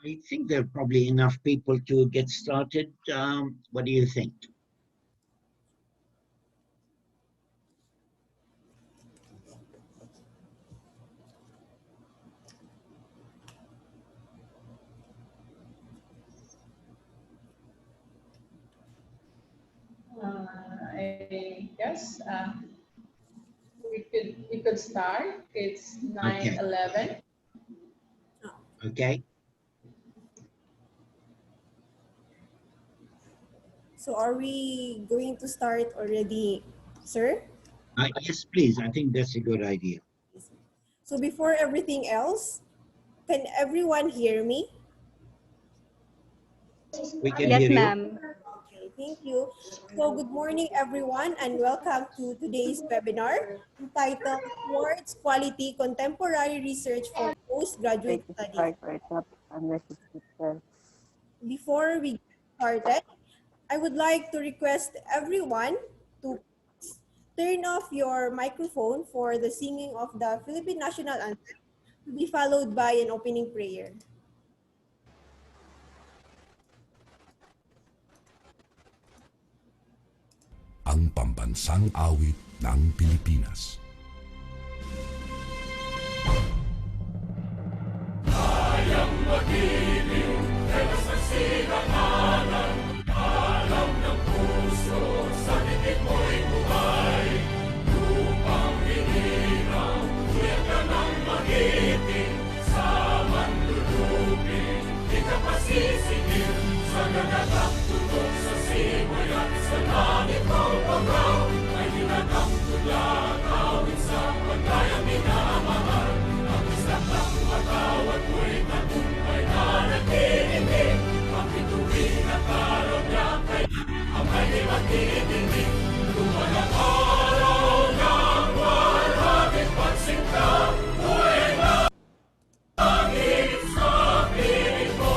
I think there are probably enough people to get started. What do you think? I guess we could start. It's Okay. 9:11. Okay. So are we going to start already, sir? Yes, please. I think that's a good idea. So before everything else, can everyone hear me? We can Yes, hear you. ma'am. Okay, thank you. So good morning, everyone, and welcome to today's webinar entitled Towards Quality Contemporary Research for Postgraduate Wait to Studies. start right up unless it's different. Before we get started, I would like to request everyone to turn off your microphone for the singing of the Philippine National Anthem, to be followed by an opening prayer. Ang pambansang awit ng Pilipinas. Kayang magiging telas ng silanganan, alam ng puso, sa titik mo'y buhay. Lupang hinirang, tuyak ka ng magiting, sa manlulupin, di ka pasisingil, sa nagatak tutok sa simoy at sa langit mo pagaw, ay hinagap tulad awit sa pagkayang minamahal. Ang isang ng matawad mo'y tagumpay na nagtitindig, ang bituin at araw niya kay ang kanyang magtitindig. Lumalang araw ng walhaging pagsinta, buhay na ang higit sa piling mo.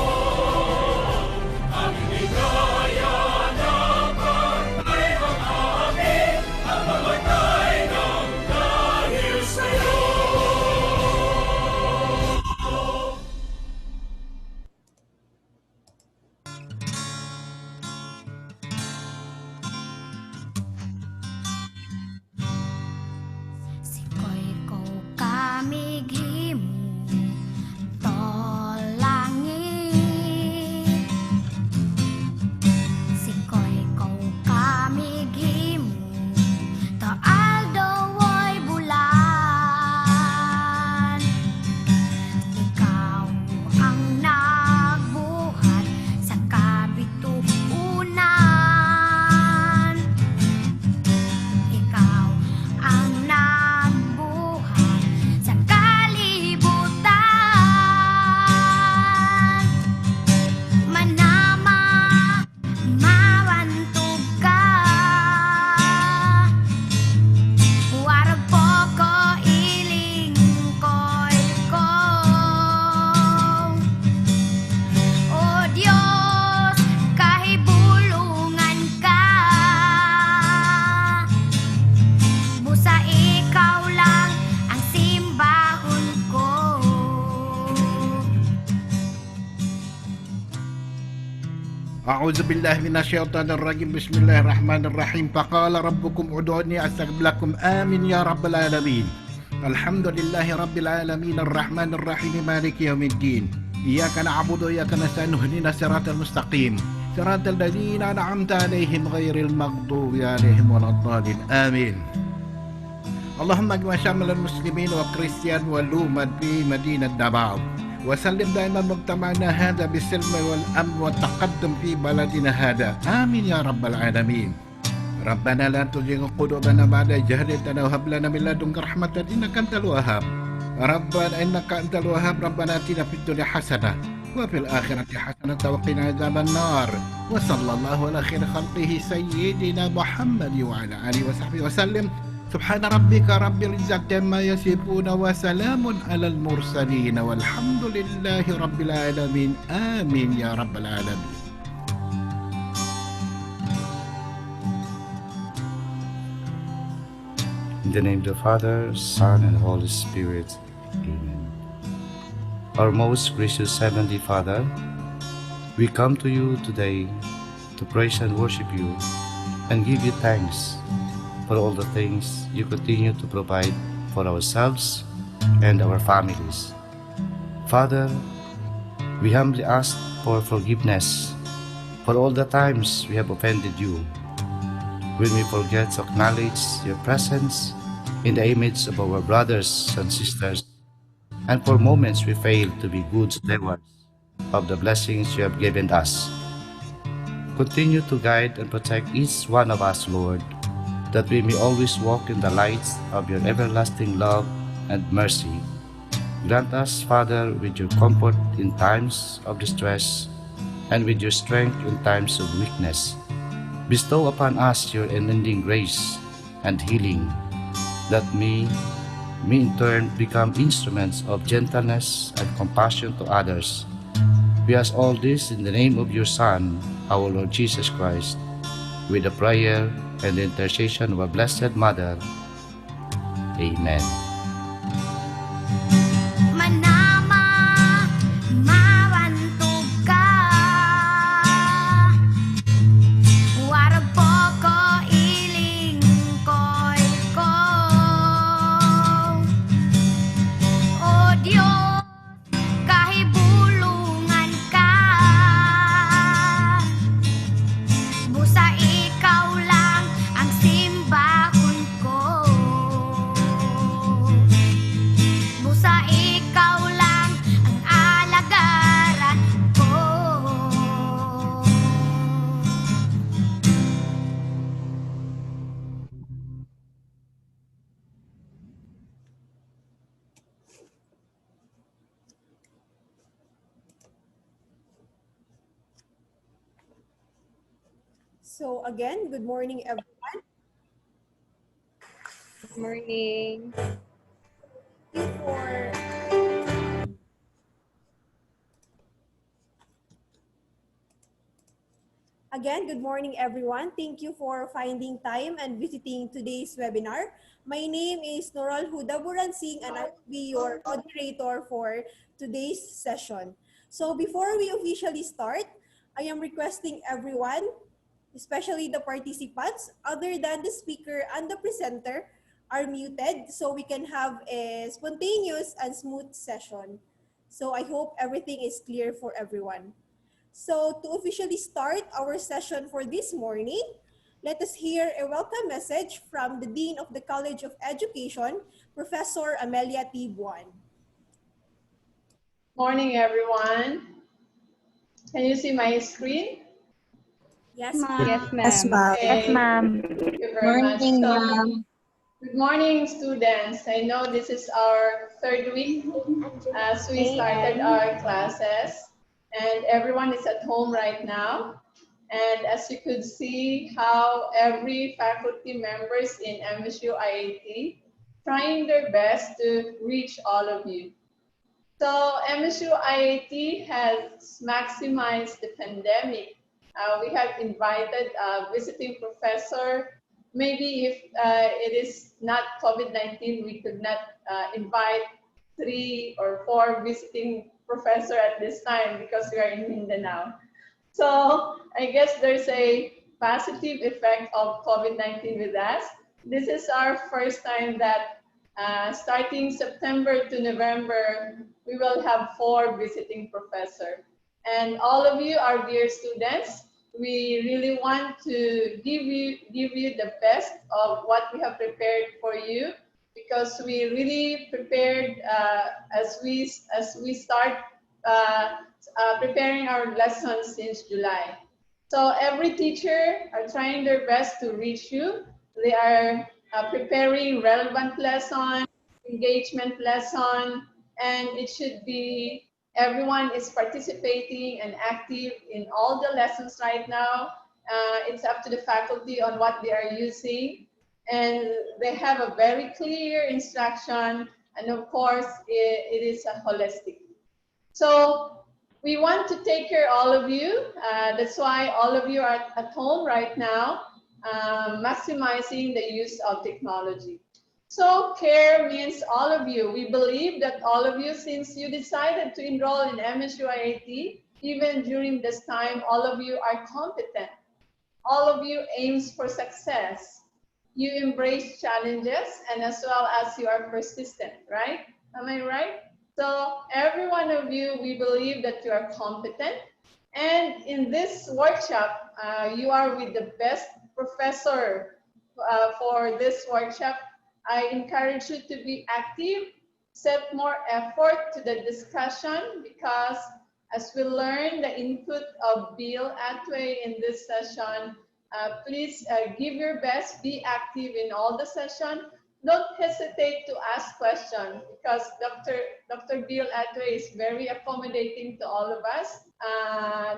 Ang hinigaya na patay ang amin, ang mamatay ng dahil sa'yo. Sikoy ko kamighimo to langit. Sikoy ko kamighimo to aldaw bulan. Ikaw ang nagbuhat sa kabituunan. Ikaw ang nagbuhat sa kalibutan. Manama, mawantog ka. Warag po ko ilingkoy ko. O Diyos, kahibulungan ka. Busa ikaw lang ang simbahon ko. أعوذ بالله من الشيطان الرجيم بسم الله الرحمن الرحيم فقال ربكم ادعوني أستجب لكم آمين يا رب العالمين الحمد لله رب العالمين الرحمن الرحيم مالك يوم الدين إياك نعبد وإياك نستعين اهدنا الصراط المستقيم صراط الذين أنعمت عليهم غير المغضوب عليهم ولا الضالين آمين اللهم اجمع شمل المسلمين والكريستيان والأمم في مدينة دباو وسلم دائما مجتمعنا هذا بالسلم والأمن والتقدم في بلدنا هذا آمين يا رب العالمين ربنا لا تزغ قلوبنا بعد إذ هديتنا وهب لنا من لدنك رحمة إنك أنت الوهاب ربنا إنك أنت الوهاب ربنا آتنا في الدنيا حسنة وفي الآخرة حسنة وقنا عذاب النار وصلى الله على خير خلقه سيدنا محمد وعلى آله وصحبه وسلم سبحان ربك رب العزة عما يصفون وسلام على المرسلين والحمد لله رب العالمين آمين يا رب العالمين. In the name of the Father, Son, and Holy Spirit. Amen. Our most gracious Heavenly Father, we come to you today to praise and worship you and give you thanks for all the things you continue to provide for ourselves and our families. Father, we humbly ask for forgiveness for all the times we have offended you, when we forget to acknowledge your presence in the image of our brothers and sisters, and for moments we fail to be good stewards of the blessings you have given us. Continue to guide and protect each one of us, Lord, that we may always walk in the light of your everlasting love and mercy. Grant us, Father, with your comfort in times of distress and with your strength in times of weakness. Bestow upon us your unending grace and healing, that we in turn become instruments of gentleness and compassion to others. We ask all this in the name of your Son, our Lord Jesus Christ, with the prayer and the intercession of our Blessed Mother. Amen. Manama, mawantog ka. Warag po ko iling ko'y ko. O Diyos, kahibulungan ka. Busa ikaw lang ang simbahon ko. Busa ikaw lang ang alagaran ko. So again, good morning everyone. Good morning. Thank you for Again, good morning everyone. Thank you for finding time and visiting today's webinar. My name is Noral Huda Buransing and I will be your moderator for today's session. So before we officially start, I am requesting everyone, especially the participants, other than the speaker and the presenter, are muted so we can have a spontaneous and smooth session. So I hope everything is clear for everyone. So to officially start our session for this morning, let us hear a welcome message from the Dean of the College of Education, Professor Amelia T. Buan. Morning, everyone. Can you see my screen? Yes, Yes, ma'am. ma'am. Okay. Yes, ma'am. Thank you very much. Morning, So, ma'am. good morning, students. I know this is our third week as we started our classes, and everyone is at home right now. And as you could see how every faculty members in MSU-IIT trying their best to reach all of you. So MSU-IIT has maximized the pandemic. We have invited a visiting professor. Maybe if it is not COVID-19, we could not invite 3 or 4 visiting professor at this time because we are in Mindanao. So I guess there's a positive effect of COVID-19 with us. This is our first time that starting September to November, we will have 4 visiting professors. And all of you, our dear students, we really want to give you the best of what we have prepared for you, because we really prepared as we start preparing our lessons since July. So every teacher are trying their best to reach you. They are preparing relevant lesson, engagement lesson, and it should be everyone is participating and active in all the lessons right now. It's up to the faculty on what they are using, and they have a very clear instruction, and of course it is a holistic. So we want to take care of all of you. That's why all of you are at home right now, maximizing the use of technology. So CARE means all of you. We believe that all of you, since you decided to enroll in MSU-IIT, even during this time, all of you are competent. All of you aims for success. You embrace challenges, and as well as you are persistent, right? Am I right? So every one of you, we believe that you are competent. And in this workshop, you are with the best professor for this workshop. I encourage you to be active, set more effort to the discussion, because as we learn the input of Bill Atweh in this session, please give your best, be active in all the session. Don't hesitate to ask questions, because Dr. Bill Atweh is very accommodating to all of us.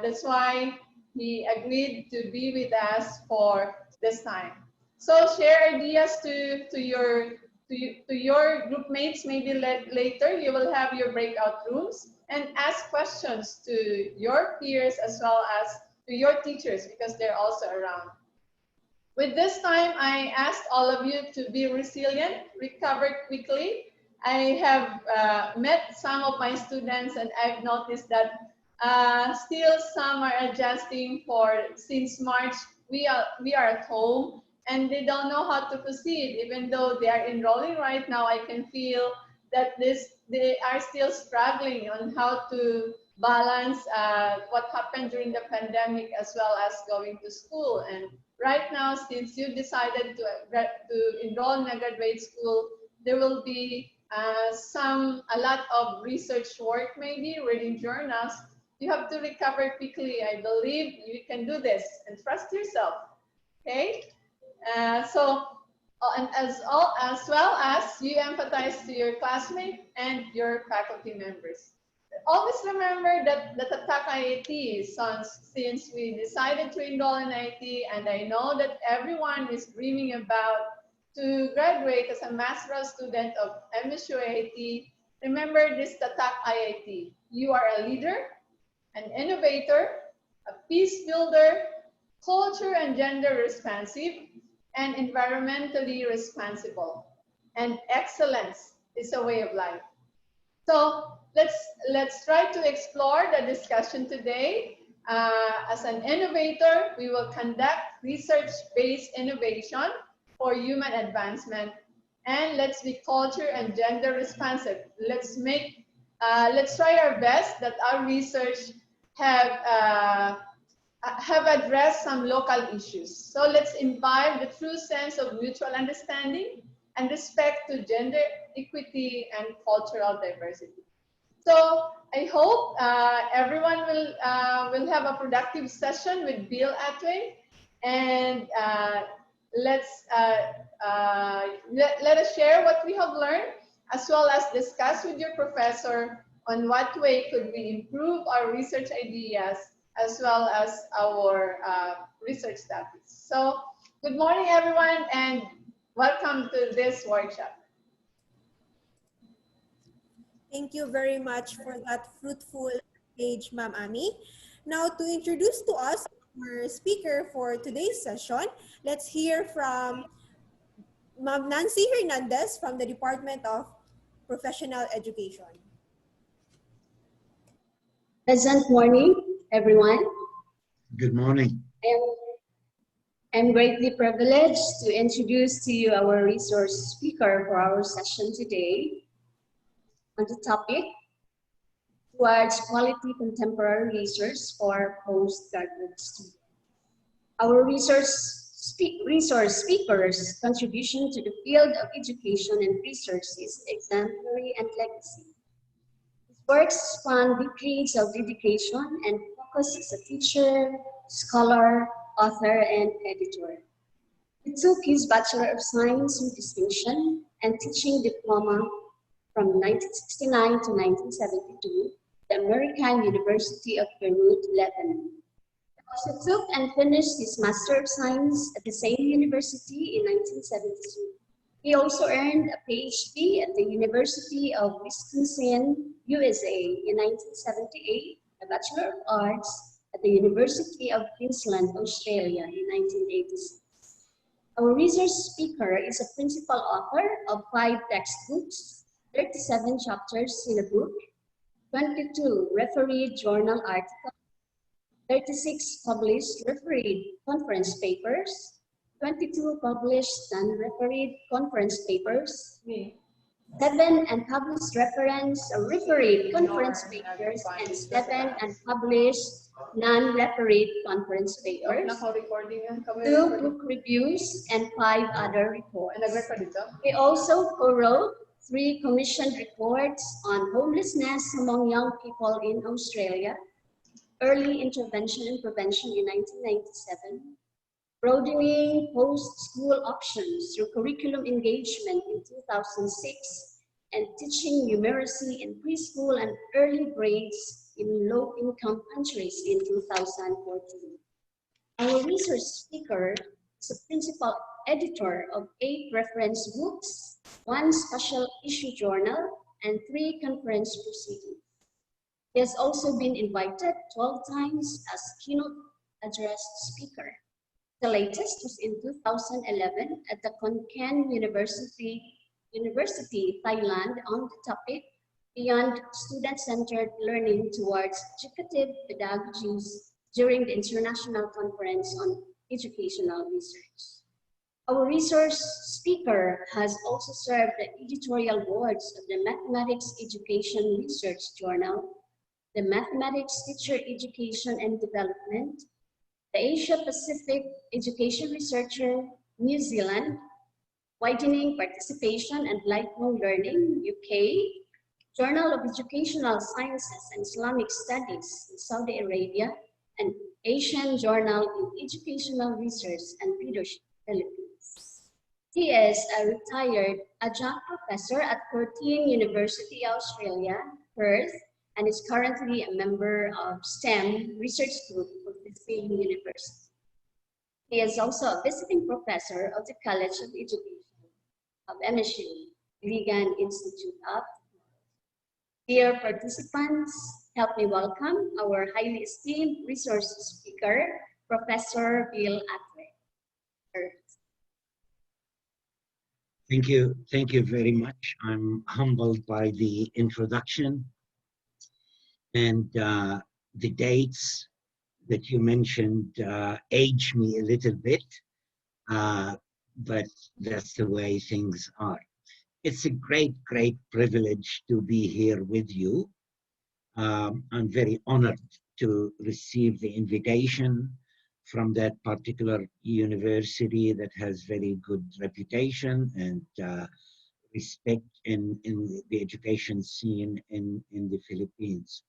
That's why he agreed to be with us for this time. So share ideas to your group mates. Maybe later you will have your breakout rooms, and ask questions to your peers as well as to your teachers, because they're also around. With this time, I asked all of you to be resilient, recover quickly. I have met some of my students, and I've noticed that still some are adjusting since March. We are at home, and they don't know how to proceed. Even though they are enrolling right now, I can feel that they are still struggling on how to balance what happened during the pandemic as well as going to school. And right now, since you decided to enroll in a graduate school, there will be a lot of research work, maybe reading journals. You have to recover quickly. I believe you can do this, and trust yourself. Okay. And as well as you empathize to your classmates and your faculty members. Always remember that Attack IIT, since we decided to enroll in IIT, and I know that everyone is dreaming about to graduate as a master's student of MSU-IIT, remember this Attack IIT. You are a leader, an innovator, a peace builder, culture and gender responsive, and environmentally responsible. And excellence is a way of life. So let's try to explore the discussion today. As an innovator, we will conduct research-based innovation for human advancement, and let's be culture and gender responsive. Let's try our best that our research have addressed some local issues. So let's imbibe the true sense of mutual understanding and respect to gender equity and cultural diversity. So I hope everyone will have a productive session with Bill Atweh, and let us share what we have learned, as well as discuss with your professor on what way could we improve our research ideas as well as our research topics. So good morning, everyone, and welcome to this workshop. Thank you very much for that fruitful page, Ma'am Ami. Now, to introduce to us our speaker for today's session, let's hear from Ma'am Nancy Hernandez from the Department of Professional Education. Pleasant morning, everyone. Good morning. I'm greatly privileged to introduce to you our resource speaker for our session today on the topic, towards quality contemporary research for postgraduate students. Our resource speaker's contribution to the field of education and research is exemplary and legacy. His works span decades of dedication and focus as a teacher, scholar, author, and editor. He took his Bachelor of Science with distinction and teaching diploma from 1969 to 1972, the American University of Beirut, Lebanon. He also took and finished his Master of Science at the same university in 1972. He also earned a PhD at the University of Wisconsin, USA in 1978, a Bachelor of Arts at the University of Queensland, Australia in 1986. Our research speaker is a principal author of 5 textbooks, 37 chapters in a book, 22 refereed journal articles, 36 published refereed conference papers, 22 published non-refereed conference papers, 7 unpublished refereed conference papers, and 7 unpublished non-refereed conference papers, 2 book reviews, and 5 other reports. He also co-wrote 3 commissioned reports on homelessness among young people in Australia, early intervention and prevention in 1997, broadening post-school options through curriculum engagement in 2006, and teaching numeracy in preschool and early grades in low-income countries in 2014. Our research speaker is a principal editor of 8 reference books, 1 special issue journal, and 3 conference proceedings. He has also been invited 12 times as keynote address speaker. The latest was in 2011 at the Khon Kaen University, Thailand, on the topic Beyond Student-Centered Learning Towards Educative Pedagogies during the International Conference on Educational Research. Our resource speaker has also served the editorial boards of the Mathematics Education Research Journal, the Mathematics Teacher Education and Development, the Asia Pacific Education Researcher, New Zealand, Widening Participation and Lifelong Learning, UK, Journal of Educational Sciences and Islamic Studies in Saudi Arabia, and Asian Journal in Educational Research and Leadership, Philippines. He is a retired adjunct professor at Curtin University, Australia, Perth, and is currently a member of STEM research group of the same university. He is also a visiting professor of the College of Education of MSU, Ligan Institute of Technology. Dear participants, help me welcome our highly esteemed resource speaker, Professor Bill Atweh. Thank you very much. I'm humbled by the introduction and the dates that you mentioned age me a little bit, but that's the way things are. It's a great privilege to be here with you. I'm very honored to receive the invitation from that particular university that has very good reputation and respect in the education scene in the Philippines.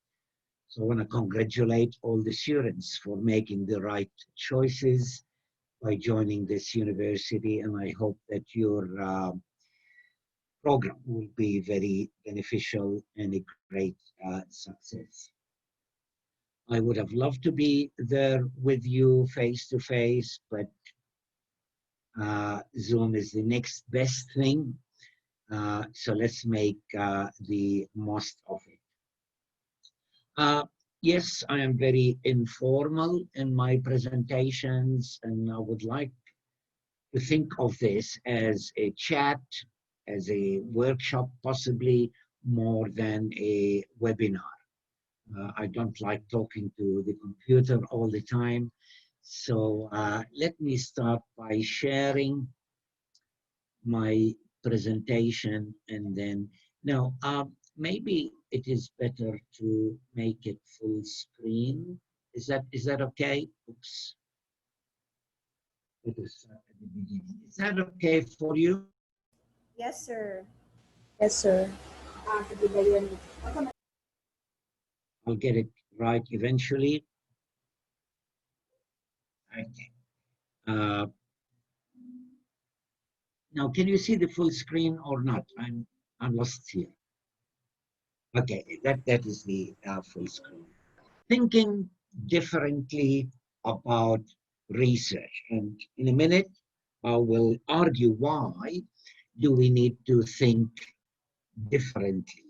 So I want to congratulate all the students for making the right choices by joining this university, and I hope that your program will be very beneficial and a great success. I would have loved to be there with you face to face, but Zoom is the next best thing. So let's make the most of it. Yes, I am very informal in my presentations, and I would like to think of this as a chat, as a workshop, possibly more than a webinar. I don't like talking to the computer all the time. So let me start by sharing my presentation, and then, now, maybe it is better to make it full screen. Is that okay? Oops. Let us start at the beginning. Is that okay for you? Yes, sir. Yes, sir. I'll get it right eventually. Okay. Now, can you see the full screen or not? I'm lost here. Okay, that is the full screen. Thinking differently about research, and in a minute I will argue why do we need to think differently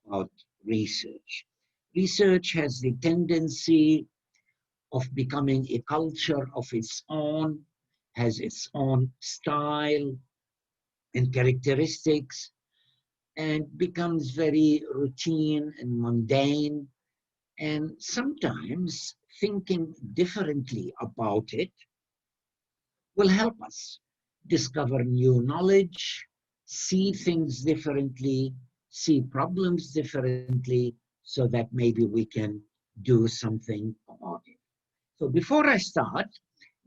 about research. Research has the tendency of becoming a culture of its own, has its own style and characteristics and becomes very routine and mundane. And sometimes thinking differently about it will help us discover new knowledge, see things differently, see problems differently, so that maybe we can do something about it. So before I start,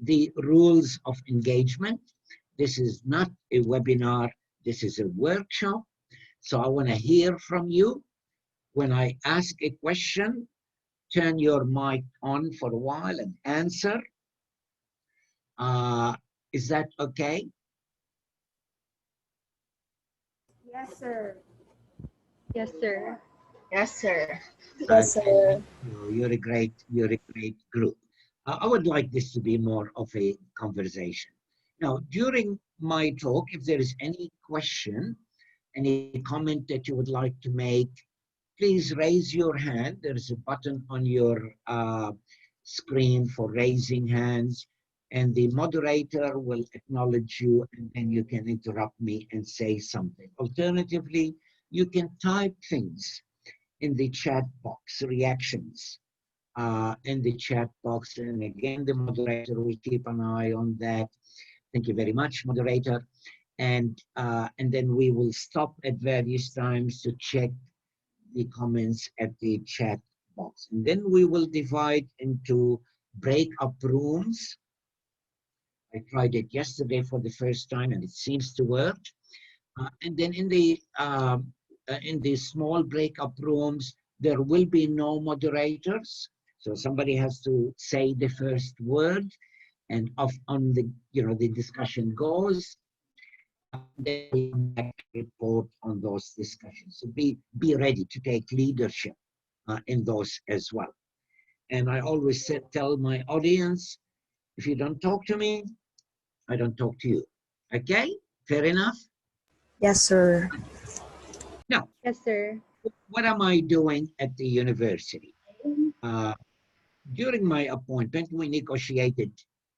the rules of engagement. This is not a webinar, this is a workshop. So I want to hear from you. When I ask a question, turn your mic on for a while and answer. Is that okay? Yes, sir. Yes, sir. Yes, sir. Yes, sir. You're a great group. I would like this to be more of a conversation. Now, during my talk, if there is any question, any comment that you would like to make, please raise your hand. There is a button on your screen for raising hands, and the moderator will acknowledge you, and then you can interrupt me and say something. Alternatively, you can type things in the chat box, reactions in the chat box. And again, the moderator will keep an eye on that. Thank you very much, moderator. And then we will stop at various times to check the comments at the chat box. And then we will divide into break-up rooms. I tried it yesterday for the first time, and it seems to work. And then in the small break-up rooms, there will be no moderators. So somebody has to say the first word, and on the the discussion goes. Then we come back to report on those discussions. So be ready to take leadership in those as well. And I always tell my audience, if you don't talk to me, I don't talk to you. Okay? Fair enough? Yes, sir. Now, Yes, sir. what am I doing at the university? During my appointment, we negotiated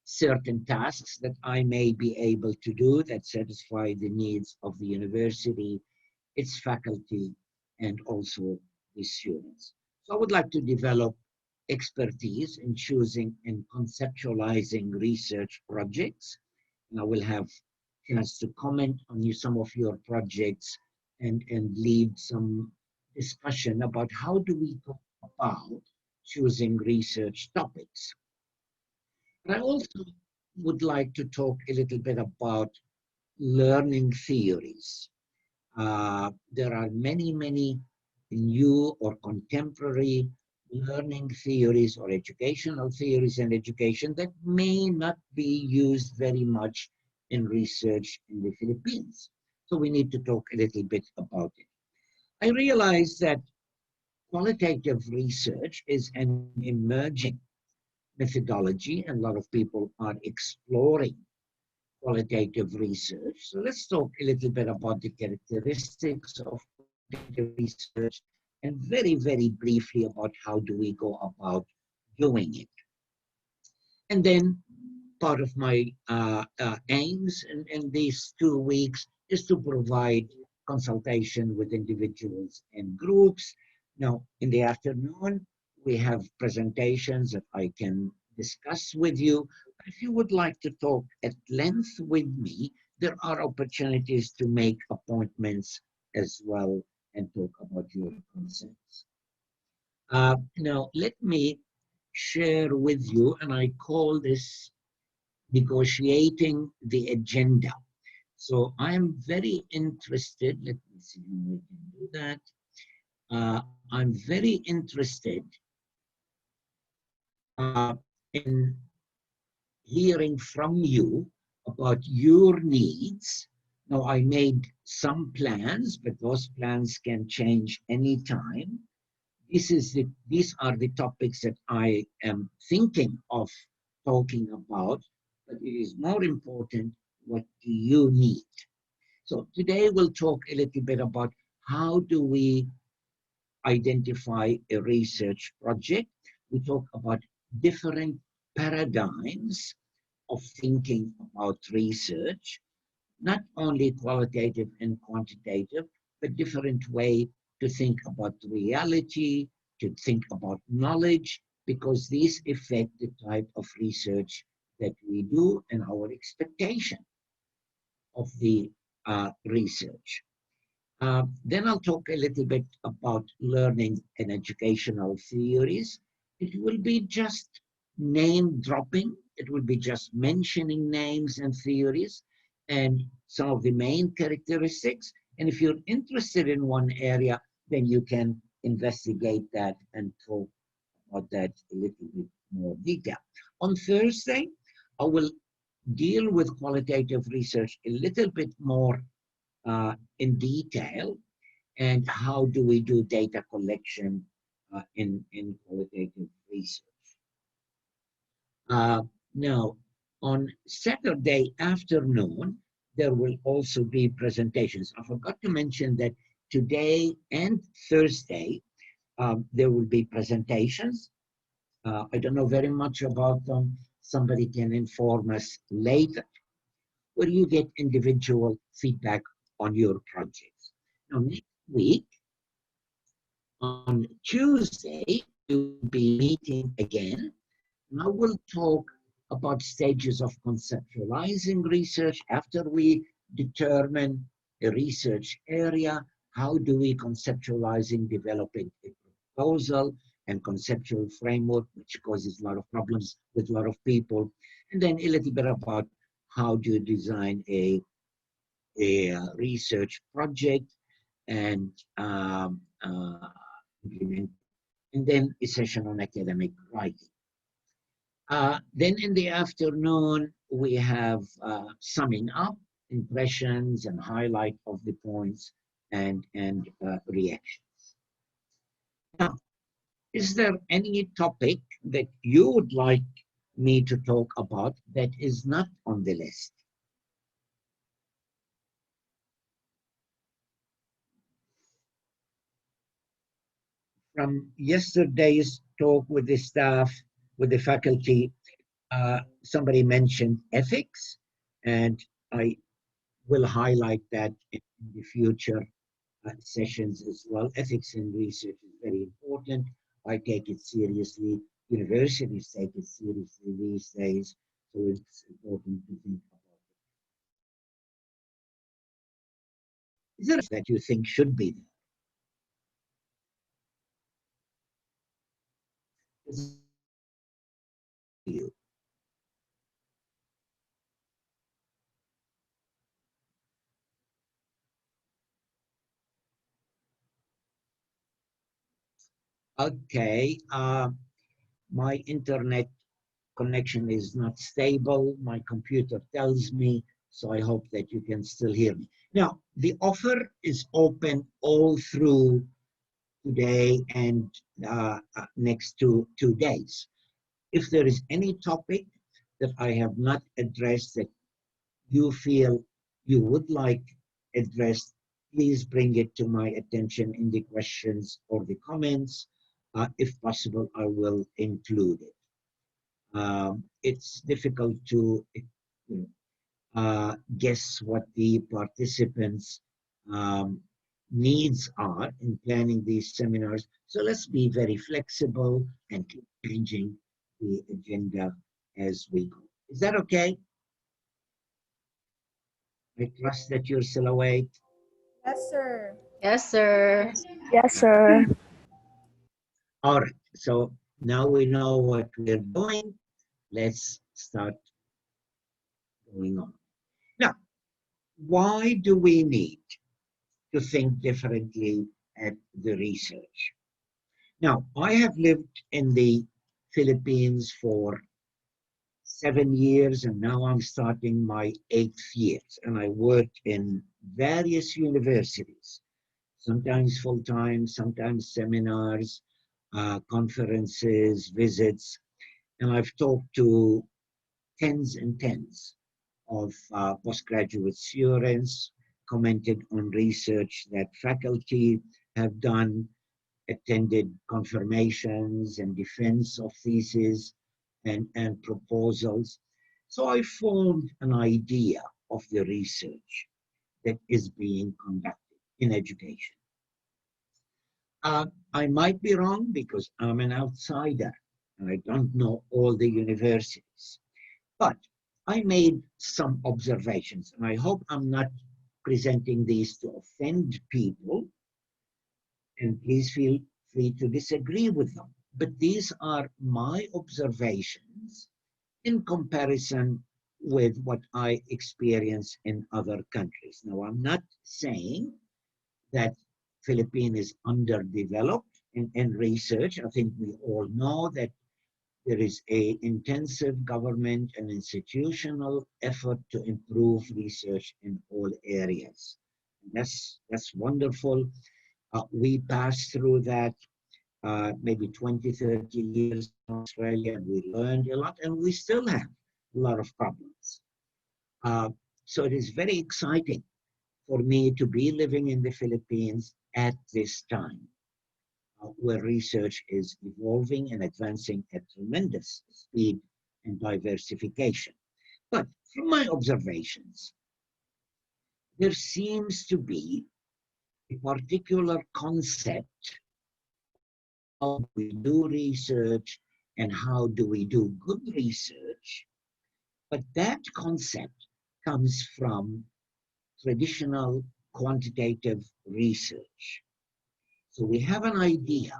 certain tasks that I may be able to do that satisfy the needs of the university, its faculty, and also the students. So I would like to develop expertise in choosing and conceptualizing research projects. And I will have a chance to comment on some of your projects and lead some discussion about how do we go about choosing research topics. But I also would like to talk a little bit about learning theories. There are many new or contemporary learning theories or educational theories in education that may not be used very much in research in the Philippines. So we need to talk a little bit about it. I realize that qualitative research is an emerging methodology, and a lot of people are exploring qualitative research. So let's talk a little bit about the characteristics of qualitative research and very briefly about how do we go about doing it. And then part of my aims in these 2 weeks is to provide consultation with individuals and groups. Now, in the afternoon, we have presentations that I can discuss with you. If you would like to talk at length with me, there are opportunities to make appointments as well and talk about your concerns. Now, let me share with you, and I call this negotiating the agenda. So I'm very interested, let me see how we can do that. I'm very interested in hearing from you about your needs. Now, I made some plans, but those plans can change anytime. These are the topics that I am thinking of talking about, but it is more important, what do you need? So today we'll talk a little bit about how do we identify a research project. We talk about different paradigms of thinking about research, not only qualitative and quantitative, but different way to think about reality, to think about knowledge, because these affect the type of research that we do and our expectation of the research. Then I'll talk a little bit about learning and educational theories. It will be just name dropping. It will be just mentioning names and theories and some of the main characteristics. And if you're interested in one area, then you can investigate that and talk about that a little bit more detail. On Thursday, I will deal with qualitative research a little bit more in detail, and how do we do data collection in qualitative research. Now, on Saturday afternoon, there will also be presentations. I forgot to mention that today and Thursday, there will be presentations. I don't know very much about them. Somebody can inform us later, where you get individual feedback on your projects. Now, next week, on Tuesday, we'll be meeting again, and I will talk about stages of conceptualizing research. After we determine a research area, how do we conceptualizing developing a proposal and conceptual framework, which causes a lot of problems with a lot of people, and then a little bit about how do you design a research project and implement, and then a session on academic writing. Then in the afternoon, we have summing up, impressions and highlight of the points and reactions. Now, is there any topic that you would like me to talk about that is not on the list? From yesterday's talk with the staff, with the faculty, somebody mentioned ethics, and I will highlight that in the future sessions as well. Ethics in research is very important. I take it seriously. Universities take it seriously these days, so it's important to think about it. Is there that you think should be there? You. Okay, my internet connection is not stable. My computer tells me, so I hope that you can still hear me. Now, the offer is open all through today and next 2 days. If there is any topic that I have not addressed that you feel you would like addressed, please bring it to my attention in the questions or the comments. If possible, I will include it. It's difficult to guess what the participants' needs are in planning these seminars. So let's be very flexible and keep changing the agenda as we go. Is that okay? I trust that you're still awake. Yes, sir. Yes, sir. Yes, sir. All right, so now we know what we're doing. Let's start going on. Now, why do we need to think differently at the research? Now, I have lived in the Philippines for 7 years, and now I'm starting my 8th year, and I worked in various universities, sometimes full-time, sometimes seminars, conferences, visits, and I've talked to tens and tens of postgraduate students, commented on research that faculty have done, attended confirmations and defense of theses and proposals. So I formed an idea of the research that is being conducted in education. I might be wrong because I'm an outsider and I don't know all the universities. But I made some observations, and I hope I'm not presenting these to offend people, and please feel free to disagree with them. But these are my observations in comparison with what I experience in other countries. Now, I'm not saying that Philippines is underdeveloped in research. I think we all know that there is an intensive government and institutional effort to improve research in all areas. That's wonderful. We passed through that maybe 20, 30 years in Australia. We learned a lot, and we still have a lot of problems. So it is very exciting for me to be living in the Philippines at this time, where research is evolving and advancing at tremendous speed and diversification. But from my observations, there seems to be a particular concept of how we do research and how do we do good research, but that concept comes from traditional quantitative research. So we have an idea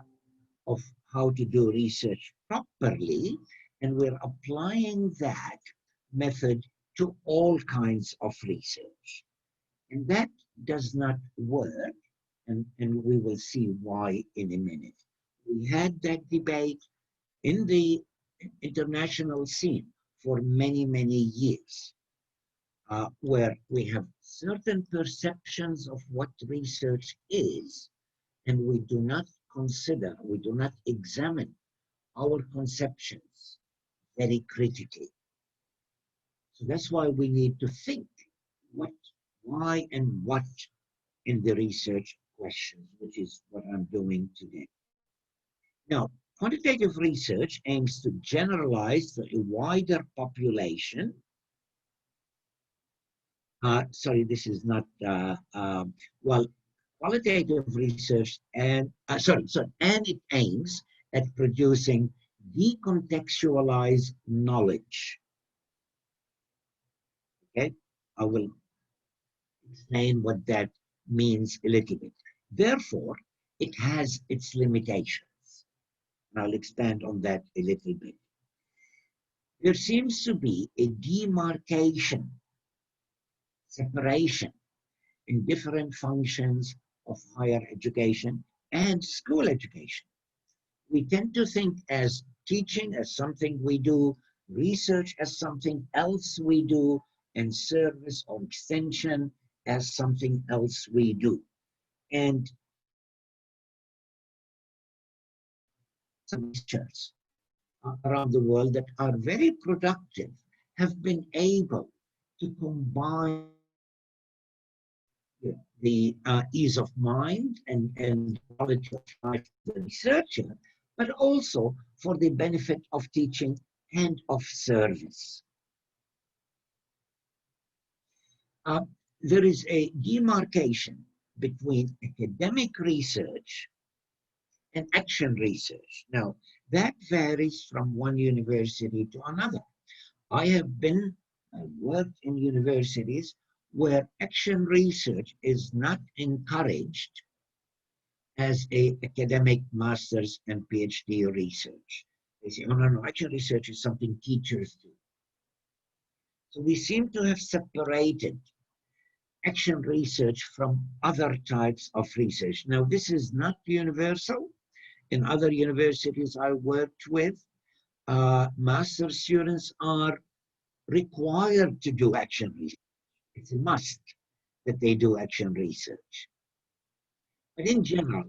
of how to do research properly, and we're applying that method to all kinds of research. And that does not work, and we will see why in a minute. We had that debate in the international scene for many, many years, where we have certain perceptions of what research is, and we do not consider, we do not examine our conceptions very critically. So that's why we need to think what, why, and what in the research questions, which is what I'm doing today. Now, quantitative research aims to generalize to a wider population. Sorry, this is not, well, qualitative research and, and it aims at producing decontextualized knowledge. Okay, I will explain what that means a little bit. Therefore, it has its limitations. And I'll expand on that a little bit. There seems to be a demarcation, separation in different functions of higher education and school education. We tend to think as teaching as something we do, research as something else we do, and service or extension as something else we do. And some researchers around the world that are very productive have been able to combine the ease of mind and quality of life of the researcher, but also for the benefit of teaching and of service. There is a demarcation between academic research and action research. Now, that varies from one university to another. I have worked in universities where action research is not encouraged as an academic master's and PhD research. They say, oh, no, action research is something teachers do. So we seem to have separated action research from other types of research. Now, this is not universal. In other universities I worked with, master students are required to do action research. It's a must that they do action research. But in general,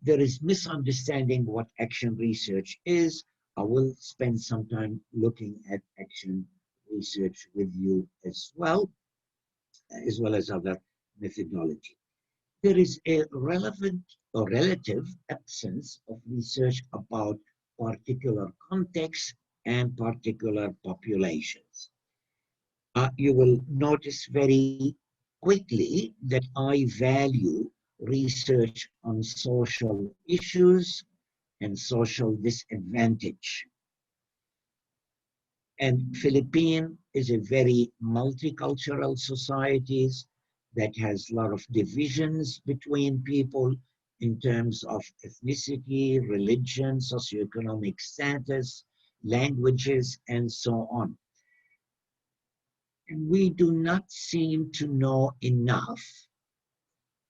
there is misunderstanding what action research is. I will spend some time looking at action research with you as well as other methodology. There is a relevant or relative absence of research about particular contexts and particular populations. you will notice very quickly that I value research on social issues and social disadvantage. And Philippines is a very multicultural society that has a lot of divisions between people in terms of ethnicity, religion, socioeconomic status, languages, and so on. And we do not seem to know enough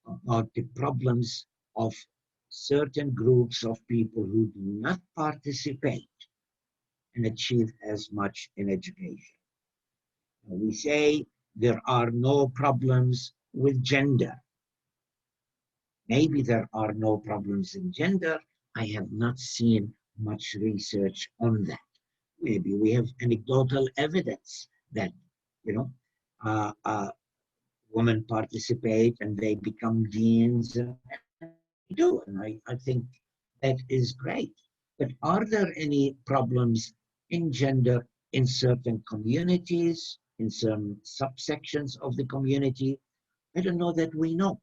about the problems of certain groups of people who do not participate and achieve as much in education. We say there are no problems with gender. Maybe there are no problems in gender. I have not seen much research on that. Maybe we have anecdotal evidence that, you know, women participate and they become deans, and they do, and I think that is great. But are there any problems in gender in certain communities, in some subsections of the community? I don't know that we know.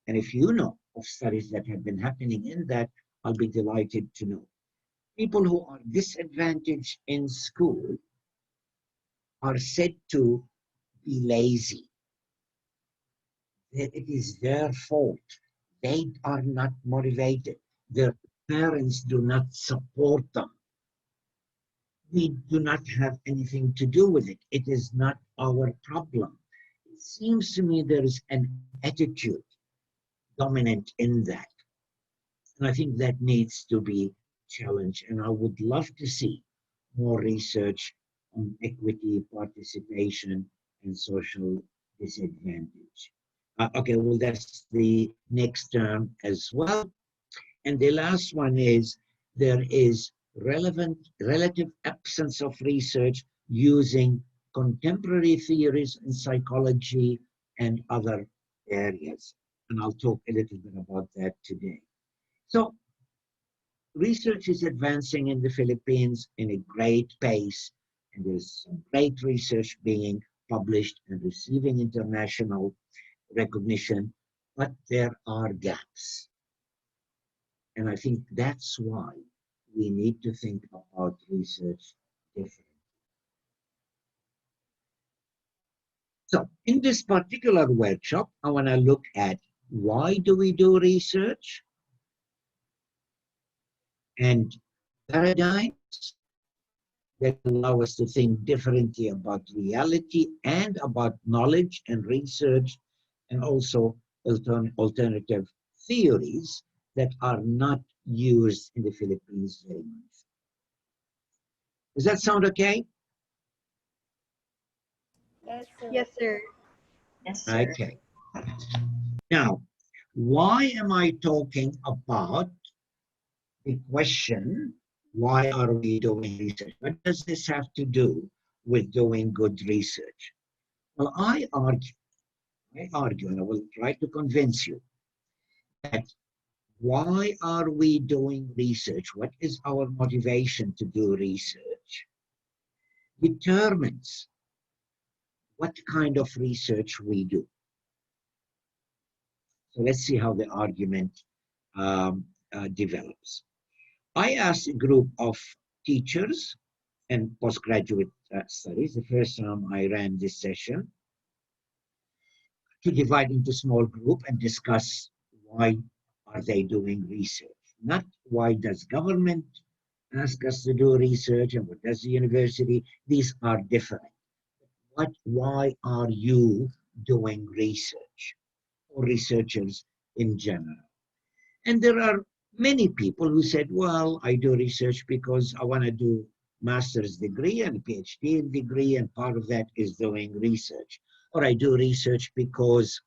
And if you know of studies that have been happening in that, I'll be delighted to know. People who are disadvantaged in school are said to be lazy. It is their fault. They are not motivated. Their parents do not support them. We do not have anything to do with it. It is not our problem. It seems to me there is an attitude dominant in that. And I think that needs to be challenged. And I would love to see more research on equity, participation, and social disadvantage. Okay, well, that's the next term as well. And the last one is there is relative absence of research using contemporary theories in psychology and other areas. And I'll talk a little bit about that today. So research is advancing in the Philippines in a great pace, and there's some great research being published and receiving international recognition, but there are gaps. And I think that's why we need to think about research differently. So in this particular workshop, I want to look at why do we do research and paradigms that allow us to think differently about reality and about knowledge and research, and also alternative theories that are not used in the Philippines very much. Does that sound okay? Yes, sir. Yes, sir. Yes, sir. Okay. Now, why am I talking about the question, why are we doing research? What does this have to do with doing good research? Well, I argue, and I will try to convince you that why are we doing research? What is our motivation to do research? Determines what kind of research we do. So let's see how the argument develops. I asked a group of teachers and postgraduate studies, the first time I ran this session, to divide into small group and discuss why are they doing research. Not why does government ask us to do research and what does the university. These are different. Why are you doing research, or researchers in general? And there are many people who said, well, I do research because I want to do master's degree and PhD degree, and part of that is doing research. Or I do research because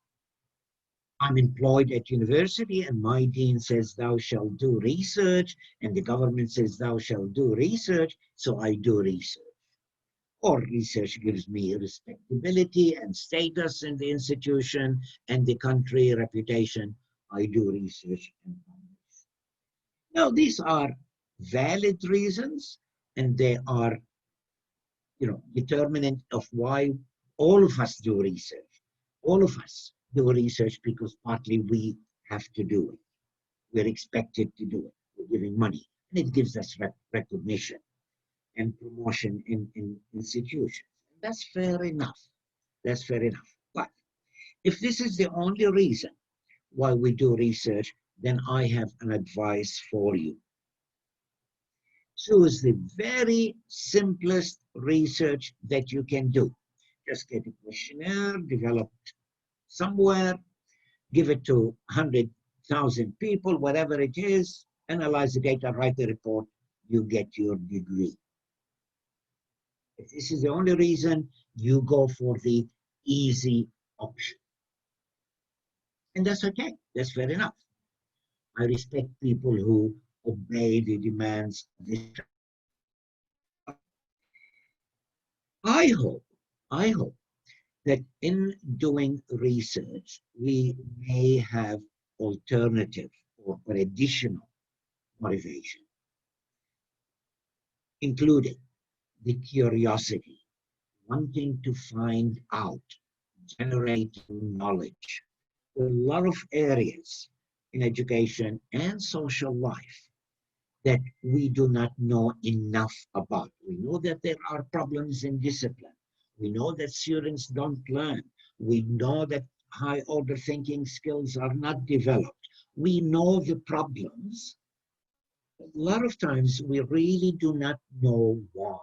I'm employed at university and my dean says thou shalt do research, and the government says thou shalt do research, so I do research. Or research gives me respectability and status in the institution and the country reputation. I do research and publish. Now, these are valid reasons, and they are, determinant of why all of us do research. All of us do research because partly we have to do it. We're expected to do it. We're giving money. And it gives us recognition and promotion in institutions. That's fair enough. That's fair enough. But if this is the only reason why we do research, then I have an advice for you. Choose the very simplest research that you can do. Just get a questionnaire developed somewhere, give it to 100,000 people, whatever it is, analyze the data, write the report, you get your degree. If this is the only reason, you go for the easy option. And that's okay, that's fair enough. I respect people who obey the demands of this. I hope that in doing research, we may have alternative or additional motivation, including the curiosity, wanting to find out, generating knowledge. There are a lot of areas in education and social life that we do not know enough about. We know that there are problems in discipline. We know that students don't learn. We know that high order thinking skills are not developed. We know the problems. A lot of times we really do not know why.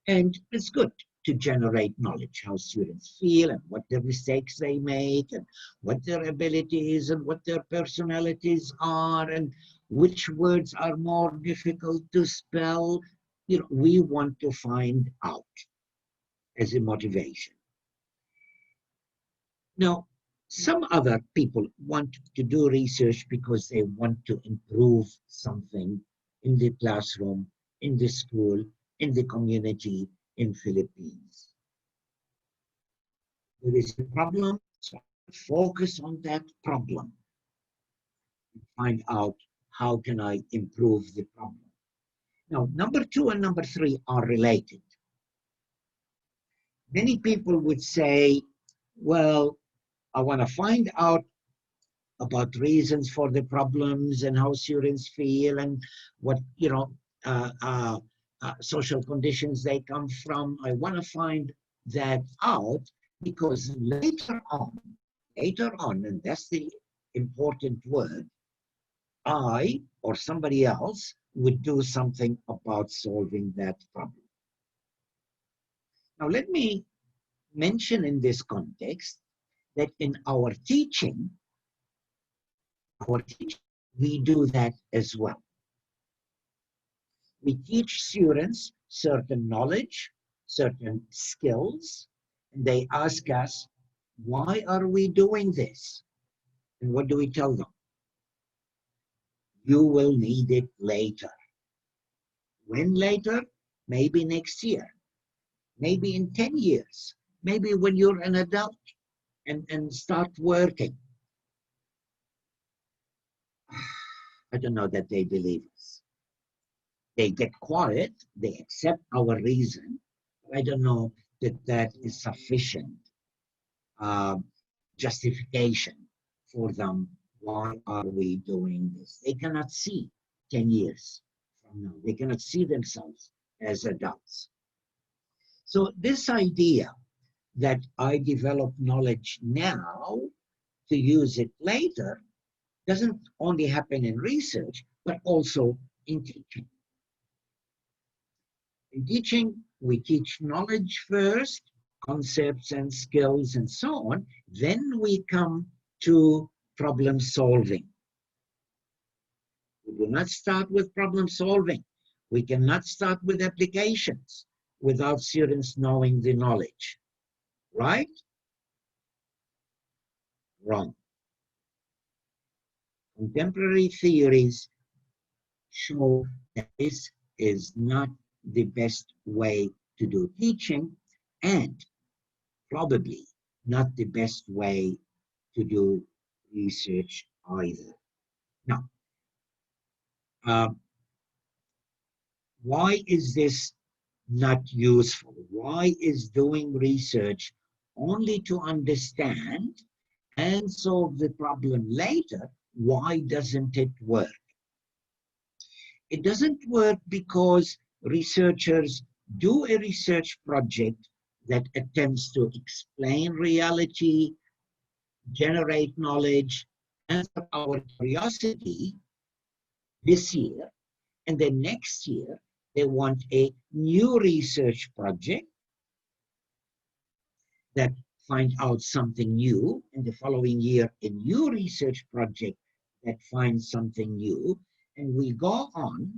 And it's good to generate knowledge, how students feel and what their mistakes they make and what their abilities and what their personalities are and which words are more difficult to spell. You know, we want to find out as a motivation. Now, some other people want to do research because they want to improve something in the classroom, in the school, in the community in Philippines. There is a problem, so focus on that problem. Find out how can I improve the problem. Now, number 2 and number 3 are related. Many people would say, well, I want to find out about reasons for the problems and how students feel and what, social conditions they come from. I want to find that out because later on, and that's the important word, I or somebody else would do something about solving that problem. Now, let me mention in this context that in our teaching, we do that as well. We teach students certain knowledge, certain skills, and they ask us, why are we doing this? And what do we tell them? You will need it later. When later? Maybe next year. Maybe in 10 years. Maybe when you're an adult and start working. I don't know that they believe us. They get quiet, they accept our reason. I don't know that that is sufficient justification for them. Why are we doing this? They cannot see 10 years from now. They cannot see themselves as adults. So this idea that I develop knowledge now to use it later doesn't only happen in research, but also in teaching. In teaching, we teach knowledge first, concepts and skills and so on. Then we come to problem solving. We do not start with problem solving. We cannot start with applications without students knowing the knowledge. Right? Wrong. Contemporary theories show that this is not the best way to do teaching and probably not the best way to do research either. Now, why is this not useful? Why is doing research only to understand and solve the problem later? Why doesn't it work? It doesn't work because researchers do a research project that attempts to explain reality, generate knowledge, answer our curiosity this year, and then next year they want a new research project that find out something new, and the following year a new research project that finds something new, and we go on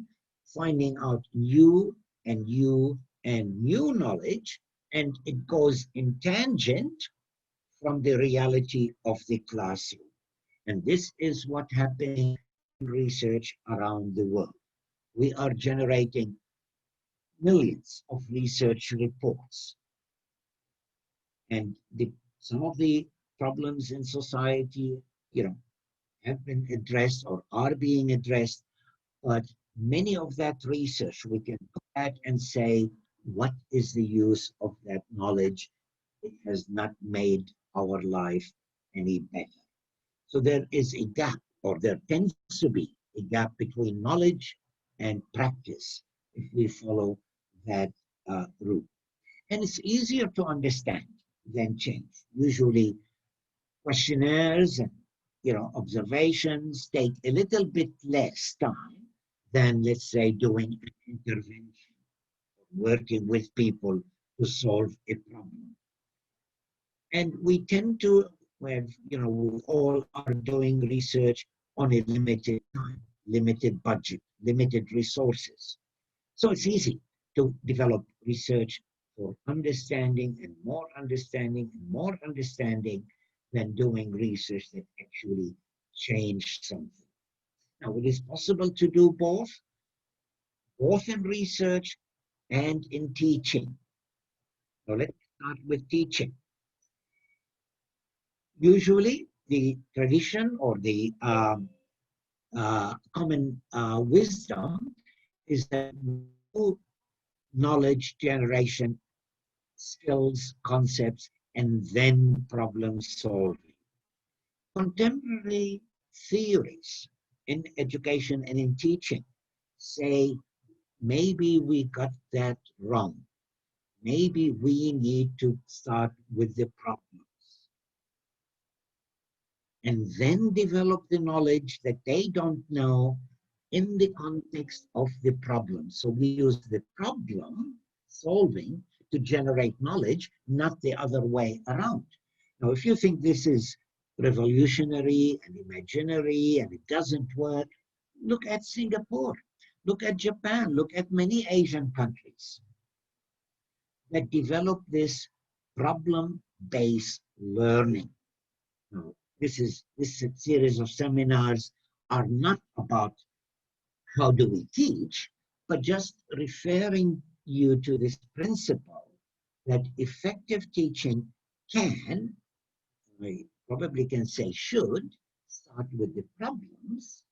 finding out new and new and new knowledge, and it goes in tangent from the reality of the classroom. And this is what's happening in research around the world. We are generating millions of research reports. And some of the problems in society, have been addressed or are being addressed, but many of that research we can look at and say, what is the use of that knowledge? It has not made our life any better. So there is a gap, or there tends to be a gap between knowledge and practice if we follow that route. And it's easier to understand than change. Usually questionnaires and observations take a little bit less time than, let's say, doing an intervention, working with people to solve a problem. And we tend to, when we all are doing research on a limited time, limited budget, limited resources. So it's easy to develop research for understanding and more understanding and more understanding than doing research that actually changed something. Now, it is possible to do both in research and in teaching. So let's start with teaching. Usually, the tradition or the common wisdom is that knowledge generation, skills, concepts, and then problem solving. Contemporary theories in education and in teaching say maybe we got that wrong. Maybe we need to start with the problems and then develop the knowledge that they don't know in the context of the problem. So we use the problem solving to generate knowledge, not the other way around. Now, if you think this is revolutionary and imaginary and it doesn't work, look at Singapore, look at Japan, look at many Asian countries that develop this problem-based learning. Now, this series of seminars are not about how do we teach, but just referring you to this principle that effective teaching can, I probably can say should, start with the problems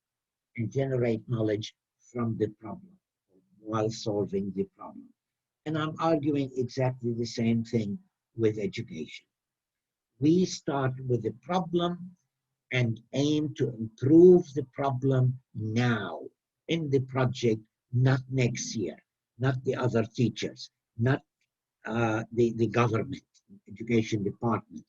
and generate knowledge from the problem while solving the problem. And I'm arguing exactly the same thing with education. We start with the problem and aim to improve the problem now in the project, not next year, not the other teachers, not the government, education department.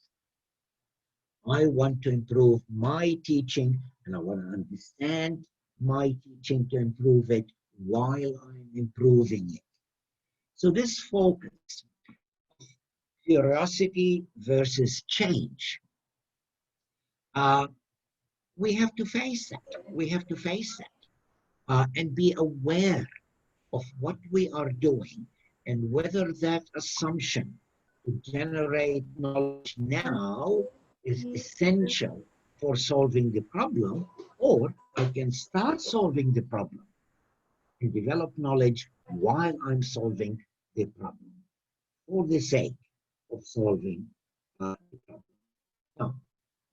I want to improve my teaching, and I want to understand my teaching to improve it while I'm improving it. So this focus, curiosity versus change, we have to face that. We have to face that and be aware of what we are doing and whether that assumption to generate knowledge now is essential for solving the problem, or I can start solving the problem and develop knowledge while I'm solving the problem for the sake of solving the problem. Now,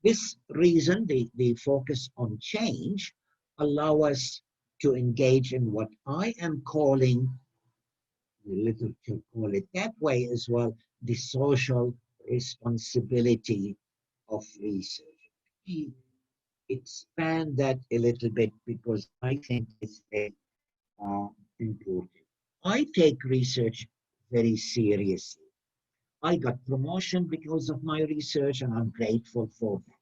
this reason, the focus on change, allow us to engage in what I am calling the literature call it that way as well, the social responsibility of research. We expand that a little bit because I think it's very important. I take research very seriously. I got promotion because of my research, and I'm grateful for that.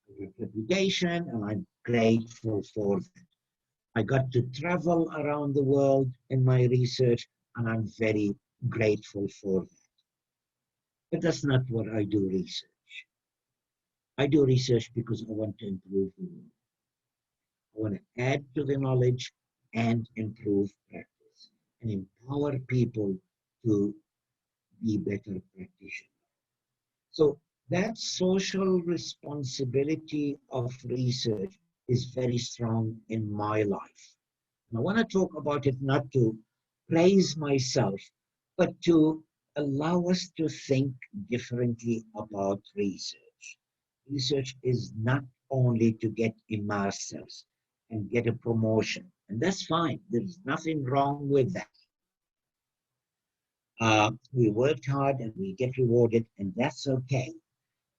I got reputation, and I'm grateful for that. I got to travel around the world in my research, and I'm very grateful for that. But that's not what I do research. I do research because I want to improve the world. I want to add to the knowledge and improve practice and empower people to be better practitioners. So that social responsibility of research is very strong in my life. And I want to talk about it not to praise myself, but to allow us to think differently about research. Research is not only to get a master's and get a promotion, and that's fine. There's nothing wrong with that. We worked hard and we get rewarded, and that's okay.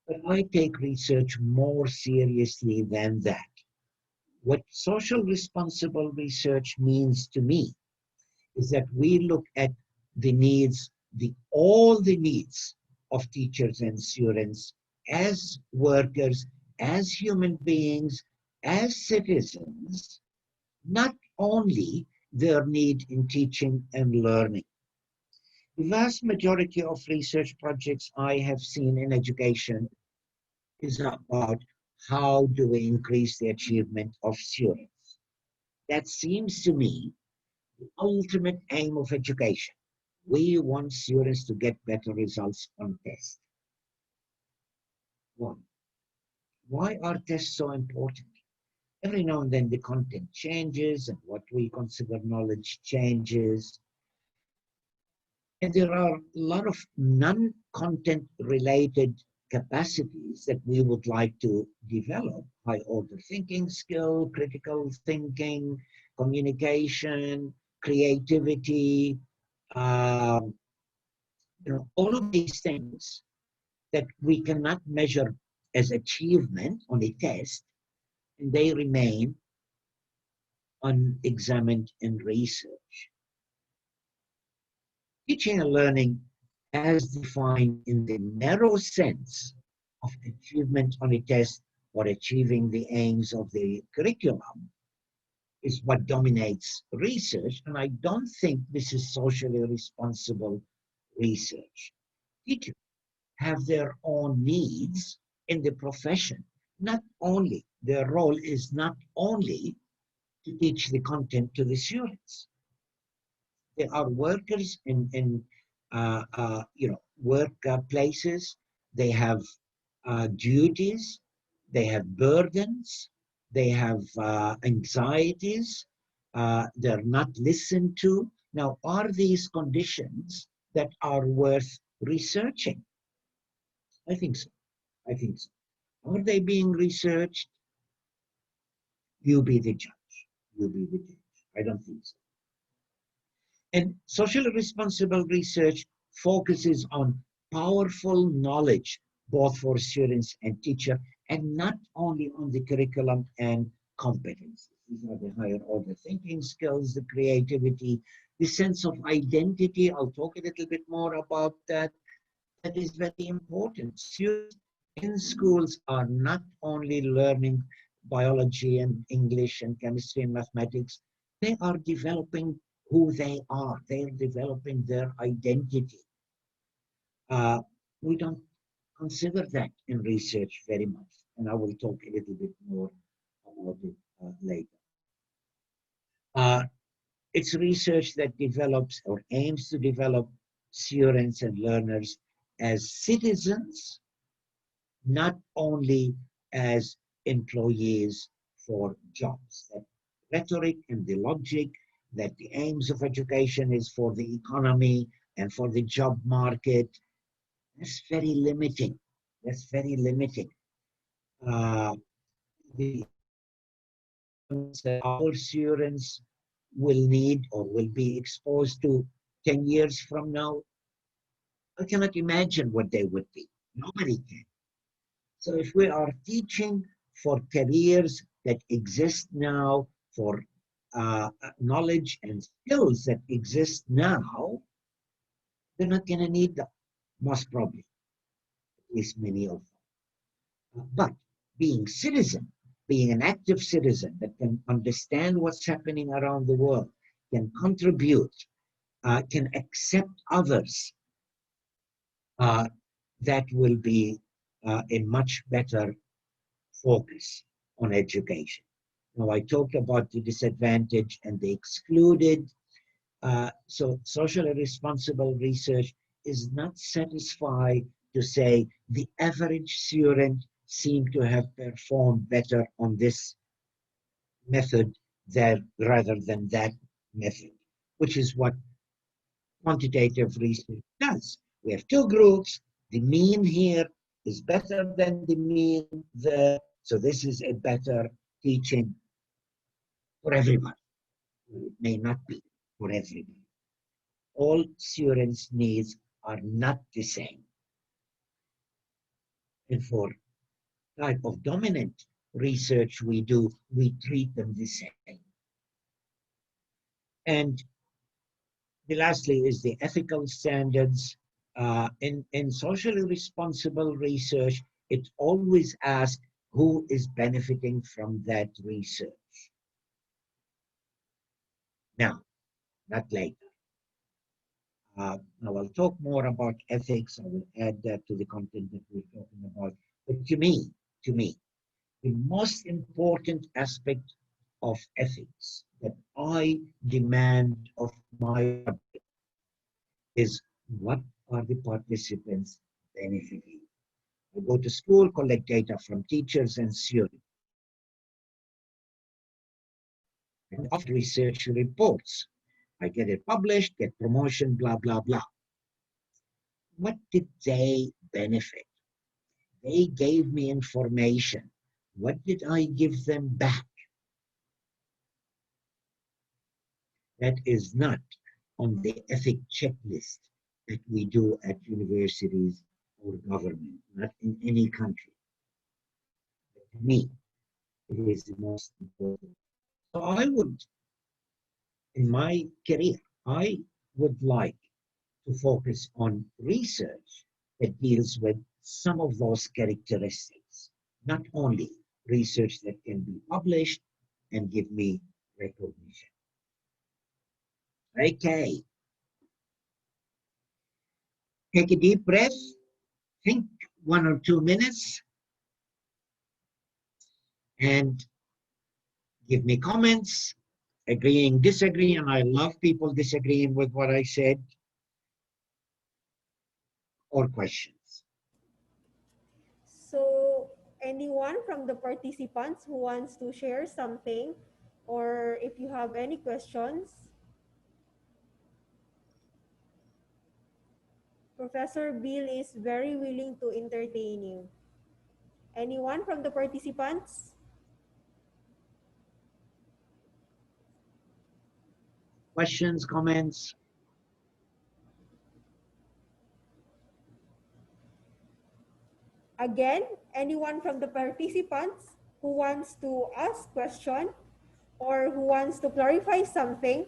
But I take research more seriously than that. What social responsible research means to me is that we look at the needs, all the needs of teachers and students as workers, as human beings, as citizens, not only their need in teaching and learning. The vast majority of research projects I have seen in education is about how do we increase the achievement of students. That seems to me the ultimate aim of education. We want students to get better results on tests. Why are tests so important? Every now and then the content changes and what we consider knowledge changes. And there are a lot of non-content related capacities that we would like to develop: high order thinking skill, critical thinking, communication, creativity, all of these things that we cannot measure as achievement on a test, and they remain unexamined in research. Teaching and learning, as defined in the narrow sense of achievement on a test or achieving the aims of the curriculum, is what dominates research, and I don't think this is socially responsible research. Teachers have their own needs in the profession. Not only, their role is not only to teach the content to the students. They are workers in workplaces. They have duties. They have burdens. They have anxieties. They're not listened to. Now, are these conditions that are worth researching? I think so. I think so. Are they being researched? You be the judge. You be the judge. I don't think so. And socially responsible research focuses on powerful knowledge, both for students and teachers, and not only on the curriculum and competencies. These are the higher order thinking skills, the creativity, the sense of identity. I'll talk a little bit more about that. That is very important. Students in schools are not only learning biology and English and chemistry and mathematics, they are developing who they are. They're developing their identity. We don't consider that in research very much, and I will talk a little bit more about it later. It's research that develops or aims to develop students and learners as citizens, not only as employees for jobs. That rhetoric and the logic that the aims of education is for the economy and for the job market, that's very limiting. That's very limiting. Our students will need or will be exposed to 10 years from now, I cannot imagine what they would be. Nobody can. So if we are teaching for careers that exist now, for knowledge and skills that exist now, they're not going to need them, most probably, at least many of them. But being citizen, being an active citizen that can understand what's happening around the world, can contribute, can accept others, that will be a much better focus on education. Now, I talked about the disadvantaged and the excluded. So socially responsible research is not satisfied to say the average student seemed to have performed better on this method rather than that method, which is what quantitative research does. We have two groups. The mean here is better than the mean there. So this is a better teaching for everybody. It may not be for everybody. All students' needs are not the same. And for type of dominant research we do, we treat them the same. And lastly is the ethical standards. In socially responsible research, it always asks who is benefiting from that research. Now, not later. Now I'll talk more about ethics. I will add that to the content that we're talking about. But to me, the most important aspect of ethics that I demand of my subject is what are the participants benefiting? I go to school, collect data from teachers and students. And of research reports. I get it published, get promotion, blah, blah, blah. What did they benefit? They gave me information. What did I give them back? That is not on the ethic checklist that we do at universities or government, not in any country. But to me, it is the most important. So I would, in my career, I would like to focus on research that deals with some of those characteristics, not only research that can be published and give me recognition. Okay. Take a deep breath, think 1 or 2 minutes, and give me comments, agreeing, disagreeing, and I love people disagreeing with what I said, or questions. So anyone from the participants who wants to share something, or if you have any questions? Professor Bill is very willing to entertain you. Anyone from the participants? Questions, comments? Again, anyone from the participants who wants to ask question or who wants to clarify something,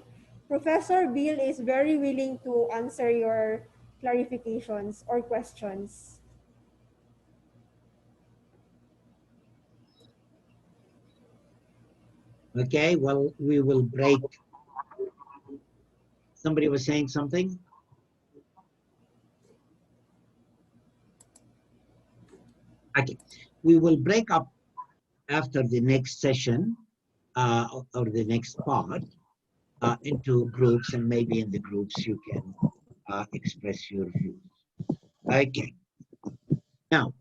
Professor Bill is very willing to answer your clarifications or questions. Okay, well, we will break. Somebody was saying something? Okay, we will break up after the next session or the next part into groups, and maybe in the groups you can express your views. Okay, now,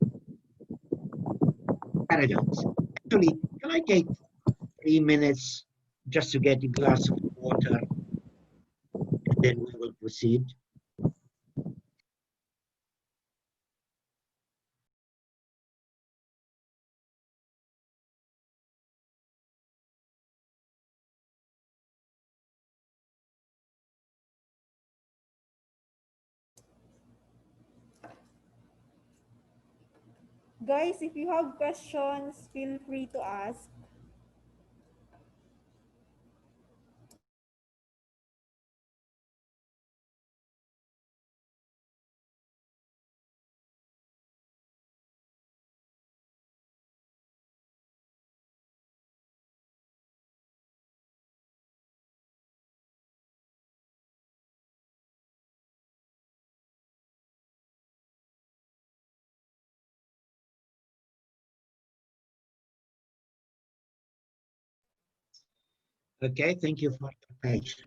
paradigms. Actually, can I take 3 minutes just to get a glass of water, and then we will proceed? Guys, if you have questions, feel free to ask. Okay, thank you for your patience.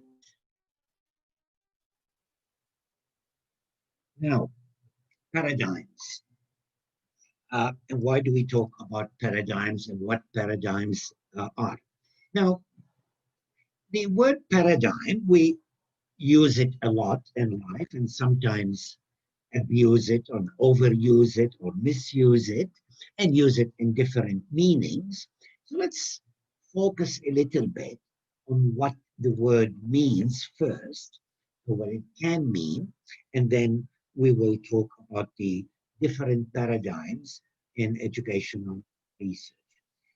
Now, paradigms. And why do we talk about paradigms and what paradigms are? Now, the word paradigm, we use it a lot in life and sometimes abuse it or overuse it or misuse it and use it in different meanings. So let's focus a little bit on what the word means first, or what it can mean, and then we will talk about the different paradigms in educational research.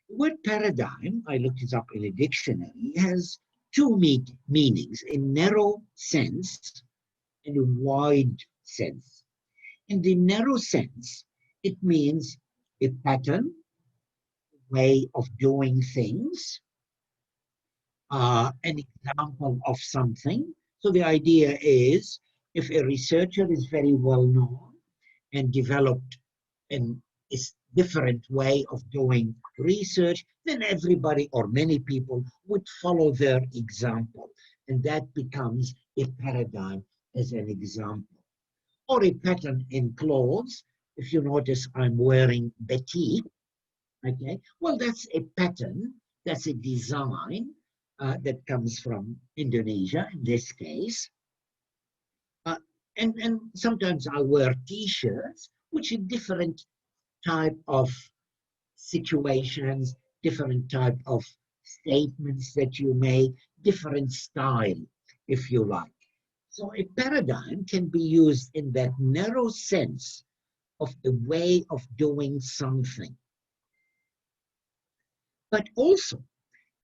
The word paradigm, I looked it up in a dictionary, has two meanings, a narrow sense and a wide sense. In the narrow sense, it means a pattern, way of doing things, an example of something. So the idea is if a researcher is very well known and developed an different way of doing research, then everybody or many people would follow their example. And that becomes a paradigm as an example. Or a pattern in clothes. If you notice, I'm wearing batik, okay? Well, that's a pattern, that's a design that comes from Indonesia in this case. Uh, and sometimes I wear t-shirts, which are different type of situations, different type of statements that you make, different style, if you like. So a paradigm can be used in that narrow sense of a way of doing something. But also,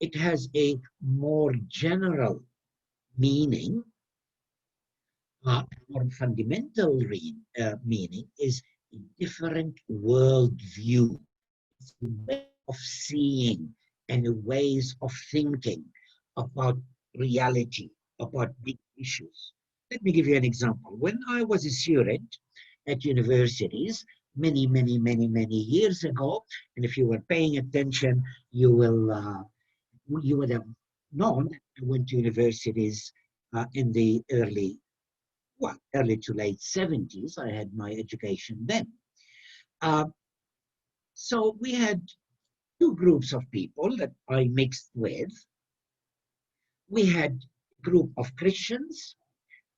it has a more general meaning, more fundamental meaning is a different worldview. It's a way of seeing and ways of thinking about reality, about big issues. Let me give you an example. When I was a student at universities many years ago, and if you were paying attention, you would have known that I went to universities in the early to late 70s. I had my education then. Uh, so we had two groups of people that I mixed with. We had a group of Christians,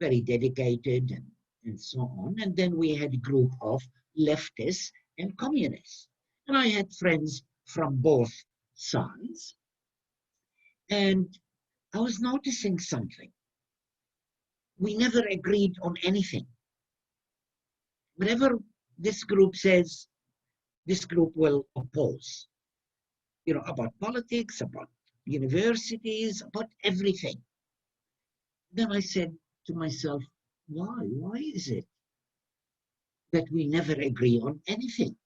very dedicated and so on. And then we had a group of leftists and communists. And I had friends from both sides. And I was noticing something. We never agreed on anything. Whatever this group says, this group will oppose. You know, about politics, about universities, about everything. Then I said to myself, why? Why is it that we never agree on anything?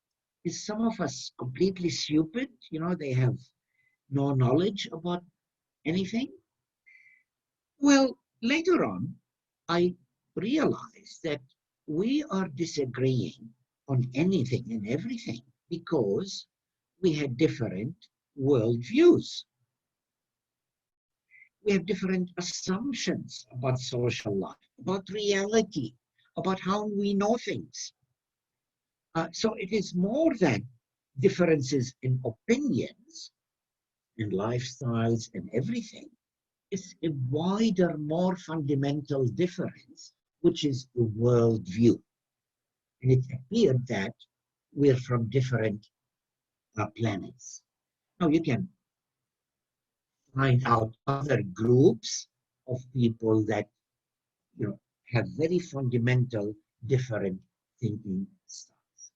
Is some of us completely stupid? You know, they have no knowledge about anything? Well, later on, I realized that we are disagreeing on anything and everything because we had different worldviews. We have different assumptions about social life, about reality, about how we know things. So it is more than differences in opinions and lifestyles and everything. It's a wider, more fundamental difference, which is a worldview. And it appeared that we're from different planets. Now you can find out other groups of people that have very fundamental different thinking styles.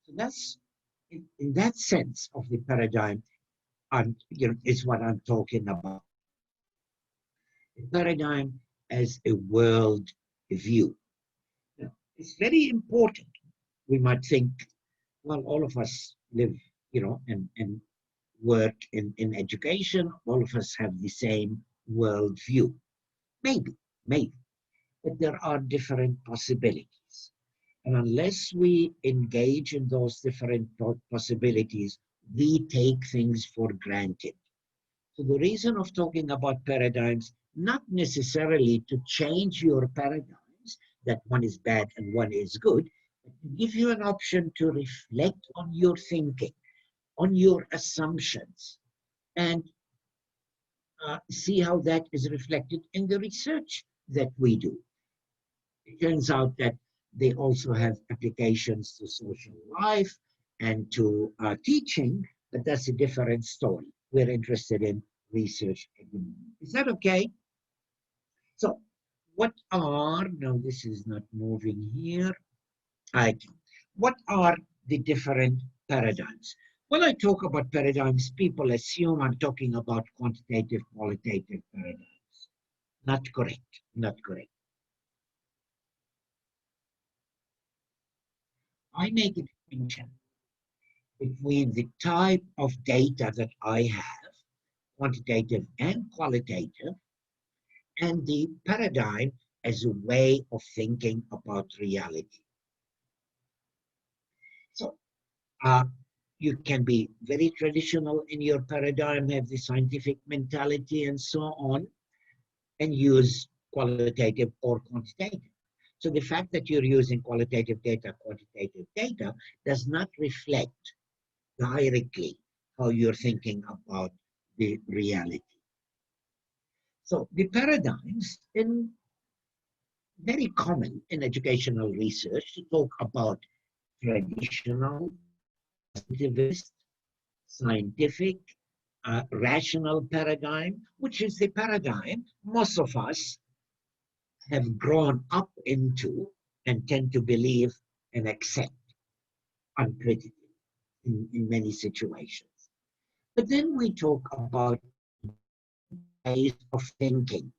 So that's in that sense of the paradigm, is what I'm talking about. The paradigm as a world view. Now, it's very important. We might think, well, all of us live, and work in education. All of us have the same world view. Maybe. But there are different possibilities. And unless we engage in those different possibilities, we take things for granted. So the reason of talking about paradigms, not necessarily to change your paradigms, that one is bad and one is good, but to give you an option to reflect on your thinking, on your assumptions, and see how that is reflected in the research that we do. It turns out that they also have applications to social life and to teaching, but that's a different story. We're interested in research at the moment. Is that okay? So, now this is not moving here. What are the different paradigms? When I talk about paradigms, people assume I'm talking about quantitative, qualitative paradigms. Not correct, not correct. I make a distinction between the type of data that I have, quantitative and qualitative, and the paradigm as a way of thinking about reality. So, you can be very traditional in your paradigm, have the scientific mentality and so on, and use qualitative or quantitative. So the fact that you're using qualitative data, quantitative data, does not reflect directly how you're thinking about the reality. So the paradigms, very common in educational research to talk about traditional, positivist, scientific, rational paradigm, which is the paradigm most of us have grown up into and tend to believe and accept uncritically in many situations. But then we talk about ways of thinking,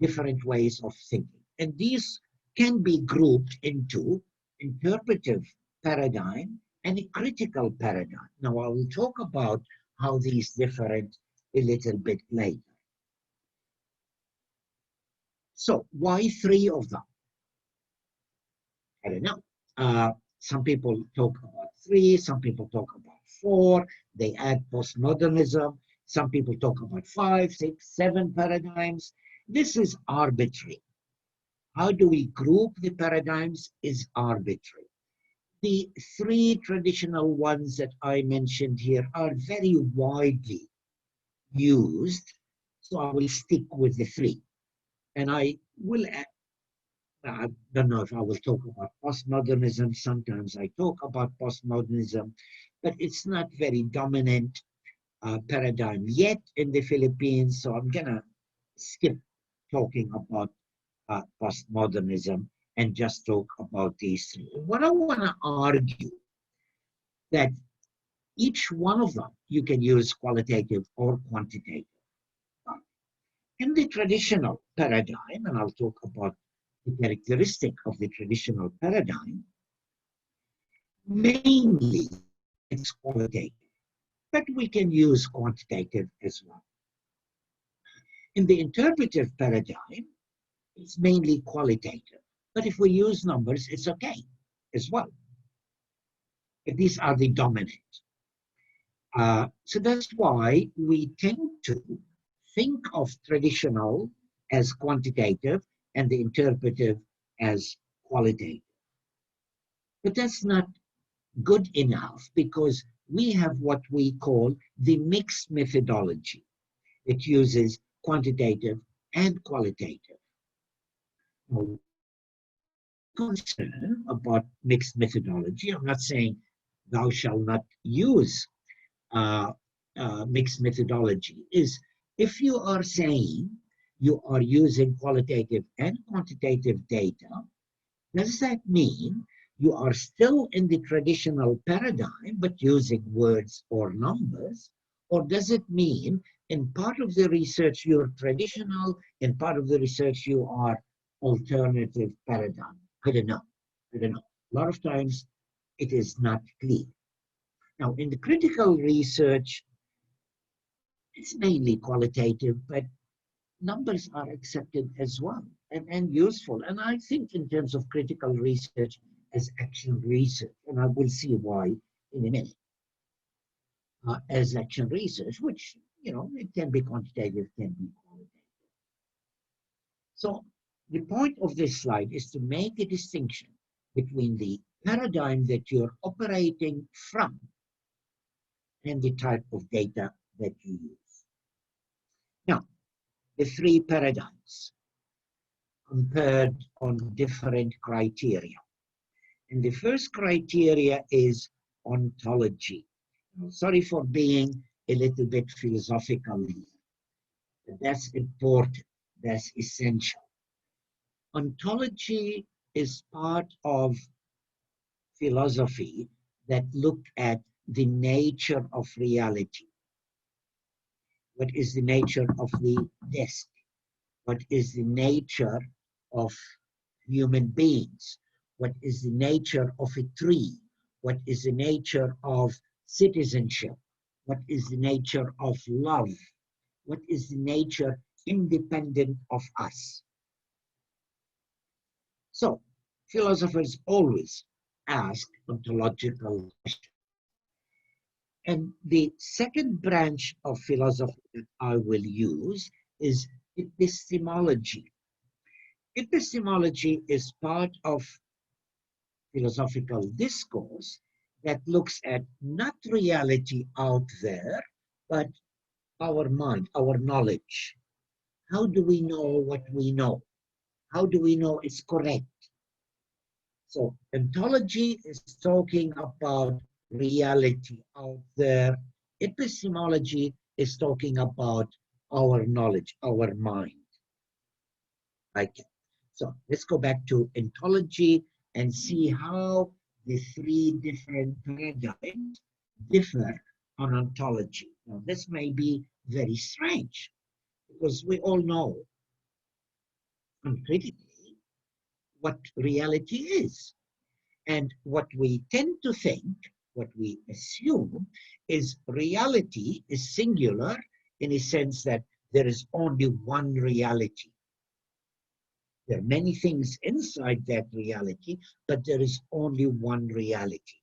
different ways of thinking. And these can be grouped into interpretive paradigm and a critical paradigm. Now, I will talk about how these differ a little bit later. So, why three of them? I don't know. Some people talk about three, some people talk about four, they add postmodernism, some people talk about 5, 6, 7 paradigms. This is arbitrary. How do we group the paradigms is arbitrary. The 3 traditional ones that I mentioned here are very widely used, so I will stick with the 3. And I don't know if I will talk about postmodernism. Sometimes I talk about postmodernism, but it's not very dominant paradigm yet in the Philippines, so I'm going to skip talking about postmodernism and just talk about these 3. What I want to argue that each one of them you can use qualitative or quantitative. In the traditional paradigm, and I'll talk about the characteristic of the traditional paradigm, mainly it's qualitative, but we can use quantitative as well. In the interpretive paradigm, it's mainly qualitative, but if we use numbers, it's okay as well. But these are the dominant. So that's why we tend to think of traditional as quantitative and the interpretive as qualitative. But that's not good enough because we have what we call the mixed methodology. It uses quantitative and qualitative. Now, concern about mixed methodology, I'm not saying thou shalt not use mixed methodology, is if you are saying you are using qualitative and quantitative data, does that mean You are still in the traditional paradigm, but using words or numbers? Or does it mean in part of the research you're traditional, in part of the research you are alternative paradigm? I don't know. I don't know. A lot of times it is not clear. Now, in the critical research, it's mainly qualitative, but numbers are accepted as well and useful. And I think in terms of critical research as action research, and I will see why in a minute, as action research, which, you know, it can be quantitative, can be qualitative. So the point of this slide is to make a distinction between the paradigm that you're operating from and the type of data that you use. Now, the three paradigms compared on different criteria. And the first criteria is ontology. Sorry for being a little bit philosophical here, but that's important, that's essential. Ontology is part of philosophy that looked at the nature of reality. What is the nature of the desk? What is the nature of human beings? What is the nature of a tree? What is the nature of citizenship? What is the nature of love? What is the nature independent of us? So, philosophers always ask ontological questions. And the second branch of philosophy that I will use is epistemology. Epistemology is part of philosophical discourse that looks at not reality out there, but our mind, our knowledge. How do we know what we know? How do we know it's correct? So ontology is talking about reality out there. Epistemology is talking about our knowledge, our mind. Okay. So let's go back to ontology and see how the three different paradigms differ on ontology. Now, this may be very strange because we all know uncritically what reality is. And what we tend to think, what we assume, is reality is singular in a sense that there is only one reality. There are many things inside that reality, but there is only one reality.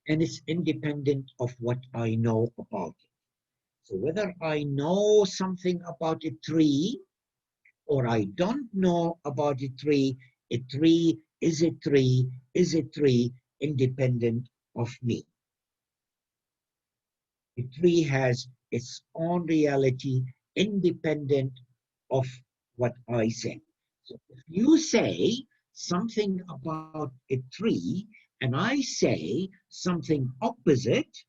And it's independent of what I know about it. So whether I know something about a tree or I don't know about a tree is a tree independent of me. A tree has its own reality independent of what I say. So if you say something about a tree and I say something opposite,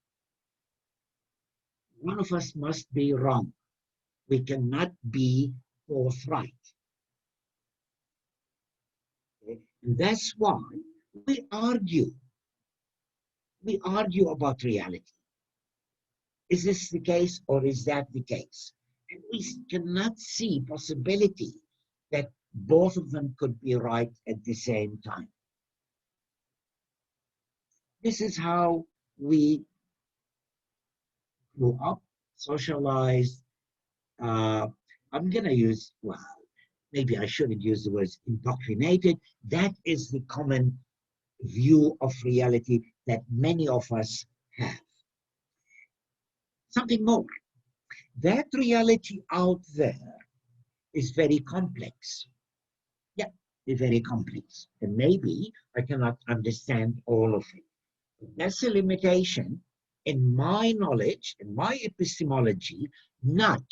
one of us must be wrong. We cannot be forthright. Okay? And that's why we argue. We argue about reality. Is this the case or is that the case? And we cannot see possibility that both of them could be right at the same time. This is how we grew up, socialized. I'm going to use, well, maybe I shouldn't use the words indoctrinated. That is the common view of reality that many of us have. Something more. That reality out there is very complex. Yeah, it's very complex. And maybe I cannot understand all of it. But that's a limitation in my knowledge, in my epistemology, not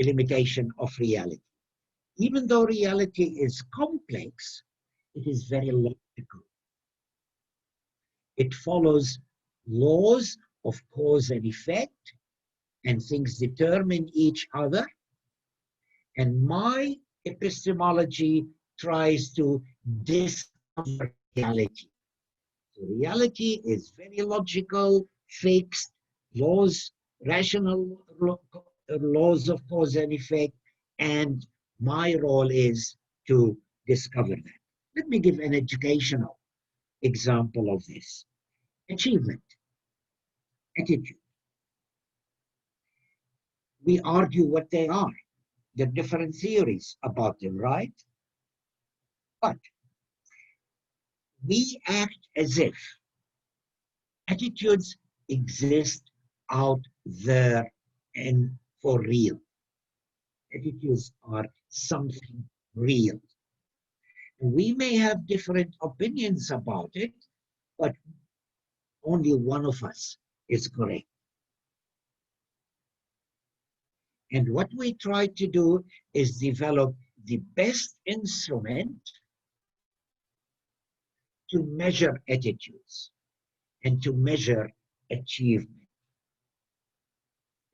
a limitation of reality. Even though reality is complex, it is very logical. It follows laws of cause and effect, and things determine each other. And my epistemology tries to discover reality. So reality is very logical, fixed, laws, rational laws of cause and effect, and my role is to discover that. Let me give an educational example of this. Achievement, attitude. We argue what they are. There are different theories about them, right? But we act as if attitudes exist out there and for real. Attitudes are something real. We may have different opinions about it, but only one of us is correct. And what we try to do is develop the best instrument to measure attitudes and to measure achievement.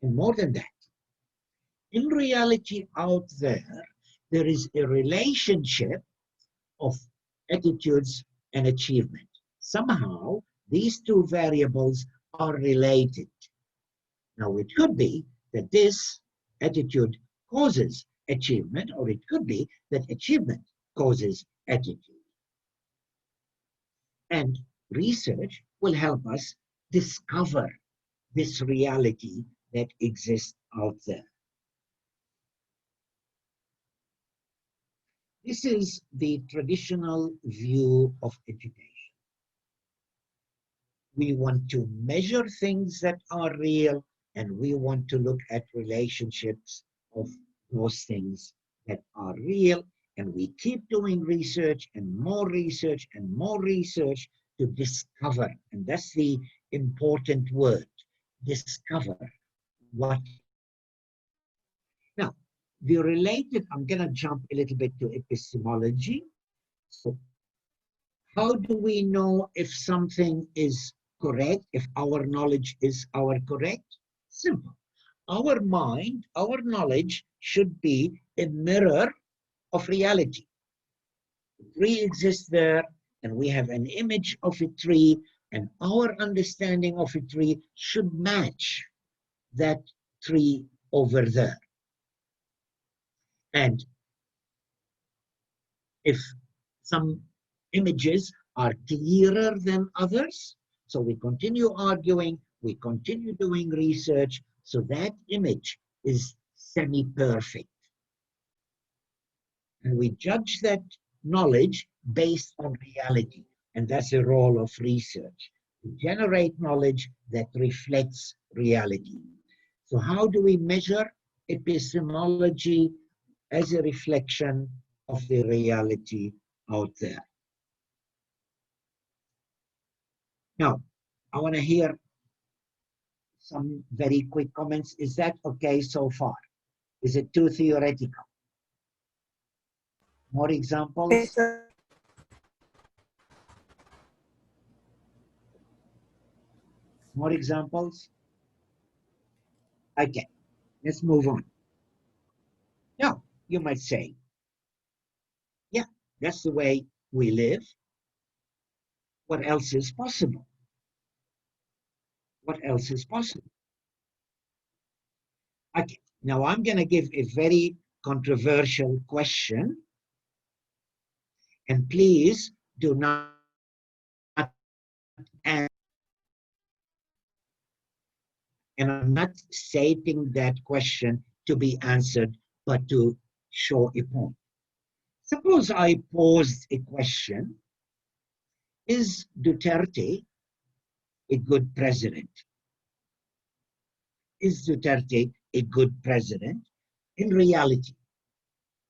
And more than that, in reality out there, there is a relationship of attitudes and achievement. Somehow, these two variables are related. Now, it could be that this attitude causes achievement, or it could be that achievement causes attitude. And research will help us discover this reality that exists out there. This is the traditional view of education. We want to measure things that are real, and we want to look at relationships of those things that are real, and we keep doing research and more research and more research to discover, and that's the important word, discover what. Now, the related, I'm going to jump a little bit to epistemology. So how do we know if something is correct, if our knowledge is our correct? Simple. Our mind, our knowledge should be a mirror of reality. The tree exists there, and we have an image of a tree, and our understanding of a tree should match that tree over there. And if some images are clearer than others, so we continue arguing, we continue doing research, so that image is semi-perfect. And we judge that knowledge based on reality. And that's the role of research, to generate knowledge that reflects reality. So how do we measure epistemology as a reflection of the reality out there? Now, I want to hear some very quick comments. Is that okay so far? Is it too theoretical? More examples? Yes, sir. More examples? Okay, let's move on. Now, you might say, yeah, that's the way we live. What else is possible? What else is possible? Okay, now I'm going to give a very controversial question. And please do not answer. And I'm not stating that question to be answered, but to show a point. Suppose I posed a question: is Duterte a good president? Is Duterte a good president? In reality,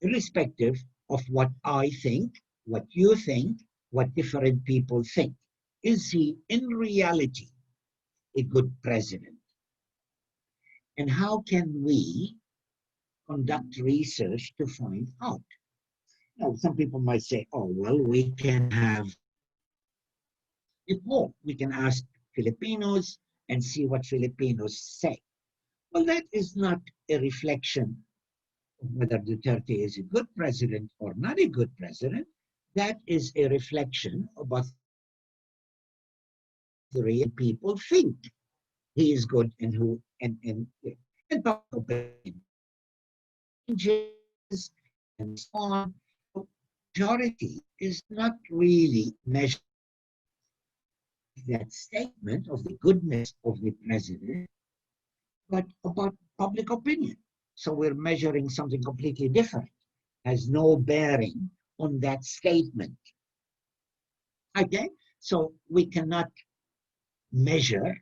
irrespective of what I think, what you think, what different people think, is he in reality a good president? And how can we conduct research to find out? Now, some people might say, oh, well, we can have a poll. We can ask Filipinos and see what Filipinos say. Well, that is not a reflection whether Duterte is a good president or not a good president, that is a reflection of what the real people think he is good and who and public opinion changes and so on. Majority is not really measured that statement of the goodness of the president, but about public opinion. So we're measuring something completely different, has no bearing on that statement. Okay, so we cannot measure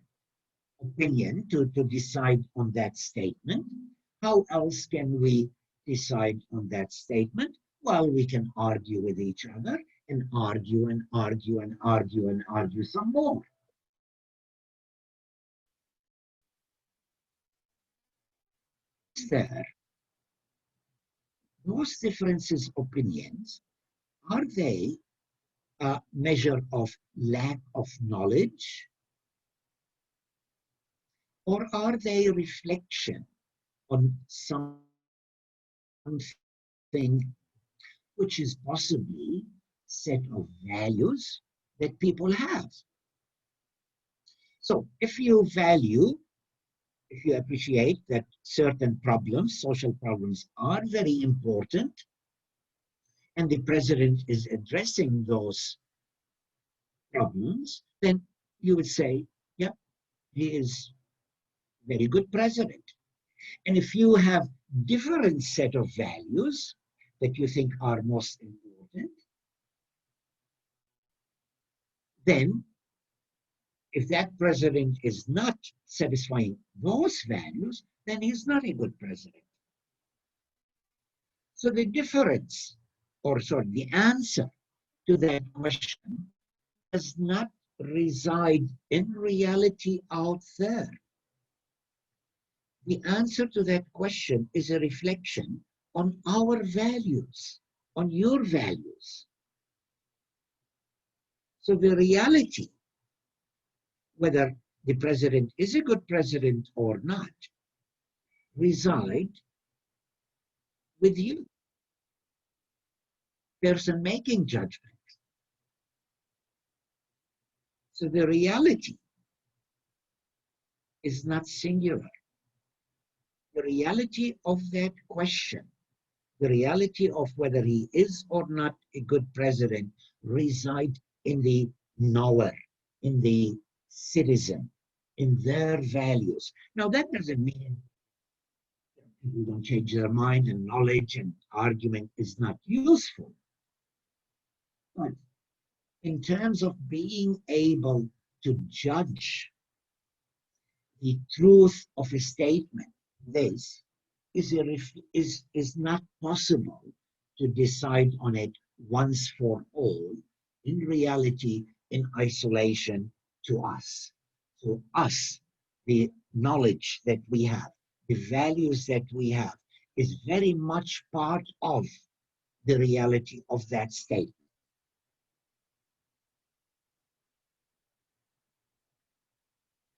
opinion to decide on that statement. How else can we decide on that statement? Well, we can argue with each other and argue and argue and argue and argue some more. There, those differences of opinions, are they a measure of lack of knowledge, or are they a reflection on something which is possibly set of values that people have? So if you value, if you appreciate that certain problems, social problems, are very important, and the president is addressing those problems, then you would say, yeah, he is a very good president. And if you have different set of values that you think are most important, then if that president is not satisfying those values, then he's not a good president. So the difference, or sorry, the answer to that question does not reside in reality out there. The answer to that question is a reflection on our values, on your values. So the reality, whether the president is a good president or not, reside with you, person making judgment. So the reality is not singular. The reality of that question, the reality of whether he is or not a good president, reside in the knower, in the citizen, in their values. Now that doesn't mean people don't change their mind and knowledge and argument is not useful. But in terms of being able to judge the truth of a statement, this is not possible to decide on it once for all, in reality, in isolation to us. So us, the knowledge that we have, the values that we have, is very much part of the reality of that statement.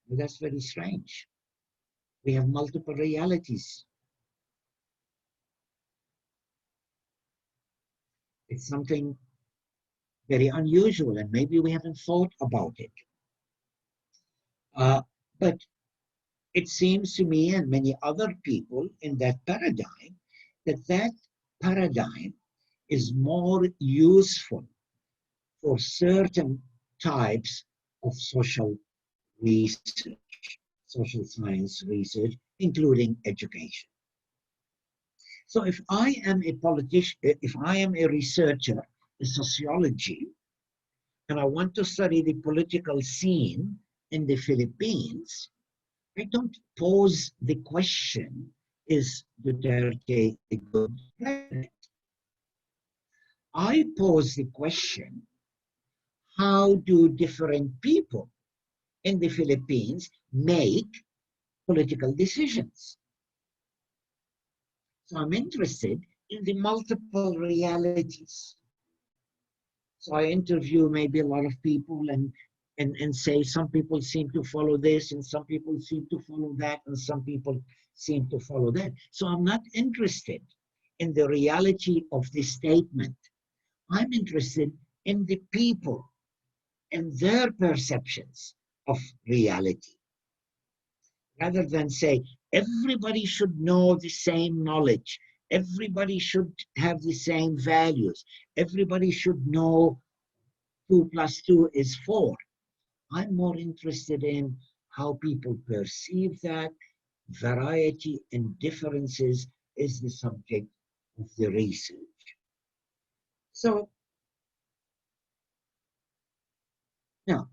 But that's very strange. We have multiple realities. It's something very unusual, and maybe we haven't thought about it. But it seems to me and many other people in that paradigm that paradigm is more useful for certain types of social research, social science research, including education. So if I am a politician, if I am a researcher in sociology, and I want to study the political scene in the Philippines, I don't pose the question, is Duterte a good president? I pose the question, how do different people in the Philippines make political decisions? So I'm interested in the multiple realities. So I interview maybe a lot of people and say some people seem to follow this and some people seem to follow that and some people seem to follow that. So I'm not interested in the reality of this statement. I'm interested in the people and their perceptions of reality. Rather than say, everybody should know the same knowledge, everybody should have the same values, everybody should know 2 plus 2 is 4. I'm more interested in how people perceive that. Variety and differences is the subject of the research. So now,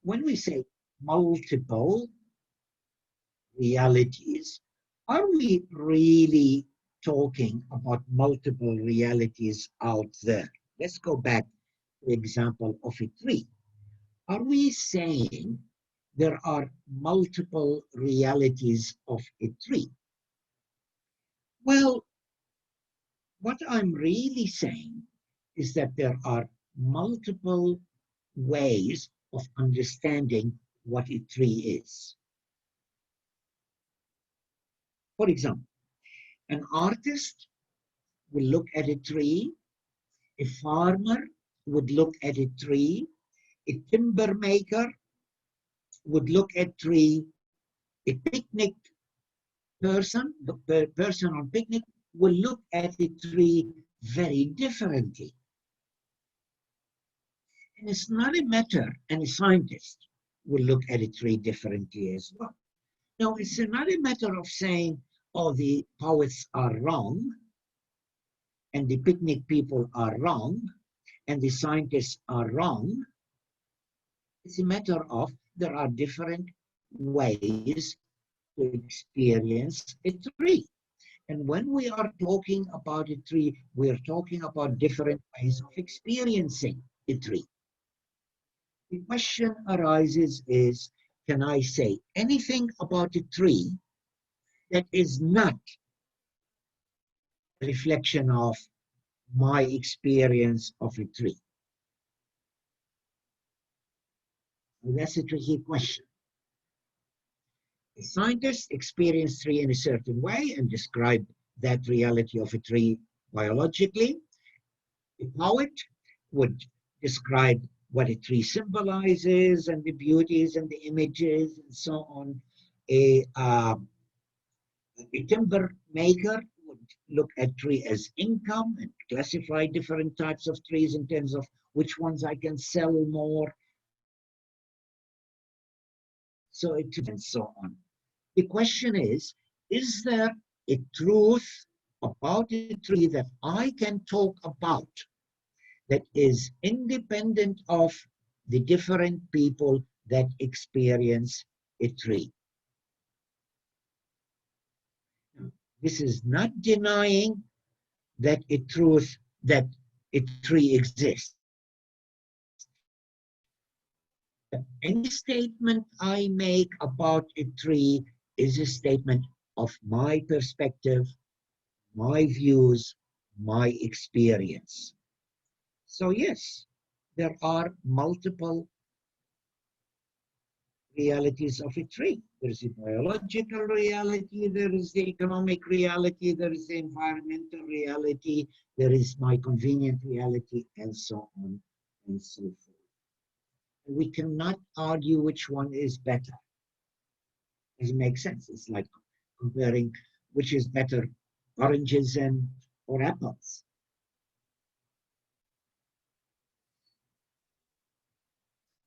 when we say multiple realities, are we really talking about multiple realities out there? Let's go back to the example of a tree. Are we saying there are multiple realities of a tree? Well, what I'm really saying is that there are multiple ways of understanding what a tree is. For example, an artist will look at a tree, a farmer would look at a tree, a timber maker would look at tree, a picnic person, the person on picnic will look at a tree very differently. And it's not a matter, and a scientist will look at a tree differently as well. Now, it's not a matter of saying, oh, the poets are wrong, and the picnic people are wrong, and the scientists are wrong. It's a matter of there are different ways to experience a tree. And when we are talking about a tree, we are talking about different ways of experiencing a tree. The question arises is, can I say anything about a tree that is not a reflection of my experience of a tree? Well, that's a tricky question. A scientist experienced tree in a certain way and described that reality of a tree biologically. A poet would describe what a tree symbolizes and the beauties and the images and so on. A timber maker would look at tree as income and classify different types of trees in terms of which ones I can sell more. So it and so on. The question is there a truth about a tree that I can talk about that is independent of the different people that experience a tree? This is not denying that a truth, that a tree exists. Any statement I make about a tree is a statement of my perspective, my views, my experience. So yes, there are multiple realities of a tree. There is a biological reality, there is the economic reality, there is the environmental reality, there is my convenient reality, and so on and so forth. We cannot argue which one is better. Does it make sense? It's like comparing which is better, oranges or apples.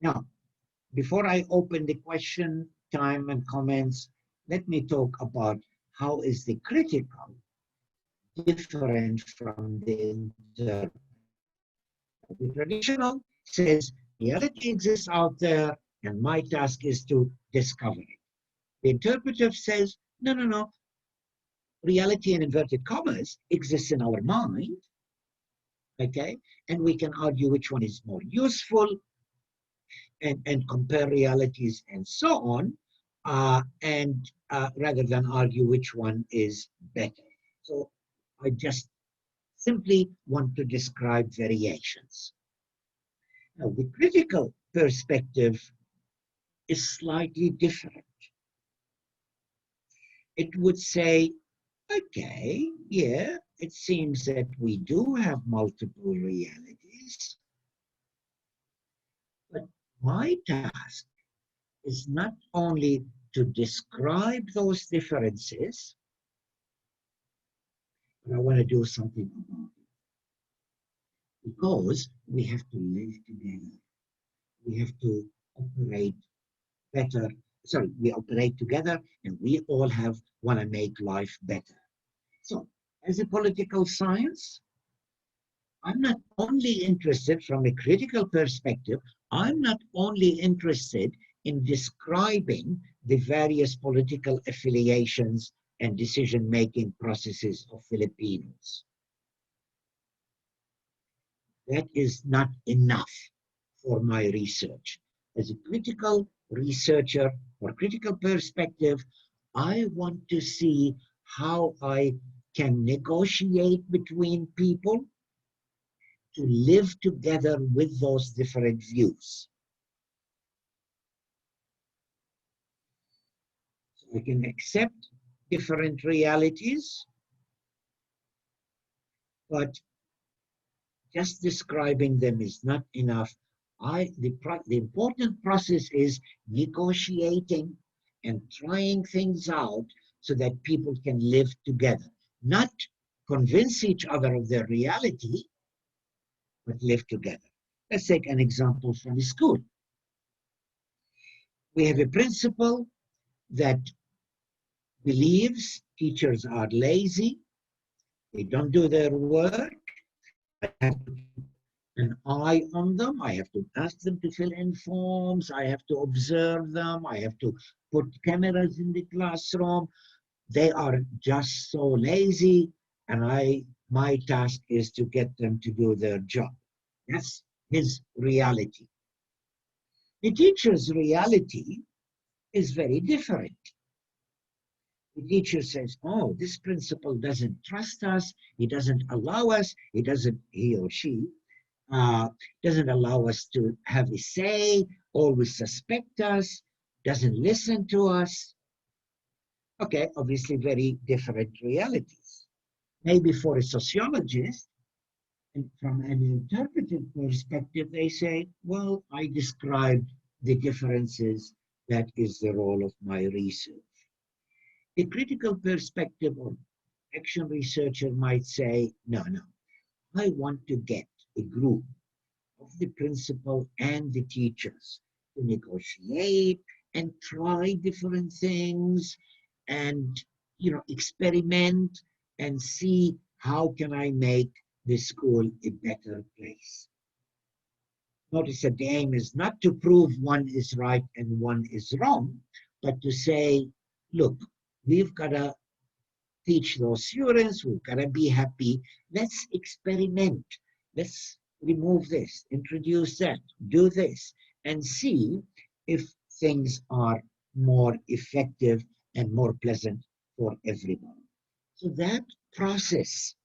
Now, before I open the question time and comments, let me talk about how is the critical different from the interpretive. The traditional says reality exists out there and my task is to discover it. The interpretive says, no, reality in inverted commas exists in our mind, okay? And we can argue which one is more useful and compare realities and so on, rather than argue which one is better. So I just simply want to describe variations. Now, the critical perspective is slightly different. It would say, okay, yeah, it seems that we do have multiple realities, but my task is not only to describe those differences, but I want to do something about it. Because we have to live together. We have to operate better. Sorry, we operate together and we all want to make life better. So, as a political science, I'm not only interested from a critical perspective, I'm not only interested in describing the various political affiliations and decision-making processes of Filipinos. That is not enough for my research. As a critical researcher or critical perspective, I want to see how I can negotiate between people to live together with those different views. So I can accept different realities, but just describing them is not enough. The important process is negotiating and trying things out so that people can live together, not convince each other of their reality, but live together. Let's take an example from school. We have a principal that believes teachers are lazy, they don't do their work. I have to keep an eye on them. I have to ask them to fill in forms. I have to observe them. I have to put cameras in the classroom. They are just so lazy, and my task is to get them to do their job. That's his reality. The teacher's reality is very different. The teacher says, oh, this principal doesn't trust us, he doesn't allow us, he or she doesn't allow us to have a say, always suspect us, doesn't listen to us. Okay, obviously very different realities. Maybe for a sociologist, and from an interpretive perspective, they say, well, I described the differences, that is the role of my research. A critical perspective or action researcher might say, no, I want to get a group of the principal and the teachers to negotiate and try different things and experiment and see how can I make the school a better place. Notice that the aim is not to prove one is right and one is wrong, but to say, look, we've got to teach those students, we've got to be happy. Let's experiment. Let's remove this, introduce that, do this, and see if things are more effective and more pleasant for everyone. So that process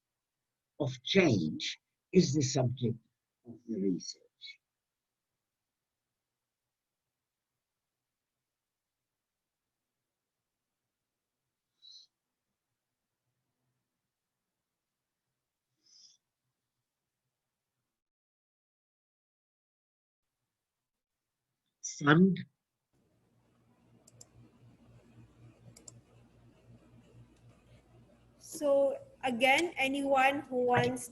of change is the subject of the research. Fund. So again, anyone who wants.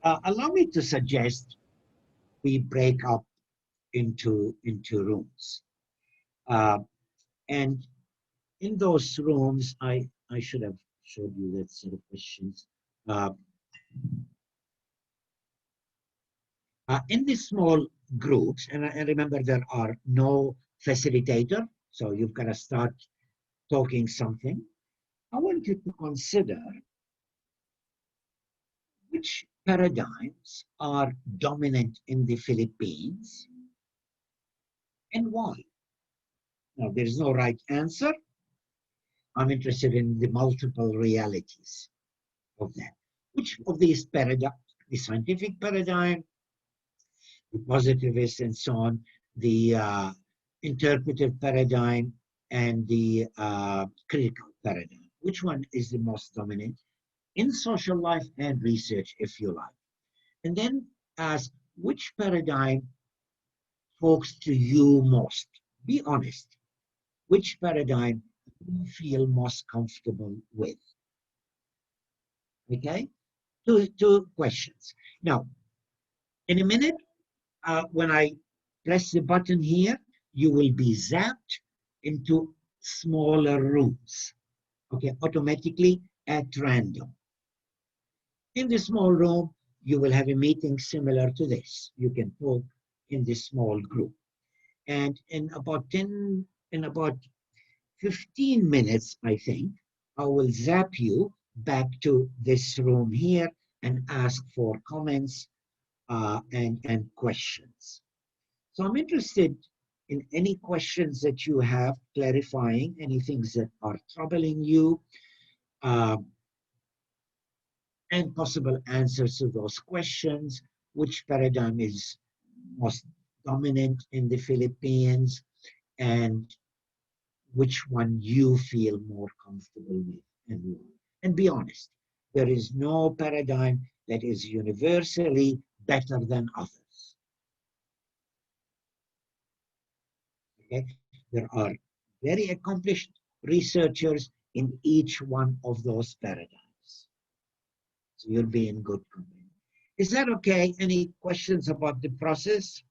Allow me to suggest we break up into rooms. And in those rooms, I should have showed you that set of questions. In these small groups, and remember there are no facilitator, so you've got to start talking something. I want you to consider which paradigms are dominant in the Philippines and why. Now, there's no right answer. I'm interested in the multiple realities of that. Which of these paradigms, the scientific paradigm, the positivist and so on, the interpretive paradigm, and the critical paradigm, which one is the most dominant in social life and research, if you like. And then ask which paradigm talks to you most. Be honest. Which paradigm you feel most comfortable with? Okay? Two questions. Now, in a minute, when I press the button here, you will be zapped into smaller rooms, okay, automatically at random. In the small room, you will have a meeting similar to this. You can talk in this small group. And in about 15 minutes, I think, I will zap you back to this room here and ask for comments and questions. So I'm interested in any questions that you have, clarifying any things that are troubling you, and possible answers to those questions. Which paradigm is most dominant in the Philippines, and which one you feel more comfortable with and why. And be honest, there is no paradigm that is universally better than others. Okay? There are very accomplished researchers in each one of those paradigms. So you'll be in good company. Is that okay? Any questions about the process?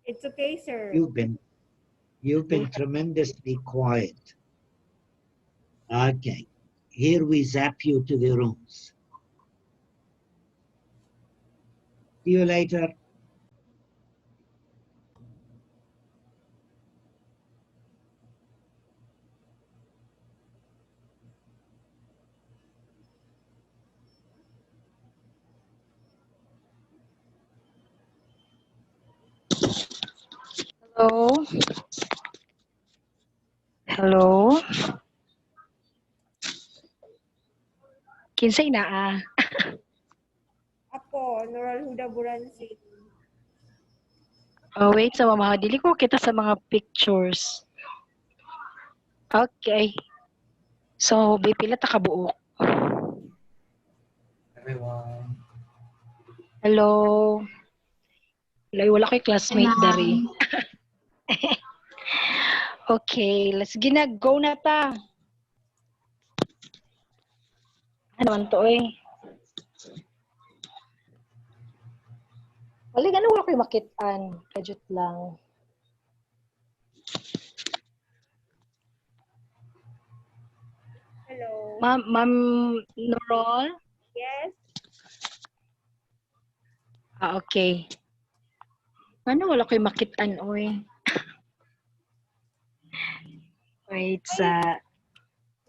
It's okay, sir. You've been tremendously quiet. Okay. Here we zap you to the rooms. See you later. Hello? Hello? Kinsay naa? Ako, Noral Huda Buransi. Oh, wait sa mama. Dili ko kita sa mga pictures. Okay. So, pila ta kabuok. Everyone. Hello. Lay wala ko'y classmate dari. Okay, let's go na ta. Ano man to eh? Wala gano'n wala ko'y makitaan. Kajut lang. Hello. Ma'am Norol? Yes. Okay. Ano wala ko'y makitaan oy? Wait sa...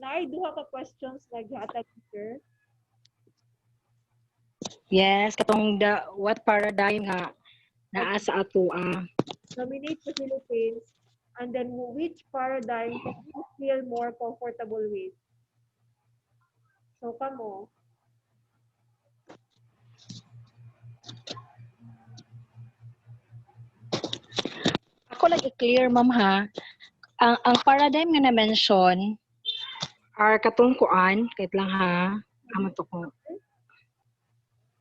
Duha ka questions naghatag, sir. Yes, katong what paradigm nga naa sa ato Nominate the Philippines, and then which paradigm do you feel more comfortable with? So, kamo. Ako lang i-clear, ma'am ha. Ang paradigm nga na-mention are katungkuan, kahit lang ha. Amo to ko.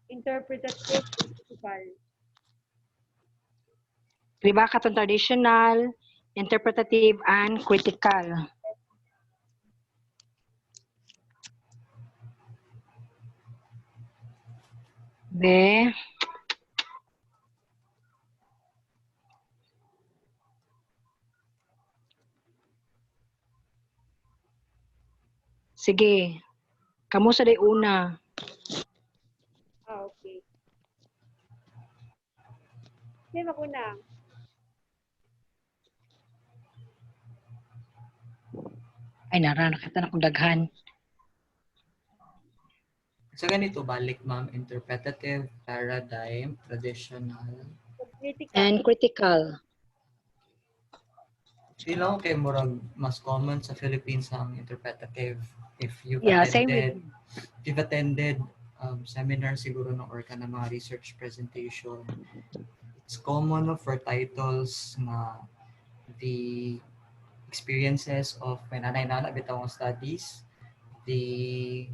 Interpretative and critical. Diba katong traditional, interpretative, and critical. Be. Sige. Kamu sa day una. Okay. Sino ko na? Ay, nakita na kong daghan. So ganito, balik ma'am, interpretative, paradigm, traditional. Critical. And critical. Sino kay murag mas common sa Philippines ang interpretative if you've Same with... attended seminar siguro no or ka na mga research presentation. It's common no, for titles na the experiences of when anay-nana bitaw ang studies, the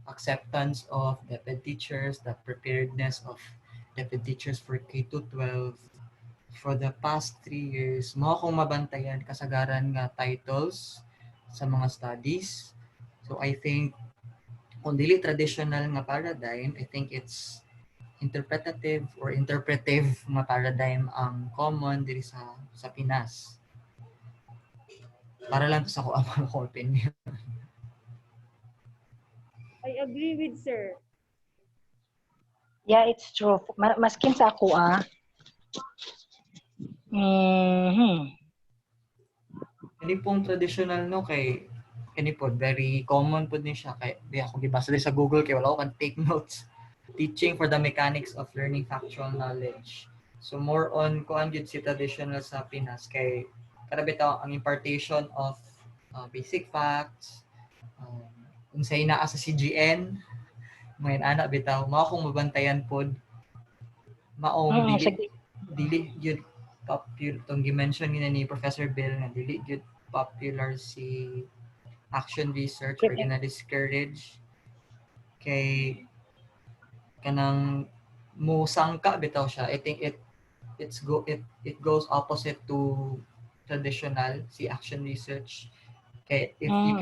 acceptance of DepEd teachers, the preparedness of DepEd teachers for K to 12. For the past 3 years, mo akong mabantayan kasagaran nga titles sa mga studies. So I think kung dili traditional nga paradigm, I think it's interpretative or interpretive nga paradigm ang common diri sa Pinas. Para lang sa ko ang opinion. I agree with sir. Yeah, it's true. Maskin sa ako Kani pong traditional no kay kani po very common po din siya kay di ako gibasa sa Google kay wala ko kan take notes. Teaching for the mechanics of learning factual knowledge. So more on kuan gyud si traditional sa Pinas kay kada bitaw ang impartation of basic facts, unsay naa sa CGN, may ana bitaw mao akong mabantayan pod maong dili gyud popular tong gi-mention ni Professor Bill nga dili gyud popular si action research or gina-discourage kay kanang musangka bitaw siya. I think it goes opposite to traditional si action research kay if you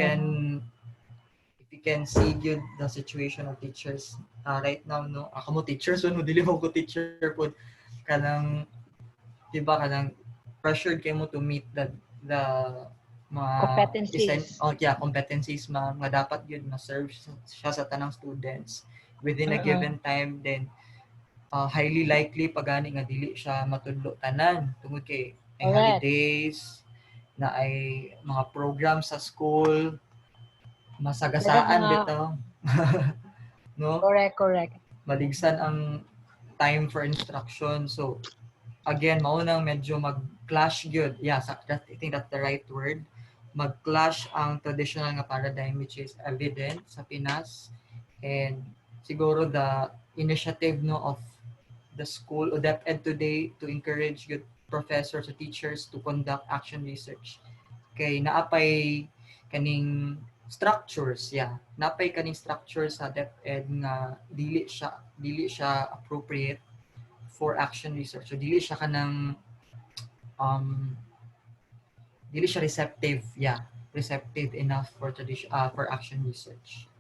can see good the situation of teachers right now no ako mo teachers no dili mo ko teacher pod kanang diba kanang pressured kay mo to meet the mga competencies nga dapat yun ma-serve siya sa tanang students within a given time, then highly likely pagani nga dili siya matudlo tanan tungod kay ay holidays na ay mga program sa school masagasaan bitaw no correct maligsan ang time for instruction. So again mao nang medyo mag-clash gyud I think that's the right word, mag-clash ang traditional nga paradigm which is evident sa Pinas and siguro the initiative no of the school o DepEd today to encourage good professors or teachers to conduct action research kay naapay kaning structures naapay kaning structures sa DepEd nga dili siya appropriate for action research. So dili siya kanang dili siya receptive enough for for action research.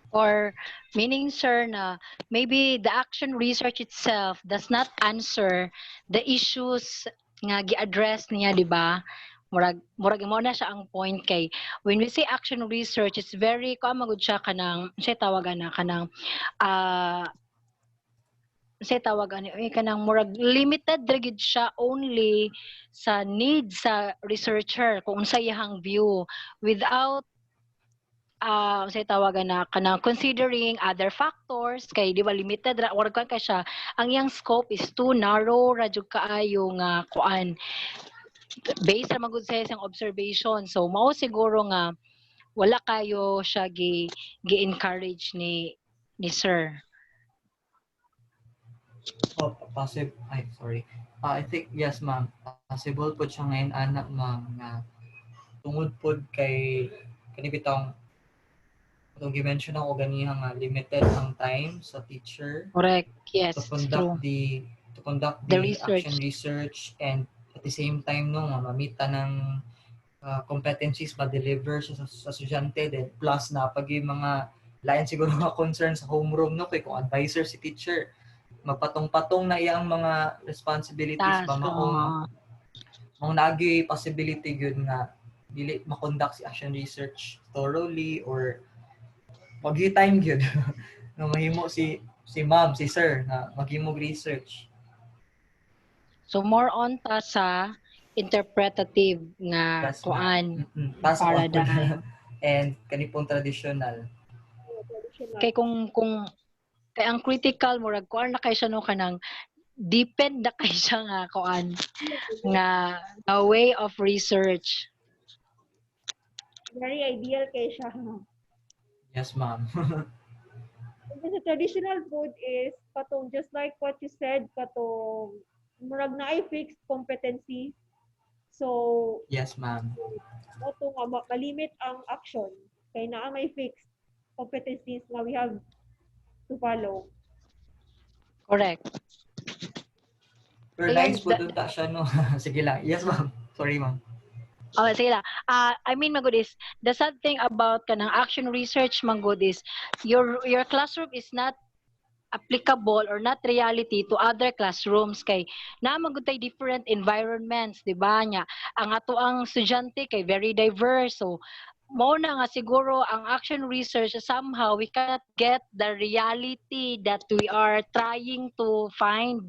Or meaning sir na maybe the action research itself does not answer the issues nga gi-address niya, di ba? Murag mo na siya ang point kay when we say action research, it's very magud siya kanang siya tawagan na kanang kanang murag limited rigid siya only sa needs sa researcher kung unsa iyang view without say tawagan na kanang considering other factors kay di ba limited ra or kan kay siya ang iyang scope is too narrow ra jud kaayo nga kuan based sa magud sa isang observation. So mao siguro nga wala kayo siya gi-encourage ni sir. I think yes ma'am, possible po siya ngayon anak ma'am nga tungod pod kay kani bitong itong gi-mention ako ganiha nga limited ang time sa teacher. Correct. Yes, to conduct the research. action research and at the same time no nga mamita ng competencies ma-deliver sa estudyante then plus na pag yung mga lain siguro mga concern sa homeroom no kay kung advisor si teacher magpatong-patong na iyang mga responsibilities ba maong nagi possibility gyud nga dili ma-conduct si action research thoroughly or pag-time gyud na mahimo si ma'am, si sir na maghimog research. So more on ta sa interpretative nga kuan paradigm and kanipong traditional. Kay kung kay ang critical murag kuan na kay siya no kanang depend na kay siya nga kuan nga a way of research. Very ideal kay siya. Yes, ma'am. The traditional food is katong just like what you said katong murag na ay fixed competency So, Yes, ma'am. moto nga malimit ang action kay naa may fixed competencies nga we have to follow. Correct. Pero Ayun, nice po dun ta siya, no? Sige lang. Yes, ma'am. Sorry, ma'am. oh, sige lang. I mean, Magod is, the sad thing about kanang action research, Magod is, your classroom is not applicable or not reality to other classrooms kay na magutay different environments, di ba nya ang ato ang estudyante kay very diverse, so mo na nga siguro ang action research somehow we cannot get the reality that we are trying to find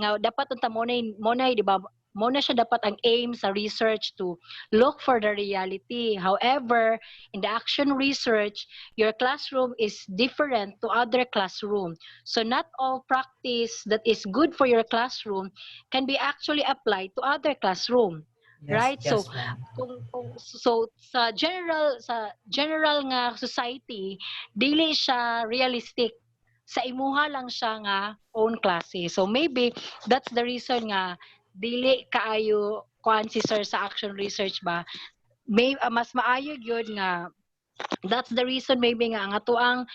nga dapat unta mo na di ba mo na siya dapat ang aim sa research to look for the reality. However, in the action research, your classroom is different to other classroom. So not all practice that is good for your classroom can be actually applied to other classroom. Yes, Right? yes, So ma'am. so sa general nga society, dili siya realistic. Sa imuha lang siya nga own klase. So maybe that's the reason nga dili kaayo kuan si sir sa action research ba. May mas maayo gyud nga that's the reason maybe nga ang ato ang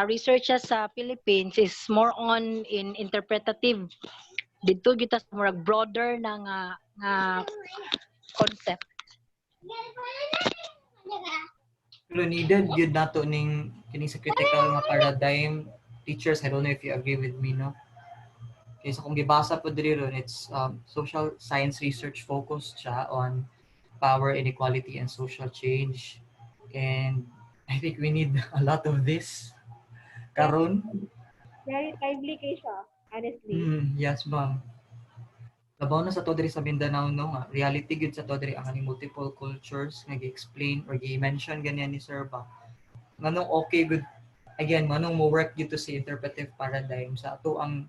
research sa Philippines is more on in interpretative. Dito gyud ta more broader na nga concept. Pero needed yun nato ning kining sa critical nga paradigm. Teachers, I don't know if you agree with me, no? Okay, so kung gibasa po diri ron, it's social science research focused siya on power inequality and social change. And I think we need a lot of this karon. Very timely kay siya, honestly. Yes, ma'am. Labaw na sa to diri sa Mindanao, no, nga reality gyud sa to diri ang aning multiple cultures nga gi-explain or gi-mention ganyan ni Sir ba. Nganong okay good again, manong mo work dito sa interpretive paradigm sa ato ang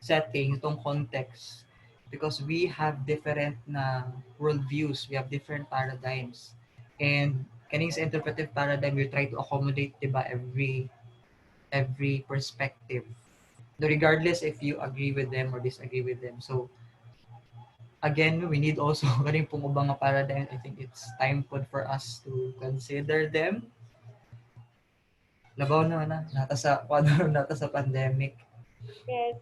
setting, itong context, because we have different na worldviews, we have different paradigms. And kaning sa interpretive paradigm, we try to accommodate, diba, every perspective. No, regardless if you agree with them or disagree with them. So, again, we need also kaning pong ubang nga paradigm. I think it's time for us to consider them. Labaw na nata sa nata sa pandemic. Yes.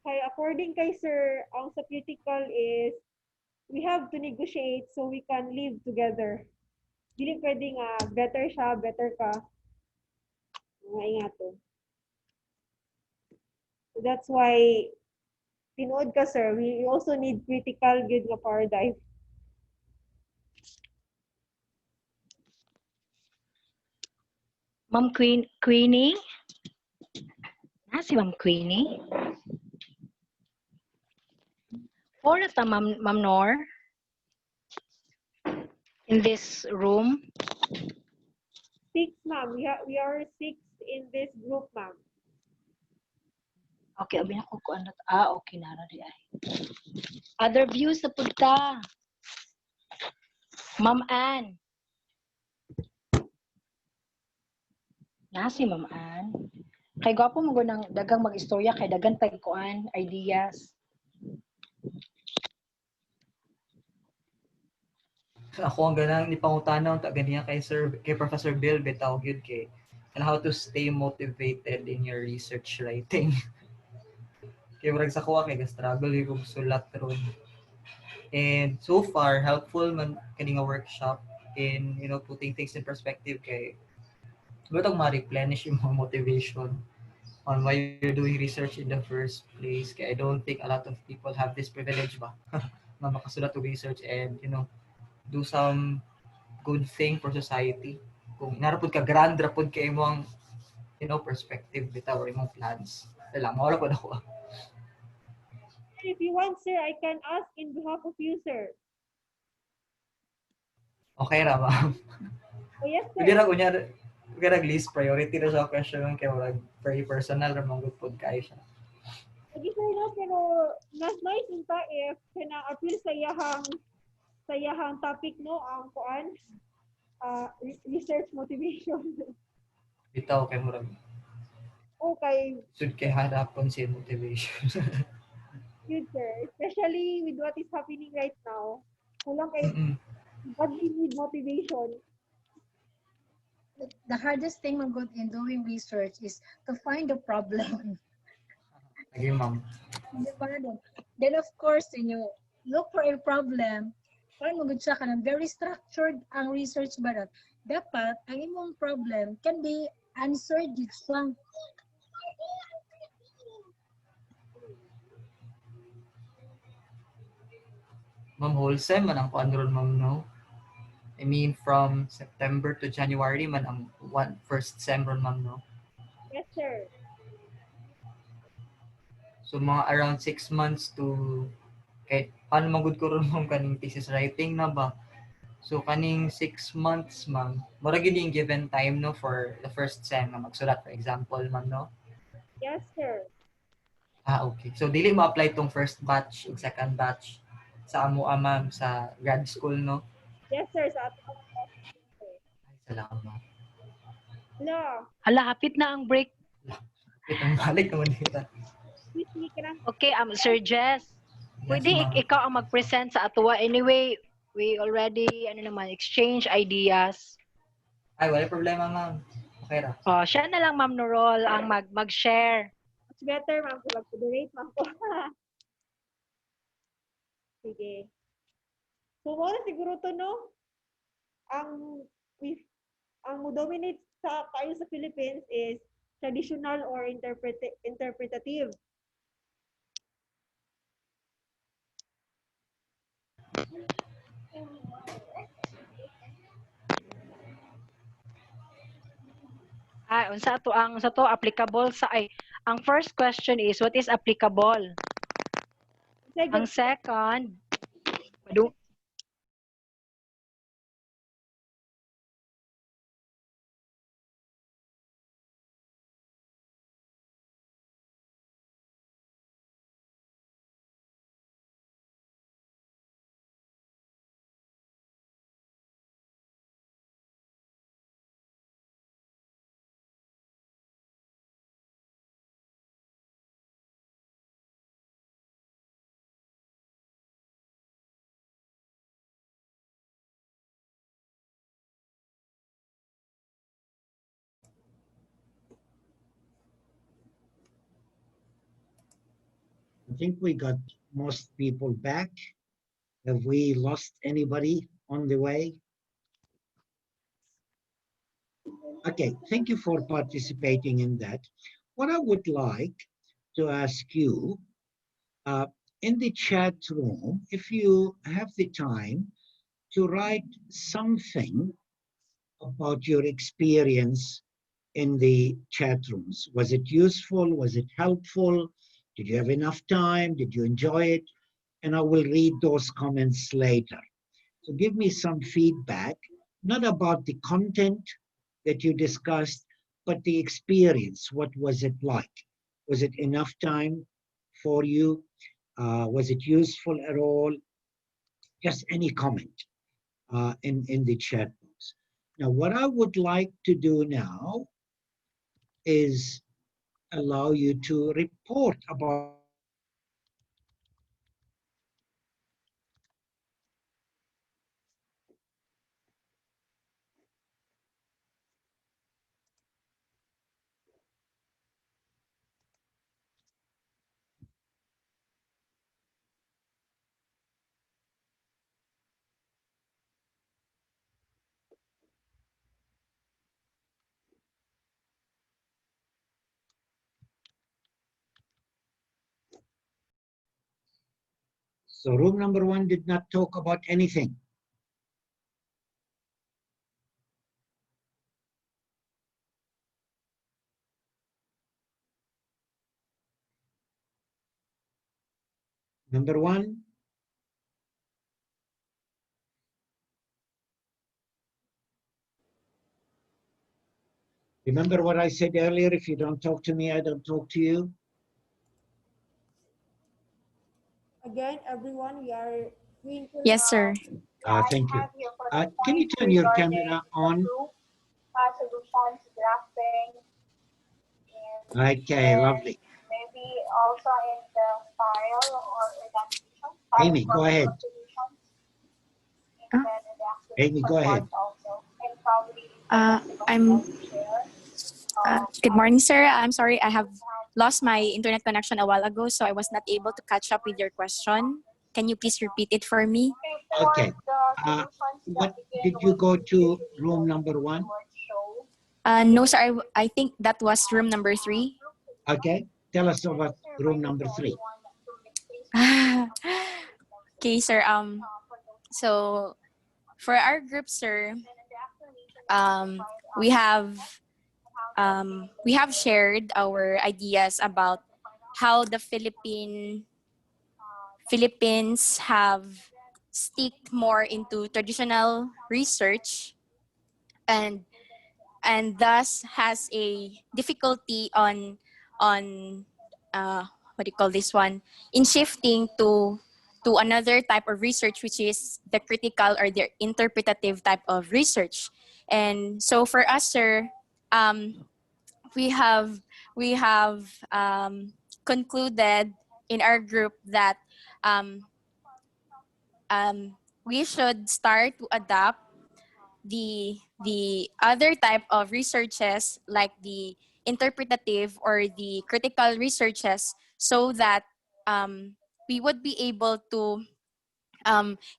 Kay according kay sir, ang sa critical is we have to negotiate so we can live together. Dili pwede nga better siya, better ka. Mga ingato. So that's why tinuod ka sir, we also need critical good nga paradigm. Ma'am Queenie? Si Ma'am Queenie? Or ta Ma'am Nor? In this room? 6, ma'am. We are 6 in this group, ma'am. Okay, abi ako ko ano. Okay nara di ay. Other views na punta. Ma'am Ann. Si Ma'am Ann. Kay gwapo mo nang dagang mag-istorya kay dagan pagkuan ideas. Ako ang ganang ni pangutanaw ta ganiya kay Professor Bill bitaw gyud kay and how to stay motivated in your research writing. Kay murag sa kuha kay struggle yung sulat ron. And so far helpful man kani nga workshop in putting things in perspective kay gutong ma-replenish yung mga motivation on why you're doing research in the first place. Kay I don't think a lot of people have this privilege ba na makasulat og research and do some good thing for society. Kung narapod ka grand rapod kay imong perspective bitaw or imong plans. Dala mo po ako. If you want, sir, I can ask in behalf of you, sir. Okay ra ma'am. Oh, yes, sir. Kaya list priority na sa question kay wala very personal ra mong good kay siya. Sige, sir, no, pero mas nice unta if kana appeal sa iyahang topic, no, ang kuan research motivation. Bitaw kay murag. Okay. Should kay harapon si motivation. Good, sir. Especially with what is happening right now. Kulang kay but we need motivation. The hardest thing in doing research is to find the problem. Lagi, ma'am. Then of course, when you look for a problem, paano magud siya kanang very structured ang research ba rat? Dapat ang imong problem can be answered gid siya. Ma'am, wholesome man ang kuan ron, ma'am, no? I mean, from September to January man ang first sem ron, ma'am, no? Yes, sir. So, mga around 6 months to kahit paano magud ko ron, ma'am, kaning thesis writing na ba? So, kaning 6 months, ma'am, mura gid yung given time, no, for the first sem na magsulat, for example, ma'am, no? Yes, sir. Okay. So, dili mo apply tong first batch and second batch sa amo, ma'am, sa grad school, no? Yes, sir. Sa ato. Ay, salamat. No. Hala, hapit na ang break. Itong balik naman dito. Okay, Sir Jess, pwede ma'am. ikaw ang mag-present sa Atweh. Anyway, we already exchange ideas. Ay, wala problema, ma'am. Okay ra. Oh, siya na lang, Ma'am Nurol, ang mag-share. Much better, ma'am. Kung mag-moderate, ma'am ko. Sige. So, wala siguro to, no? Ang mo-dominate sa kayo sa Philippines is traditional or interpretative. Unsa to applicable sa ang first question is what is applicable? Ang second, I think we got most people back. Have we lost anybody on the way? Okay, thank you for participating in that. What I would like to ask you, in the chat room, if you have the time to write something about your experience in the chat rooms. Was it useful? Was it helpful? Did you have enough time? Did you enjoy it? And I will read those comments later. So give me some feedback, not about the content that you discussed, but the experience. What was it like? Was it enough time for you? Was it useful at all? Just any comment in the chat box. Now, what I would like to do now is allow you to report about So room number 1 did not talk about anything. Number 1. Remember what I said earlier, if you don't talk to me, I don't talk to you. Again, everyone, we are going to... Yes, sir. Thank you. Can you turn your camera on? Solutions, drafting, Okay, lovely. maybe also in the style or organization. Amy, go ahead. Amy, go ahead. I'm good morning, sir. I'm sorry, I have lost my internet connection a while ago, so I was not able to catch up with your question. Can you please repeat it for me? Okay. What did you go to room number 1? No, sir. I think that was room number 3. Okay. Tell us about room number 3. Okay, sir. So for our group, sir, we have shared our ideas about how the Philippines have stick more into traditional research and thus has a difficulty on what do you call this one, in shifting to another type of research, which is the critical or the interpretative type of research. And so for us, sir, we have concluded in our group that um, we should start to adapt the other type of researches, like the interpretative or the critical researches, so that we would be able to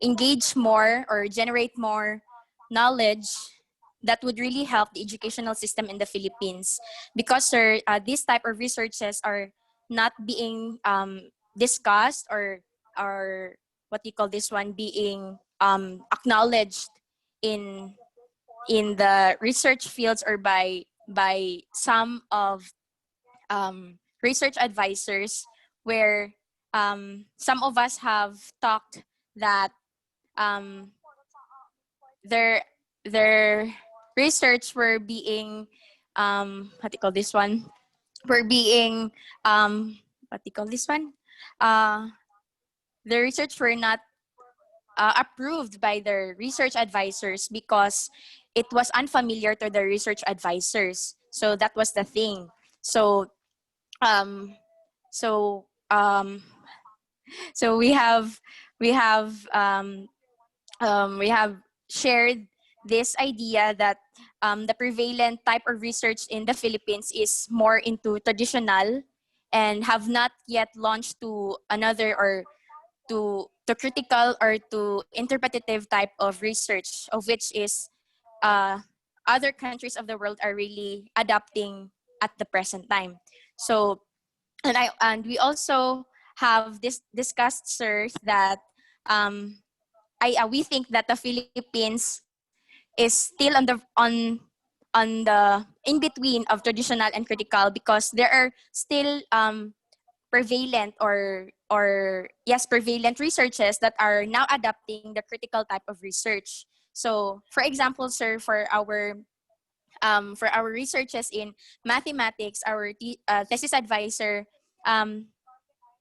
engage more or generate more knowledge that would really help the educational system in the Philippines. Because, sir, these type of researches are not being discussed or what do you call this one, being acknowledged in the research fields or by some of research advisors, where some of us have talked that their research were being what do you call this one, were being what do you call this one, the research were not approved by their research advisors because it was unfamiliar to the research advisors. So that was the thing. So um so um so we have shared this idea that the prevalent type of research in the Philippines is more into traditional and have not yet launched to another or to critical or to interpretative type of research, of which is other countries of the world are really adopting at the present time. So and we also have discussed, sirs, that we think that the Philippines is still on the in between of traditional and critical, because there are still prevalent prevalent researches that are now adapting the critical type of research. So for example, sir, for our researches in mathematics, our thesis advisor, Ma'am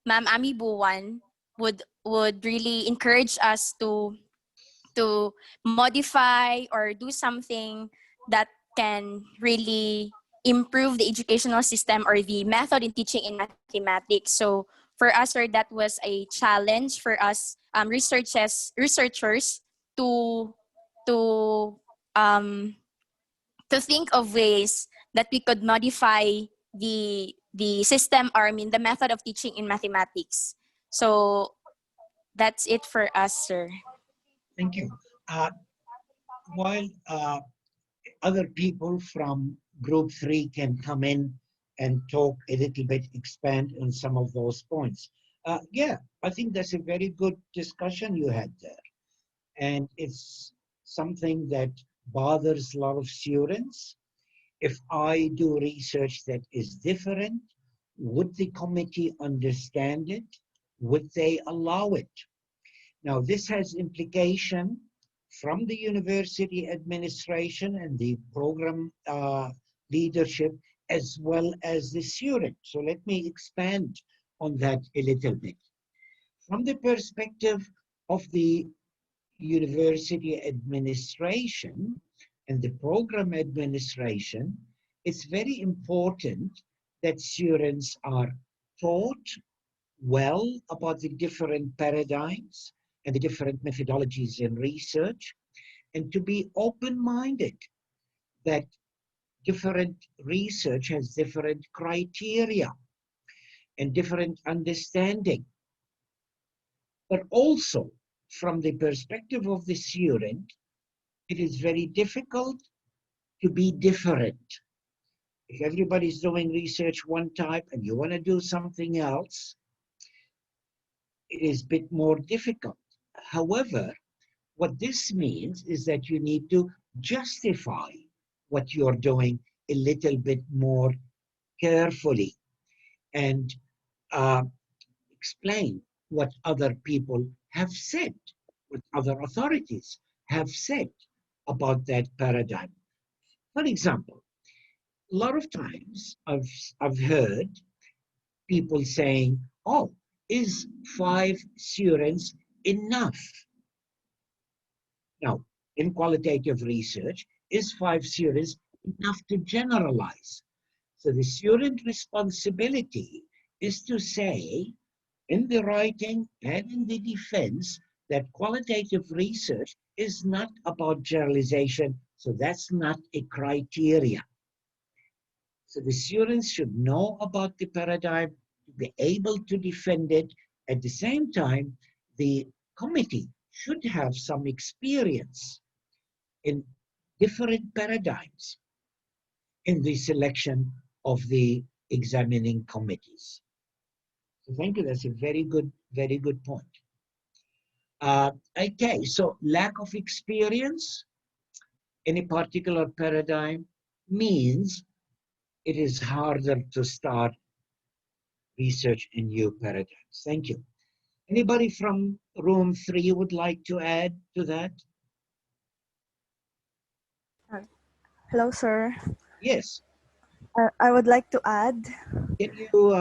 Ami Buwan, would really encourage us to modify or do something that can really improve the educational system or the method in teaching in mathematics. So for us, sir, that was a challenge for us researchers to to um, to think of ways that we could modify the system, or I mean the method of teaching in mathematics. So that's it for us, sir. Thank you. While other people from group 3 can come in and talk a little bit, expand on some of those points. Yeah, I think that's a very good discussion you had there. And it's something that bothers a lot of students. If I do research that is different, would the committee understand it? Would they allow it? Now, this has implication from the university administration and the program leadership, as well as the student. So let me expand on that a little bit. From the perspective of the university administration and the program administration, it's very important that students are taught well about the different paradigms, and the different methodologies in research, and to be open-minded that different research has different criteria and different understanding. But also, from the perspective of the student, it is very difficult to be different. If everybody's doing research one type and you want to do something else, it is a bit more difficult. However, what this means is that you need to justify what you're doing a little bit more carefully and explain what other people have said, what other authorities have said about that paradigm. For example, a lot of times I've heard people saying, oh, is 5 students enough? Now, in qualitative research, is 5 students enough to generalize? So the student responsibility is to say in the writing and in the defense that qualitative research is not about generalization, so that's not a criteria. So the students should know about the paradigm, to be able to defend it. At the same time, the committee should have some experience in different paradigms in the selection of the examining committees. So thank you. That's a very good point. Okay, so lack of experience in a particular paradigm means it is harder to start research in new paradigms. Thank you. Anybody from room 3 would like to add to that? Hello, sir. Yes. I would like to add. Can you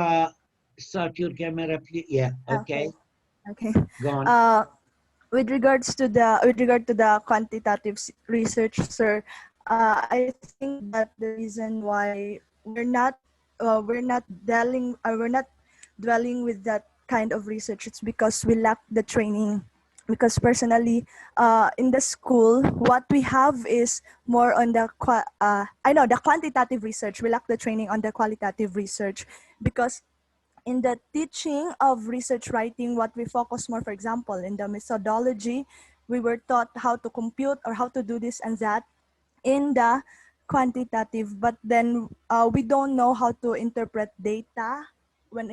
start your camera, please? Yeah, okay. Okay. Go on. With regard to the quantitative research, sir, I think that the reason why we're not dwelling with that kind of research, it's because we lack the training. Because personally, in the school, what we have is more on the the quantitative research. We lack the training on the qualitative research, because in the teaching of research writing, what we focus more, for example, in the methodology, we were taught how to compute or how to do this and that in the quantitative, but then we don't know how to interpret data when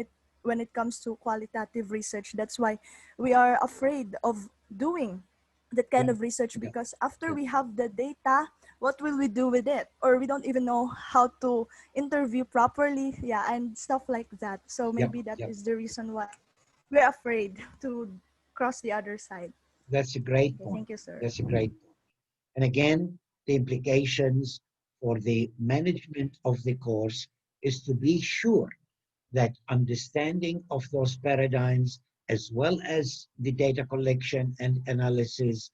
it comes to qualitative research. That's why we are afraid of doing that kind of research, because after we have the data, what will we do with it? Or we don't even know how to interview properly, and stuff like that. So maybe that is the reason why we're afraid to cross the other side. That's a great point. Thank you, sir. That's a great point. And again, the implications for the management of the course is to be sure that understanding of those paradigms, as well as the data collection and analysis,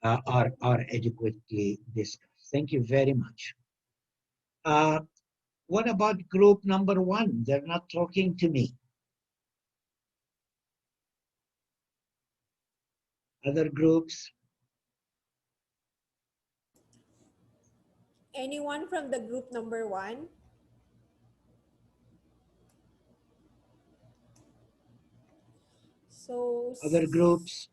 are adequately discussed. Thank you very much. What about group number 1? They're not talking to me. Other groups? Anyone from the group number 1? So Other groups?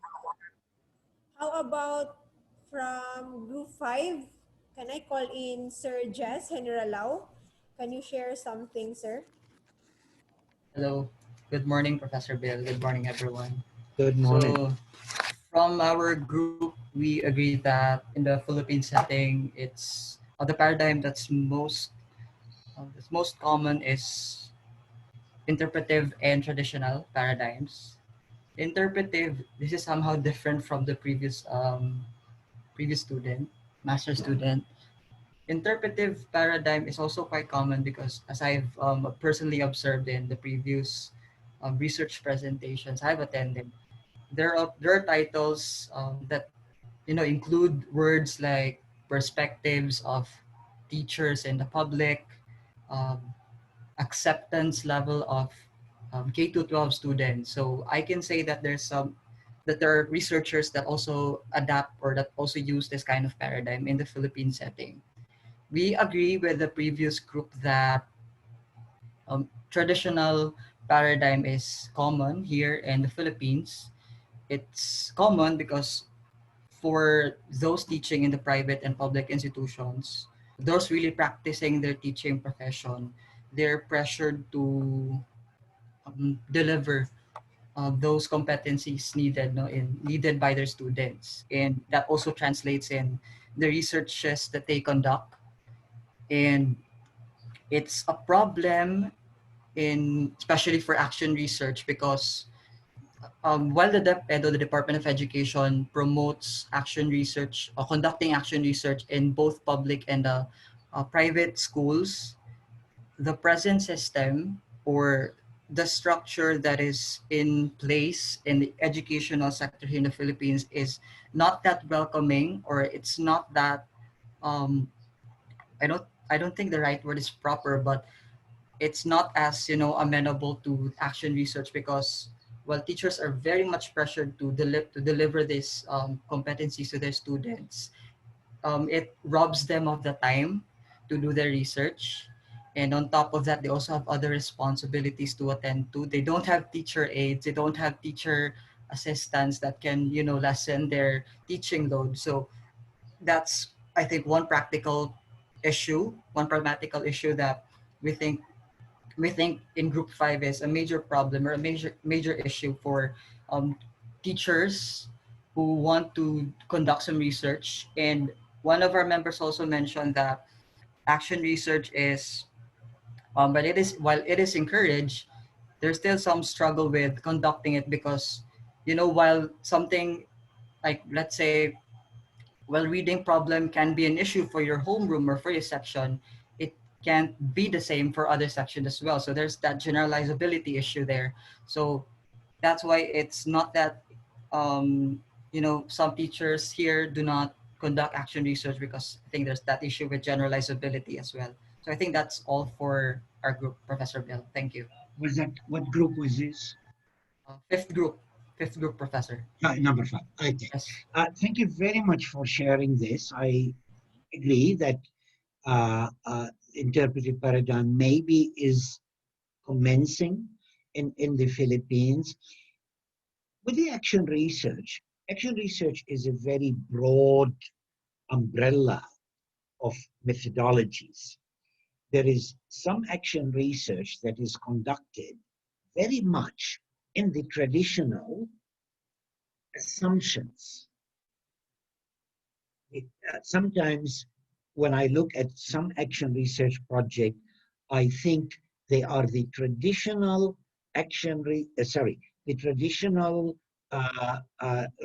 how about from group 5? Can I call in Sir Jess Henralao? Can you share something, sir? Hello. Good morning, Professor Bill. Good morning, everyone. Good morning. So, from our group, we agree that in the Philippine setting, it's the paradigm that's most common is interpretive and traditional paradigms. Interpretive, this is somehow different from the previous student, master student. Interpretive paradigm is also quite common because, as I've personally observed in the previous research presentations I've attended, there are titles that include words like perspectives of teachers and the public, um, acceptance level of K to 12 students. So I can say that there's some that there are researchers that also adapt or that also use this kind of paradigm in the Philippine setting. We agree with the previous group that traditional paradigm is common here in the Philippines. It's common because for those teaching in the private and public institutions, those really practicing their teaching profession, they're pressured to deliver those competencies needed, no, needed by their students, and that also translates in the researches that they conduct. And it's a problem in especially for action research because while the DepEd, the Department of Education, promotes action research or conducting action research in both public and private schools, the present system or the structure that is in place in the educational sector here in the Philippines is not that welcoming, or it's not that um, I don't think the right word is proper, but it's not as amenable to action research because teachers are very much pressured to deliver these competencies to their students. It robs them of the time to do their research, and on top of that they also have other responsibilities to attend to. They don't have teacher aides, they don't have teacher assistants that can lessen their teaching load. So that's, I think, one pragmatical issue that we think in group 5 is a major problem or a major issue for teachers who want to conduct some research. And one of our members also mentioned that action research is but it is while it is encouraged, there's still some struggle with conducting it because while something like, let's say, reading problem can be an issue for your homeroom or for your section, it can't be the same for other sections as well. So there's that generalizability issue there. So that's why it's not that some teachers here do not conduct action research, because I think there's that issue with generalizability as well. So I think that's all for our group, Professor Bill. Thank you. What group was this? Fifth group, Professor. Number 5. Okay. Yes. Thank you very much for sharing this. I agree that interpretive paradigm maybe is commencing in the Philippines. With the action research is a very broad umbrella of methodologies. There is some action research that is conducted very much in the traditional assumptions. Sometimes when I look at some action research project, I think they are the traditional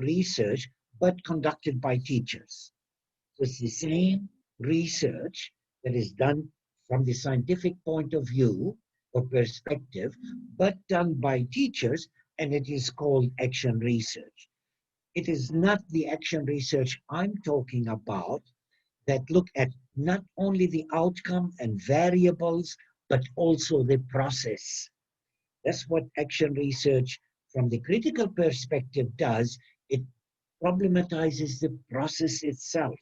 research, but conducted by teachers. So it's the same research that is done from the scientific point of view or perspective, but done by teachers, and it is called action research. It is not the action research I'm talking about that look at not only the outcome and variables, but also the process. That's what action research from the critical perspective does. It problematizes the process itself.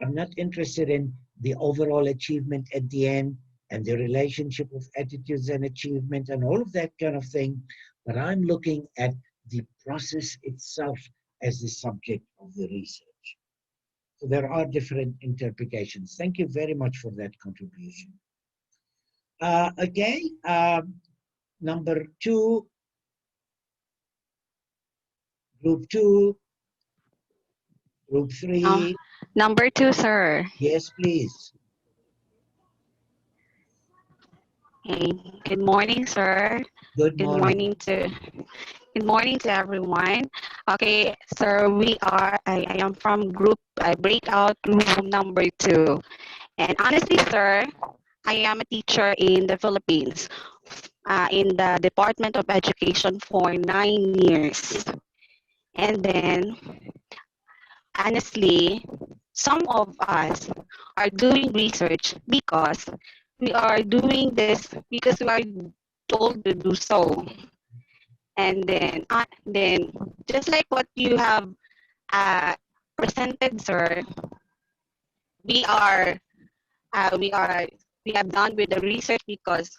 I'm not interested in the overall achievement at the end and the relationship of attitudes and achievement and all of that kind of thing, but I'm looking at the process itself as the subject of the research. So there are different interpretations. Thank you very much for that contribution. Okay, number 2, group 2, group 3. Number 2, sir. Yes, please. Hey, good morning, sir. Good morning. Good morning to everyone. Okay, sir, I am from breakout room number 2. And honestly, sir, I am a teacher in the Philippines, in the Department of Education for 9 years. And then, honestly, some of us are doing research because we are doing this because we are told to do so. And then just like what you have presented, sir, we are we are we have done with the research because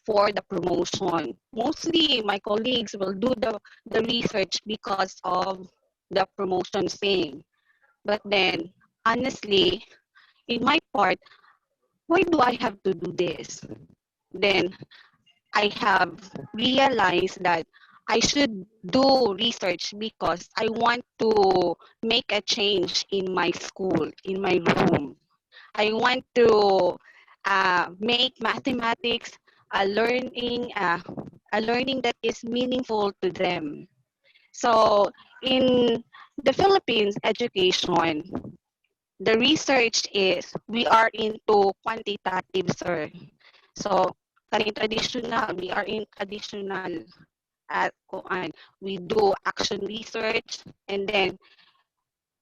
for the promotion. Mostly my colleagues will do the research because of the promotion thing. But then honestly, in my part, why do I have to do this? Then I have realized that I should do research because I want to make a change in my school, in my room. I want to make mathematics a learning that is meaningful to them. So in the Philippines education, the research is we are into quantitative, sir. So kaning traditional, we are in traditional at kuan. We do action research, and then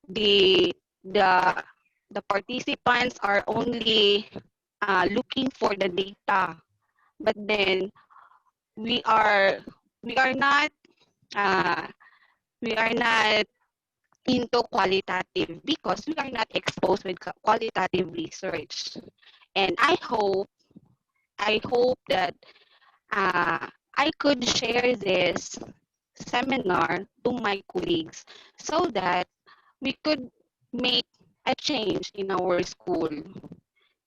the the the participants are only looking for the data, but then we are we are not uh, we are not into qualitative because we are not exposed with qualitative research. And I hope that I could share this seminar to my colleagues so that we could make a change in our school.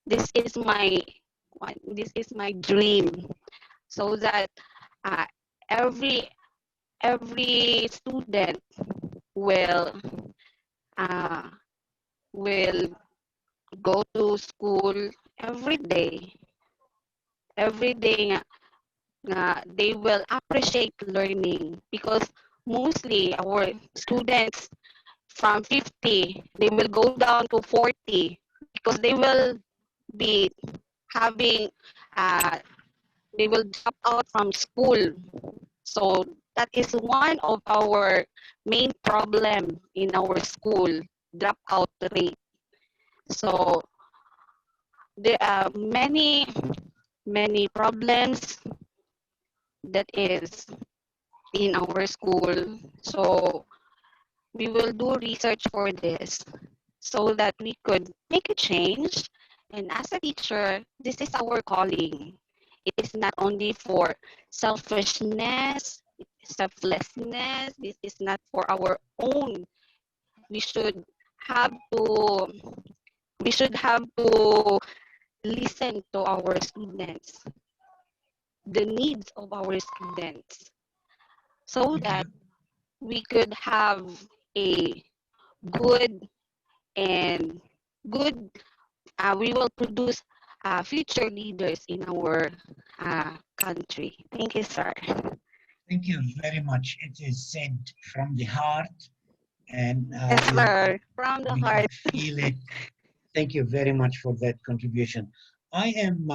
This is my dream, so that uh, every every student will uh, will go to school every day. Every day they will appreciate learning because mostly our students from 50, they will go down to 40 because they will be having, they will drop out from school. So that is one of our main problem in our school, dropout rate. So there are many problems that is in our school. So we will do research for this so that we could make a change. And as a teacher, this is our calling. It is not only for selfishness, selflessness. This is not for our own. We should have to we should have to listen to our students, the needs of our students, so that we could have a good and good, we will produce future leaders in our country. Thank you, sir. Thank you very much. It is said from the heart, and Yes, sir, from the we heart. can feel it. Thank you very much for that contribution. I am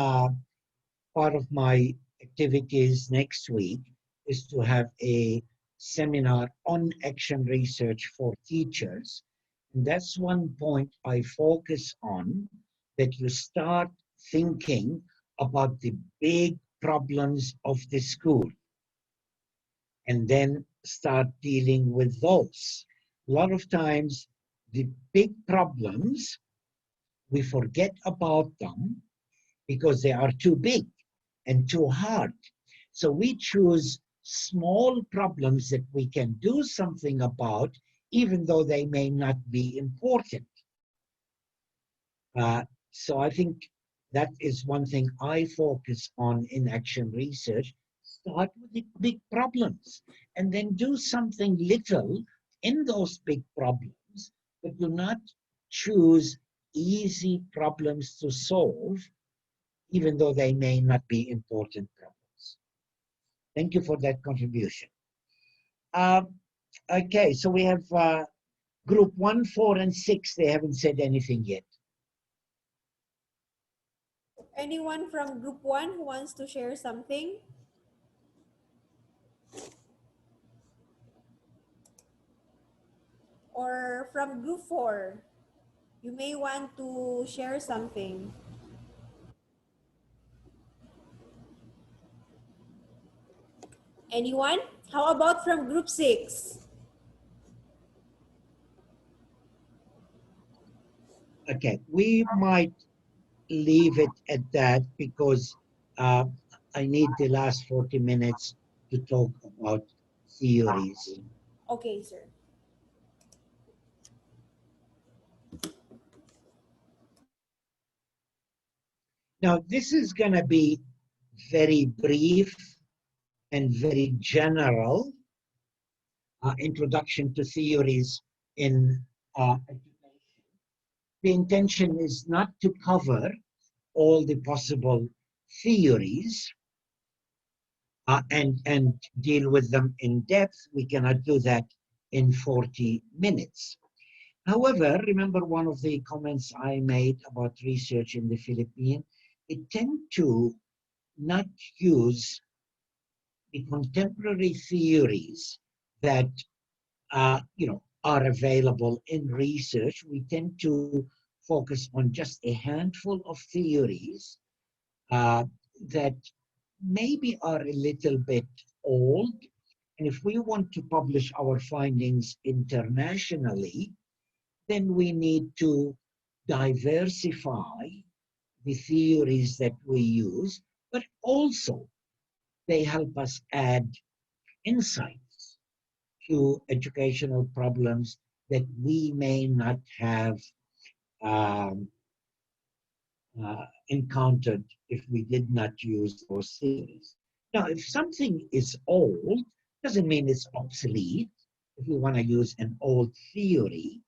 part of my activities next week is to have a seminar on action research for teachers. And that's one point I focus on, that you start thinking about the big problems of the school and then start dealing with those. A lot of times, the big problems, we forget about them because they are too big and too hard. So we choose small problems that we can do something about, even though they may not be important. So I think that is one thing I focus on in action research. Start with the big problems and then do something little in those big problems, but do not choose easy problems to solve, even though they may not be important problems. Thank you for that contribution. Okay, so we have group 1, 4, and 6. They haven't said anything yet. Anyone from group 1 who wants to share something? Or from group 4, you may want to share something. Anyone? How about from group 6? Okay, we might leave it at that because I need the last 40 minutes to talk about theories. Okay, sir. Now, this is going to be very brief and very general introduction to theories in education. The intention is not to cover all the possible theories and deal with them in depth. We cannot do that in 40 minutes. However, remember one of the comments I made about research in the Philippines, it tend to not use the contemporary theories that are available in research. We tend to focus on just a handful of theories that maybe are a little bit old. And if we want to publish our findings internationally, then we need to diversify the theories that we use, but also they help us add insights to educational problems that we may not have encountered if we did not use those theories. Now, if something is old, doesn't mean it's obsolete. If we want to use an old theory,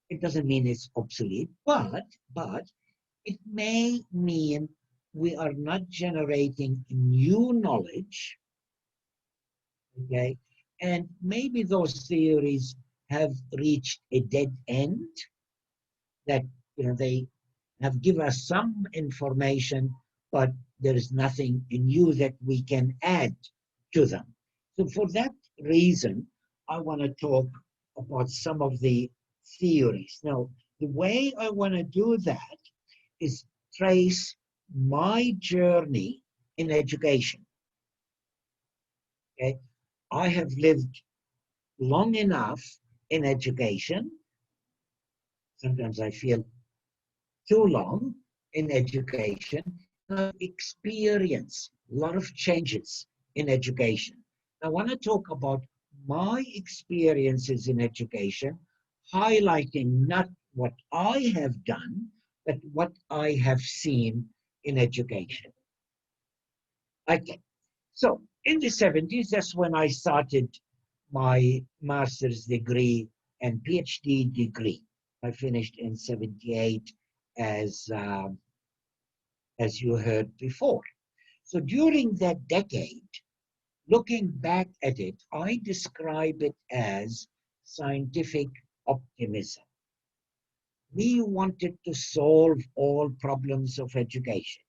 it doesn't mean it's obsolete, but it may mean we are not generating new knowledge, okay? And maybe those theories have reached a dead end, that they have given us some information, but there is nothing new that we can add to them. So for that reason, I want to talk about some of the theories. Now, the way I want to do that is trace my journey in education. Okay, I have lived long enough in education. Sometimes I feel too long in education. I've experienced a lot of changes in education. I want to talk about my experiences in education, highlighting not what I have done, but what I have seen in education. Okay, so in the 70s, that's when I started my master's degree and PhD degree. I finished in 78 as you heard before. So during that decade, looking back at it, I describe it as scientific optimism. We wanted to solve all problems of education.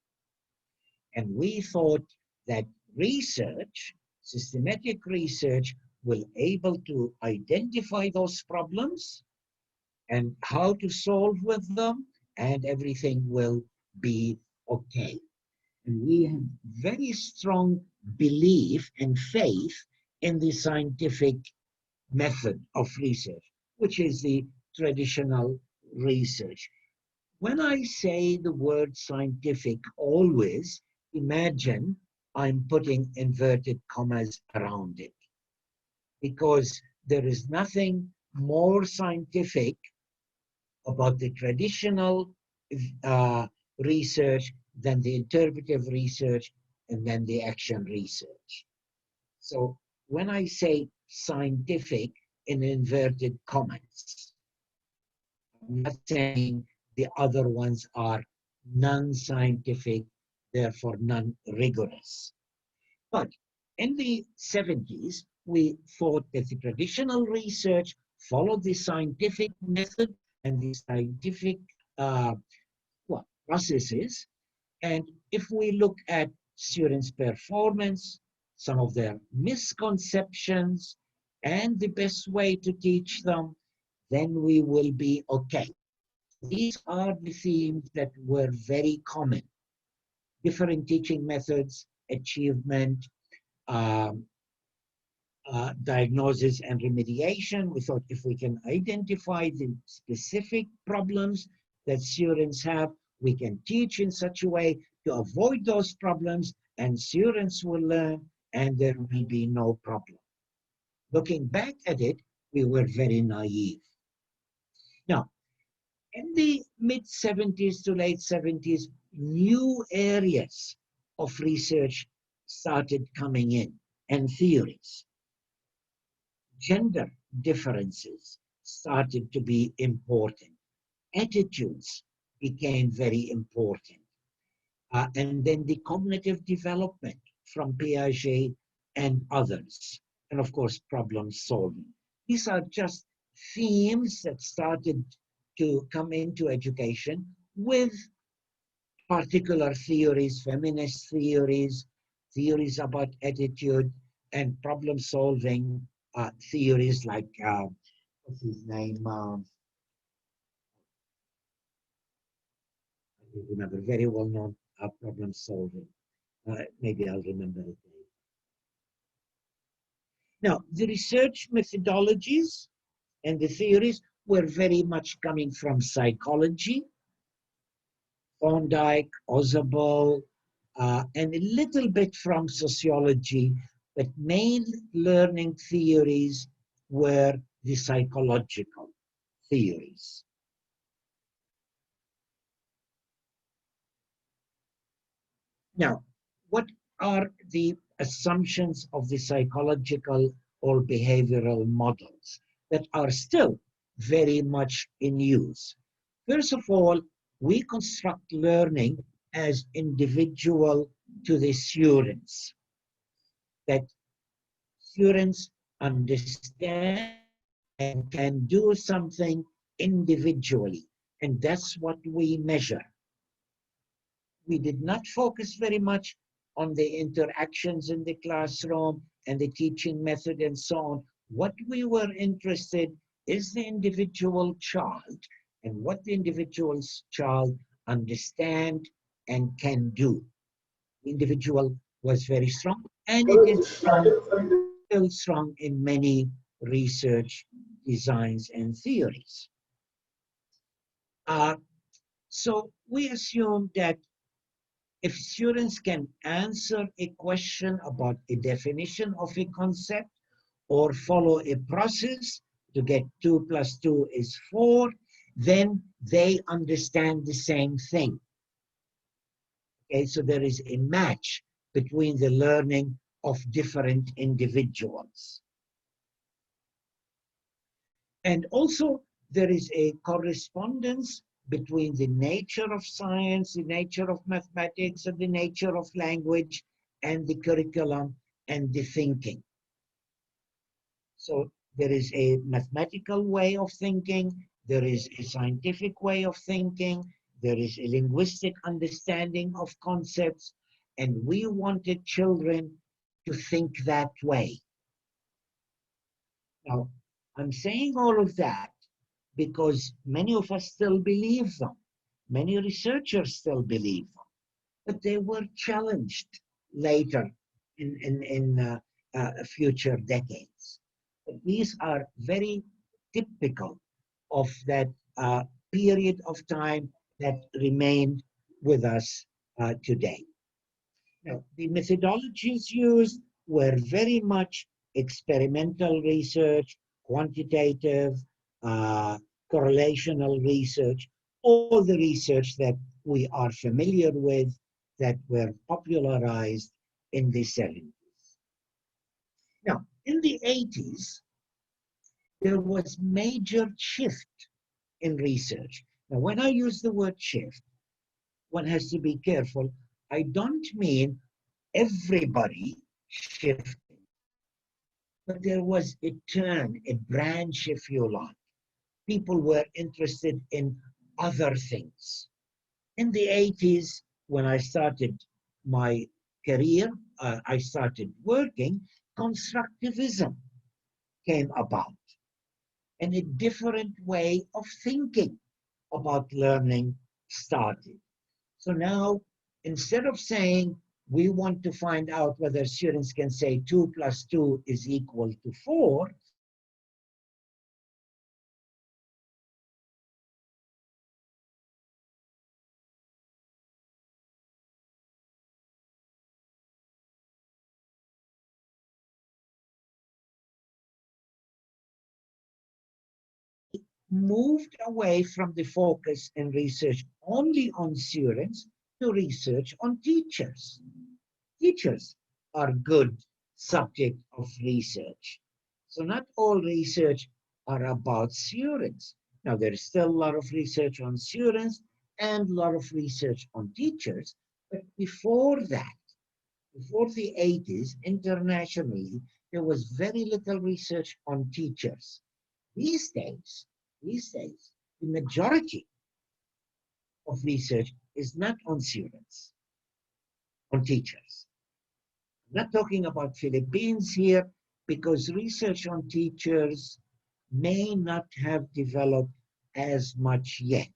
And we thought that research, systematic research, will able to identify those problems and how to solve with them, and everything will be okay. And we have very strong belief and faith in the scientific method of research, which is the traditional research. When I say the word scientific, always imagine I'm putting inverted commas around it, because there is nothing more scientific about the traditional research than the interpretive research and then the action research. So when I say scientific in inverted commas, I'm not saying the other ones are non-scientific, therefore non-rigorous. But in the 70s, we thought that the traditional research followed the scientific method and the scientific processes. And if we look at students' performance, some of their misconceptions, and the best way to teach them, then we will be okay. These are the themes that were very common. Different teaching methods, achievement, diagnosis and remediation. We thought if we can identify the specific problems that students have, we can teach in such a way to avoid those problems, and students will learn and there will be no problem. Looking back at it, we were very naive. Now, in the mid-70s to late 70s, new areas of research started coming in and theories. Gender differences started to be important. Attitudes became very important. And then the cognitive development from Piaget and others. And of course, problem solving. These are just themes that started to come into education with particular theories, feminist theories, theories about attitude and problem solving, theories like, what's his name? I don't remember, very well known problem solving. Maybe I'll remember it. Now, the research methodologies and the theories were very much coming from psychology, Thorndike, Ausubel, and a little bit from sociology, but main learning theories were the psychological theories. Now, what are the assumptions of the psychological or behavioral models that are still very much in use? First of all, we construct learning as individual to the students, that students understand and can do something individually, and that's what we measure. We did not focus very much on the interactions in the classroom and the teaching method and so on. What we were interested is the individual child and what the individual child understand and can do. The individual was very strong, and it is still strong in many research designs and theories. So we assume that if students can answer a question about a definition of a concept or follow a process to get 2 + 2 is 4, then they understand the same thing. Okay, so there is a match between the learning of different individuals. And also there is a correspondence between the nature of science, the nature of mathematics, and the nature of language, and the curriculum and the thinking. So there is a mathematical way of thinking, there is a scientific way of thinking, there is a linguistic understanding of concepts, and we wanted children to think that way. Now, I'm saying all of that because many of us still believe them. Many researchers still believe them, but they were challenged later in future decades. But these are very typical of that period of time that remained with us today. Now, the methodologies used were very much experimental research, quantitative, correlational research, all the research that we are familiar with that were popularized in the 70s. Now, in the 80s, there was major shift in research. Now, when I use the word shift, one has to be careful. I don't mean everybody shifted, but there was a turn, a branch, if you like. People were interested in other things. In the 80s, when I started my career, I started working, constructivism came about, and a different way of thinking about learning started. So now, instead of saying we want to find out whether students can say 2 plus 2 is equal to 4, moved away from the focus and research only on students to research on teachers. Teachers are good subject of research. So not all research are about students. Now there is still a lot of research on students and a lot of research on teachers, but before that, before the 80s, internationally, there was very little research on teachers. These days, the majority of research is not on students, on teachers. I'm not talking about Philippines here because research on teachers may not have developed as much yet.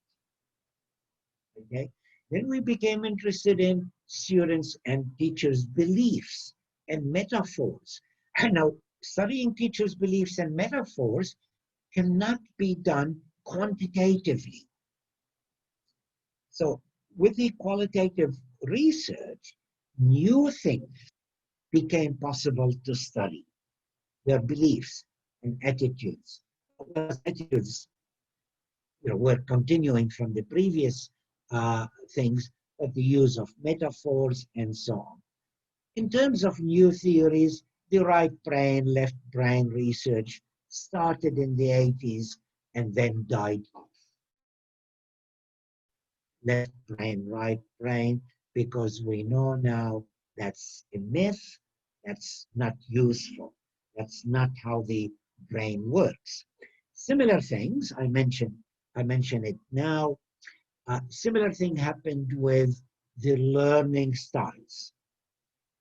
Okay? Then we became interested in students and teachers' beliefs and metaphors. And now, studying teachers' beliefs and metaphors cannot be done quantitatively. So with the qualitative research, new things became possible to study, their beliefs and attitudes. Those attitudes, were continuing from the previous things, but the use of metaphors and so on. In terms of new theories, the right brain, left brain research started in the 80s and then died off. Left brain, right brain, because we know now that's a myth, that's not useful, that's not how the brain works. Similar things, I mention it now, similar thing happened with the learning styles.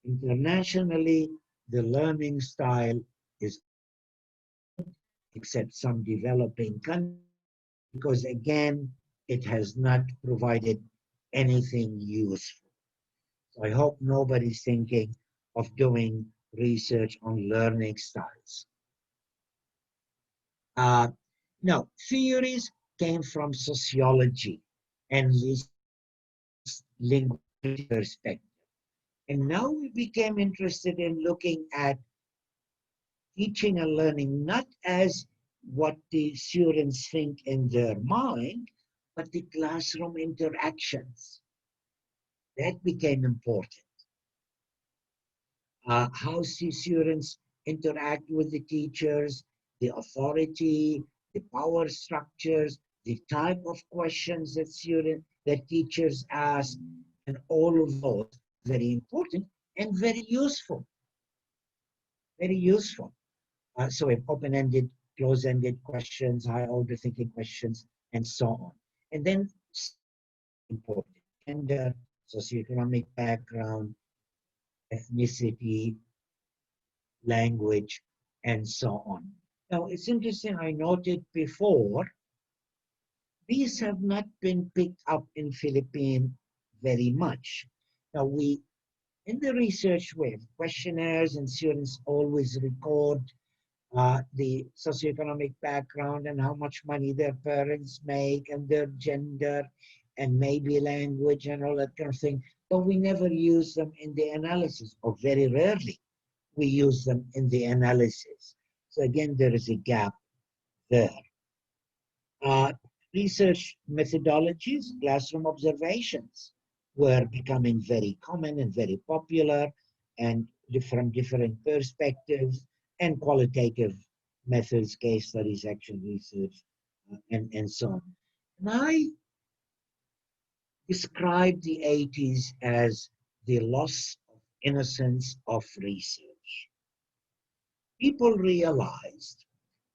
Internationally, the learning style is, except some developing countries, because again, it has not provided anything useful. So I hope nobody's thinking of doing research on learning styles. Now, theories came from sociology and linguistic perspective. And now we became interested in looking at teaching and learning not as what the students think in their mind, but the classroom interactions. That became important. How students interact with the teachers, the authority, the power structures, the type of questions that teachers ask, and all of those very important and very useful. Very useful. So we have open-ended, close-ended questions, high-order thinking questions, and so on. And then important, gender, socioeconomic background, ethnicity, language, and so on. Now, it's interesting, I noted before, these have not been picked up in Philippines very much. Now, in the research, we have questionnaires and students always record the socioeconomic background and how much money their parents make and their gender and maybe language and all that kind of thing. But we never use them in the analysis, or very rarely we use them in the analysis. So again, there is a gap there. Research methodologies, classroom observations were becoming very common and very popular, and from different perspectives, and qualitative methods, case studies, action research, and so on. And I describe the 80s as the loss of innocence of research. People realized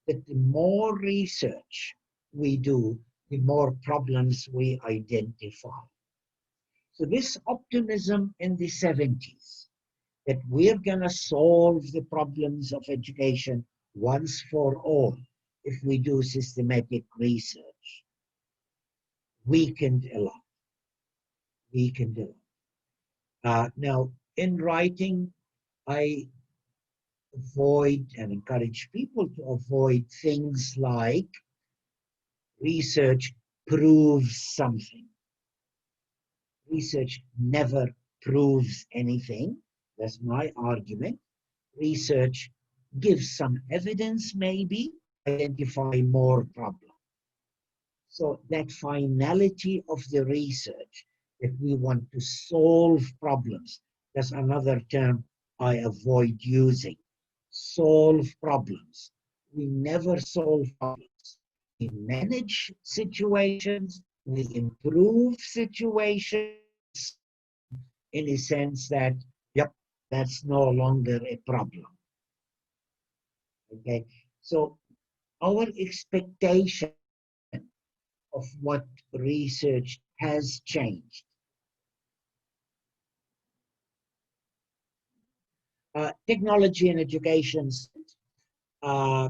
that the more research we do, the more problems we identify. So this optimism in the 70s, that we're going to solve the problems of education once for all if we do systematic research, weakened a lot. Weakened a lot. Now, in writing, I avoid and encourage people to avoid things like research proves something. Research never proves anything. That's my argument. Research gives some evidence, maybe, identify more problems. So that finality of the research, that we want to solve problems, that's another term I avoid using. Solve problems. We never solve problems. We manage situations, we improve situations in a sense that, yep, that's no longer a problem. Okay, so our expectation of what research has changed. Technology and education uh,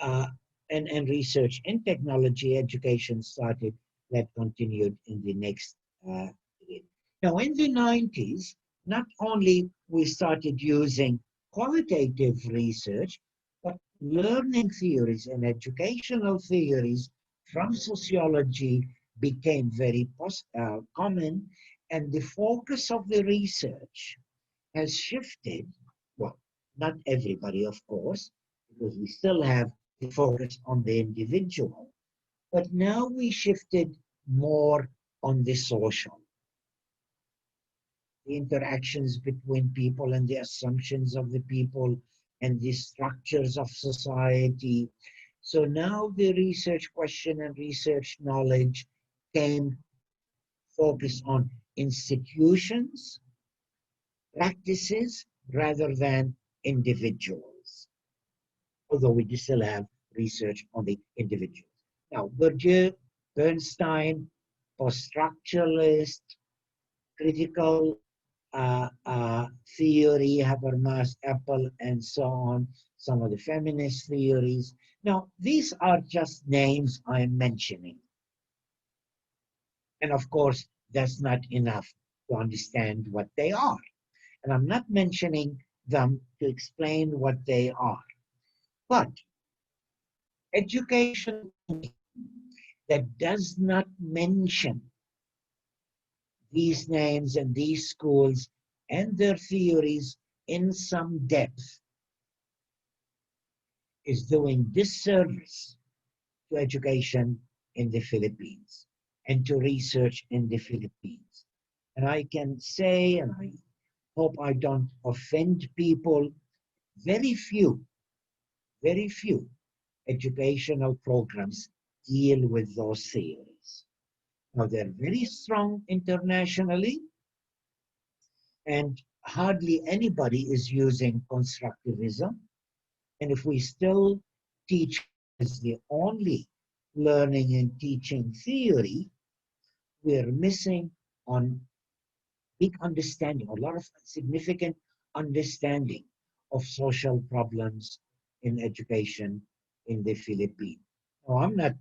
uh, and research in technology education started, that continued in the next period. Now, in the 90s, not only we started using qualitative research, but learning theories and educational theories from sociology became very common, and the focus of the research has shifted. Well, not everybody, of course, because we still have the focus on the individual, but now we shifted more on the social, the interactions between people and the assumptions of the people and the structures of society. So now the research question and research knowledge came focused on institutions, practices, rather than individuals, although we do still have research on the individuals. Now, Bourdieu, Bernstein, post-structuralist, critical theory, Habermas, Apple, and so on, some of the feminist theories. Now, these are just names I'm mentioning. And of course, that's not enough to understand what they are. And I'm not mentioning them to explain what they are. But education that does not mention these names and these schools and their theories in some depth is doing disservice to education in the Philippines and to research in the Philippines. And I can say, and I hope I don't offend people, very few educational programs deal with those theories. Now, they're very strong internationally, and hardly anybody is using constructivism. And if we still teach as the only learning and teaching theory, we're missing on big understanding, a lot of significant understanding of social problems in education in the Philippines. Now, I'm not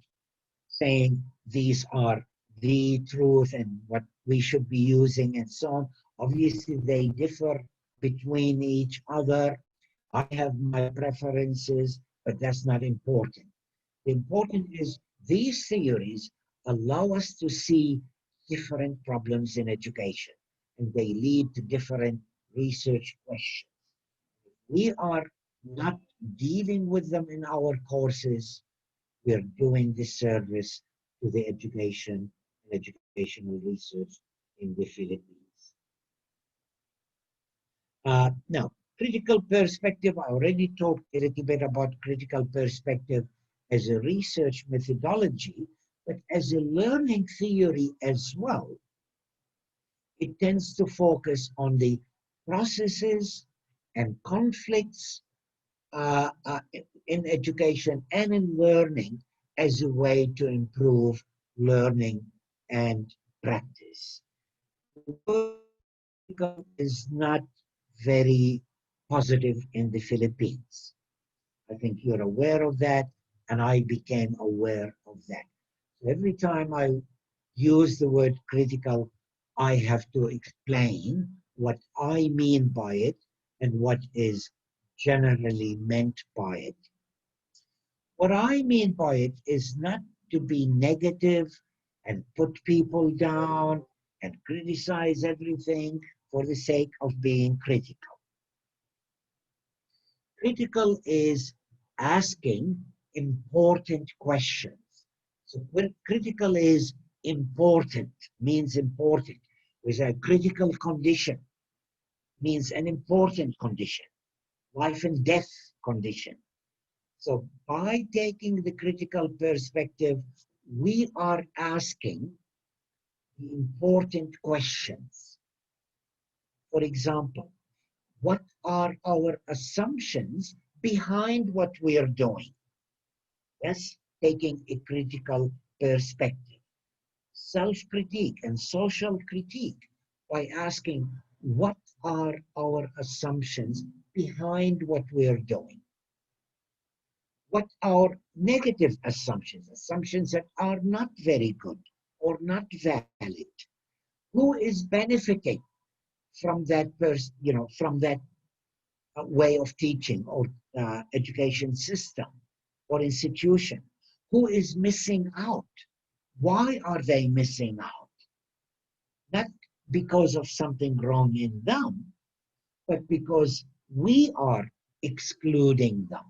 saying these are the truth and what we should be using and so on. Obviously, they differ between each other. I have my preferences, but that's not important. The important is these theories allow us to see different problems in education, and they lead to different research questions. We are not dealing with them in our courses. We're doing disservice to the education and educational research in the Philippines. Now, critical perspective, I already talked a little bit about critical perspective as a research methodology, but as a learning theory as well. It tends to focus on the processes and conflicts in education and in learning as a way to improve learning and practice. The word is not very positive in the Philippines. I think you're aware of that, and I became aware of that. So every time I use the word critical, I have to explain what I mean by it and what is generally meant by it. What I mean by it is not to be negative and put people down and criticize everything for the sake of being critical. Critical is asking important questions. So when critical is important, means important. With a critical condition means an important condition, life and death condition. So by taking the critical perspective, we are asking the important questions. For example, what are our assumptions behind what we are doing? That's taking a critical perspective. Self-critique and social critique by asking what are our assumptions behind what we are doing? What are negative assumptions, assumptions that are not very good or not valid? Who is benefiting from that from that way of teaching or education system or institution? Who is missing out? Why are they missing out? Not because of something wrong in them, but because we are excluding them.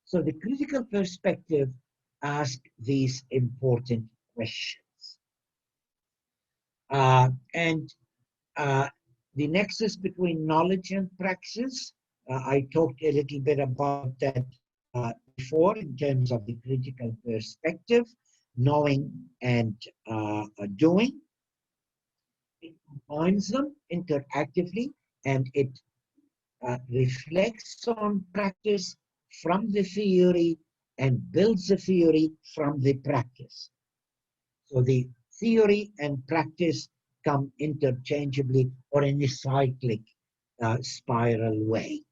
So the critical perspective asks these important questions. And the nexus between knowledge and praxis, I talked a little bit about that before in terms of the critical perspective, knowing and doing. It combines them interactively and it reflects on practice from the theory and builds the theory from the practice. So the theory and practice come interchangeably or in a cyclic spiral way.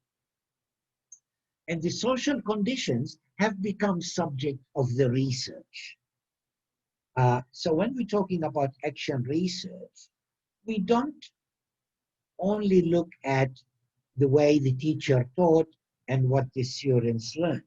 And the social conditions have become subject of the research. So when we're talking about action research, we don't only look at the way the teacher taught and what the students learned.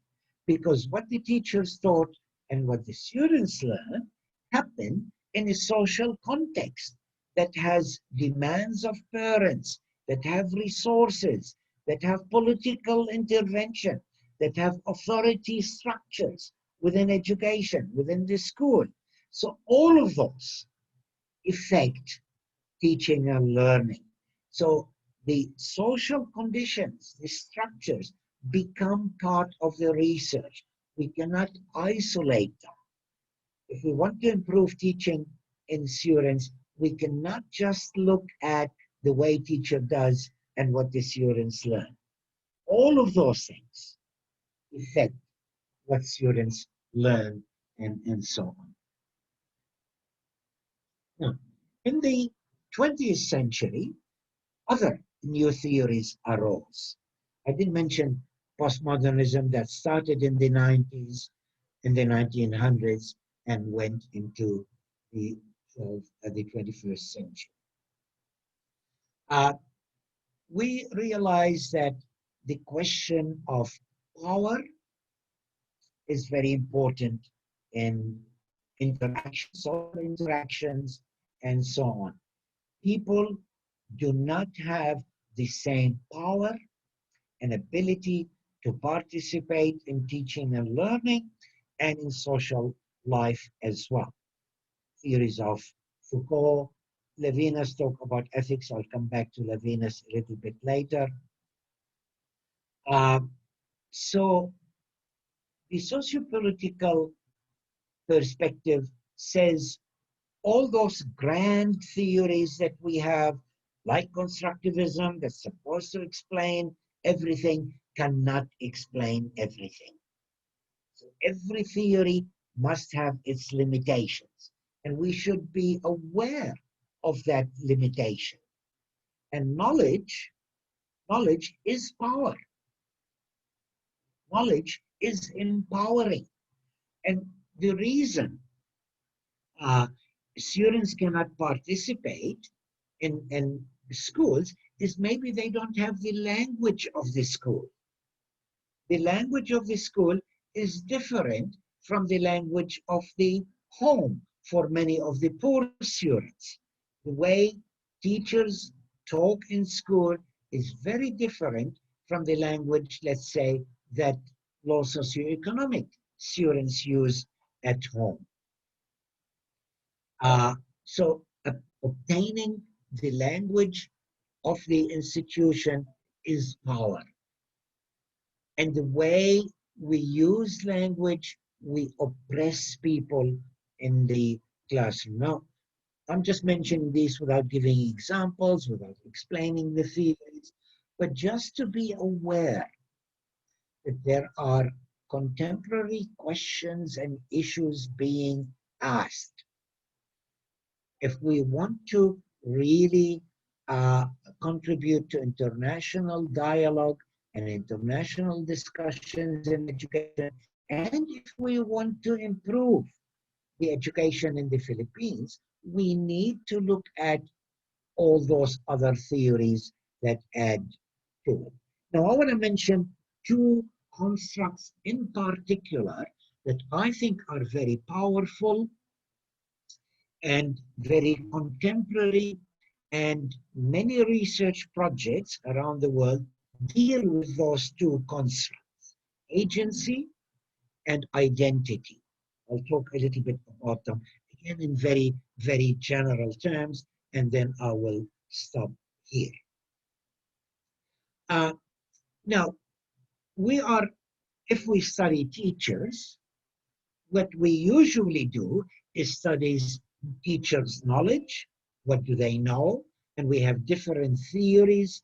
Because what the teachers taught and what the students learned happen in a social context that has demands of parents, that have resources, that have political intervention, that have authority structures within education, within the school. So all of those affect teaching and learning. So the social conditions, the structures become part of the research. We cannot isolate them. If we want to improve teaching in students, we cannot just look at the way teacher does and what the students learn. All of those things affect what students learn and so on. Now, in the 20th century, other new theories arose. I did mention postmodernism that started in the 90s, in the 1900s, and went into the 21st century. We realize that the question of power is very important in interactions, social interactions, and so on. People do not have the same power and ability to participate in teaching and learning and in social life as well. Theories of Foucault, Levinas talk about ethics. I'll come back to Levinas a little bit later. So the sociopolitical perspective says all those grand theories that we have, like constructivism, that's supposed to explain everything, cannot explain everything. So every theory must have its limitations, and we should be aware of that limitation. And knowledge is power. Knowledge is empowering. And the reason students cannot participate in schools is maybe they don't have the language of the school. The language of the school is different from the language of the home for many of the poor students. The way teachers talk in school is very different from the language, let's say, that low socioeconomic students use at home. So obtaining the language of the institution is power. And the way we use language, we oppress people in the classroom. Now, I'm just mentioning this without giving examples, without explaining the theories, but just to be aware that there are contemporary questions and issues being asked. If we want to really contribute to international dialogue and international discussions in education, and if we want to improve the education in the Philippines, we need to look at all those other theories that add to it. Now, I want to mention two constructs in particular that I think are very powerful and very contemporary, and many research projects around the world deal with those two constructs, agency and identity. I'll talk a little bit about them, again in very, very general terms, and then I will stop here. Now, if we study teachers, what we usually do is studies teachers' knowledge, what do they know, and we have different theories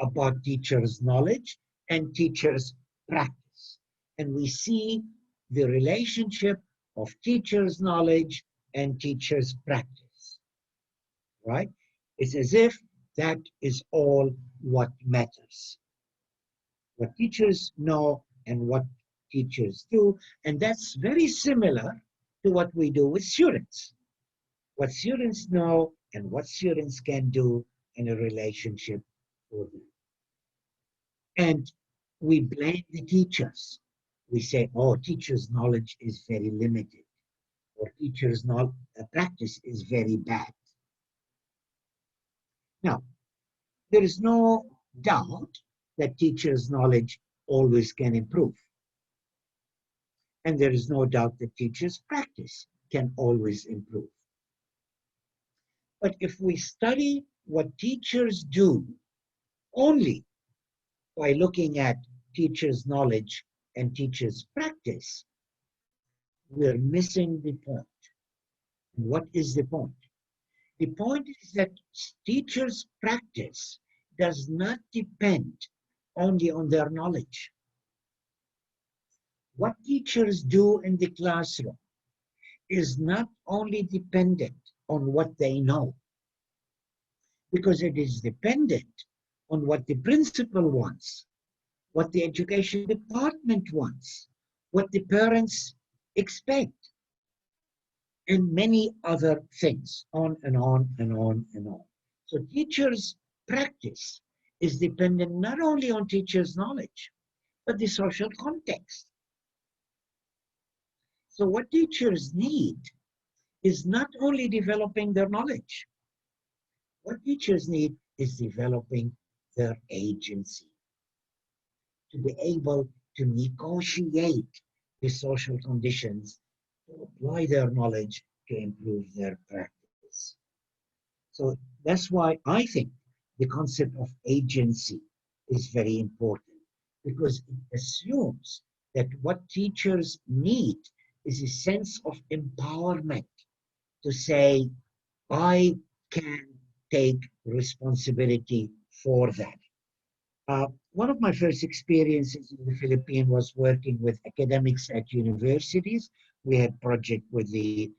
about teachers' knowledge and teachers' practice. And we see the relationship of teachers' knowledge and teachers' practice, right? It's as if that is all what matters. What teachers know and what teachers do, and that's very similar to what we do with students. What students know and what students can do in a relationship for them. And we blame the teachers. We say, oh, teachers' knowledge is very limited, or teachers' practice is very bad. Now, there is no doubt that teachers' knowledge always can improve. And there is no doubt that teachers' practice can always improve. But if we study what teachers do only by looking at teachers' knowledge and teachers' practice, we're missing the point. What is the point? The point is that teachers' practice does not depend only on their knowledge. What teachers do in the classroom is not only dependent on what they know, because it is dependent on what the principal wants, what the education department wants, what the parents expect, and many other things, on and on and on and on. So teachers' practice is dependent not only on teachers' knowledge, but the social context. So what teachers need is not only developing their knowledge. What teachers need is developing their agency, to be able to negotiate the social conditions, to apply their knowledge to improve their practice. So that's why I think the concept of agency is very important, because it assumes that what teachers need is a sense of empowerment to say, I can take responsibility for that. One of my first experiences in the Philippines was working with academics at universities. We had project with the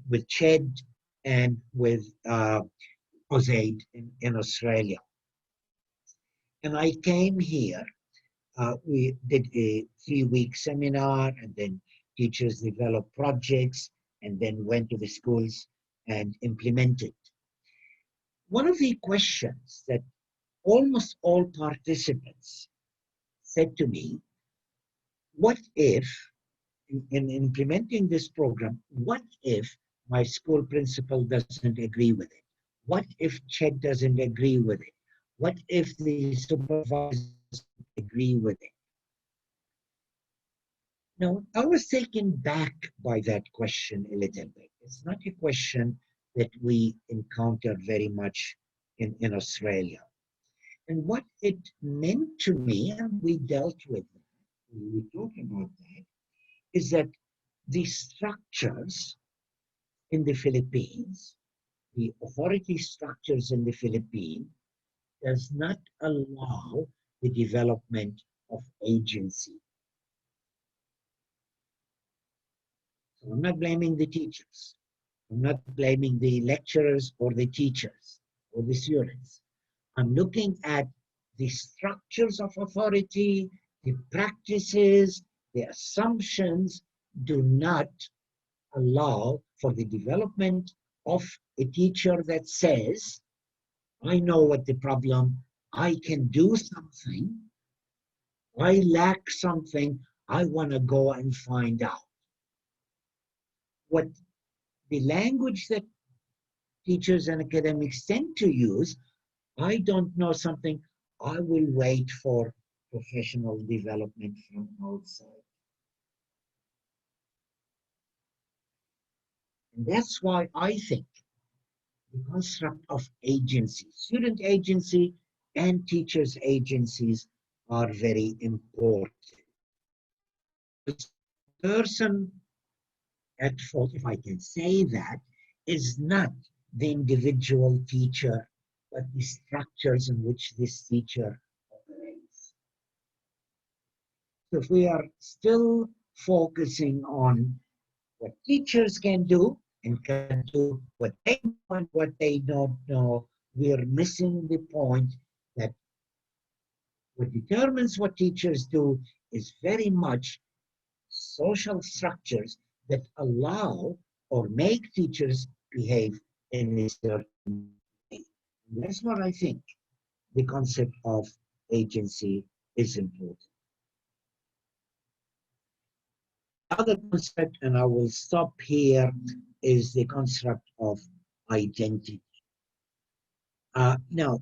with CHED and with AUSAID in Australia. And I came here, we did a 3-week seminar, and then teachers developed projects and then went to the schools and implemented. One of the questions that almost all participants said to me, what if, in implementing this program, what if my school principal doesn't agree with it? What if CHED doesn't agree with it? What if the supervisor doesn't agree with it? No, I was taken back by that question a little bit. It's not a question that we encounter very much in Australia. And what it meant to me, and we dealt with that, we talked about that, is that the structures in the Philippines, the authority structures in the Philippines, does not allow the development of agency. So I'm not blaming the teachers. I'm not blaming the lecturers or the teachers or the students. I'm looking at the structures of authority, the practices, the assumptions do not allow for the development of a teacher that says, I know what the problem, I can do something, I lack something, I want to go and find out. What the language that teachers and academics tend to use, I don't know something, I will wait for professional development from outside. And that's why I think the construct of agency, student agency and teachers' agencies are very important. The person at fault, if I can say that, is not the individual teacher, but the structures in which this teacher operates. So if we are still focusing on what teachers can do and can do what they want, what they don't know, we are missing the point that what determines what teachers do is very much social structures that allow or make teachers behave in a certain way. That's what I think the concept of agency is important. Other concept, and I will stop here, is the concept of identity. Now,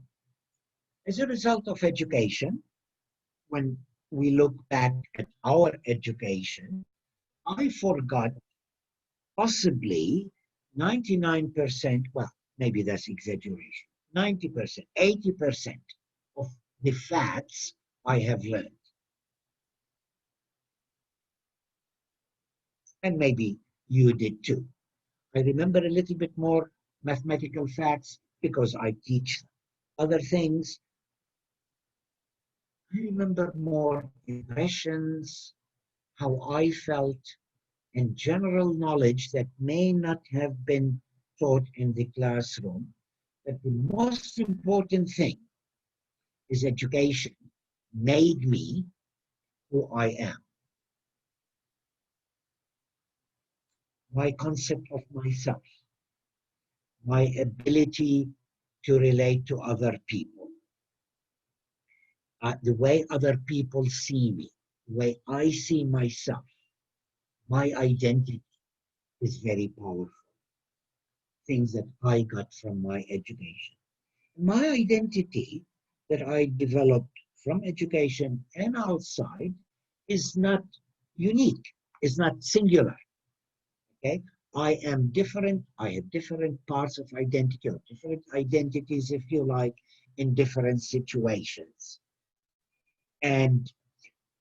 as a result of education, when we look back at our education, I forgot possibly 99%, well, maybe that's exaggeration, 90%, 80% of the facts I have learned. And maybe you did too. I remember a little bit more mathematical facts because I teach them. Other things, I remember more impressions, how I felt, and general knowledge that may not have been taught in the classroom. But the most important thing is education made me who I am. My concept of myself, my ability to relate to other people, the way other people see me, the way I see myself, my identity is very powerful. Things that I got from my education. My identity that I developed from education and outside is not unique, is not singular. Okay? I am different, I have different parts of identity, or different identities, if you like, in different situations. And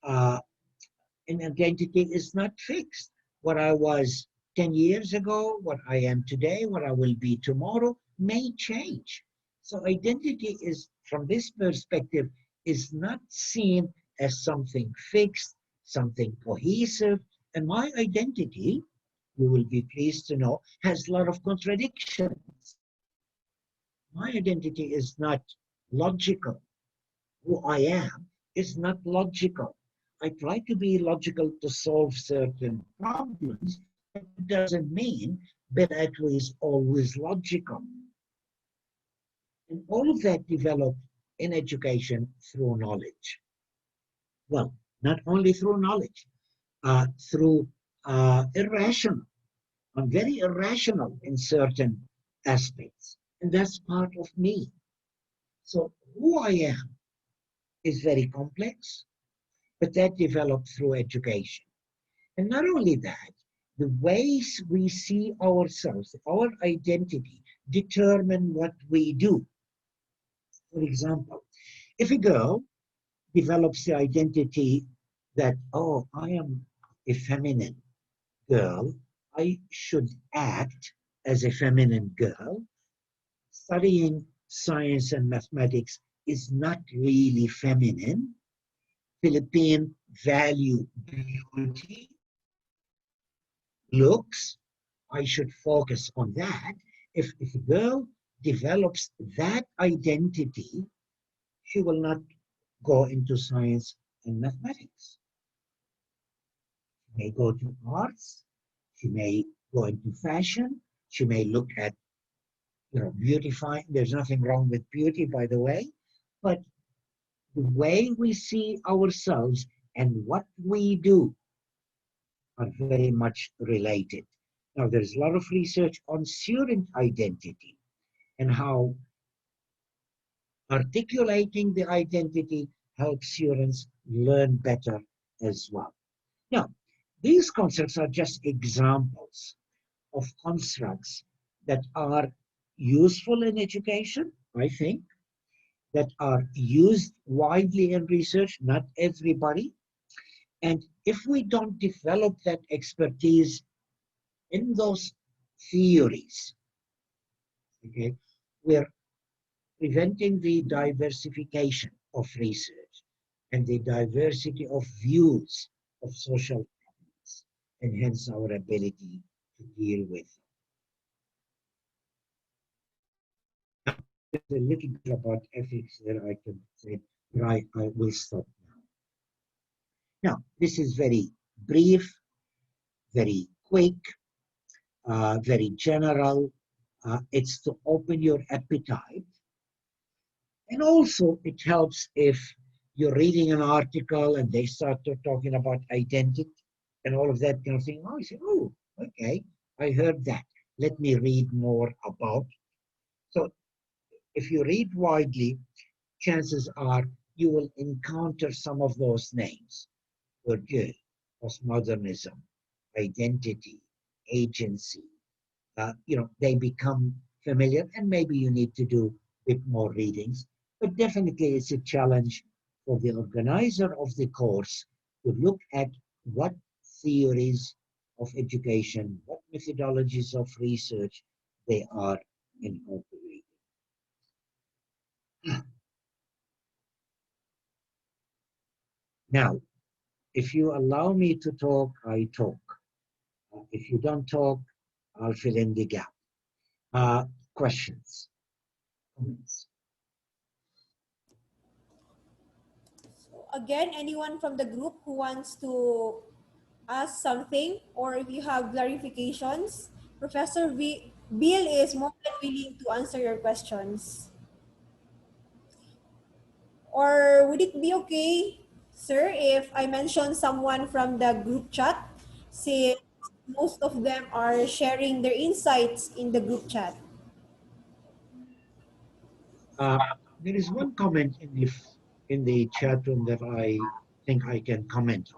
an identity is not fixed. What I was 10 years ago, what I am today, what I will be tomorrow may change. So identity is, from this perspective, is not seen as something fixed, something cohesive. And my identity, you will be pleased to know, has a lot of contradictions. My identity is not logical. Who I am is not logical. I try to be logical to solve certain problems. It doesn't mean that Atweh is always logical. And all of that developed in education through knowledge. Well, not only through knowledge, through irrational, and very irrational in certain aspects. And that's part of me. So who I am is very complex, but that developed through education. And not only that, the ways we see ourselves, our identity, determine what we do. For example, if a girl develops the identity that, oh, I am a feminine girl, I should act as a feminine girl, studying science and mathematics is not really feminine. Philippine value beauty, looks, I should focus on that. If a girl develops that identity, she will not go into science and mathematics. She may go to arts, she may go into fashion, she may look at, beautifying. There's nothing wrong with beauty, by the way, but the way we see ourselves and what we do are very much related. Now, there's a lot of research on student identity and how articulating the identity helps students learn better as well. Now, these concepts are just examples of constructs that are useful in education, I think, that are used widely in research, not everybody. And if we don't develop that expertise in those theories, okay, we're preventing the diversification of research and the diversity of views of social problems, and hence our ability to deal with them. There's a little bit about ethics that I can say, but I will stop now. Now, this is very brief, very quick, very general. It's to open your appetite. And also, it helps if you're reading an article and they start talking about identity and all of that kind of thing. Oh, you say, oh, okay, I heard that. Let me read more about it. So if you read widely, chances are you will encounter some of those names. Bourdieu, postmodernism, identity, agency. They become familiar, and maybe you need to do a bit more readings. But definitely it's a challenge for the organizer of the course to look at what theories of education, what methodologies of research they are incorporating. Now, if you allow me to talk, I talk. If you don't talk, I'll fill in the gap. Questions? Comments? Again, anyone from the group who wants to ask something, or if you have clarifications, Professor Bill is more than willing to answer your questions. Or would it be okay, sir, if I mention someone from the group chat, since most of them are sharing their insights in the group chat? There is one comment in the chat room that I think I can comment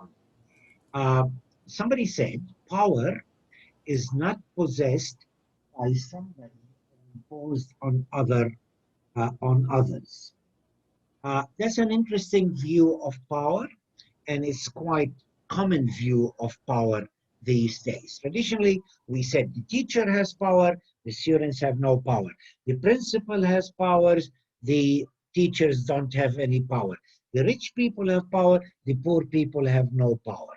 on. Somebody said power is not possessed by somebody imposed on others. That's an interesting view of power, and it's quite common view of power these days. Traditionally, we said the teacher has power, the students have no power. The principal has powers, the teachers don't have any power. The rich people have power, the poor people have no power.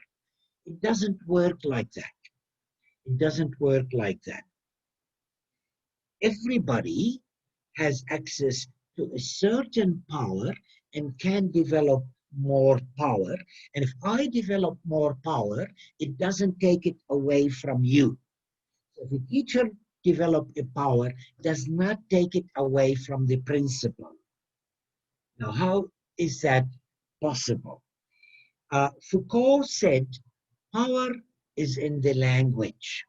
It doesn't work like that. It doesn't work like that. Everybody has access to a certain power and can develop more power. And if I develop more power, it doesn't take it away from you. So if a teacher develop a power does not take it away from the principle. Now, how is that possible? Foucault said power is in the language.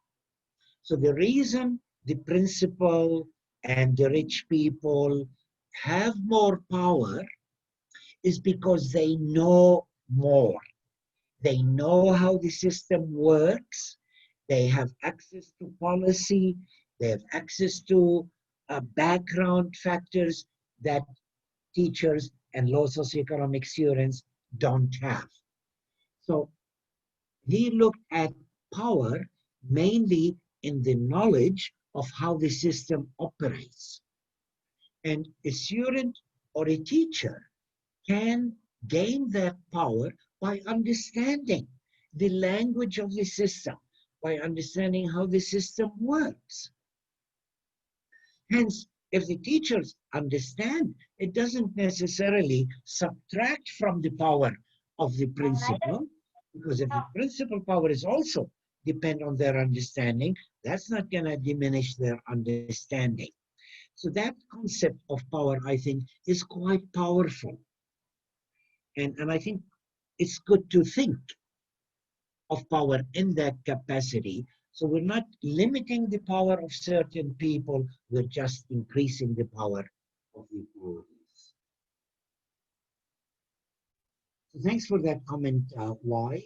So the reason the principal and the rich people have more power is because they know more. They know how the system works. They have access to policy. They have access to background factors that teachers and low socioeconomic students don't have. So he looked at power mainly in the knowledge of how the system operates. And a student or a teacher can gain that power by understanding the language of the system, by understanding how the system works. Hence, if the teachers understand, it doesn't necessarily subtract from the power of the principal, because if the principal power is also depend on their understanding, that's not going to diminish their understanding. So that concept of power, I think, is quite powerful. And I think it's good to think of power in that capacity. So we're not limiting the power of certain people, we're just increasing the power of the audience. So thanks for that comment, Y.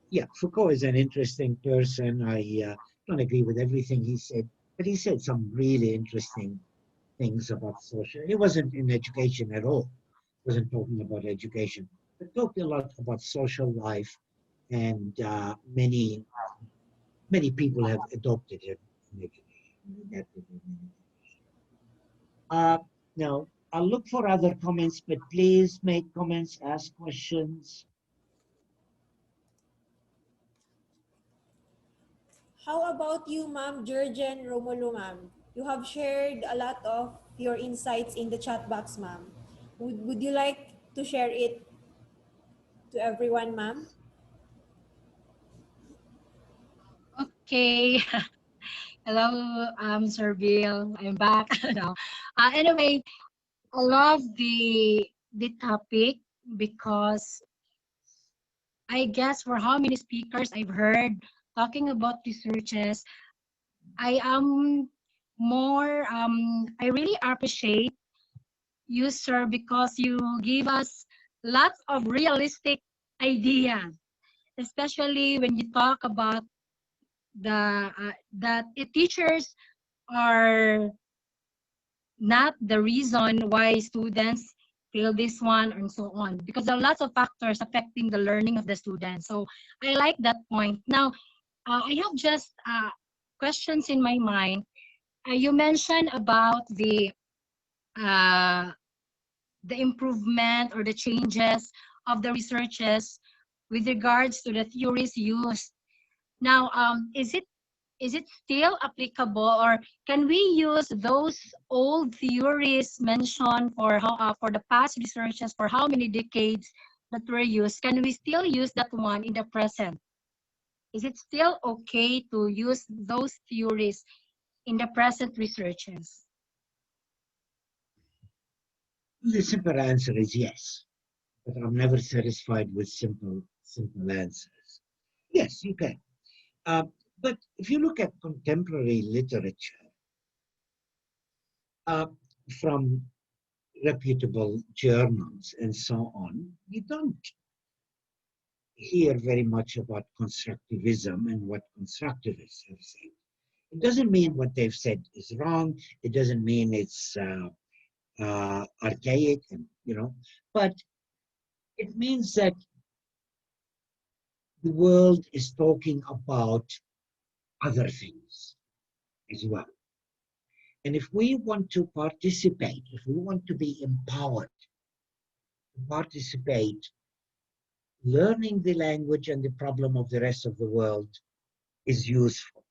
Yeah, Foucault is an interesting person. I don't agree with everything he said, but he said some really interesting things about social. He wasn't in education at all. He wasn't talking about education, but talked a lot about social life, and many people have adopted it in education. Now, I'll look for other comments, but please make comments, ask questions. How about you, Ma'am Jurgen Romulo, ma'am? You have shared a lot of your insights in the chat box, ma'am. Would you like to share it to everyone, ma'am? Okay. Hello, Sir Bill. I'm back. No. Anyway, I love the topic because I guess for how many speakers I've heard talking about researches, I am more I really appreciate you, sir, because you give us lots of realistic ideas, especially when you talk about that teachers are not the reason why students fail this one and so on, because there are lots of factors affecting the learning of the students. So I like that point. Now, I have just questions in my mind. You mentioned about uh, the improvement or the changes of the researches with regards to the theories used. Now, is it still applicable, or can we use those old theories mentioned for the past researches for how many decades that were used? Can we still use that one in the present? Is it still okay to use those theories in the present researches? The simple answer is yes, but I'm never satisfied with simple answers. Yes, you can. But if you look at contemporary literature from reputable journals and so on, you don't hear very much about constructivism and what constructivists have said. It doesn't mean what they've said is wrong. It doesn't mean it's archaic, and but it means that the world is talking about other things as well. And if we want to participate, if we want to be empowered to participate, learning the language and the problem of the rest of the world is useful.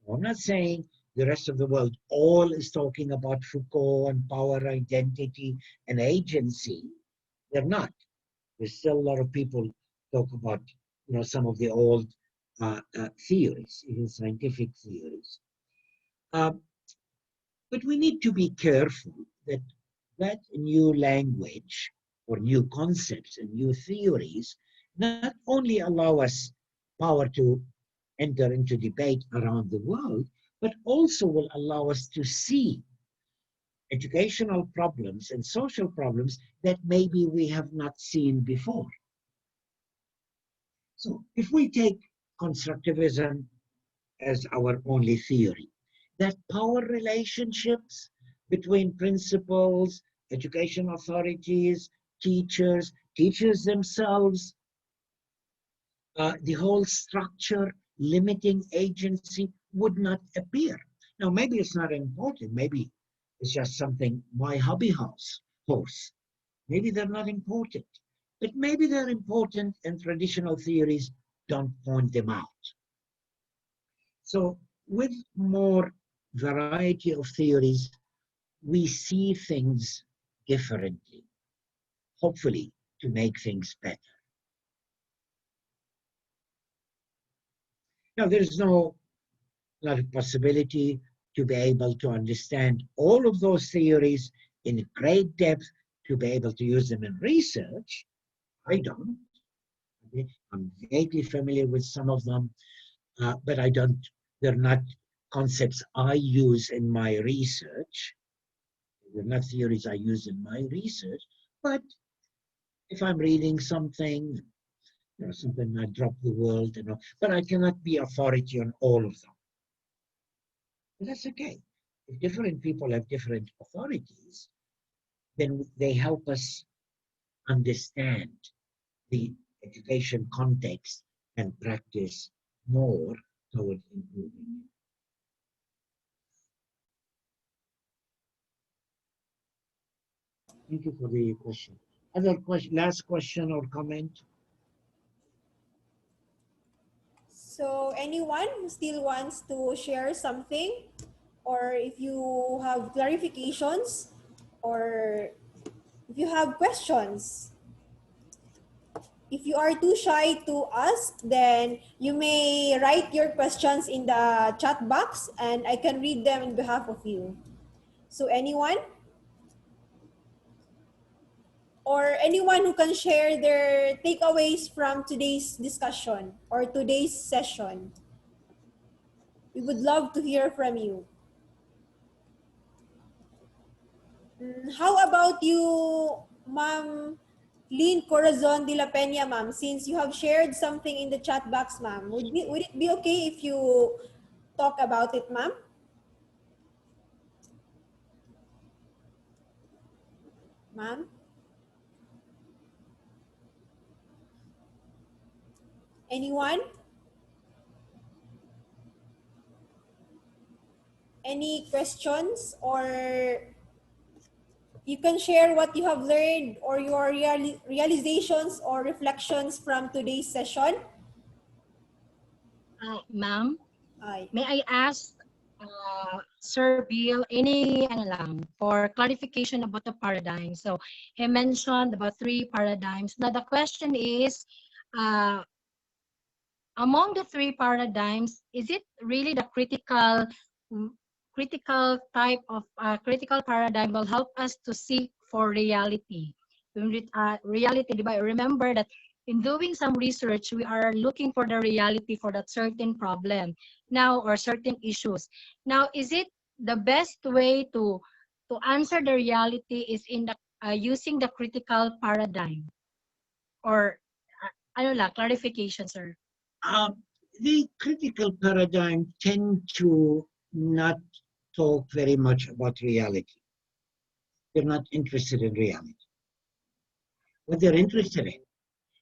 I'm not saying the rest of the world all is talking about Foucault and power, identity, and agency. They're not. There's still a lot of people talk about, some of the old theories, even scientific theories. But we need to be careful that new language or new concepts and new theories not only allow us power to enter into debate around the world, but also will allow us to see educational problems and social problems that maybe we have not seen before. So if we take constructivism as our only theory, that power relationships between principals, education authorities, teachers themselves, the whole structure, limiting agency would not appear. Now, maybe it's not important. Maybe it's just something my hobby horse. Maybe they're not important. But maybe they're important and traditional theories don't point them out. So with more variety of theories, we see things differently, hopefully to make things better. Now, there's not a possibility to be able to understand all of those theories in great depth, to be able to use them in research. I don't. I'm vaguely familiar with some of them, but they're not concepts I use in my research. They're not theories I use in my research, but if I'm reading something, something might drop the world, but I cannot be authority on all of them. And that's okay. If different people have different authorities, then they help us understand the education context and practice more towards improving it. Thank you for the question. Other question, last question or comment? So anyone who still wants to share something, or if you have clarifications, or if you have questions, if you are too shy to ask, then you may write your questions in the chat box and I can read them on behalf of you. So anyone? Or anyone who can share their takeaways from today's discussion or today's session. We would love to hear from you. How about you, Ma'am Lynn Corazon de la Peña, ma'am? Since you have shared something in the chat box, ma'am, would it be okay if you talk about it, ma'am? Ma'am? Anyone? Any questions, or you can share what you have learned or your realizations or reflections from today's session? Ma'am, may I ask Sir Bill any for clarification about the paradigm? So he mentioned about 3 paradigms. Now the question is, among the 3 paradigms, is it really the critical type of critical paradigm will help us to seek for reality? Reality, diba? Remember that in doing some research, we are looking for the reality for that certain problem now or certain issues. Now, is it the best way to answer the reality is in the using the critical paradigm? Or ano lang, clarification, sir. The critical paradigm tend to not talk very much about reality. They're not interested in reality. What they're interested in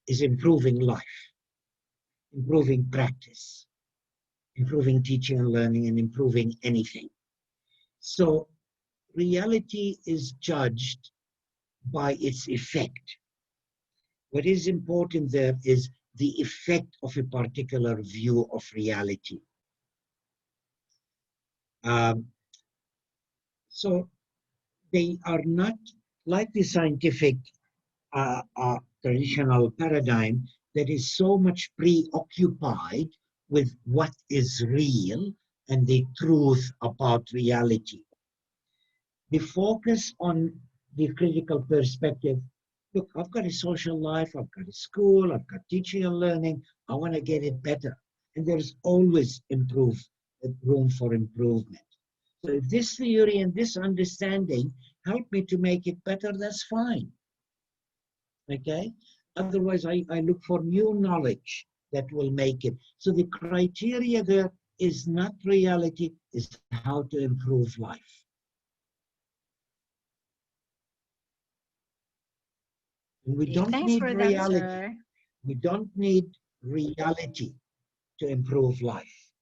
is improving life, improving practice, improving teaching and learning, and improving anything. So reality is judged by its effect. What is important there is the effect of a particular view of reality. So they are not like the scientific traditional paradigm that is so much preoccupied with what is real and the truth about reality. The focus on the critical perspective, look, I've got a social life, I've got a school, I've got teaching and learning, I want to get it better. And there's always room for improvement. So if this theory and this understanding help me to make it better, that's fine. Okay? Otherwise, I look for new knowledge that will make it. So the criteria there is not reality, is how to improve life. And we don't Thanks need for that, reality. sir. We don't need reality to improve life.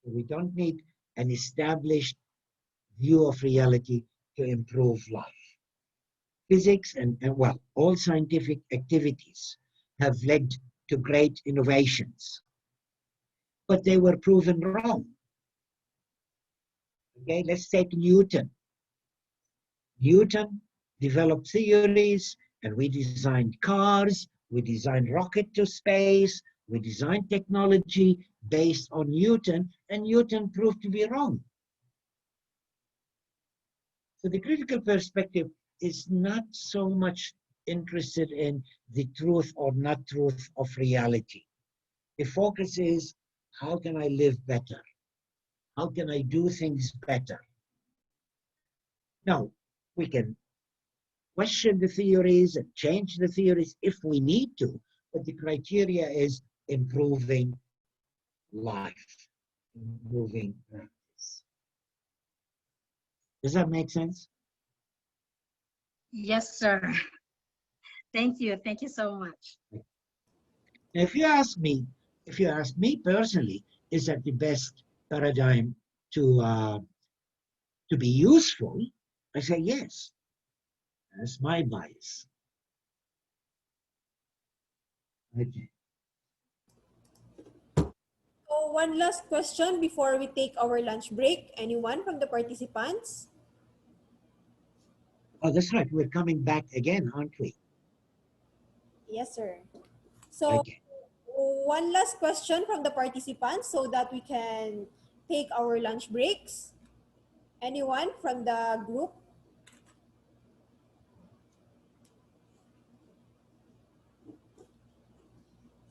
We don't need an established view of reality to improve life. Physics and well, all scientific activities have led to great innovations, but they were proven wrong. Okay, let's take Newton. Newton developed theories, and we designed cars, we designed rocket to space, we designed technology based on Newton, and Newton proved to be wrong. So the critical perspective is not so much interested in the truth or not truth of reality. The focus is, how can I live better? How can I do things better? Now, we can question the theories and change the theories if we need to, but the criteria is improving life, improving practice. Does that make sense? Yes, sir. Thank you. Thank you so much. Now, if you ask me personally, is that the best paradigm to be useful? I say yes. That's my bias. Okay. So one last question before we take our lunch break. Anyone from the participants? Oh, that's right. We're coming back again, aren't we? Yes, sir. So Okay. one last question from the participants so that we can take our lunch breaks. Anyone from the group?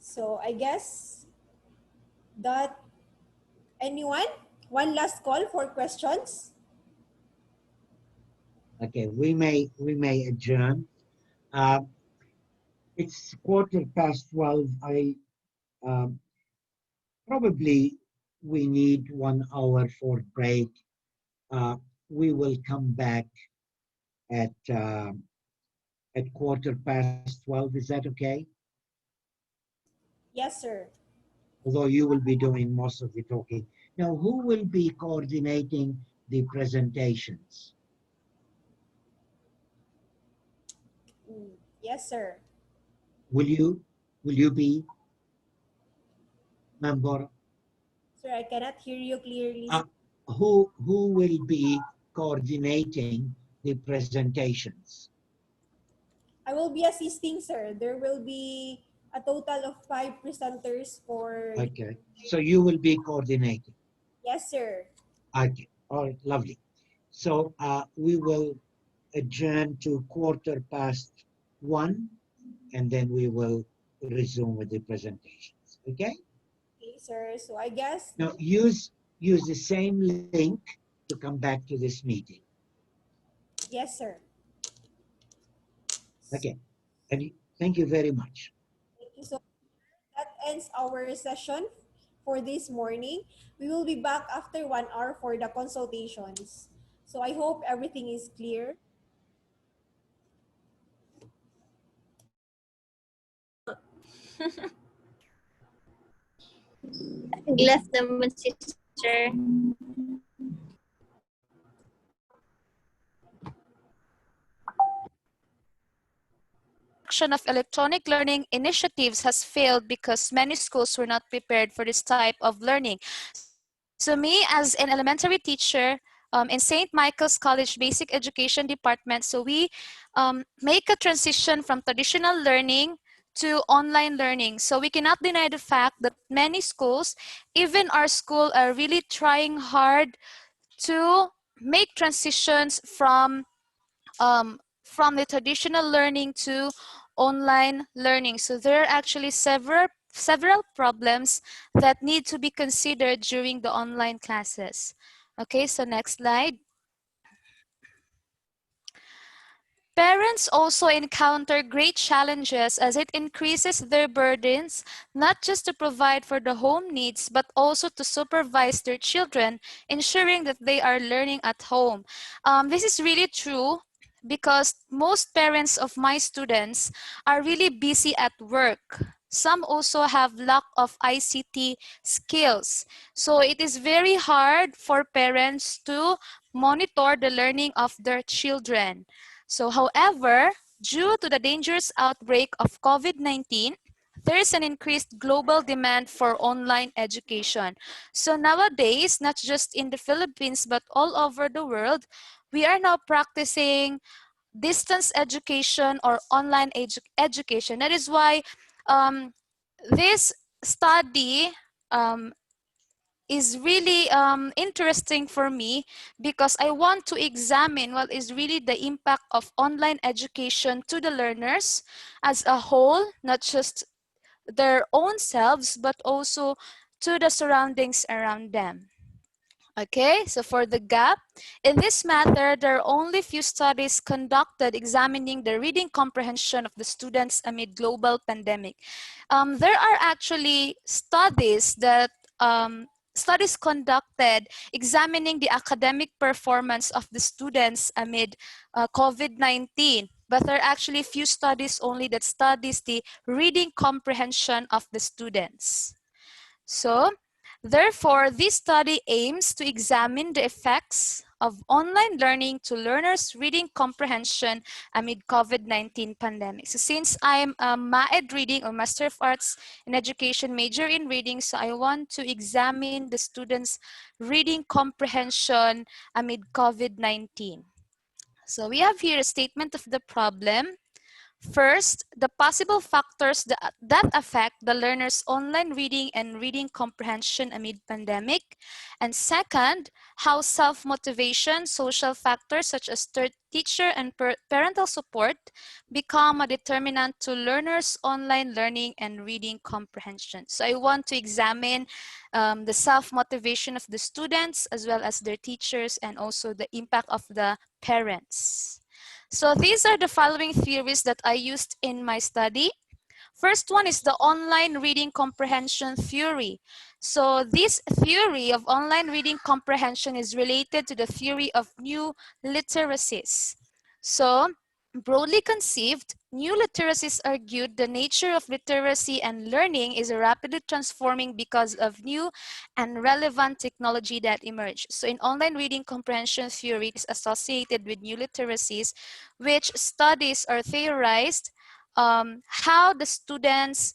So I guess that anyone? One last call for questions. Okay, we may adjourn. It's 12:15. Probably we need 1 hour for break. We will come back at 12:15. Is that okay? Yes, sir. Although you will be doing most of the talking. Now, who will be coordinating the presentations? Yes, sir. Will you be member? Sir, I cannot hear you clearly. Who will be coordinating the presentations? I will be assisting, sir. There will be a total of 5 presenters for... Okay, so you will be coordinating. Yes, sir. Okay, all right, lovely. So we will adjourn to 1:15, and then we will resume with the presentations. Okay? Okay, sir. So I guess... Now use the same link to come back to this meeting. Yes, sir. Okay, and thank you very much. Thank you so much. That ends our session for this morning. We will be back after 1 hour for the consultations. So I hope everything is clear. Glass naman, sister. Of electronic learning initiatives has failed because many schools were not prepared for this type of learning. So me, as an elementary teacher, in St. Michael's College Basic Education Department. So we make a transition from traditional learning to online learning. So we cannot deny the fact that many schools, even our school, are really trying hard to make transitions from the traditional learning to online learning. So there are actually several problems that need to be considered during the online classes. Okay, so next slide. Parents also encounter great challenges as it increases their burdens, not just to provide for the home needs, but also to supervise their children, ensuring that they are learning at home. This is really true because most parents of my students are really busy at work. Some also have lack of ICT skills. So it is very hard for parents to monitor the learning of their children. So, however, due to the dangerous outbreak of COVID-19, there is an increased global demand for online education. So nowadays, not just in the Philippines, but all over the world, we are now practicing distance education or online education. That is why this study is really interesting for me because I want to examine what is really the impact of online education to the learners as a whole, not just their own selves, but also to the surroundings around them. Okay, so for the gap, in this matter, there are only few studies conducted examining the reading comprehension of the students amid global pandemic. There are actually studies conducted examining the academic performance of the students amid COVID-19, but there are actually few studies only that studies the reading comprehension of the students. So, therefore, this study aims to examine the effects of online learning to learners' reading comprehension amid COVID-19 pandemic. So since I'm a MAED reading or Master of Arts in Education major in reading, so I want to examine the students' reading comprehension amid COVID-19. So we have here a statement of the problem. First, the possible factors that affect the learner's online reading and reading comprehension amid pandemic. And second, how self-motivation, social factors such as teacher and parental support become a determinant to learners' online learning and reading comprehension. So I want to examine the self-motivation of the students as well as their teachers and also the impact of the parents. So these are the following theories that I used in my study. First one is the online reading comprehension theory. So this theory of online reading comprehension is related to the theory of new literacies. So broadly conceived, new literacies argued the nature of literacy and learning is rapidly transforming because of new and relevant technology that emerged. So in online reading comprehension theory, it is associated with new literacies, which studies or theorized how the students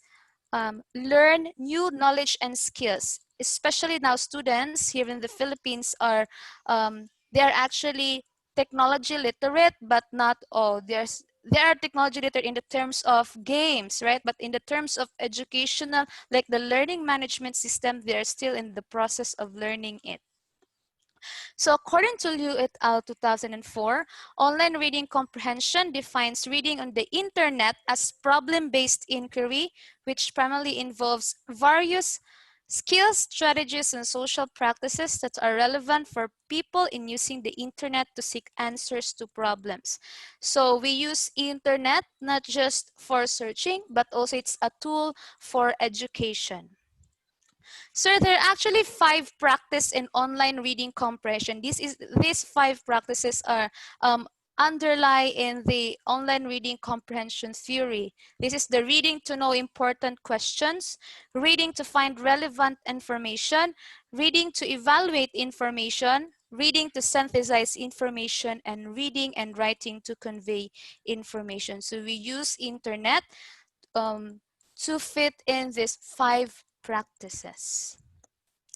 learn new knowledge and skills. Especially now students here in the Philippines are, they are actually technology literate, but not all. They are technology literate in the terms of games, right? But in the terms of educational, like the learning management system, they're still in the process of learning it. So according to Liu et al. 2004, online reading comprehension defines reading on the internet as problem-based inquiry, which primarily involves various skills, strategies, and social practices that are relevant for people in using the internet to seek answers to problems. So we use internet not just for searching, but also it's a tool for education. So there are actually 5 practices in online reading comprehension. These 5 practices are underlie in the online reading comprehension theory. This is the reading to know important questions, reading to find relevant information, reading to evaluate information, reading to synthesize information, and reading and writing to convey information. So we use internet to fit in these 5 practices.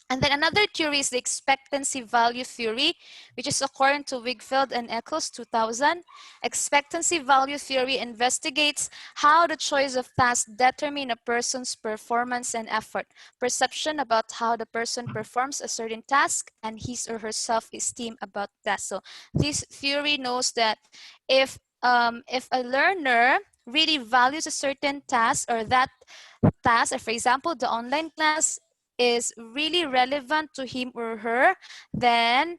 And then another theory is the expectancy value theory, which is according to Wigfeld and Eccles 2000. Expectancy value theory investigates how the choice of tasks determine a person's performance and effort, perception about how the person performs a certain task, and his or her self-esteem about that. So this theory knows that if a learner really values a certain task, or that task, or for example, the online class is really relevant to him or her, then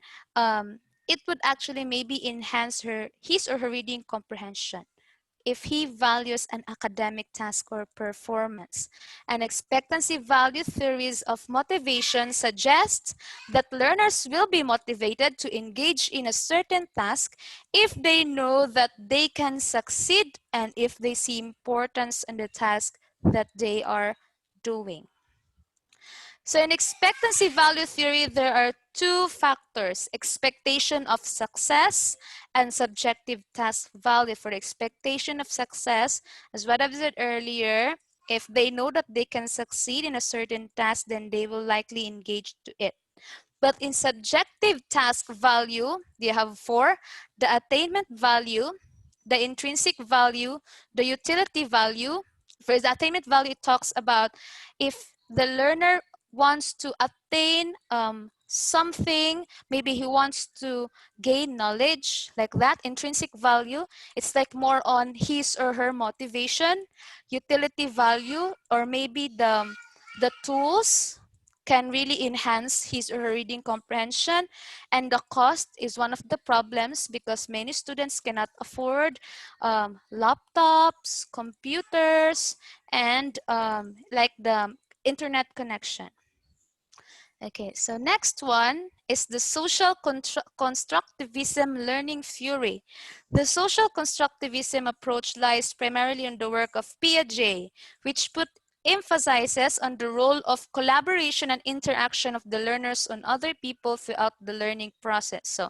it would actually maybe enhance his or her reading comprehension if he values an academic task or performance. And expectancy value theories of motivation suggest that learners will be motivated to engage in a certain task if they know that they can succeed and if they see importance in the task that they are doing. So in expectancy value theory, there are two factors: expectation of success and subjective task value. For the expectation of success, as what I've said earlier, if they know that they can succeed in a certain task, then they will likely engage to it. But in subjective task value, they have four: the attainment value, the intrinsic value, the utility value. For the attainment value, it talks about if the learner wants to attain something, maybe he wants to gain knowledge, like that. Intrinsic value, it's like more on his or her motivation. Utility value, or maybe the tools can really enhance his or her reading comprehension. And the cost is one of the problems because many students cannot afford laptops, computers, and like the internet connection. Okay, so next one is the social constructivism learning theory. The social constructivism approach lies primarily on the work of Piaget, which emphasizes on the role of collaboration and interaction of the learners on other people throughout the learning process. So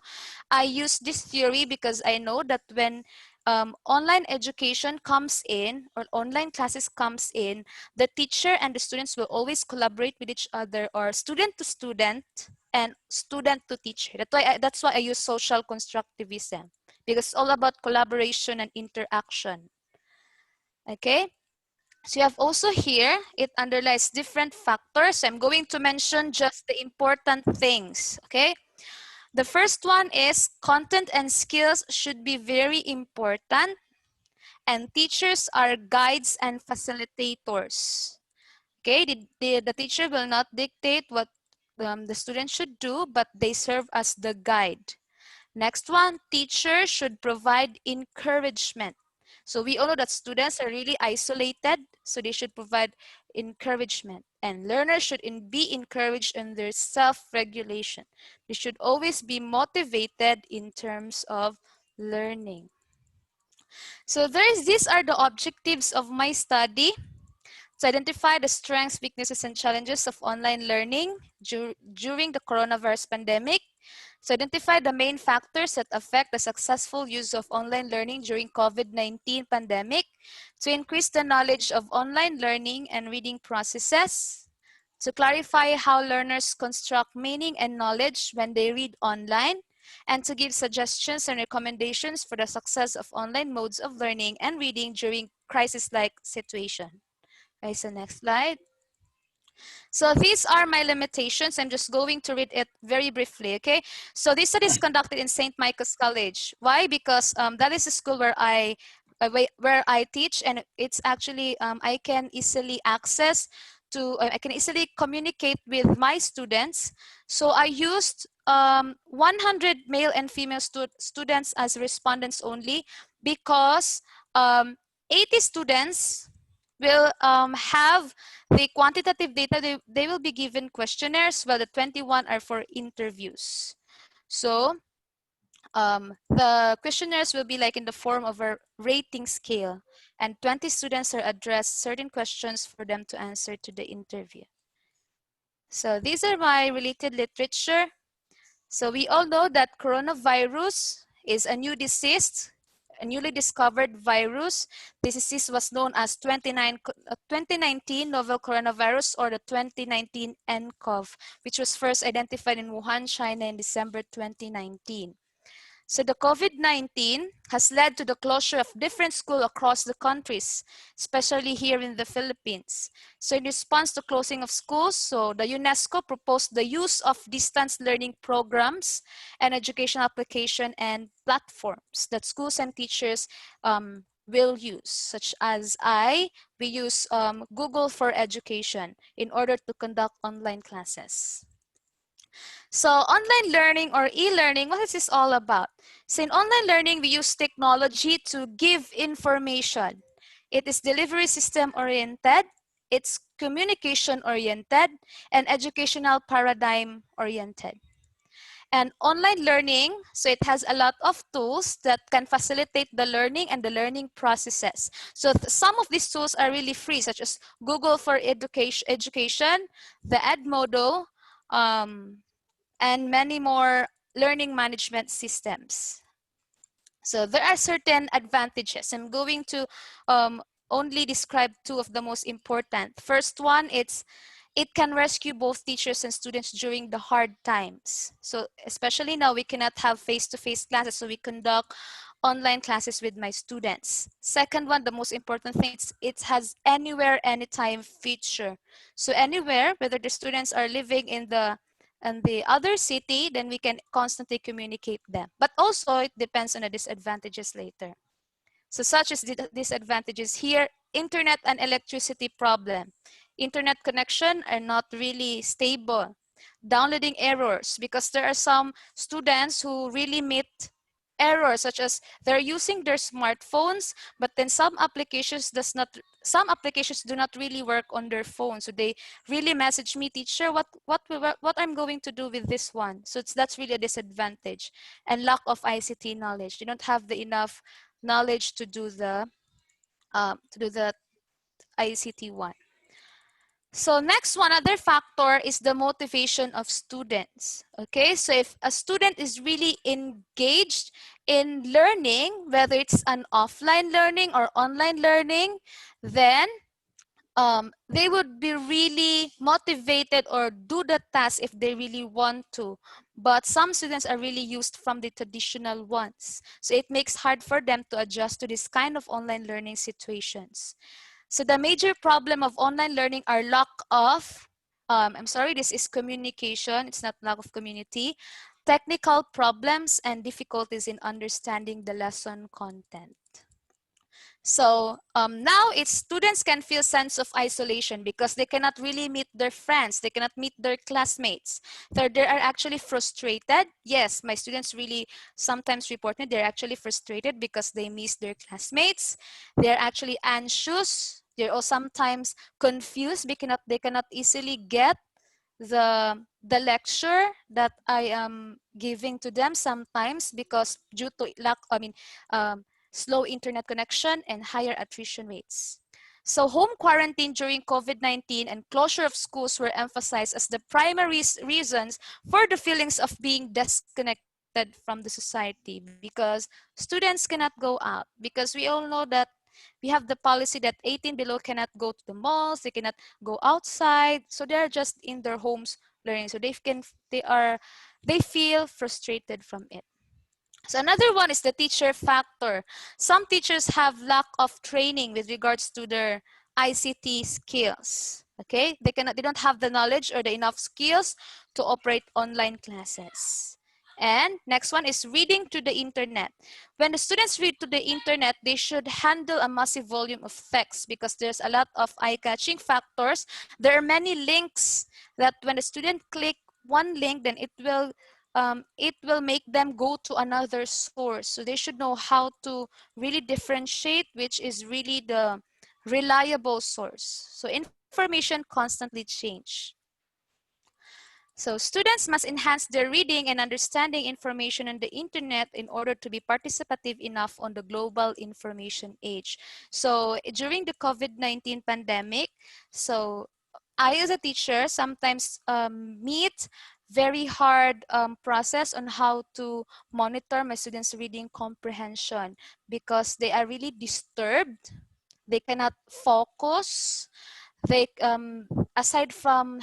I use this theory because I know that when online education comes in, or online classes comes in, the teacher and the students will always collaborate with each other, or student to student and student to teacher. That's why I use social constructivism, because it's all about collaboration and interaction. Okay. So you have also here, it underlies different factors. I'm going to mention just the important things, okay? The first one is content and skills should be very important, and teachers are guides and facilitators. Okay, the teacher will not dictate what the student should do, but they serve as the guide. Next one, teachers should provide encouragement. So we all know that students are really isolated, so they should provide encouragement. And learners should be encouraged in their self-regulation. They should always be motivated in terms of learning. So these are the objectives of my study: to identify the strengths, weaknesses, and challenges of online learning during the coronavirus pandemic, to identify the main factors that affect the successful use of online learning during COVID-19 pandemic, to increase the knowledge of online learning and reading processes, to clarify how learners construct meaning and knowledge when they read online, and to give suggestions and recommendations for the success of online modes of learning and reading during crisis-like situation. Okay, so next slide. So these are my limitations. I'm just going to read it very briefly, okay? So this study is conducted in St. Michael's College. Why? Because that is a school where I teach, and it's actually, I can easily I can easily communicate with my students. So I used 100 male and female students as respondents only, because 80 students will have the quantitative data. They will be given questionnaires, while the 21 are for interviews. So the questionnaires will be like in the form of a rating scale, and 20 students are addressed certain questions for them to answer to the interview. So these are my related literature. So we all know that coronavirus is a new disease. a newly discovered virus. This disease was known as 2019 novel coronavirus, or the 2019 nCoV, which was first identified in Wuhan, China in December 2019. So the COVID-19 has led to the closure of different schools across the countries, especially here in the Philippines. So in response to closing of schools, so the UNESCO proposed the use of distance learning programs and educational application and platforms that schools and teachers will use, such as we use Google for Education in order to conduct online classes. So online learning or e-learning, what is this all about? So in online learning, we use technology to give information. It is delivery system oriented, it's communication oriented, and educational paradigm oriented. And online learning, so it has a lot of tools that can facilitate the learning and the learning processes. So some of these tools are really free, such as Google for Education, the Edmodo, and many more learning management systems. So there are certain advantages. I'm going to only describe two of the most important. First one, it can rescue both teachers and students during the hard times. So especially now we cannot have face-to-face classes, so we conduct online classes with my students. Second one, the most important thing, it has anywhere, anytime feature. So anywhere, whether the students are living in the other city, then we can constantly communicate them. But also it depends on the disadvantages later. So such as the disadvantages here, internet and electricity problem. Internet connection are not really stable. Downloading errors, because there are some students who really meet errors, such as they're using their smartphones, but then some applications do not really work on their phone. So they really message me, teacher, what I'm going to do with this one. So that's really a disadvantage. And lack of ICT knowledge. They don't have the enough knowledge to do the ICT one. So next one, other factor is the motivation of students. Okay, so if a student is really engaged in learning, whether it's an offline learning or online learning, then they would be really motivated or do the task if they really want to. But some students are really used from the traditional ones. So it makes hard for them to adjust to this kind of online learning situations. So the major problem of online learning are lack of, this is communication, it's not lack of community, technical problems, and difficulties in understanding the lesson content. So now students can feel sense of isolation because they cannot really meet their friends, they cannot meet their classmates. They are actually frustrated. Yes, my students really sometimes report me they're actually frustrated because they miss their classmates. They're actually anxious. They're also sometimes confused because they cannot easily get the lecture that I am giving to them sometimes because due to slow internet connection and higher attrition rates. So home quarantine during COVID-19 and closure of schools were emphasized as the primary reasons for the feelings of being disconnected from the society because students cannot go out because we all know that we have the policy that 18 below cannot go to the malls, they cannot go outside, so they're just in their homes learning. So they feel frustrated from it. So another one is the teacher factor. Some teachers have lack of training with regards to their ICT skills. Okay, they don't have the knowledge or the enough skills to operate online classes. And next one is reading to the internet. When the students read to the internet, they should handle a massive volume of text because there's a lot of eye-catching factors. There are many links that when the student click one link, then it will make them go to another source. So they should know how to really differentiate which is really the reliable source. So information constantly change. So students must enhance their reading and understanding information on the internet in order to be participative enough on the global information age. So during the COVID-19 pandemic, so I as a teacher sometimes meet very hard process on how to monitor my students' reading comprehension because they are really disturbed. They cannot focus. They aside from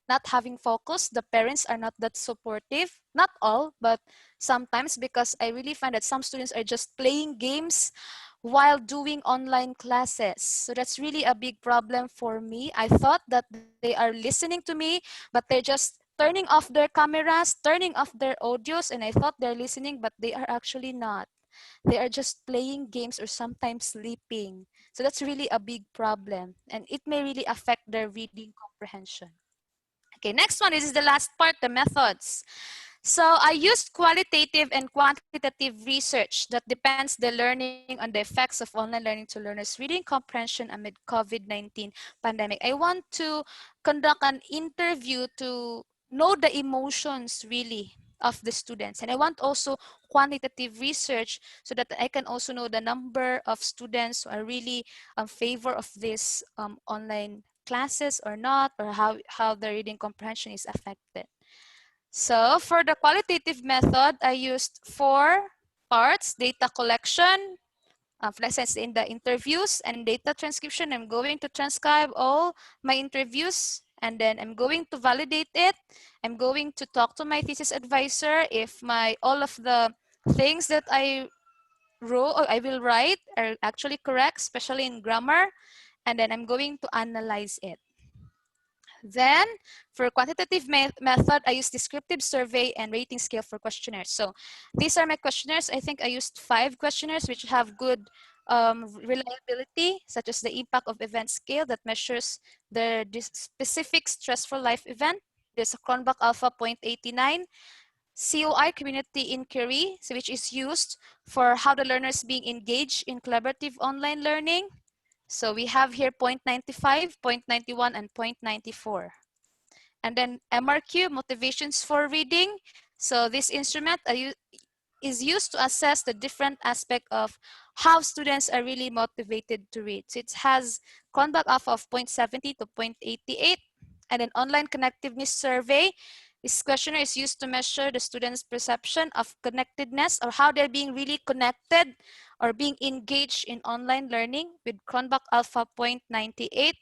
not having focus, the parents are not that supportive. Not all, but sometimes, because I really find that some students are just playing games while doing online classes. So that's really a big problem for me. I thought that they are listening to me, but they're just turning off their cameras, turning off their audios, and I thought they're listening, but they are actually not. They are just playing games or sometimes sleeping. So that's really a big problem, and it may really affect their reading comprehension. Okay, next one. This is the last part, the methods. So I used qualitative and quantitative research that depends the learning on the effects of online learning to learners' reading comprehension amid COVID-19 pandemic. I want to conduct an interview to know the emotions really of the students. And I want also quantitative research so that I can also know the number of students who are really in favor of this online classes or not, or how the reading comprehension is affected. So for the qualitative method, I used 4 parts: data collection, for instance, in the interviews, and data transcription. I'm going to transcribe all my interviews, and then I'm going to validate it. I'm going to talk to my thesis advisor if all of the things that I wrote or I will write are actually correct, especially in grammar, and then I'm going to analyze it. Then, for quantitative method, I use descriptive survey and rating scale for questionnaires. So these are my questionnaires. I think I used 5 questionnaires which have good reliability, such as the impact of event scale that measures the specific stressful life event. There's a Cronbach Alpha 0.89, COI community inquiry, which is used for how the learners being engaged in collaborative online learning. So we have here 0.95, 0.91, and 0.94. And then MRQ, motivations for reading. So this instrument is used to assess the different aspect of how students are really motivated to read. So it has Cronbach Alpha of 0.70 to 0.88. And an online connectiveness survey. This questionnaire is used to measure the students' perception of connectedness, or how they're being really connected or being engaged in online learning, with Cronbach Alpha 0.98.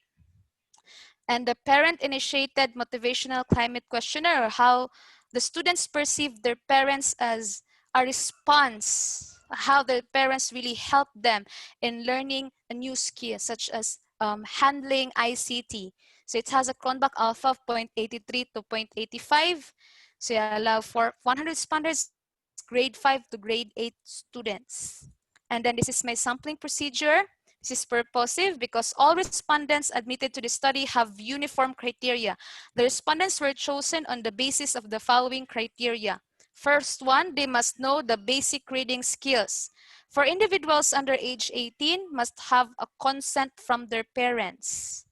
And the parent-initiated motivational climate questionnaire, or how the students perceive their parents as a response, how the parents really help them in learning a new skill, such as handling ICT. So it has a Cronbach Alpha of 0.83 to 0.85. So you allow for 100 responders, grade 5 to grade 8 students. And then this is my sampling procedure. This is purposive because all respondents admitted to the study have uniform criteria. The respondents were chosen on the basis of the following criteria. First one, they must know the basic reading skills. For individuals under age 18, must have a consent from their parents.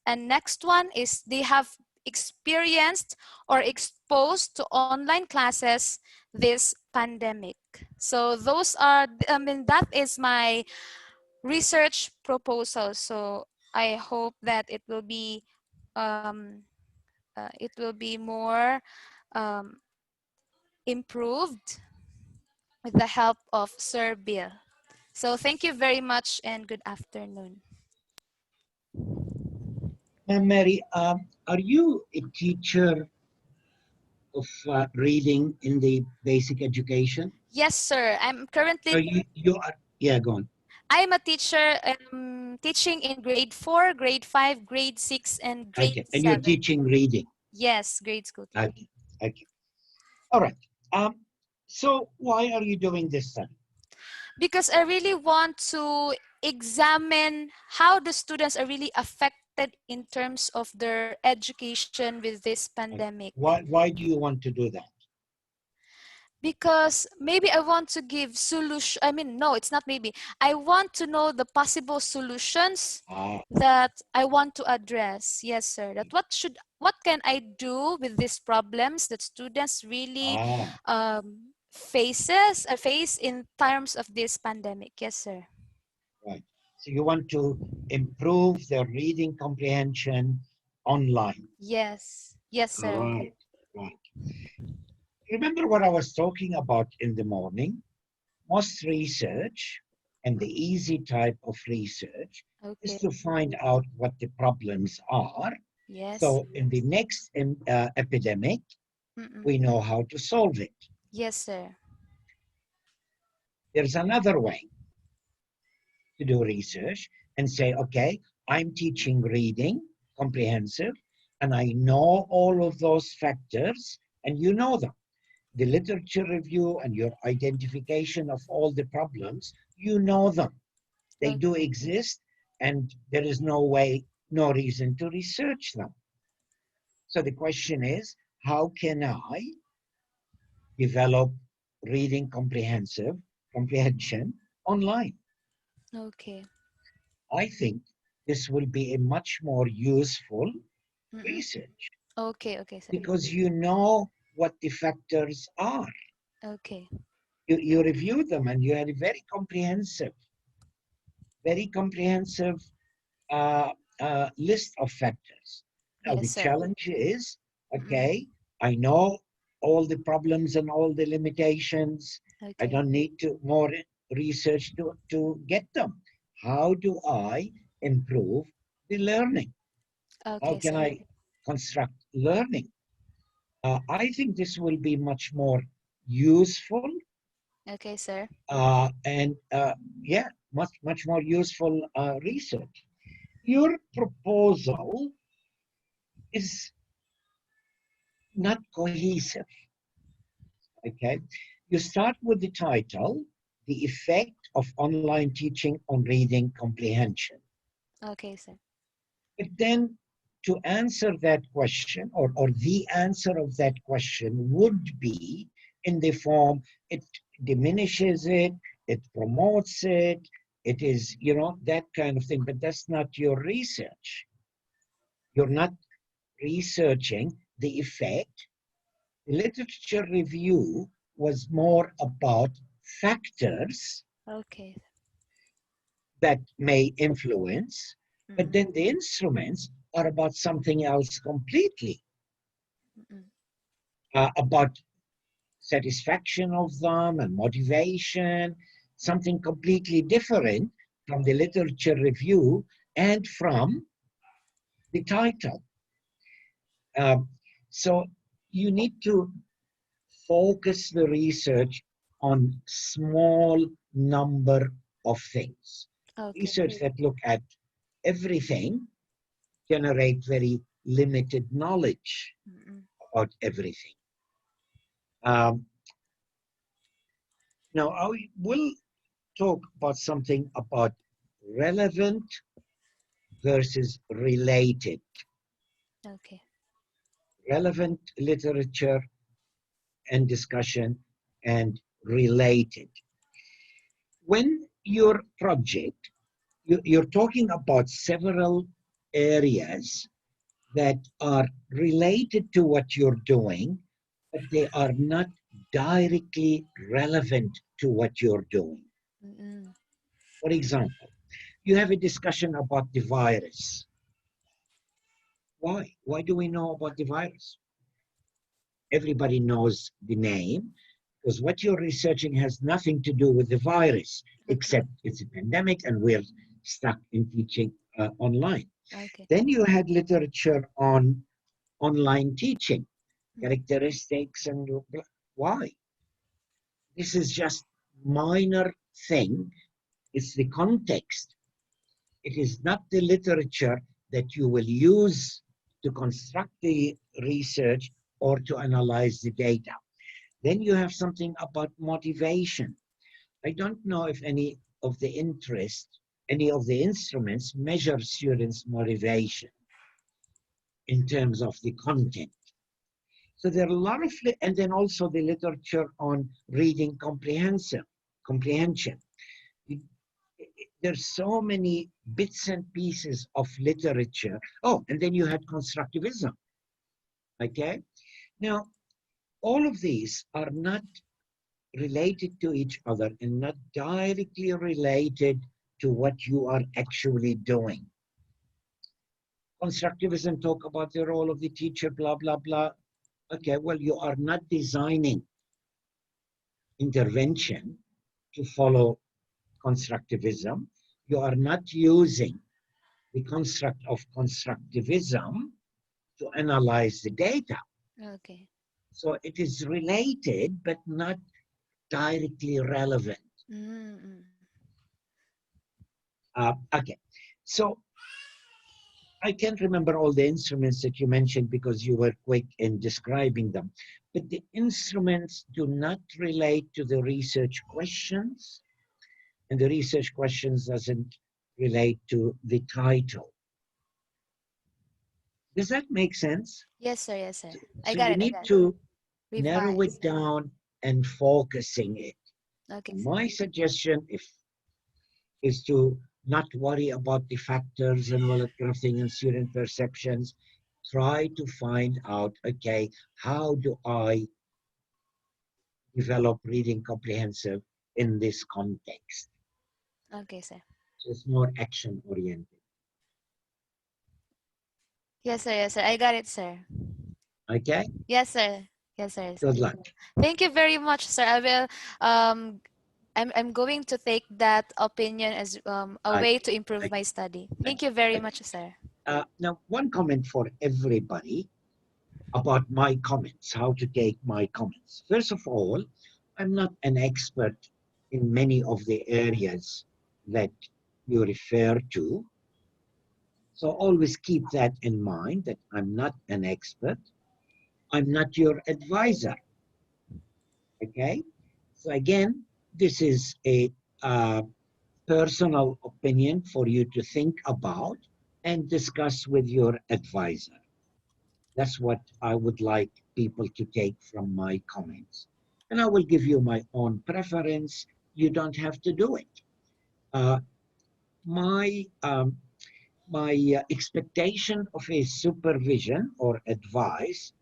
And next one is they have experienced or exposed to online classes this pandemic. So those are, that is my research proposal. So I hope that it will be more improved with the help of Sir Bill. So thank you very much and good afternoon. Ma'am Mary, are you a teacher of reading in the basic education? Yes, sir. I'm currently. So you are, yeah, go on. I'm a teacher teaching in grade 4, grade 5, grade 6, and grade Okay, 7. and you're teaching reading. Yes, grade school teaching. Okay, okay. All right. So why are you doing this study? Because I really want to examine how the students are really affected in terms of their education with this pandemic. Why do you want to do that? Because maybe I want to give solution. I mean, no, it's not maybe. I want to know the possible solutions that I want to address. Yes, sir. That what can I do with these problems that students really face in terms of this pandemic? Yes, sir. Right. So you want to improve their reading comprehension online. Yes. Yes, sir. Right. Right. Remember what I was talking about in the morning? Most research, and the easy type of research, is Okay. to find out what the problems are. Yes. So in the next epidemic, Mm-mm. we know how to solve it. Yes, sir. There's another way to do research and say, okay, I'm teaching reading, comprehensive, and I know all of those factors, and you know them. The literature review and your identification of all the problems, you know them. They do exist, and there is no way, no reason to research them. So the question is, how can I develop reading comprehension online? Okay. I think this will be a much more useful Mm-mm. research Okay, okay, sir. because you know what the factors are. Okay. You review them and you had a very comprehensive list of factors. Now, the Yes, sir. challenge is, okay, I know all the problems and all the limitations. I Okay. don't need to more research to get them. How do I improve the learning? How Okay, can sir. I construct learning? I think this will be much more useful Okay, sir. and yeah, much more useful research. Your proposal is not cohesive. Okay, you start with the title, "The Effect of Online Teaching on Reading Comprehension." Okay, sir. But then to answer that question, or the answer of that question would be in the form, it diminishes it, it promotes it, it is, you know, that kind of thing. But that's not your research. You're not researching the effect. The literature review was more about factors Okay. that may influence, but then the instruments are about something else completely, about satisfaction of them and motivation, something completely different from the literature review and from the title. So you need to focus the research on small number of things. Okay. Research that look at everything generate very limited knowledge about everything. Now I will talk about something about relevant versus related. Okay. Relevant literature and discussion and related. When your project, you're talking about several areas that are related to what you're doing, but they are not directly relevant to what you're doing. For example, you have a discussion about the virus. Why? Why do we know about the virus? Everybody knows the name, because what you're researching has nothing to do with the virus, except it's a pandemic and we're stuck in teaching online. Okay. Then you had literature on online teaching, characteristics and why. This is just minor thing. It's the context. It is not the literature that you will use to construct the research or to analyze the data. Then you have something about motivation. I don't know if any of the instruments measure students' motivation in terms of the content. So there are a lot of, and then also the literature on reading comprehension. There's so many bits and pieces of literature. Oh, and then you had constructivism. Okay? Now, all of these are not related to each other and not directly related to what you are actually doing. Constructivism talk about the role of the teacher, blah, blah, blah. Okay, well, you are not designing intervention to follow constructivism. You are not using the construct of constructivism to analyze the data. Okay. So it is related, but not directly relevant. Mm-mm. Okay, so I can't remember all the instruments that you mentioned because you were quick in describing them, but the instruments do not relate to the research questions, and the research questions doesn't relate to the title. Does that make sense? Yes, sir. Yes, sir. I So got you it. I need got it. to narrow Revise. it down and focusing it. Okay, And sir. my suggestion is to not worry about the factors and wallet crafting and student perceptions. Try to find out, okay, how do I develop reading comprehensive in this context? Okay, sir. So it's more action oriented. Yes, sir. Yes, sir. I got it, sir. Okay? Yes, sir. Yes, sir. Yes, Good sir. luck. Thank you very much, sir. I will I'm going to take that opinion as a way to improve my study. Thank you very much, sir. Now, one comment for everybody about my comments, how to take my comments. First of all, I'm not an expert in many of the areas that you refer to. So always keep that in mind, that I'm not an expert. I'm not your advisor. Okay? So again, this is a personal opinion for you to think about and discuss with your advisor. That's what I would like people to take from my comments. And I will give you my own preference. You don't have to do it. Uh, my expectation of a supervision or advice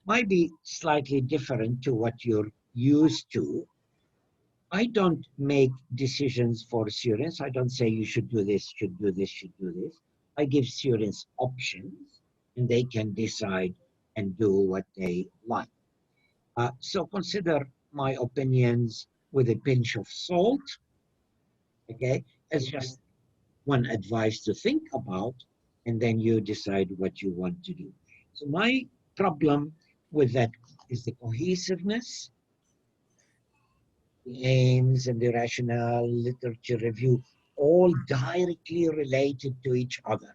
might be slightly different to what you're used to. I don't make decisions for students. I don't say you should do this, should do this, should do this. I give students options and they can decide and do what they like. So consider my opinions with a pinch of salt, okay, as just one advice to think about, and then you decide what you want to do. So my problem with that is the cohesiveness, the aims and the rationale, literature review, all directly related to each other,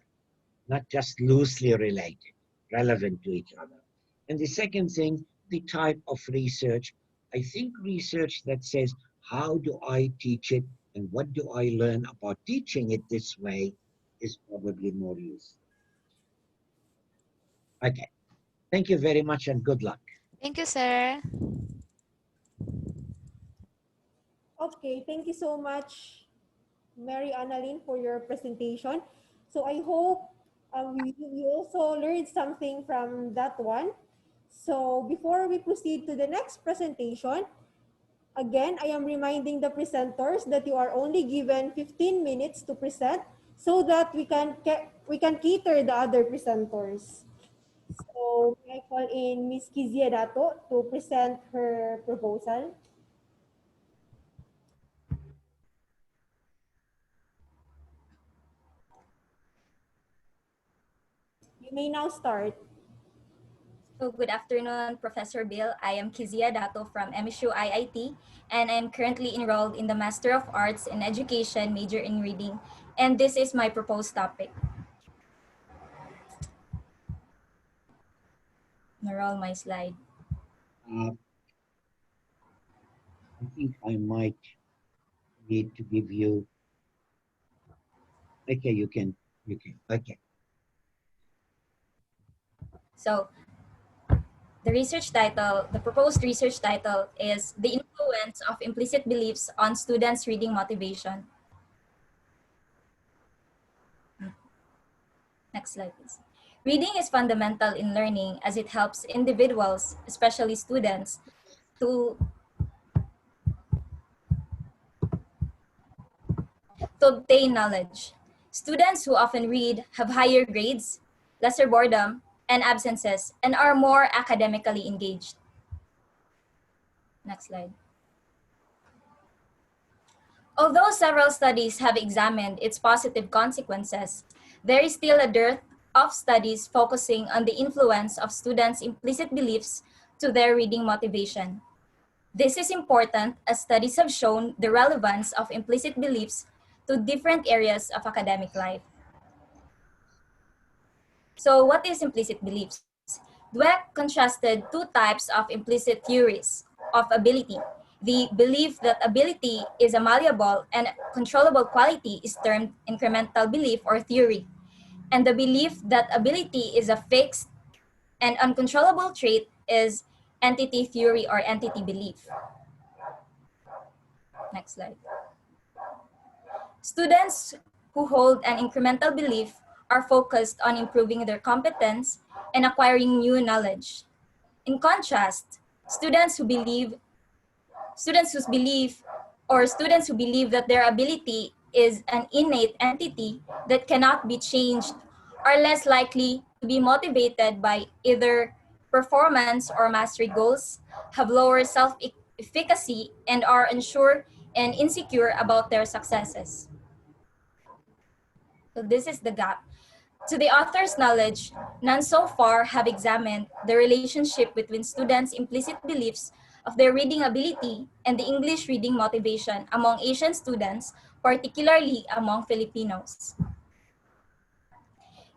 not just loosely related, relevant to each other. And the second thing, the type of research. I think research that says, how do I teach it and what do I learn about teaching it this way is probably more useful. Okay. Thank you very much and good luck. Thank you, sir. Okay, thank you so much, Mary Annalyn, for your presentation. So I hope we also learned something from that one. So before we proceed to the next presentation, again, I am reminding the presenters that you are only given 15 minutes to present so that we can cater the other presenters. So may I call in Ms. Kizia Dato to present her proposal. You may now start. So good afternoon, Professor Bill. I am Kizia Dato from MSU-IIT, and I am currently enrolled in the Master of Arts in Education, major in Reading, and this is my proposed topic. Enroll my slide. I think I might need to give you, okay, you can, okay. So the proposed research title is The Influence of Implicit Beliefs on Students' Reading Motivation. Next slide, please. Reading is fundamental in learning as it helps individuals, especially students, to obtain knowledge. Students who often read have higher grades, lesser boredom, and absences and are more academically engaged. Next slide. Although several studies have examined its positive consequences, there is still a dearth of studies focusing on the influence of students' implicit beliefs to their reading motivation. This is important as studies have shown the relevance of implicit beliefs to different areas of academic life. So what is implicit beliefs? Dweck contrasted two types of implicit theories of ability. The belief that ability is a malleable and controllable quality is termed incremental belief or theory, and the belief that ability is a fixed and uncontrollable trait is entity theory or entity belief. Next slide. Students who hold an incremental belief are focused on improving their competence and acquiring new knowledge. In contrast, students who believe that their ability is an innate entity that cannot be changed are less likely to be motivated by either performance or mastery goals, have lower self-efficacy, and are unsure and insecure about their successes. So this is the gap. To the author's knowledge, none so far have examined the relationship between students' implicit beliefs of their reading ability and the English reading motivation among Asian students, particularly among Filipinos.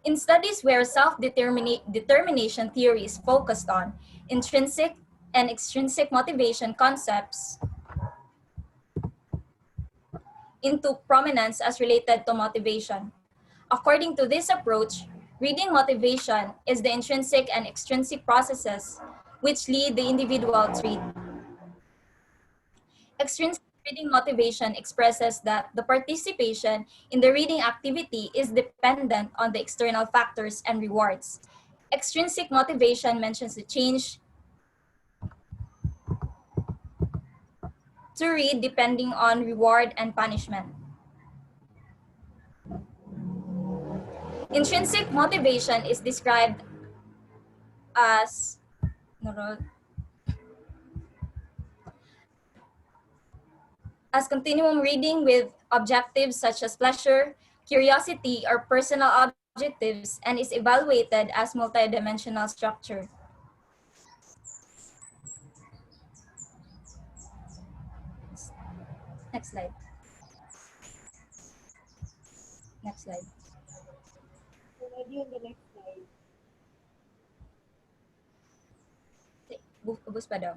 In studies where self-determination theory is focused on, intrinsic and extrinsic motivation concepts into prominence as related to motivation. According to this approach, reading motivation is the intrinsic and extrinsic processes which lead the individual to read. Extrinsic reading motivation expresses that the participation in the reading activity is dependent on the external factors and rewards. Extrinsic motivation mentions the change to read depending on reward and punishment. Intrinsic motivation is described as continuum reading with objectives such as pleasure, curiosity, or personal objectives, and is evaluated as multidimensional structure. Next slide. Next slide. Already on the next slide. Ubus pa daw.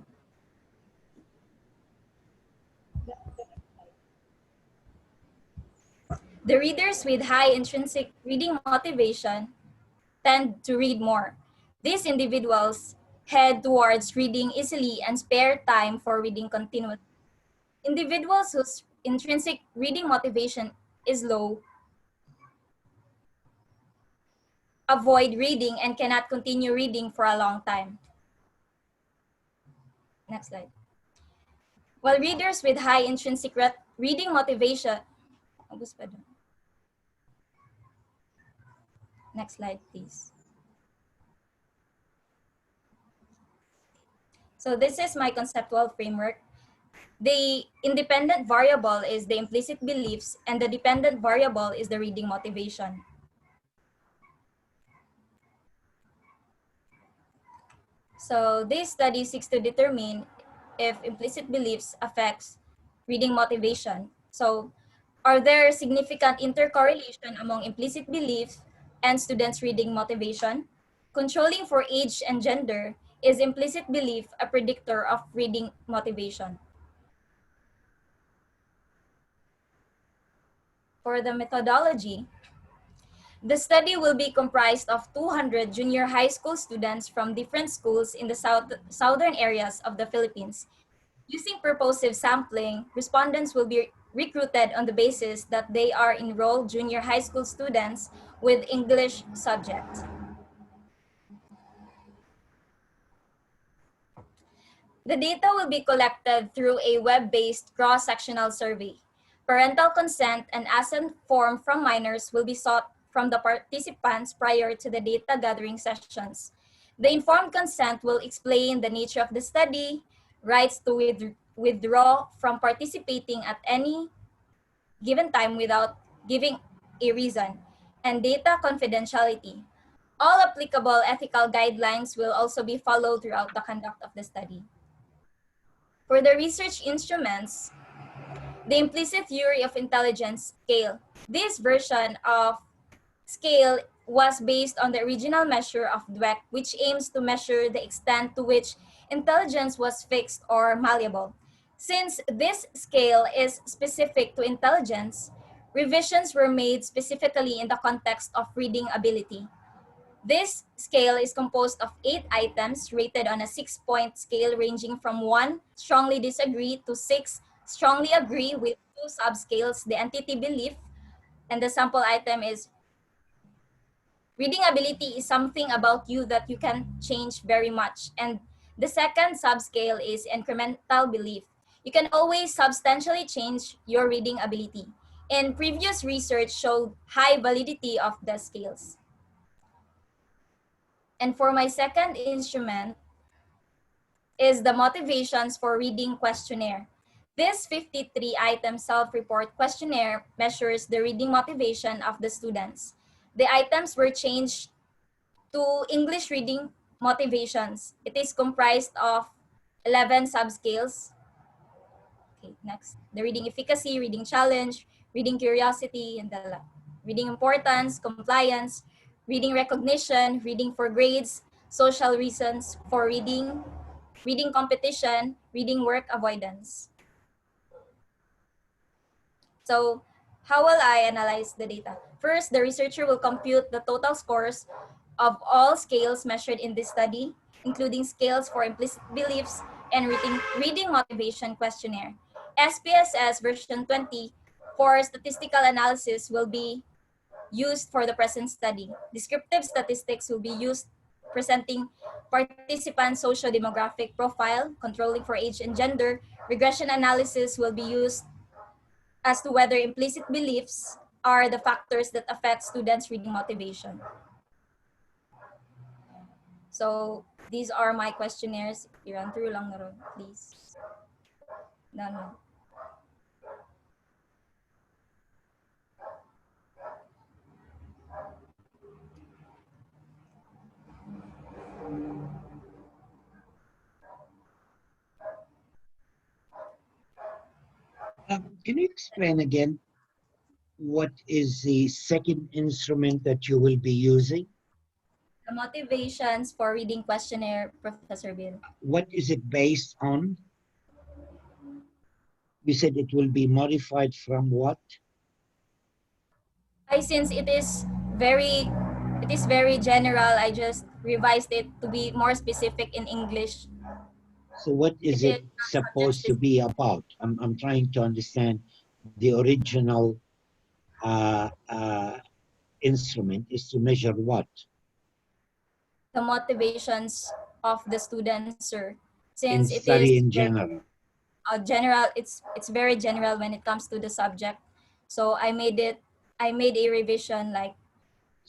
The readers with high intrinsic reading motivation tend to read more. These individuals head towards reading easily and spare time for reading continuously. Individuals whose intrinsic reading motivation is low avoid reading and cannot continue reading for a long time. Next slide. While readers with high intrinsic reading motivation, next slide, please. So this is my conceptual framework. The independent variable is the implicit beliefs, and the dependent variable is the reading motivation. So this study seeks to determine if implicit beliefs affects reading motivation. So are there significant intercorrelation among implicit beliefs and students' reading motivation? Controlling for age and gender, is implicit belief a predictor of reading motivation? For the methodology, the study will be comprised of 200 junior high school students from different schools in the southern areas of the Philippines. Using purposive sampling, respondents will be recruited on the basis that they are enrolled junior high school students with English subject. The data will be collected through a web-based cross-sectional survey. Parental consent and assent form from minors will be sought from the participants prior to the data gathering sessions. The informed consent will explain the nature of the study, rights to withdraw from participating at any given time without giving a reason, and data confidentiality. All applicable ethical guidelines will also be followed throughout the conduct of the study. For the research instruments, the implicit theory of intelligence scale. This version of scale was based on the original measure of Dweck, which aims to measure the extent to which intelligence was fixed or malleable. Since this scale is specific to intelligence, revisions were made specifically in the context of reading ability. This scale is composed of 8 items rated on a 6-point scale ranging from 1, strongly disagree, to 6, strongly agree, with 2 subscales, the entity belief, and the sample item is reading ability is something about you that you can change very much. And the second subscale is incremental belief. You can always substantially change your reading ability. And previous research showed high validity of the scales. And for my second instrument is the motivations for reading questionnaire. This 53-item self-report questionnaire measures the reading motivation of the students. The items were changed to English reading motivations. It is comprised of 11 subscales. Okay, next. The reading efficacy, reading challenge, reading curiosity, and the reading importance, compliance, reading recognition, reading for grades, social reasons for reading, reading competition, reading work avoidance. So how will I analyze the data? First, the researcher will compute the total scores of all scales measured in this study, including scales for implicit beliefs and reading motivation questionnaire. SPSS version 20 for statistical analysis will be used for the present study. Descriptive statistics will be used presenting participant socio-demographic profile, controlling for age and gender. Regression analysis will be used as to whether implicit beliefs are the factors that affect students' reading motivation. So these are my questionnaires. I-run through lang na ron, please. No. Can you explain again what is the second instrument that you will be using? The motivations for reading questionnaire, Professor Bill. What is it based on? You said it will be modified from what? Since it is very general, I just revised it to be more specific in English. So what is it supposed to be about? I'm trying to understand the original instrument is to measure what? The motivations of the students, sir. In Since it study is in general. General, it's very general when it comes to the subject. So I made a revision like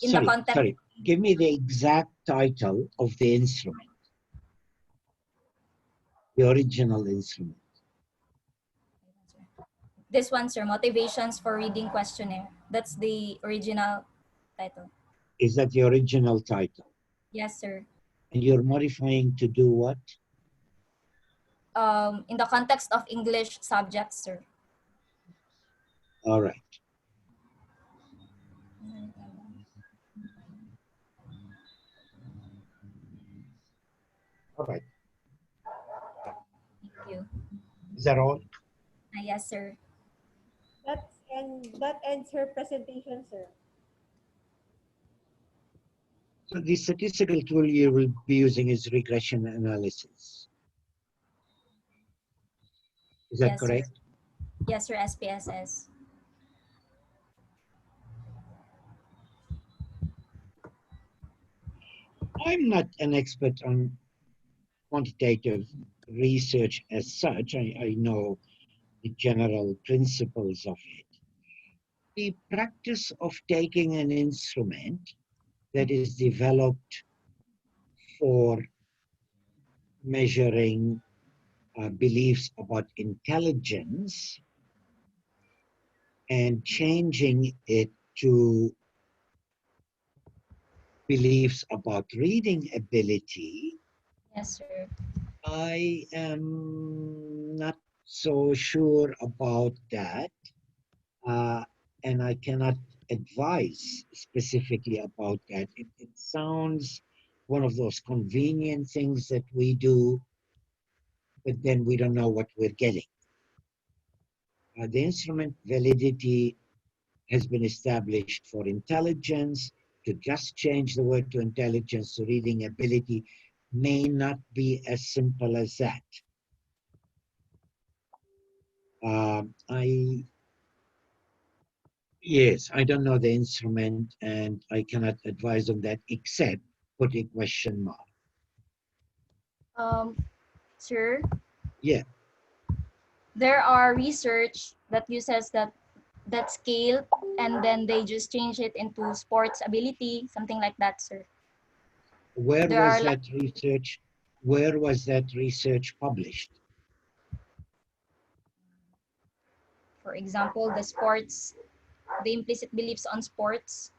in the context. Sorry, give me the exact title of the instrument. The original instrument. This one, sir, Motivations for Reading Questionnaire. That's the original title. Is that the original title? Yes, sir. And you're modifying to do what? In the context of English subjects, sir. All right. All right. Thank you. Is that all? Yes, sir. That ends her presentation, sir. So the statistical tool you will be using is regression analysis. Is that correct? Sir. Yes, sir, SPSS. I'm not an expert on quantitative research as such. I know the general principles of it. The practice of taking an instrument that is developed for measuring beliefs about intelligence and changing it to beliefs about reading ability, Yes, sir. I am not so sure about that, and I cannot advise specifically about that. It sounds one of those convenient things that we do, but then we don't know what we're getting. The instrument validity has been established for intelligence. To just change the word to intelligence to reading ability may not be as simple as that. Yes, I don't know the instrument and I cannot advise on that except put a question mark. Sir, Yeah, there are research that uses that scale and then they just change it into sports ability, something like that, sir. where There was are like, that research? Where was that research published? for example, the implicit beliefs on sports.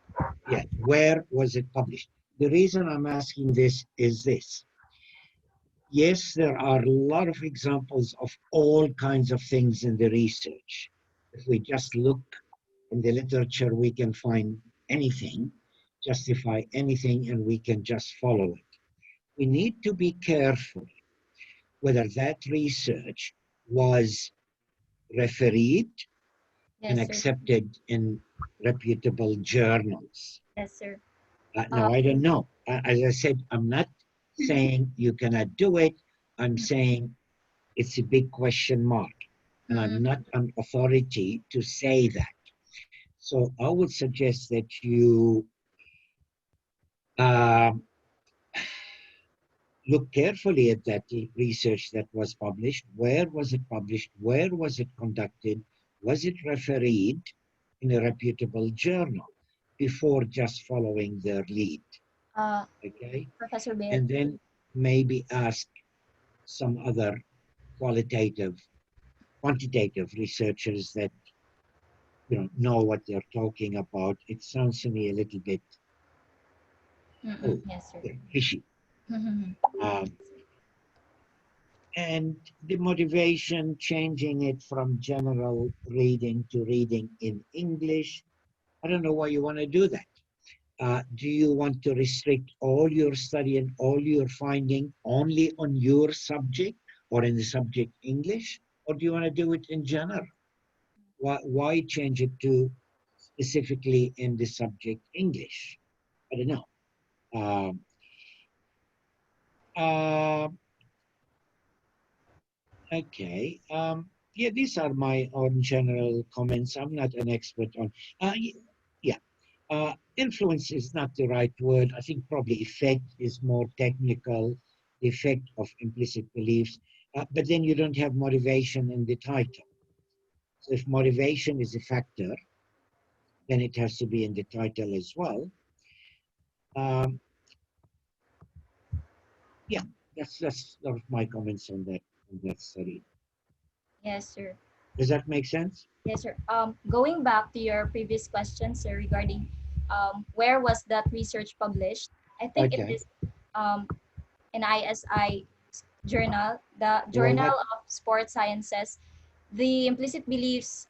Yeah, where was it published? The reason I'm asking this is this. Yes, there are a lot of examples of all kinds of things in the research. If we just look in the literature, we can find anything, justify anything, and we can just follow it. We need to be careful whether that research was refereed and Yes, sir. accepted in reputable journals. Yes, sir. Now, I don't know. As I said, I'm not saying you cannot do it. I'm saying it's a big question mark. And I'm not an authority to say that. So I would suggest that you look carefully at that research that was published. Where was it published? Where was it conducted? Was it refereed in a reputable journal before just following their lead? Okay? Professor Bill. And then maybe ask some other quantitative researchers that know what they're talking about. It sounds to me a little bit Yes, sir. fishy. And the motivation, changing it from general reading to reading in English, I don't know why you want to do that. Do you want to restrict all your study and all your finding only on your subject or in the subject English? Or do you want to do it in general? Why change it to specifically in the subject English? I don't know. Okay. Yeah, these are my own general comments. I'm not an expert on. Yeah. Influence is not the right word. I think probably effect is more technical. The effect of implicit beliefs. But then you don't have motivation in the title. So if motivation is a factor, then it has to be in the title as well. Yeah, that's sort of my comments on that study. Yes, sir. Does that make sense? Yes, sir. Going back to your previous question, sir, regarding where was that research published? I think it Okay. is an ISI journal, the Well, Journal of Sports Sciences. The implicit beliefs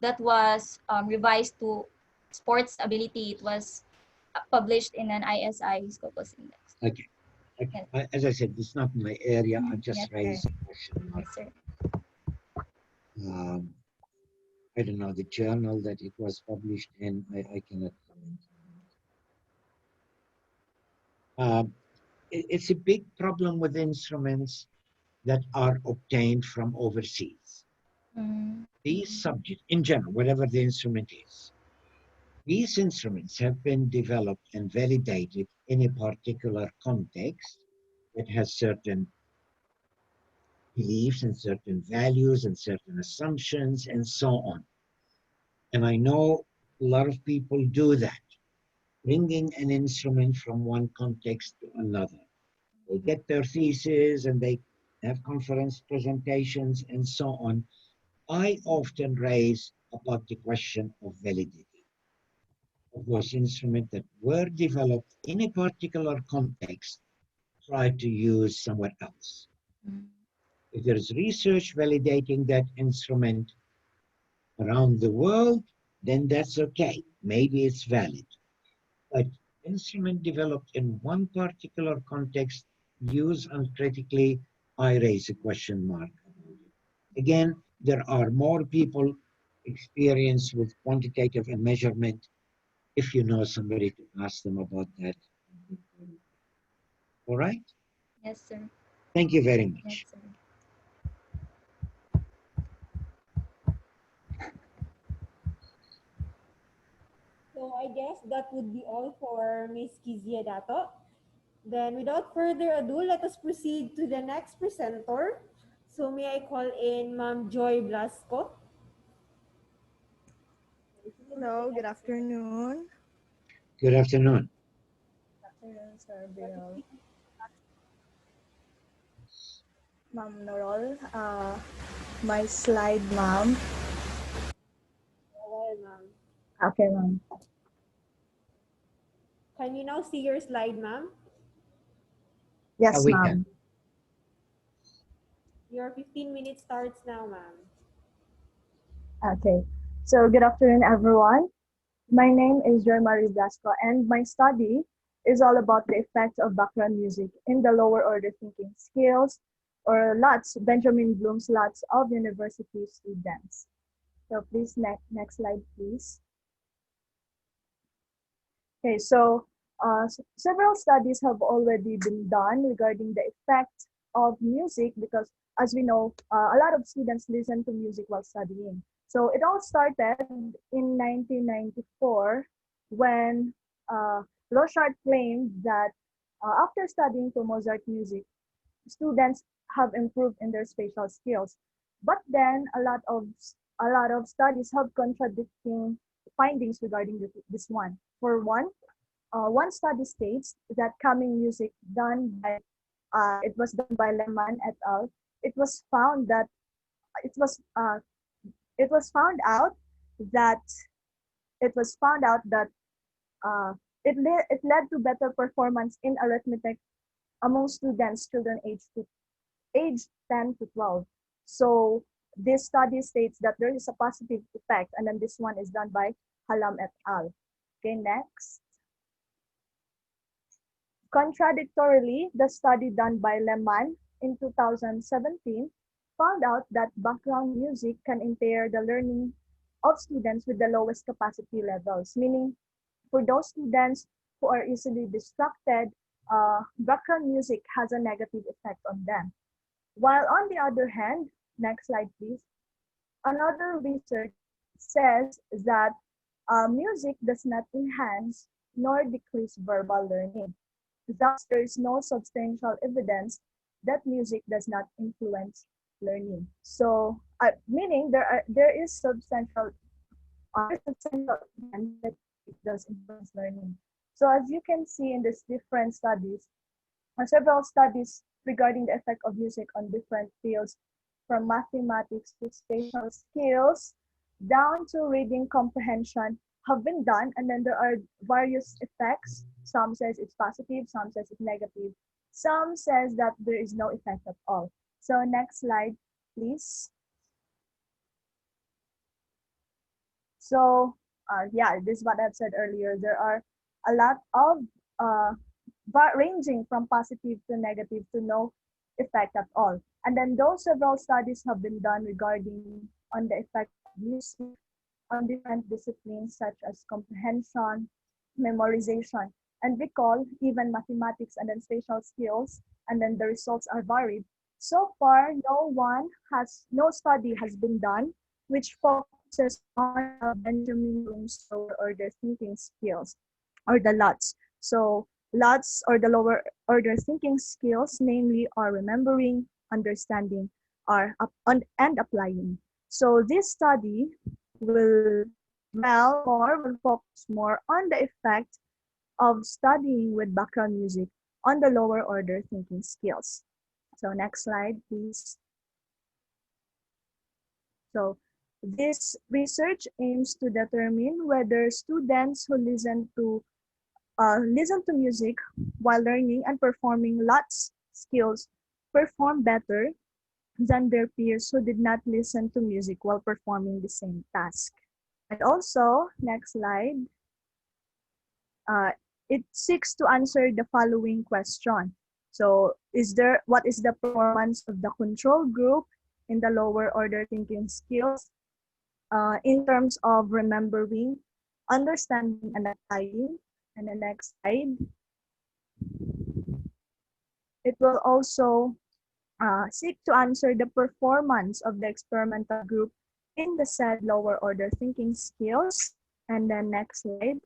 that was revised to sports ability, it was published in an ISI Scopus Index. Okay. Okay. As I said, it's not my area. I just Yes, raised sir. a question mark. Yes, sir. I don't know the journal that it was published in. I cannot comment. It's a big problem with instruments that are obtained from overseas. These subjects, in general, whatever the instrument is, these instruments have been developed and validated in a particular context that has certain beliefs and certain values and certain assumptions and so on. And I know A lot of people do that, bringing an instrument from one context to another. They get their thesis and they have conference presentations and so on. I often raise about the question of validity of those instruments that were developed in a particular context, tried to use somewhere else. If there is research validating that instrument around the world, then that's okay. Maybe it's valid. But instrument developed in one particular context, used uncritically, I raise a question mark. Again, there are more people experienced with quantitative and measurement. If you know somebody to ask them about that. All right? Yes, sir. Thank you very much. Yes, sir. So I guess that would be all for Miss Kizia Dato. Then without further ado, let us proceed to the next presenter. So may I call in Ma'am Joy Blasco? Hello, good afternoon. Good afternoon. Good afternoon, Sir Bill. Ma'am Norol, my slide, ma'am. Hello, ma'am. Okay, ma'am. Can you now see your slide, ma'am? Yes, we ma'am. Your 15 minutes starts now, ma'am. Okay. So good afternoon, everyone. My name is Joy Marie Blasco, and my study is all about the effects of background music in the lower order thinking skills, or LUTs, Benjamin Bloom's LUTs of university students. So please, next slide, please. Okay, so several studies have already been done regarding the effect of music because, as we know, a lot of students listen to music while studying. So it all started in 1994 when Rochard claimed that after studying to Mozart music, students have improved in their spatial skills. But then a lot of studies have contradicting findings regarding this one. For one study states that calming music it was done by Lehman et al. It was found that it was it was found out that it was found out that it led to better performance in arithmetic among children aged 10 to 12. So this study states that there is a positive effect, and then this one is done by Halam et al. Okay, next. Contradictorily, the study done by Lehman in 2017 found out that background music can impair the learning of students with the lowest capacity levels, meaning for those students who are easily distracted, background music has a negative effect on them. While on the other hand, next slide please, another research says that music does not enhance nor decrease verbal learning. Thus, there is no substantial evidence that music does not influence learning. So, meaning there is substantial evidence that it does influence learning. So, as you can see in these different studies, several studies regarding the effect of music on different fields, from mathematics to spatial skills, down to reading comprehension, have been done, and then there are various effects. Some says it's positive, some says it's negative, some says that there is no effect at all. So next slide, please. So yeah, this is what I've said earlier. There are a lot of ranging from positive to negative to no effect at all. And then those several studies have been done regarding on the effect of music on different disciplines such as comprehension, memorization, and recall, even mathematics and then spatial skills, and then the results are varied. So far, no study has been done which focuses on Benjamin Bloom's lower order thinking skills, or the LUTs. So LUTs, or the lower order thinking skills, namely are remembering, understanding, and applying. So this study will Well, more will focus more on the effect of studying with background music on the lower order thinking skills. So next slide, please. So this research aims to determine whether students who listen to music while learning and performing lots skills perform better than their peers who did not listen to music while performing the same task. And also, next slide, it seeks to answer the following question. So, what is the performance of the control group in the lower order thinking skills in terms of remembering, understanding, and applying? And the next slide, it will also seek to answer the performance of the experimental group in the said lower order thinking skills. And then next slide.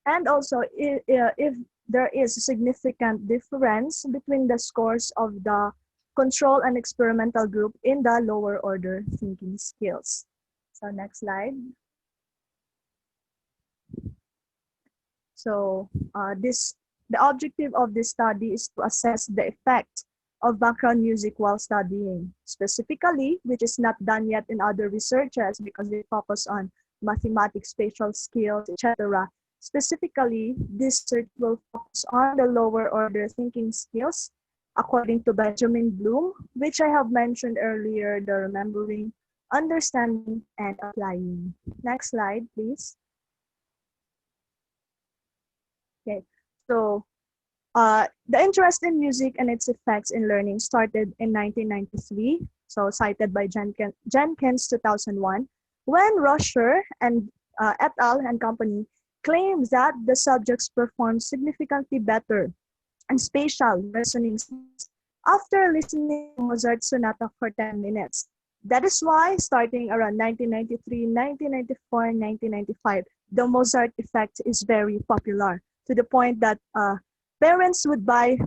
And also, if there is a significant difference between the scores of the control and experimental group in the lower order thinking skills. So next slide. So the objective of this study is to assess the effect of background music while studying, specifically, which is not done yet in other researches because they focus on mathematics, spatial skills, etc. Specifically, this research will focus on the lower order thinking skills, according to Benjamin Bloom, which I have mentioned earlier, the remembering, understanding, and applying. Next slide, please. Okay, so the interest in music and its effects in learning started in 1993, so cited by Jenkins 2001, when Roscher and et al. And company claims that the subjects performed significantly better in spatial reasoning after listening to Mozart's sonata for 10 minutes. That is why, starting around 1993, 1994, and 1995, the Mozart effect is very popular, to the point that parents would buy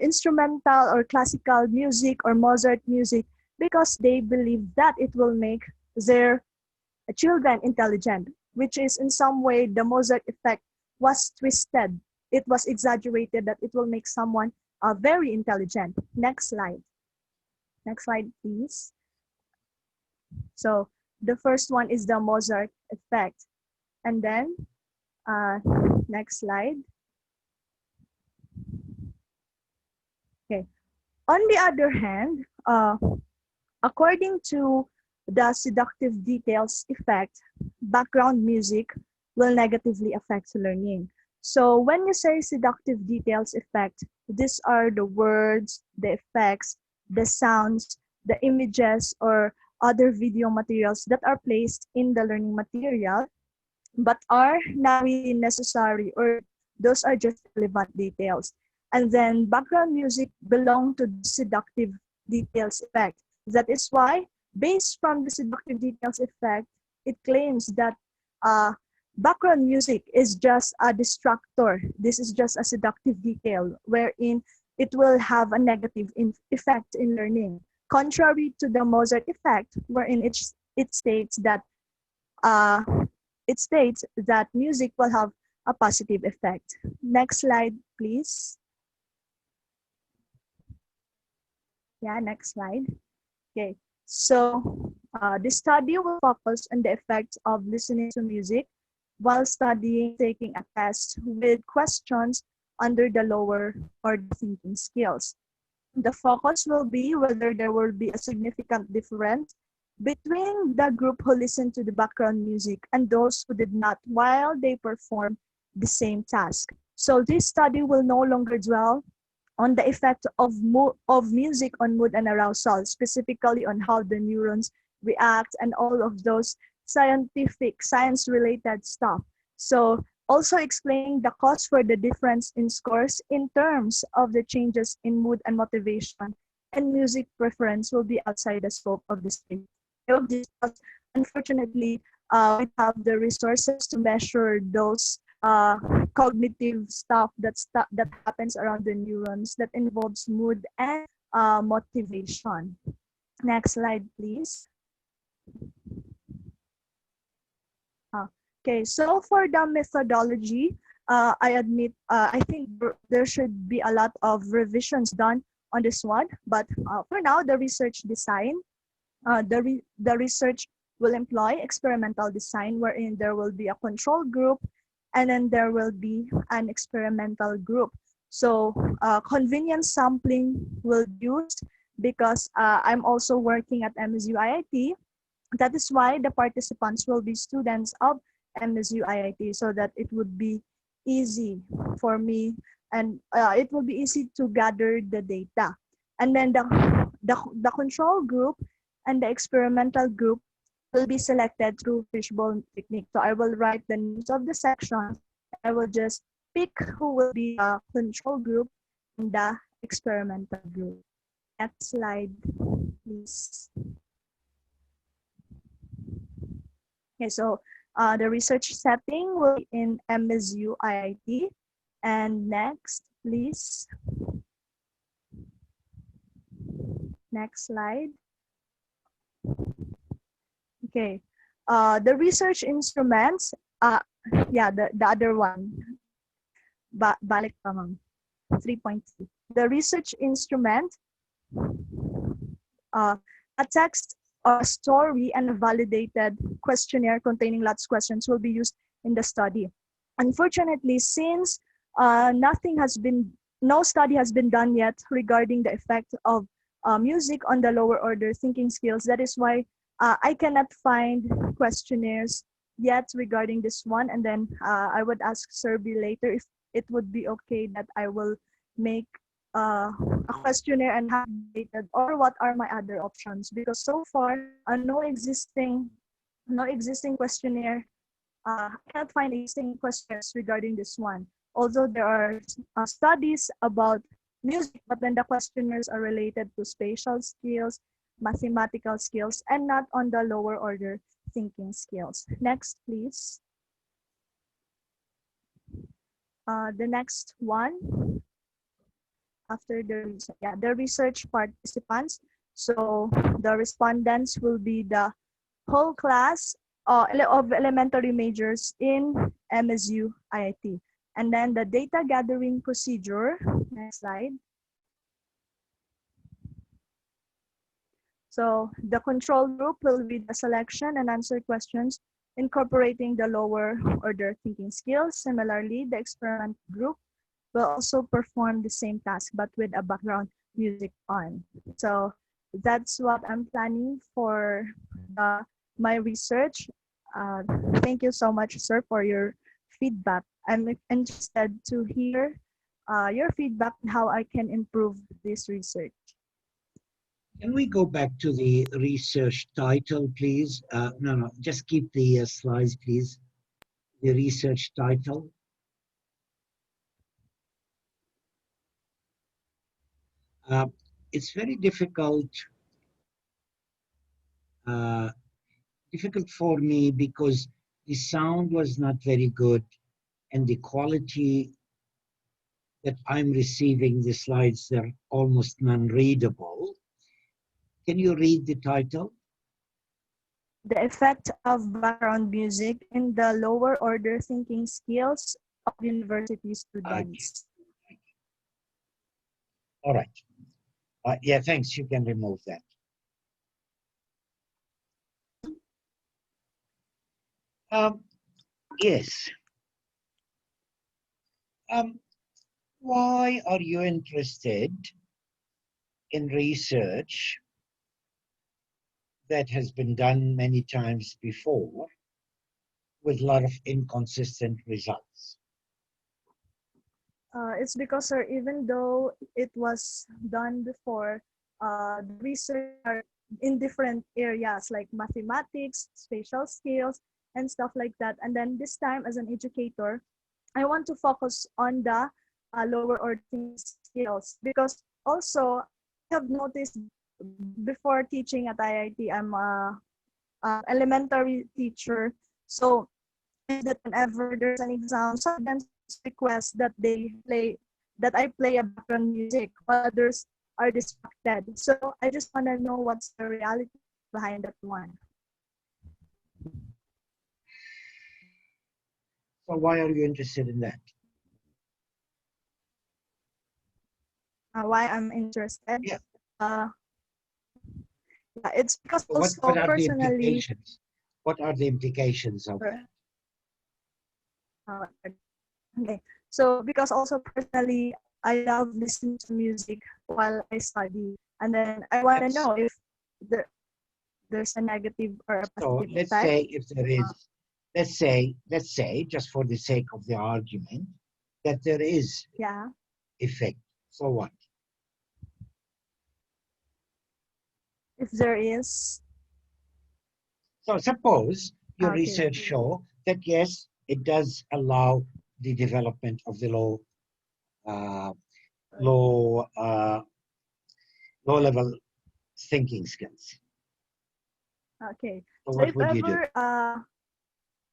instrumental or classical music or Mozart music because they believe that it will make their children intelligent, which is in some way the Mozart effect was twisted. It was exaggerated that it will make someone very intelligent. Next slide. Next slide, please. So the first one is the Mozart effect. And then next slide. Okay. On the other hand, according to the seductive details effect, background music will negatively affect learning. So when you say seductive details effect, these are the words, the effects, the sounds, the images, or other video materials that are placed in the learning material, but are not really necessary, or those are just relevant details. And then background music belong to the seductive details effect. That is why, based from the seductive details effect, it claims that background music is just a distractor. This is just a seductive detail wherein it will have a negative effect in learning, contrary to the Mozart effect, wherein it states that music will have a positive effect. Next slide, please. Yeah, next slide. Okay, so the study will focus on the effects of listening to music while studying, taking a test with questions under the lower order thinking skills. The focus will be whether there will be a significant difference between the group who listened to the background music and those who did not while they perform the same task. So this study will no longer dwell on the effect of music on mood and arousal, specifically on how the neurons react and all of those science-related stuff. So also explaining the cause for the difference in scores in terms of the changes in mood and motivation and music preference will be outside the scope of this study. Unfortunately, we have the resources to measure those cognitive stuff that happens around the neurons that involves mood and motivation. Next slide, please. Okay, so for the methodology, I admit, I think there should be a lot of revisions done on this one. But for now, the research design, the research will employ experimental design wherein there will be a control group and then there will be an experimental group. So convenience sampling will be used because I'm also working at MSU-IIT. That is why the participants will be students of MSU-IIT so that it would be easy for me and it will be easy to gather the data. And then the control group and the experimental group will be selected through fishbowl technique. So I will write the names of the sections. I will just pick who will be the control group and the experimental group. Next slide, please. Okay, so the research setting will be in MSU-IIT. And next, please. Next slide. Okay, the research instruments, yeah, the other one, balik pa ma'am, 3.3. The research instrument, a text, a story, and a validated questionnaire containing lots of questions will be used in the study. Unfortunately, since no study has been done yet regarding the effect of music on the lower order thinking skills, that is why I cannot find questionnaires yet regarding this one. And then I would ask Serbi later if it would be okay that I will make a questionnaire and have dated, or what are my other options, because so far no existing questionnaire. I cannot find existing questions regarding this one. Although there are studies about music, but then the questionnaires are related to spatial skills, mathematical skills, and not on the lower order thinking skills. Next, please. The next one, after the research participants. So the respondents will be the whole class of elementary majors in MSU-IIT. And then the data gathering procedure, next slide. So the control group will be the selection and answer questions incorporating the lower order thinking skills. Similarly, the experiment group will also perform the same task but with a background music on. So that's what I'm planning for my research. Thank you so much, sir, for your feedback. I'm interested to hear your feedback on how I can improve this research. Can we go back to the research title, please? No, just keep the slides, please. The research title. It's very difficult for me because the sound was not very good and the quality that I'm receiving, the slides, they're almost non-readable. Can you read the title? The effect of background music in the lower order thinking skills of university students. Okay. All right. Yeah, thanks. You can remove that. Yes. Why are you interested in research that has been done many times before with a lot of inconsistent results? It's because, sir, even though it was done before, the research are in different areas like mathematics, spatial skills, and stuff like that. And then this time, as an educator, I want to focus on the lower order skills, because also I have noticed before teaching at IIT, I'm a elementary teacher. So that whenever there's an exam, students request that I play a background music while others are distracted. So I just want to know what's the reality behind that one. So why are you interested in that? Why I'm interested? Yeah. Yeah, it's because So what also are the personally. implications? What are the implications of that? Okay, so because also personally, I love listening to music while I study, and then I want to know if there's a negative or a So positive let's effect. say if there is, let's say, just for the sake of the argument, that there is Yeah. effect. So what? If there is. So suppose your Okay. research show that yes, it does allow the development of the low level thinking skills. Okay. So So what would you do?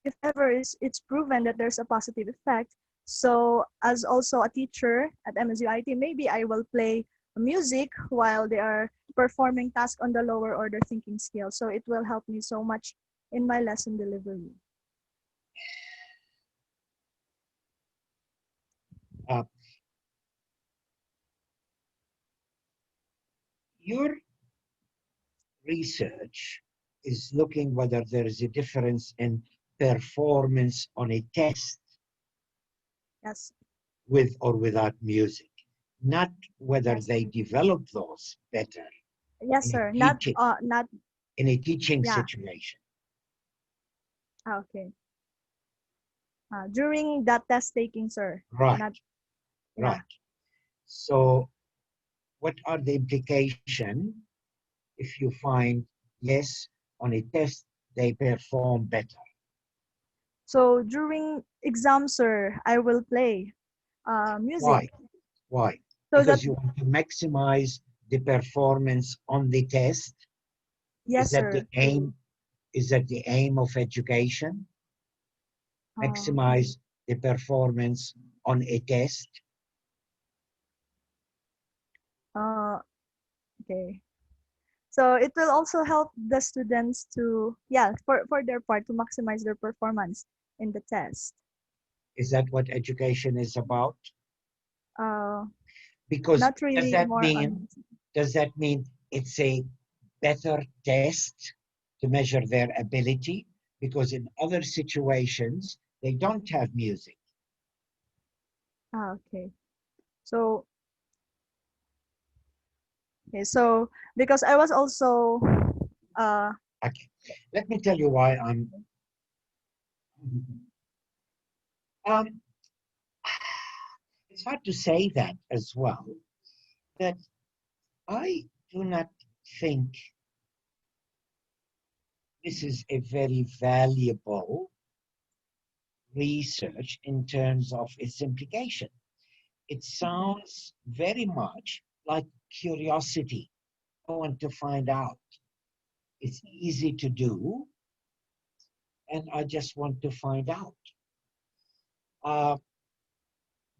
If ever it's proven that there's a positive effect, so as also a teacher at MSU-IIT, maybe I will play music while they are performing tasks on the lower order thinking scale. So it will help me so much in my lesson delivery. Your research is looking whether there is a difference in performance on a test. Yes. With or without music, not whether they develop those better. Yes, sir. Not in a teaching yeah. situation. Okay. During that test taking, sir. Right. Yeah. Right. So, what are the implications if you find yes on a test they perform better? So during exam, sir, I will play music. Why? So Because that, you want to maximize the performance on the test. yes, Is that sir. the aim? Is that the aim of education? Maximize the performance on a test. Okay. So it will also help the students to, yeah, for their part, to maximize their performance in the test. Is that what education is about? Because not really does that mean it's a better test to measure their ability? Because in other situations, they don't have music. Okay. So, because I was also Okay, let me tell you why I'm it's hard to say that as well, that I do not think this is a very valuable research in terms of its implication. It sounds very much like curiosity. I want to find out. It's easy to do, and I just want to find out.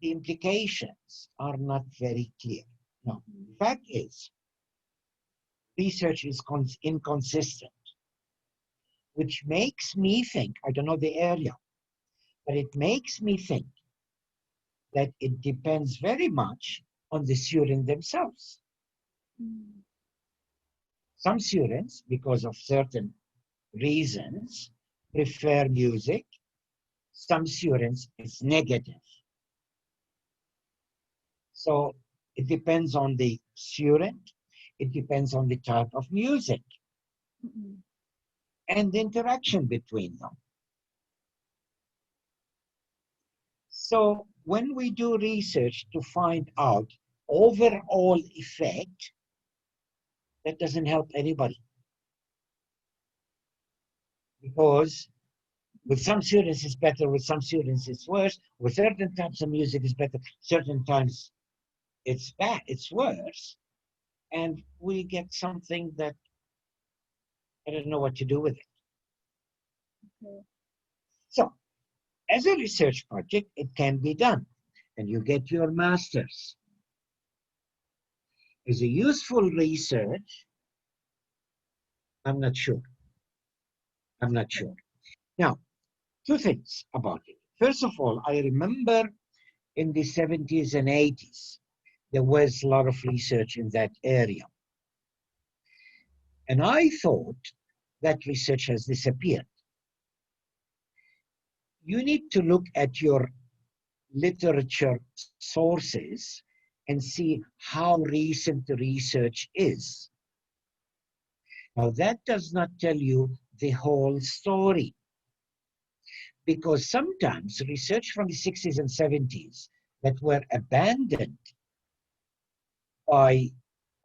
The implications are not very clear. No, the fact is, research is inconsistent, which makes me think, I don't know the area, but it makes me think that it depends very much on the student themselves. Some students, because of certain reasons, prefer music. Some students, it's negative. So it depends on the student. It depends on the type of music and the interaction between them. So when we do research to find out overall effect, that doesn't help anybody. Because with some students it's better, with some students it's worse, with certain types of music it's better, certain times it's bad, it's worse, and we get something that I don't know what to do with it. Okay. So, as a research project, it can be done, and you get your master's. As a useful research, I'm not sure. I'm not sure. Now, two things about it. First of all, I remember in the 70s and 80s, there was a lot of research in that area. And I thought that research has disappeared. You need to look at your literature sources and see how recent the research is. Now, that does not tell you the whole story, because sometimes research from the 60s and 70s that were abandoned by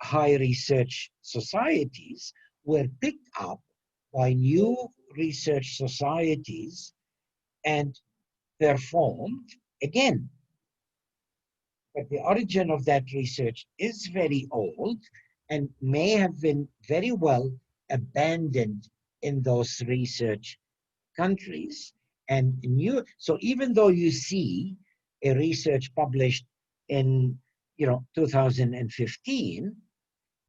high research societies were picked up by new research societies and performed again. But the origin of that research is very old and may have been very well abandoned in those research countries. And new, so even though you see a research published in 2015,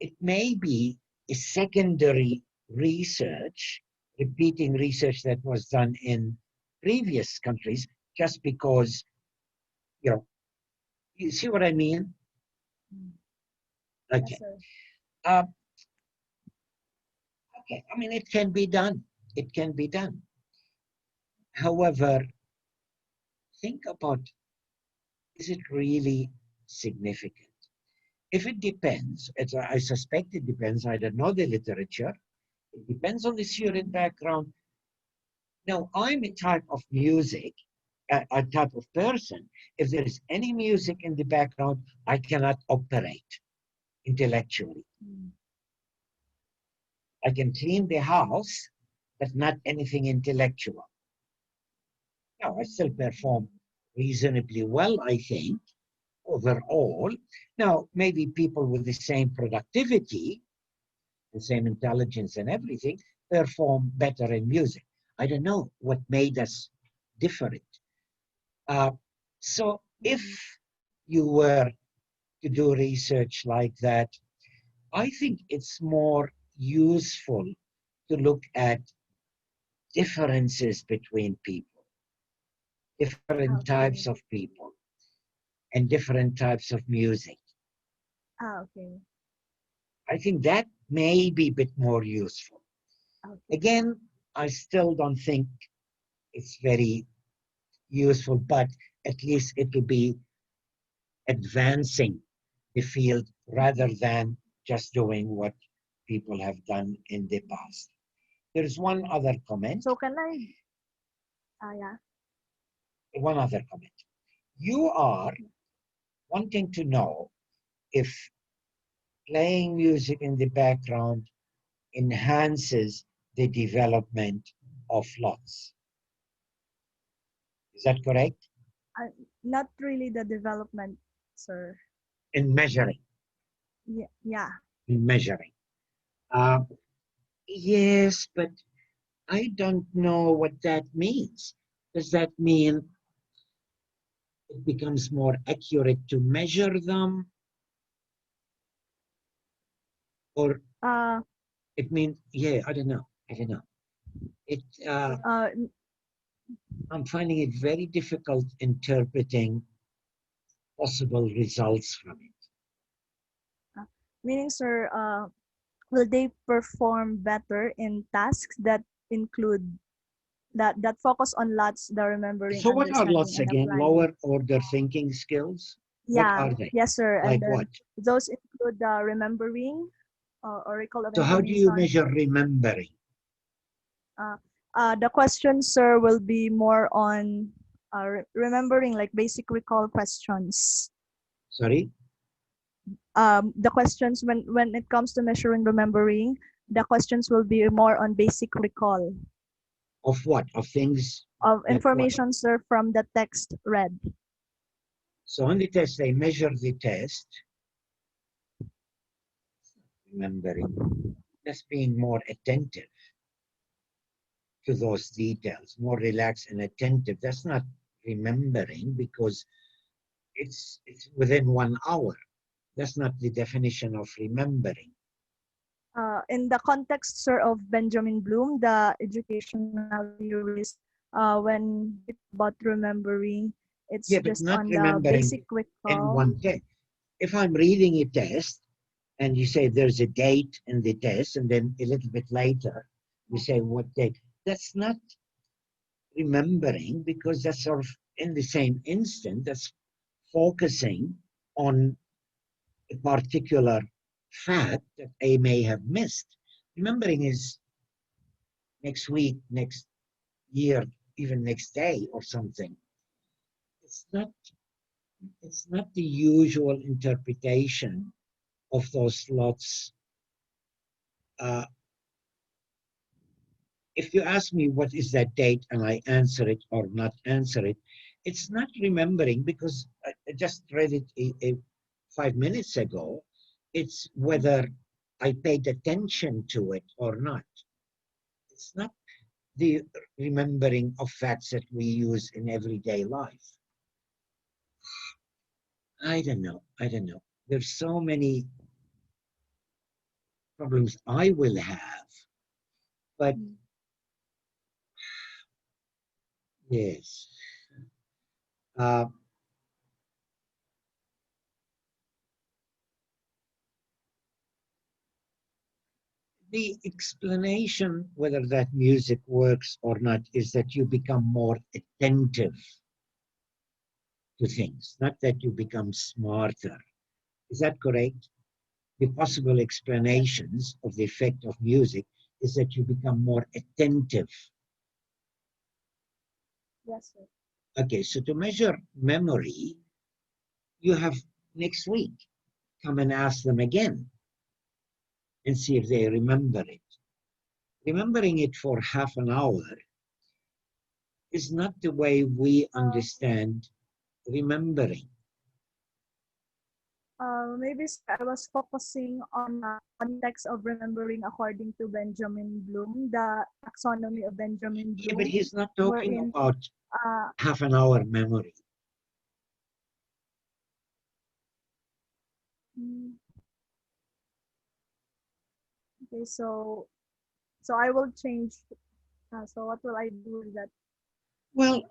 it may be a secondary research, repeating research that was done in previous countries, just because, you see what I mean? Okay. Okay, I mean, it can be done. It can be done. However, think about, is it really significant? If it depends, I suspect it depends, I don't know the literature, it depends on the student background. Now, I'm a type of music, a type of person, if there is any music in the background, I cannot operate intellectually. I can clean the house, but not anything intellectual. Now, I still perform reasonably well, I think, overall. Now, maybe people with the same productivity, the same intelligence and everything, perform better in music. I don't know what made us different. So if you were to do research like that, I think it's more useful to look at differences between people, different types of people, and different types of music. Okay. I think that may be a bit more useful. Again, I still don't think it's very useful, but at least it will be advancing the field rather than just doing what people have done in the past. There's one other comment. So can I? Yeah. One other comment. You are wanting to know if playing music in the background enhances the development of lots. Is that correct? Not really the development, sir. In measuring. Yeah. In measuring. Yes, but I don't know what that means. Does that mean it becomes more accurate to measure them? Or it means, yeah, I don't know. I don't know. I'm finding it very difficult interpreting possible results from it. Meaning, sir, will they perform better in tasks that include that focus on lots, the remembering, So what are understanding, lots and again? applying? Lower order thinking skills? Yeah. What are they? Yes, sir. Like and then what? those include the remembering or recall of So how do you information. measure remembering? The question, sir, will be more on remembering, like basic recall questions. Sorry? The questions, when it comes to measuring remembering, the questions will be more on basic recall. Of what? Of things? Of like information, what? sir, from the text read. So on the test, they measure the test. Remembering. Just being more attentive to those details, more relaxed and attentive. That's not remembering, because it's within 1 hour. That's not the definition of remembering. In the context, sir, of Benjamin Bloom, the educational theorist, when it's about remembering, it's Yeah, but just not on the remembering basic in recall. one day. If I'm reading a test and you say there's a date in the test, and then a little bit later you say what date, that's not remembering, because that's sort of in the same instant, that's focusing on a particular fact that I may have missed. Remembering is next week, next year, even next day or something. It's not, it's not the usual interpretation of those slots. If you ask me what is that date and I answer it or not answer it, it's not remembering, because I just read it 5 minutes ago. It's whether I paid attention to it or not. It's not the remembering of facts that we use in everyday life. I don't know. I don't know. There's so many problems I will have, but yes. The explanation whether that music works or not is that you become more attentive to things, not that you become smarter. Is that correct? The possible explanations of the effect of music is that you become more attentive. Yes, sir. Okay, so to measure memory, you have next week, come and ask them again and see if they remember it. Remembering it for half an hour is not the way we understand remembering. Maybe sir, I was focusing on the context of remembering according to Benjamin Bloom, the taxonomy of Benjamin Bloom. Yeah, but he's not talking wherein, about half an hour memory. Okay, so I will change. So what will I do with that? Well,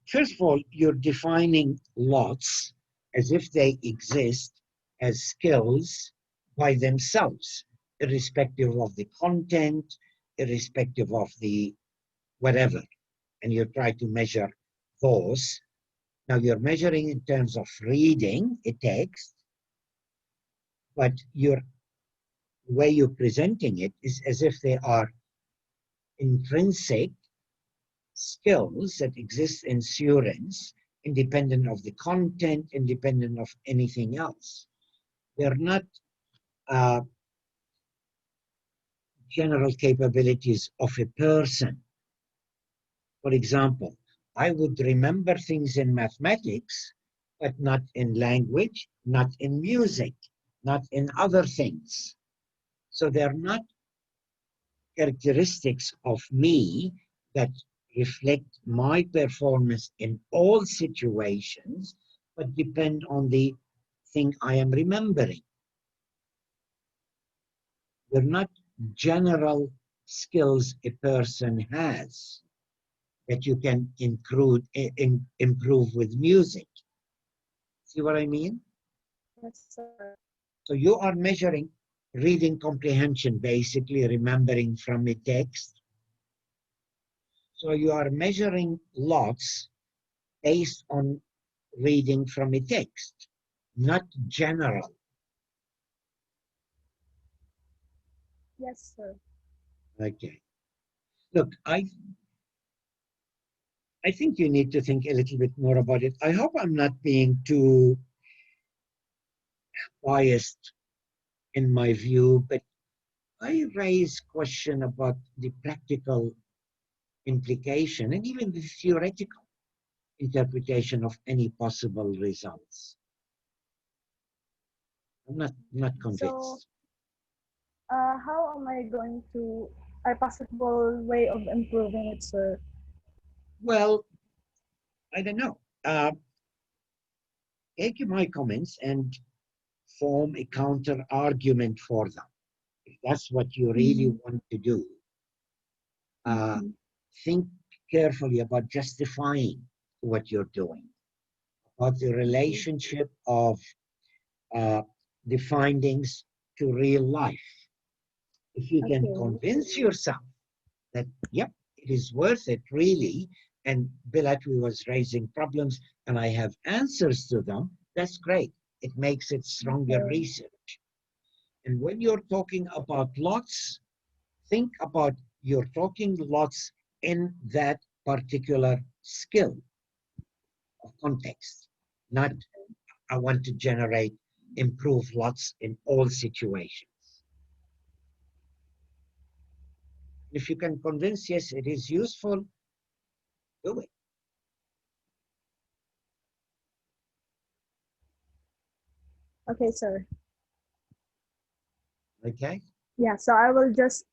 first of all, you're defining lots as if they exist as skills by themselves, irrespective of the content, irrespective of the whatever. And you try to measure those. Now you're measuring in terms of reading a text, but the way you're presenting it is as if they are intrinsic skills that exist in students, independent of the content, independent of anything else. They're not general capabilities of a person. For example, I would remember things in mathematics, but not in language, not in music, not in other things. So they're not characteristics of me that reflect my performance in all situations, but depend on the thing I am remembering. They're not general skills a person has that you can improve with music. See what I mean? Yes, sir. So you are measuring reading comprehension, basically remembering from a text. So you are measuring lots based on reading from a text, not general. Yes, sir. Okay. Look, I think you need to think a little bit more about it. I hope I'm not being too biased in my view, but I raise question about the practical implication and even the theoretical interpretation of any possible results. I'm not convinced. So, how am I going to a possible way of improving it, sir? Well, I don't know. Take my comments and form a counter argument for them. If that's what you really want to do, think carefully about justifying what you're doing, about the relationship of the findings to real life. If you can convince yourself that, yep, it is worth it really, and Bill Atweh was raising problems and I have answers to them, that's great. It makes it stronger research. And when you're talking about lots, think about you're talking lots in that particular skill of context, not I want to generate, improve lots in all situations. If you can convince, yes, it is useful, do it. Okay, sir. Okay? Yeah, so I will just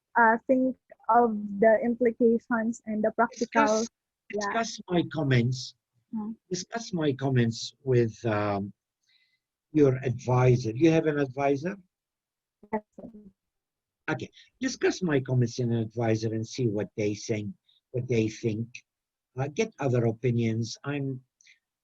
think of the implications and the practical. Discuss my comments. Mm. Discuss my comments with your advisor. You have an advisor? Yes, sir. Okay. Discuss my comments in an advisor and see what they think. What they think. Get other opinions. I'm,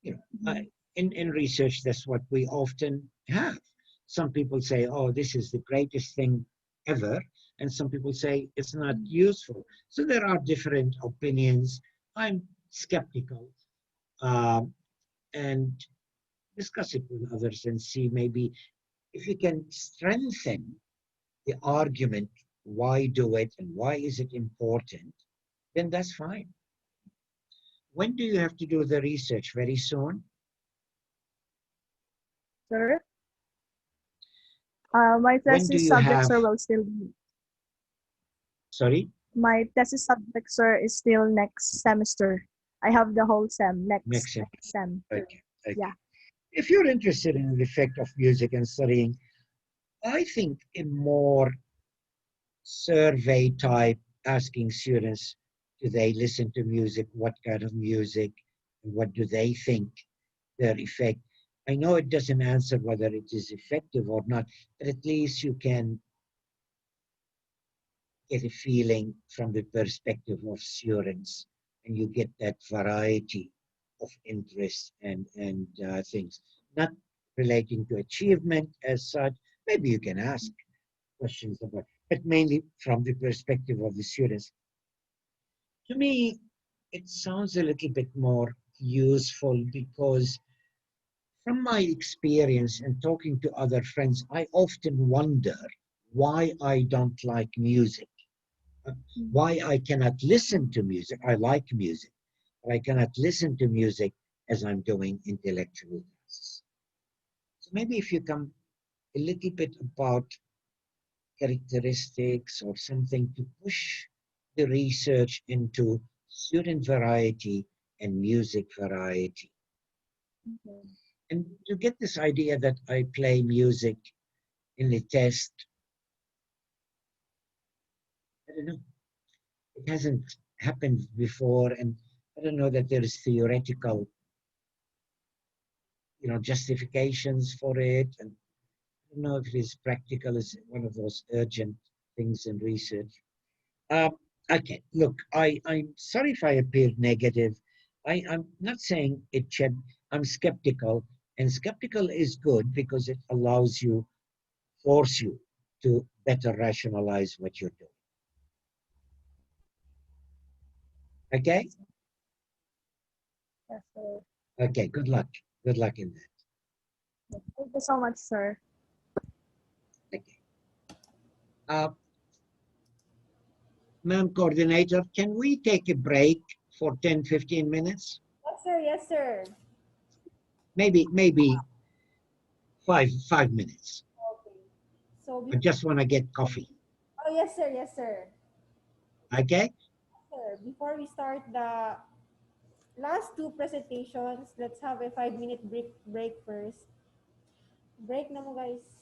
in research, that's what we often have. Some people say, "Oh, this is the greatest thing ever," and some people say it's not useful. So there are different opinions. I'm skeptical, and discuss it with others and see maybe if you can strengthen the argument why do it and why is it important, then that's fine. When do you have to do the research? Very soon? Sir? My When do thesis you subject, have, sir, will still be. sorry? My thesis subject, sir, is still next semester. I have the whole next sem. Okay. Yeah. If you're interested in the effect of music and studying, I think a more survey type, asking students, do they listen to music, what kind of music, and what do they think their effect. I know it doesn't answer whether it is effective or not, but at least you can get a feeling from the perspective of students, and you get that variety of interests and things, not relating to achievement as such. Maybe you can ask questions about, but mainly from the perspective of the students. To me, it sounds a little bit more useful because from my experience and talking to other friends, I often wonder why I don't like music, why I cannot listen to music. I like music, but I cannot listen to music as I'm doing intellectual classes. So maybe if you come a little bit about characteristics or something to push the research into student variety and music variety. And to get this idea that I play music in the test, I don't know, it hasn't happened before, and I don't know that there is theoretical, justifications for it, and I don't know if it is practical as one of those urgent things in research. Okay, look, I'm sorry if I appeared negative. I'm not saying it should, I'm skeptical, and skeptical is good because it allows you, force you to better rationalize what you're doing. Okay? Yes, sir. Okay, good luck. Good luck in that. Thank you so much, sir. Okay. Ma'am Coordinator, can we take a break for 10, 15 minutes? Yes, sir. Yes, sir. Maybe five minutes. Okay. So I just want to get coffee. oh, yes, sir. Yes, sir. Okay? Sir, before we start the last two presentations, let's have a 5-minute break first. Break na mo, guys.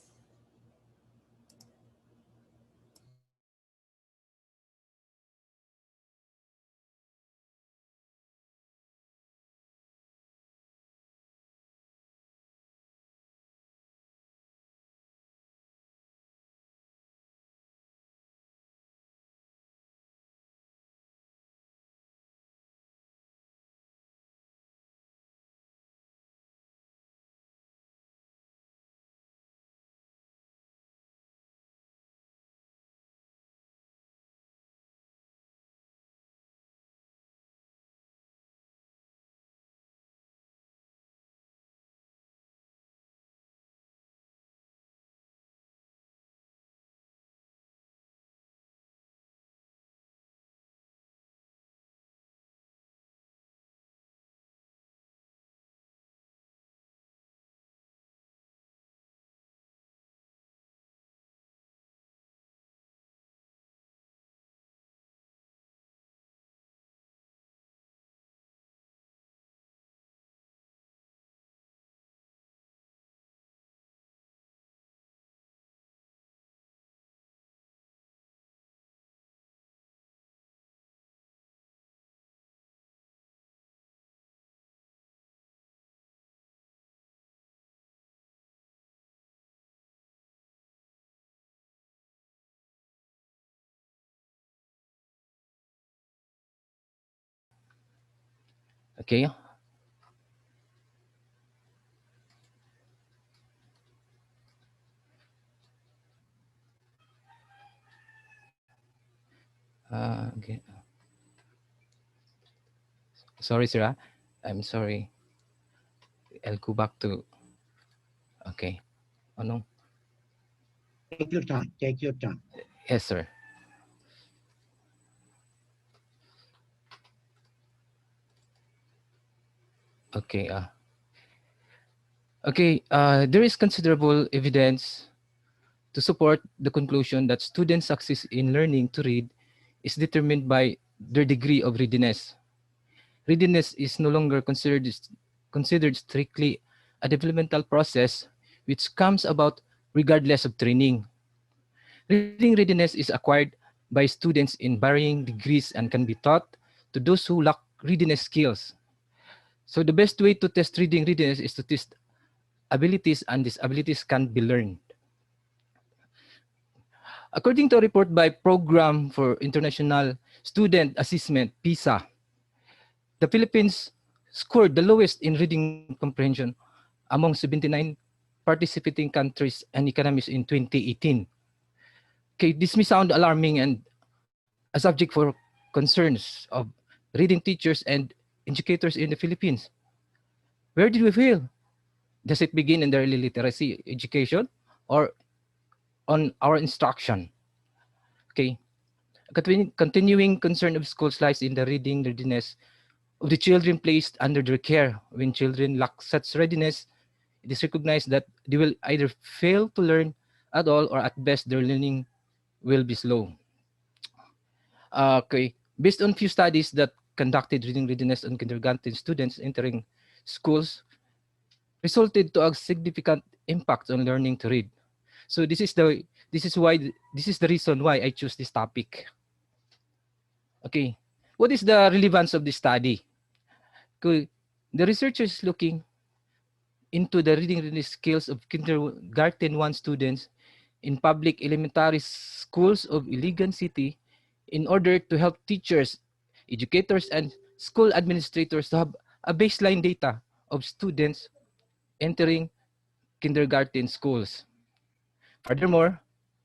Okay. Okay. Sorry, sir. I'm sorry. I'll go back to. Okay. Ano? Take your time. Take your time. Yes, sir. Okay. Okay. There is considerable evidence to support the conclusion that students' success in learning to read is determined by their degree of readiness. Readiness is no longer considered strictly a developmental process which comes about regardless of training. Reading readiness is acquired by students in varying degrees and can be taught to those who lack readiness skills. So the best way to test reading readiness is to test abilities, and these abilities can be learned. According to a report by Program for International Student Assessment, PISA, the Philippines scored the lowest in reading comprehension among 79 participating countries and economies in 2018. Okay, this may sound alarming and a subject for concerns of reading teachers and educators in the Philippines. Where did we fail? Does it begin in the early literacy education or on our instruction? Okay, continuing concern of schools lies in the reading readiness of the children placed under their care. When children lack such readiness, it is recognized that they will either fail to learn at all or at best their learning will be slow. Okay, based on few studies that conducted reading readiness on kindergarten students entering schools resulted to a significant impact on learning to read. So this is the reason why I choose this topic. Okay, what is the relevance of this study? Okay, the research is looking into the reading readiness skills of kindergarten 1 students in public elementary schools of Iligan City in order to help teachers, educators, and school administrators to have a baseline data of students entering kindergarten schools. Furthermore,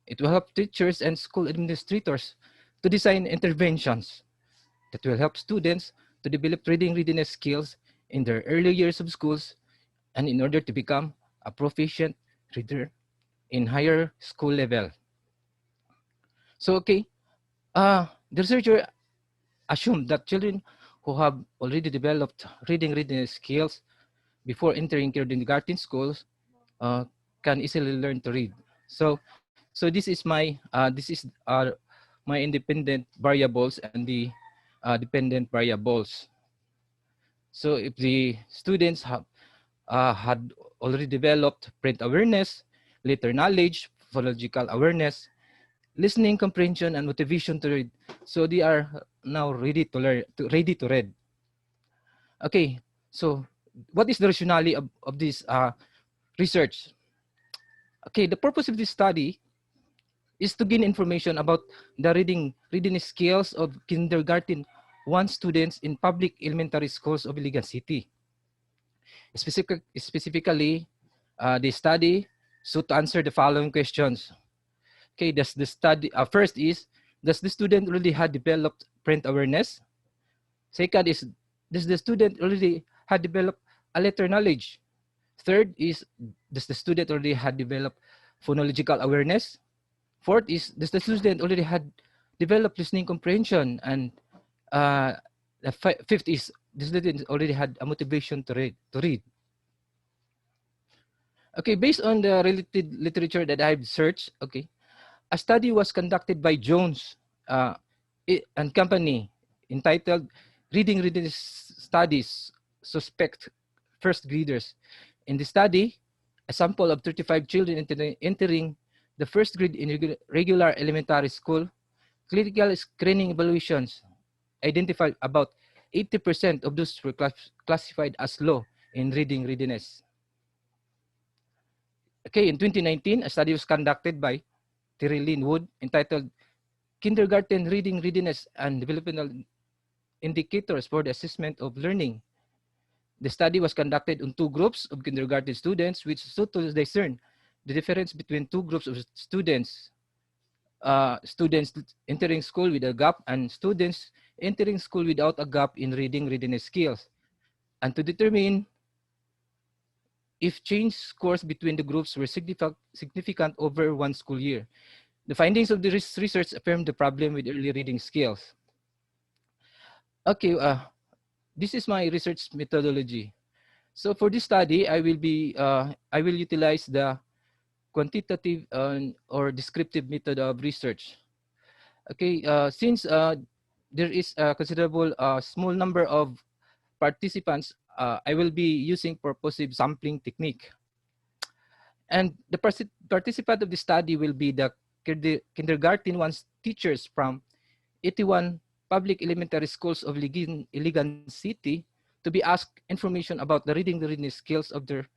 it will help teachers and school administrators to design interventions that will help students to develop reading readiness skills in their early years of schools and in order to become a proficient reader in higher school level. So, okay, the researcher assumed that children who have already developed reading readiness skills before entering kindergarten schools can easily learn to read. So this is my independent variables and the dependent variables. So if the students have had already developed print awareness, later knowledge, phonological awareness, listening comprehension, and motivation to read, so they are now ready to learn, ready to read. Okay, so what is the rationale of this research? Okay, the purpose of this study is to gain information about the reading skills of kindergarten 1 students in public elementary schools of Iligan City. Specifically, the study sought to answer the following questions. Okay, does the study first is, does the student already have developed print awareness? Second is, does the student already have developed a letter knowledge? Third is, does the student already have developed phonological awareness? Fourth is, does the student already had developed listening comprehension? And the fifth is, the student already had a motivation to read. Okay, based on the related literature that I've searched, okay, a study was conducted by Jones and company entitled Reading Readiness Studies Suspect First Graders. In the study, a sample of 35 children entering the first grade in regular elementary school, clinical screening evaluations identified about 80% of those were classified as low in reading readiness. Okay, in 2019, a study was conducted by Terry Lynn Wood entitled Kindergarten Reading Readiness and Developmental Indicators for the Assessment of Learning The study was conducted on 2 groups of kindergarten students, which sought to discern the difference between 2 groups of students. Students entering school with a gap and students entering school without a gap in reading readiness skills, and to determine if change scores between the groups were significant over 1 school year. The findings of the research affirmed the problem with early reading skills. Okay, this is my research methodology. So for this study, I will utilize the quantitative or descriptive method of research. Okay, since there is a considerable small number of participants, I will be using purposive sampling technique. And the participant of the study will be the kindergarten 1 teachers from 81 public elementary schools of Iligan City to be asked information about the reading readiness skills of their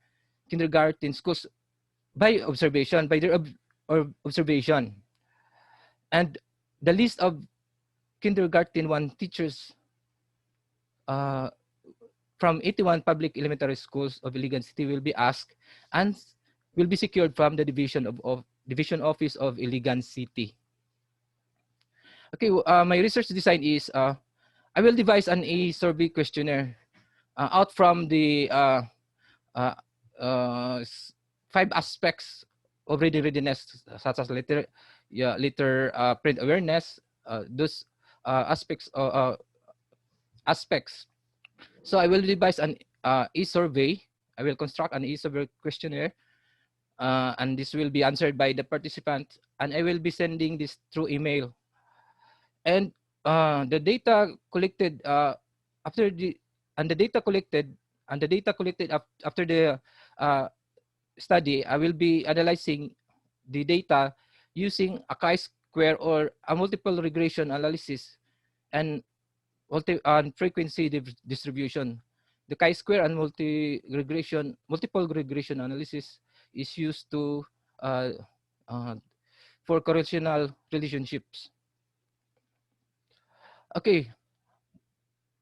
kindergarten schools by observation, by their observation. And the list of kindergarten 1 teachers from 81 public elementary schools of Iligan City will be asked and will be secured from the division office of Iligan City. Okay, my research design is I will devise an survey questionnaire out from the 5 aspects of reading readiness, such as letter print awareness, those aspects. So I will devise an e-survey. I will construct an e-survey questionnaire, and this will be answered by the participant, and I will be sending this through email. And the data collected after the data collected after the study, I will be analyzing the data using a chi-square or a multiple regression analysis and frequency distribution. The chi-square and multiple regression analysis is used to for correlational relationships. Okay,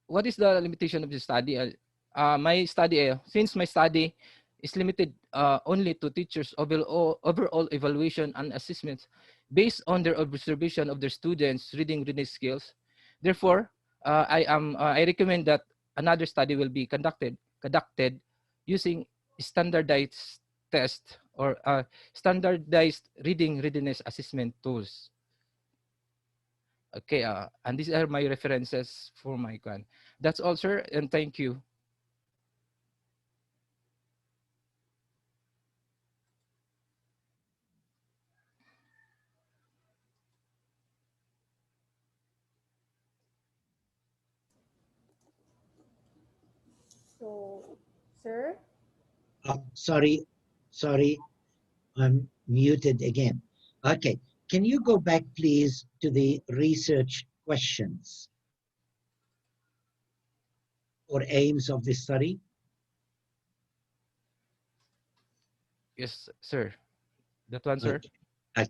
what is the limitation of the study? Since my study is limited only to teachers' overall evaluation and assessments based on their observation of their students' reading readiness skills. Therefore, I recommend that another study will be conducted using standardized test or standardized reading readiness assessment tools. Okay, and these are my references for my plan. That's all, sir, and thank you. So, sir? Sorry, I'm muted again. Okay, can you go back, please, to the research questions or aims of the study? Yes, sir. That one, sir. Okay.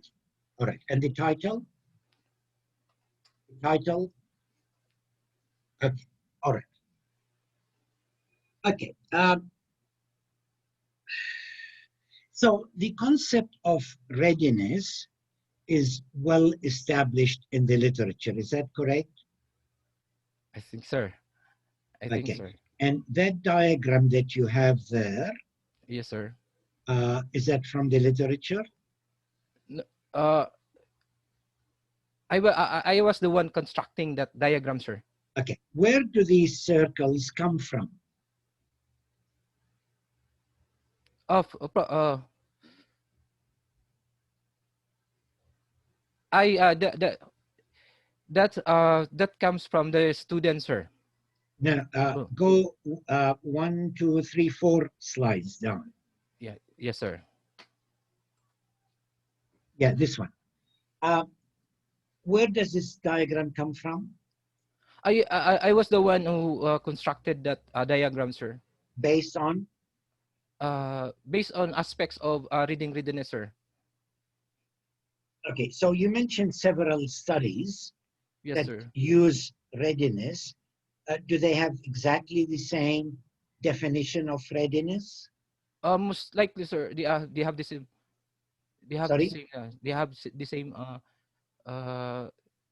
All right, and the title? The title? Okay, all right. Okay. So the concept of readiness is well established in the literature. Is that correct? I think, sir. I think, Okay. sir. And that diagram that you have there, yes, sir. Is that from the literature? No, I was the one constructing that diagram, sir. Okay. Where do these circles come from? That comes from the student, sir. No, go 1, 2, 3, 4 slides down. Yeah. Yes, sir. Yeah, this one. Where does this diagram come from? I was the one who constructed that diagram, sir. Based on? Based on aspects of reading readiness, sir. Okay, so you mentioned several studies yes, that sir. use readiness. Do they have exactly the same definition of readiness? Most likely, sir, they have the same. They have the Sorry? same. They have the same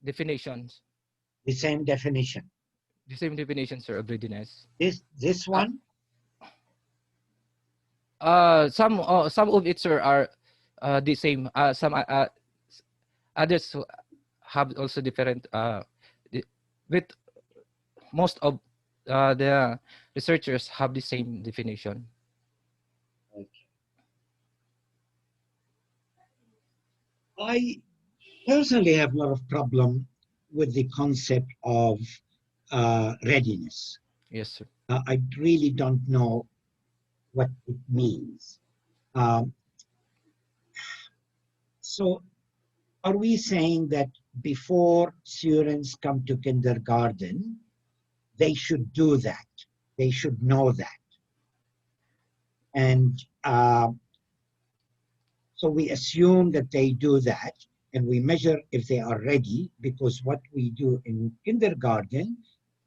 definitions. The same definition. The same definition, sir, of readiness. This one? Some of it, sir, are the same. Some others have also different. With most of the researchers have the same definition. I personally have a lot of problem with the concept of readiness. Yes, sir. I really don't know what it means. So are we saying that before students come to kindergarten, they should do that? They should know that. And so we assume that they do that, and we measure if they are ready, because what we do in kindergarten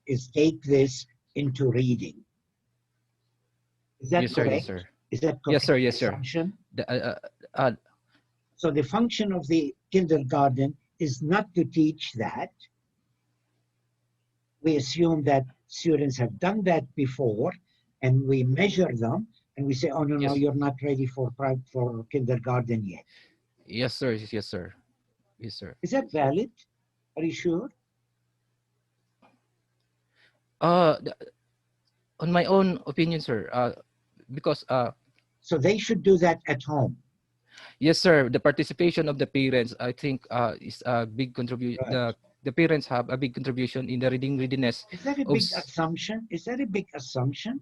is take this into reading. Is that Yes, sir. correct? Yes, sir. Is that correct? Yes, sir. Yes, sir. Assumption? The, So the function of the kindergarten is not to teach that. We assume that students have done that before, and we measure them, and we say, oh, no, no, Yes. you're not ready for kindergarten yet. Yes, sir. Yes, sir. Yes, sir. Is that valid? Are you sure? On my own opinion, sir, because so they should do that at home. Yes, sir. The participation of the parents, I think, is a big contribution. Right. The parents have a big contribution in the reading readiness. Is that a big assumption? Is that a big assumption?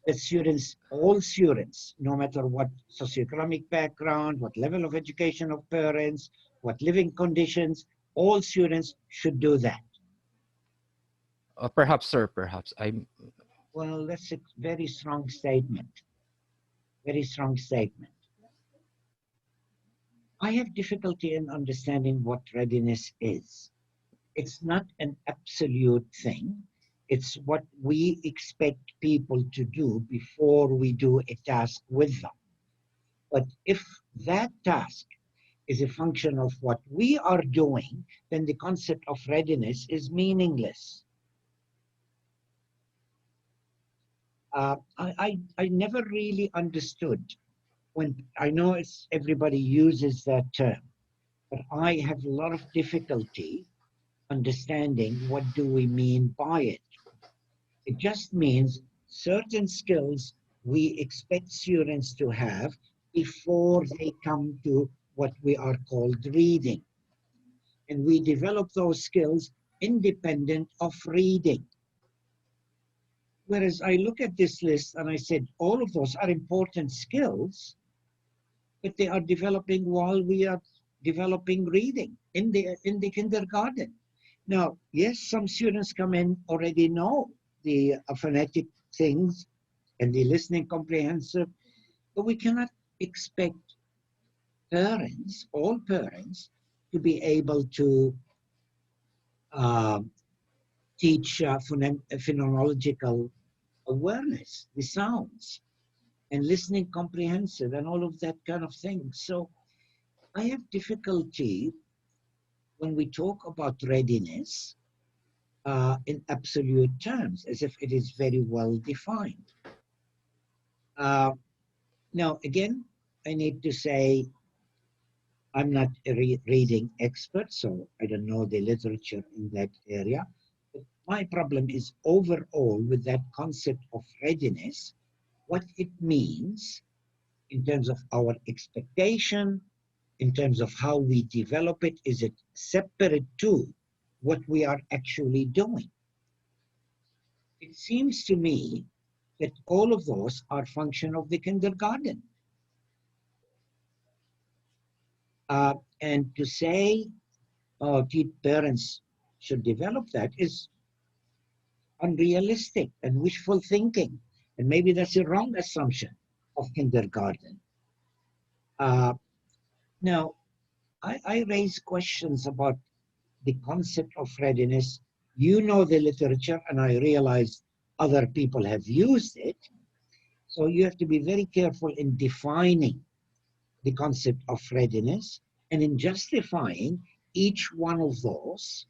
That students, all students, no matter what socioeconomic background, what level of education of parents, what living conditions, all students should do that. Perhaps, sir. Perhaps Well, that's a very strong statement. Very strong statement. I have difficulty in understanding what readiness is. It's not an absolute thing. It's what we expect people to do before we do a task with them. But if that task is a function of what we are doing, then the concept of readiness is meaningless. I never really understood when, I know everybody uses that term, but I have a lot of difficulty understanding what do we mean by it. It just means certain skills we expect students to have before they come to what we are called reading. And we develop those skills independent of reading. Whereas I look at this list and I said, all of those are important skills, but they are developing while we are developing reading in the kindergarten. Now, yes, some students come in already know the phonetic things and the listening comprehensive, but we cannot expect parents, all parents, to be able to teach phonological awareness, the sounds, and listening comprehensive and all of that kind of thing. So I have difficulty when we talk about readiness in absolute terms, as if it is very well defined. Now, again, I need to say I'm not a reading expert, so I don't know the literature in that area. But my problem is overall with that concept of readiness, what it means in terms of our expectation, in terms of how we develop it. Is it separate to what we are actually doing? It seems to me that all of those are function of the kindergarten. And to say, oh, parents should develop that is unrealistic and wishful thinking. And maybe that's a wrong assumption of kindergarten. Now, I raise questions about the concept of readiness. You know the literature, and I realize other people have used it. So you have to be very careful in defining the concept of readiness and in justifying each one of those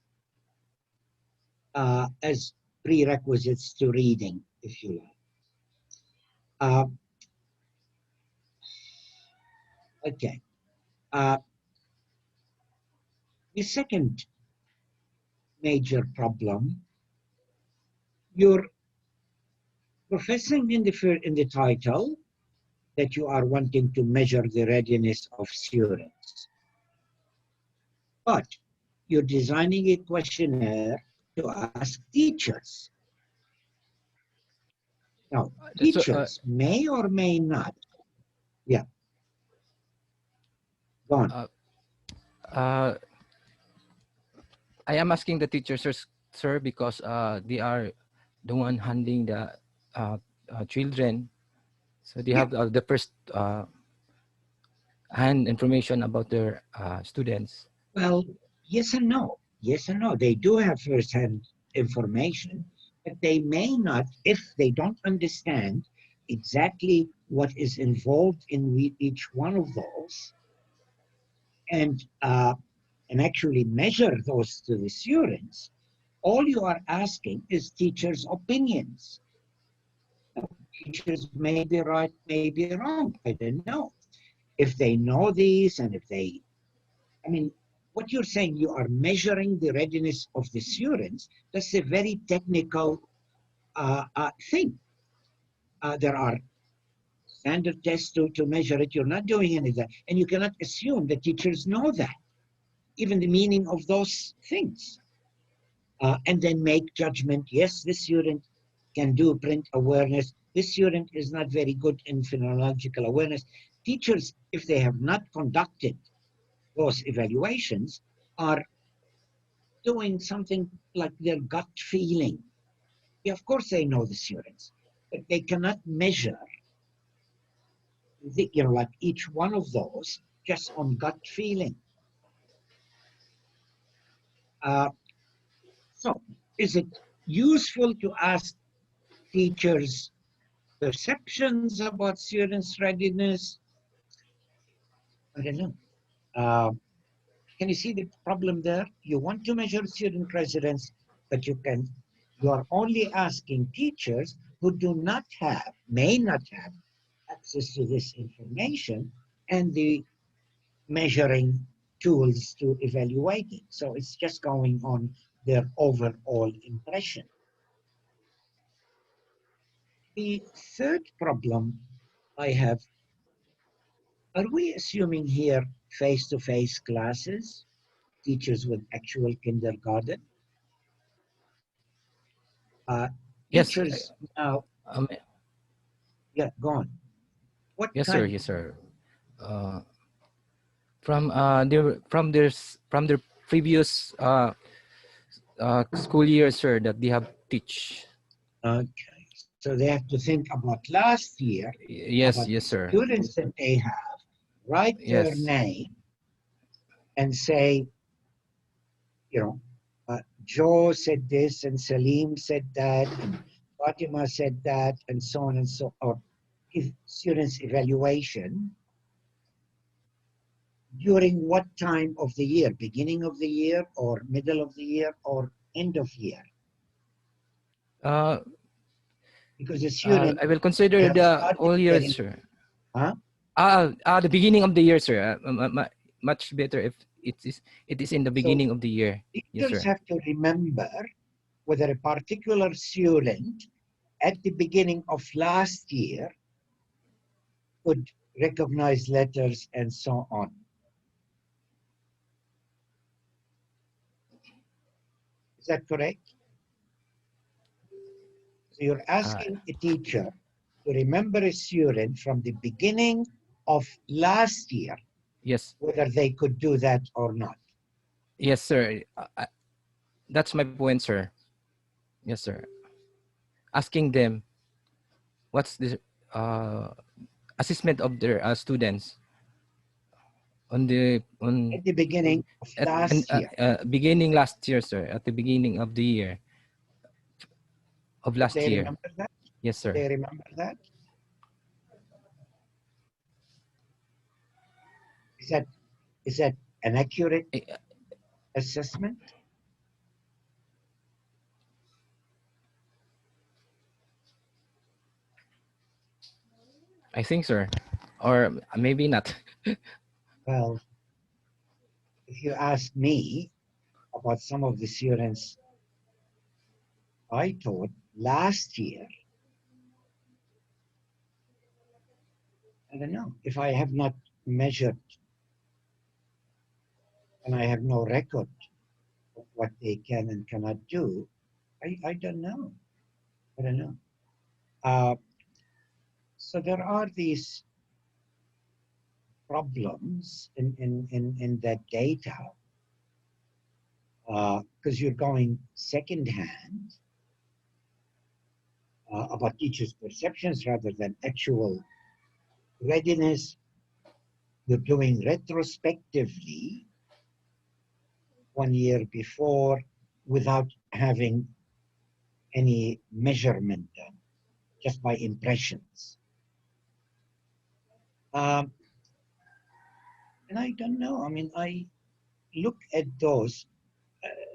as prerequisites to reading, if you like. Okay. The second major problem, you're professing in the title that you are wanting to measure the readiness of students, but you're designing a questionnaire to ask teachers. Now, teachers may or may not. Yeah. Go on. I am asking the teachers, sir, because they are the one handling the children, so they have the first hand information about their students. Well, yes and no. Yes and no. They do have first-hand information, but they may not, if they don't understand exactly what is involved in each one of those, and actually measure those to the students. All you are asking is teachers' opinions. Teachers may be right, may be wrong. I don't know. If they know these, and if they, I mean, what you're saying, you are measuring the readiness of the students. That's a very technical thing. There are standard tests to measure it. You're not doing any of that. And you cannot assume that teachers know that, even the meaning of those things. And then make judgment. Yes, this student can do print awareness. This student is not very good in phonological awareness. Teachers, if they have not conducted those evaluations, are doing something like their gut feeling. Yeah, of course they know the students, but they cannot measure like each one of those just on gut feeling. So is it useful to ask teachers perceptions about students' readiness? I don't know. Can you see the problem there? You want to measure student residence, but you are only asking teachers who may not have access to this information and the measuring tools to evaluate it. So it's just going on their overall impression. The third problem I have, are we assuming here face-to-face classes, teachers with actual kindergarten? Teachers now, yeah, go on. What yes, kind? Sir. Yes, sir. From their previous school year, sir, that they have teach. Okay, so they have to think about last year. Yes, about yes, the sir. students that they have, write their name, and say, Joe said this, and Salim said that, and Fatima said that, and so on and so on. If students' evaluation during what time of the year? Beginning of the year, or middle of the year, or end of year? Because the student, I will consider the all years, sir. Huh? The beginning of the year, sir. Much better if it is in the beginning of the year. Yes, teachers sir. have to remember whether a particular student at the beginning of last year could recognize letters and so on. Is that correct? So you're asking a teacher to remember a student from the beginning of last year. Yes. Whether they could do that or not. Yes, sir. That's my point, sir. Yes, sir. Asking them what's the assessment of their students at the beginning of last year. Beginning last year, sir. At the beginning of the year. of last They year. remember that? Yes, sir. They remember that? Is that an accurate assessment? I think, sir, or maybe not. Well, if you ask me about some of the students I taught last year, I don't know. If I have not measured and I have no record of what they can and cannot do, I don't know. I don't know. So there are these problems in that data because you're going secondhand about teachers' perceptions rather than actual readiness. You're doing retrospectively 1 year before without having any measurement done, just by impressions. And I don't know. I mean, I look at those.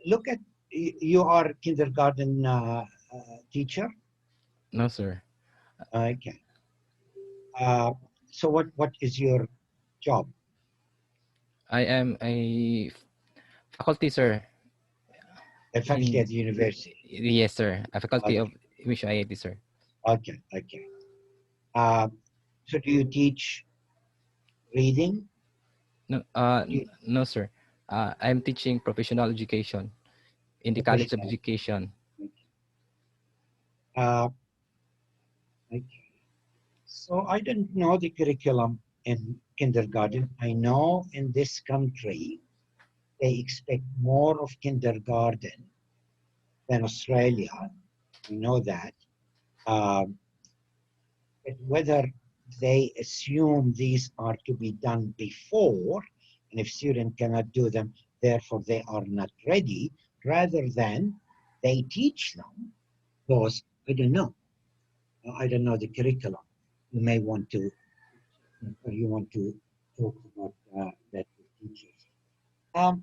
Look at, you are kindergarten teacher? No, sir. Okay. So what is your job? I am a faculty, sir. A faculty at the university? Yes, sir. A faculty Okay. of MSU-IIT, sir. Okay, okay. So do you teach reading? No, no, sir. I'm teaching professional education in the College of Professional. Education. Okay. So I don't know the curriculum in kindergarten. I know in this country, they expect more of kindergarten than Australia. I know that. But whether they assume these are to be done before, and if student cannot do them, therefore they are not ready, rather than they teach them those, I don't know. I don't know the curriculum. You may want to, or you want to talk about that with teachers. Yeah,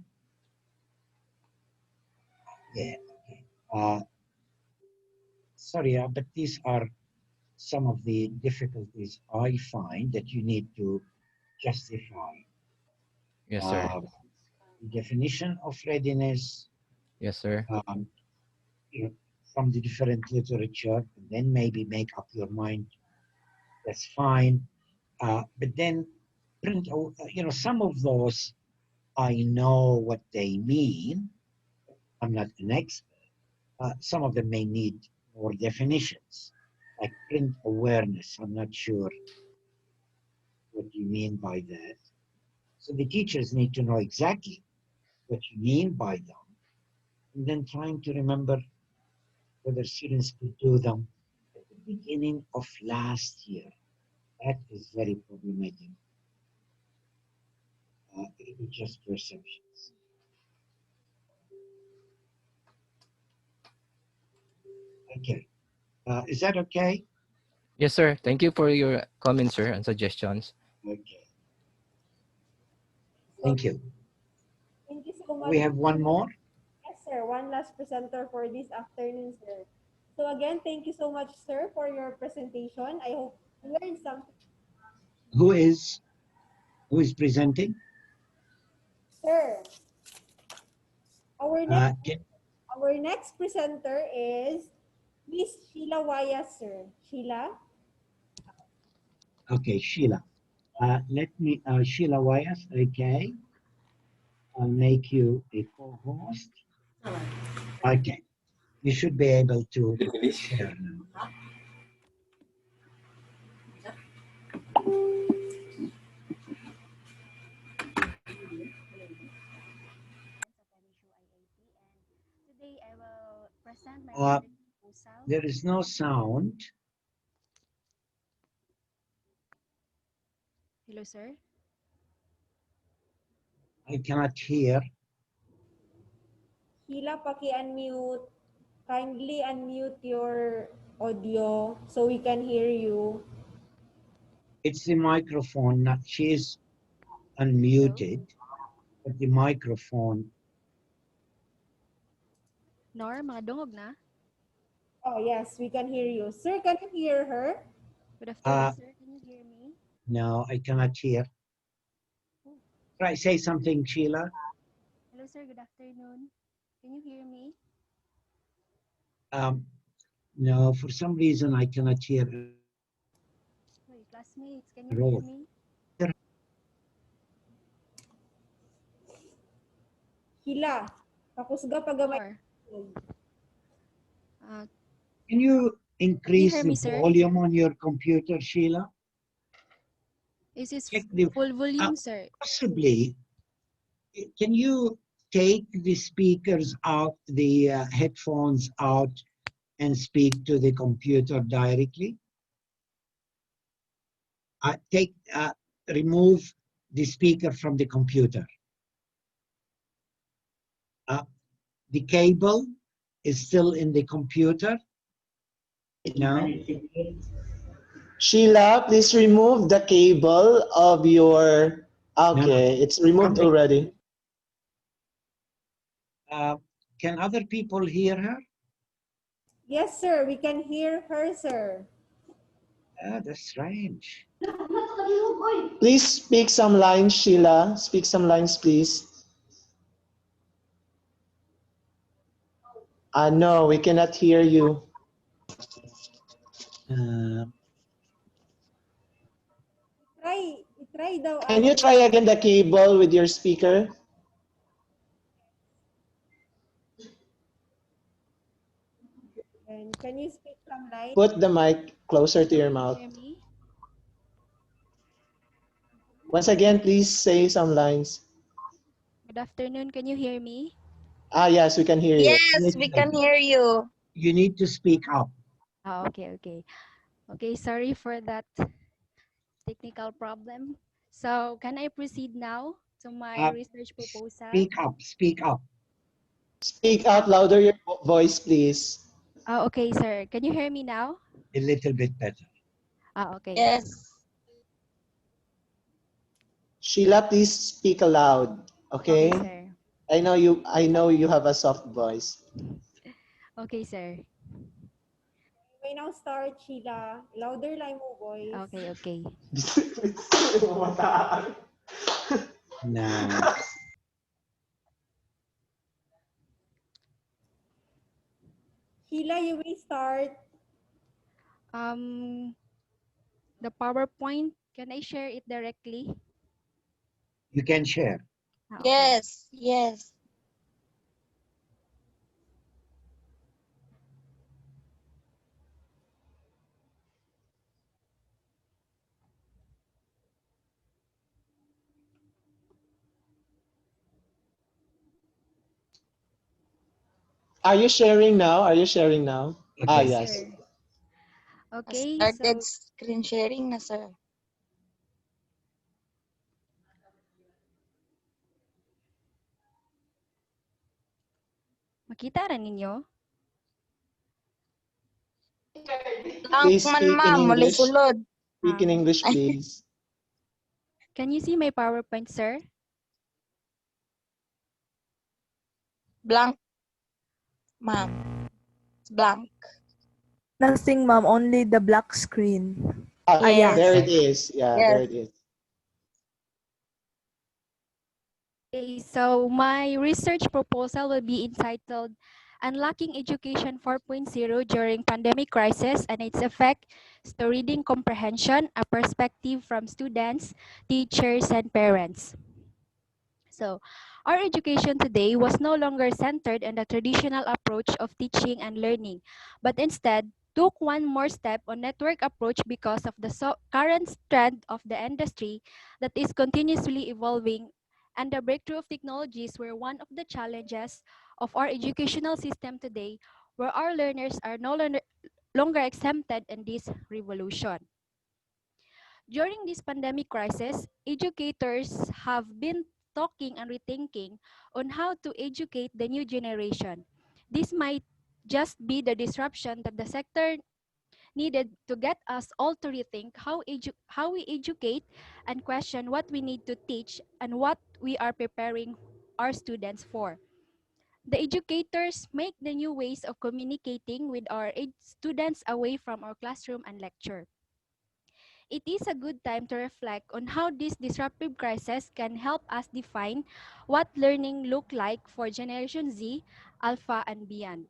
okay. Sorry, but these are some of the difficulties I find that you need to justify. Yes, sir. Definition of readiness. Yes, sir. You know, from the different literature, and then maybe make up your mind. That's fine. But then print, you know, some of those I know what they mean. I'm not an expert. Some of them may need more definitions, like print awareness. I'm not sure what you mean by that. So the teachers need to know exactly what you mean by them, and then trying to remember whether students could do them at the beginning of last year. That is very problematic. It is just perceptions. Okay. Is that okay? Yes, sir. Thank you for your comments, sir, and suggestions. Okay. Thank you. Thank you so much. We have one more. Yes, sir. One last presenter for this afternoon, sir. So again, thank you so much, sir, for your presentation. I hope you learned something. Who is presenting? Sir, our next presenter is Miss Sheila Wayas, sir. Sheila? Okay, Sheila. Let me, Sheila Wyeth, okay. I'll make you a co-host. Okay. You should be able to share now. Today I will present my proposal. There is no sound. Hello, sir. I cannot hear. Sheila, paki-unmute. Kindly unmute your audio so we can hear you. It's the microphone, not she's unmuted, but the microphone. Nor, mga dungog na. Oh, yes, we can hear you. Sir, can you hear her? Good afternoon, Uh, sir. Can you hear me? no, I cannot hear. Right, say something, Sheila. Hello, sir. Good afternoon. Can you hear me? No, for some reason I cannot hear Hey, classmates, can you at hear all. me? Hila, kakusga pagamay. Or, Can you can you increase hear the me, sir? volume on your computer, Sheila? Is this Check the full volume, sir? possibly. Can you take the speakers out, the headphones out, and speak to the computer directly? Remove the speaker from the computer. The cable is still in the computer. No. Sheila, please remove the cable of your. Okay, it's removed already. Can other people hear her? Yes, sir. We can hear her, sir. That's strange. Please speak some lines, Sheila. Speak some lines, please. No, we cannot hear you. Try daw. Can you try again the cable with your speaker? And can you speak some lines? Put the mic closer to your mouth. Hear me? Once again, please say some lines. Good afternoon. Can you hear me? Yes, we can hear you. Yes, we can hear you. You need to speak up. Oh, okay. Okay, sorry for that technical problem. So, can I proceed now to my research proposal? Speak up, speak up. Speak out louder your voice, please. Oh, okay, sir. Can you hear me now? A little bit better. Okay. Yes. Sheila, please speak aloud. Okay? Okay, sir. I know you have a soft voice. Okay, sir. You may now start, Sheila. Louder lang mo voice. Okay. No. Sheila, you may start. The PowerPoint, can I share it directly? You can share. Okay. Yes. Are you sharing now? Okay. Yes. Sir. Okay, Started so screen sharing na, sir. makita na ninyo? Please speak in English. Speak in English, Um, please. Can you see my PowerPoint, sir? Blank. Ma'am. Blank. Nothing, ma'am. Only the black screen. Yes. There it is. Yeah, Yes. there it is. Okay, so my research proposal will be entitled Unlocking Education 4.0 During Pandemic Crisis and Its Effect to Reading Comprehension, a Perspective from Students, Teachers, and Parents. So, our education today was no longer centered on the traditional approach of teaching and learning, but instead took one more step on network approach because of the current trend of the industry that is continuously evolving, and the breakthrough of technologies were one of the challenges of our educational system today, where our learners are no longer exempted in this revolution. During this pandemic crisis, educators have been talking and rethinking on how to educate the new generation. This might just be the disruption that the sector needed to get us all to rethink how we educate and question what we need to teach and what we are preparing our students for. The educators make the new ways of communicating with our students away from our classroom and lecture. It is a good time to reflect on how this disruptive crisis can help us define what learning look like for Generation Z, Alpha, and beyond.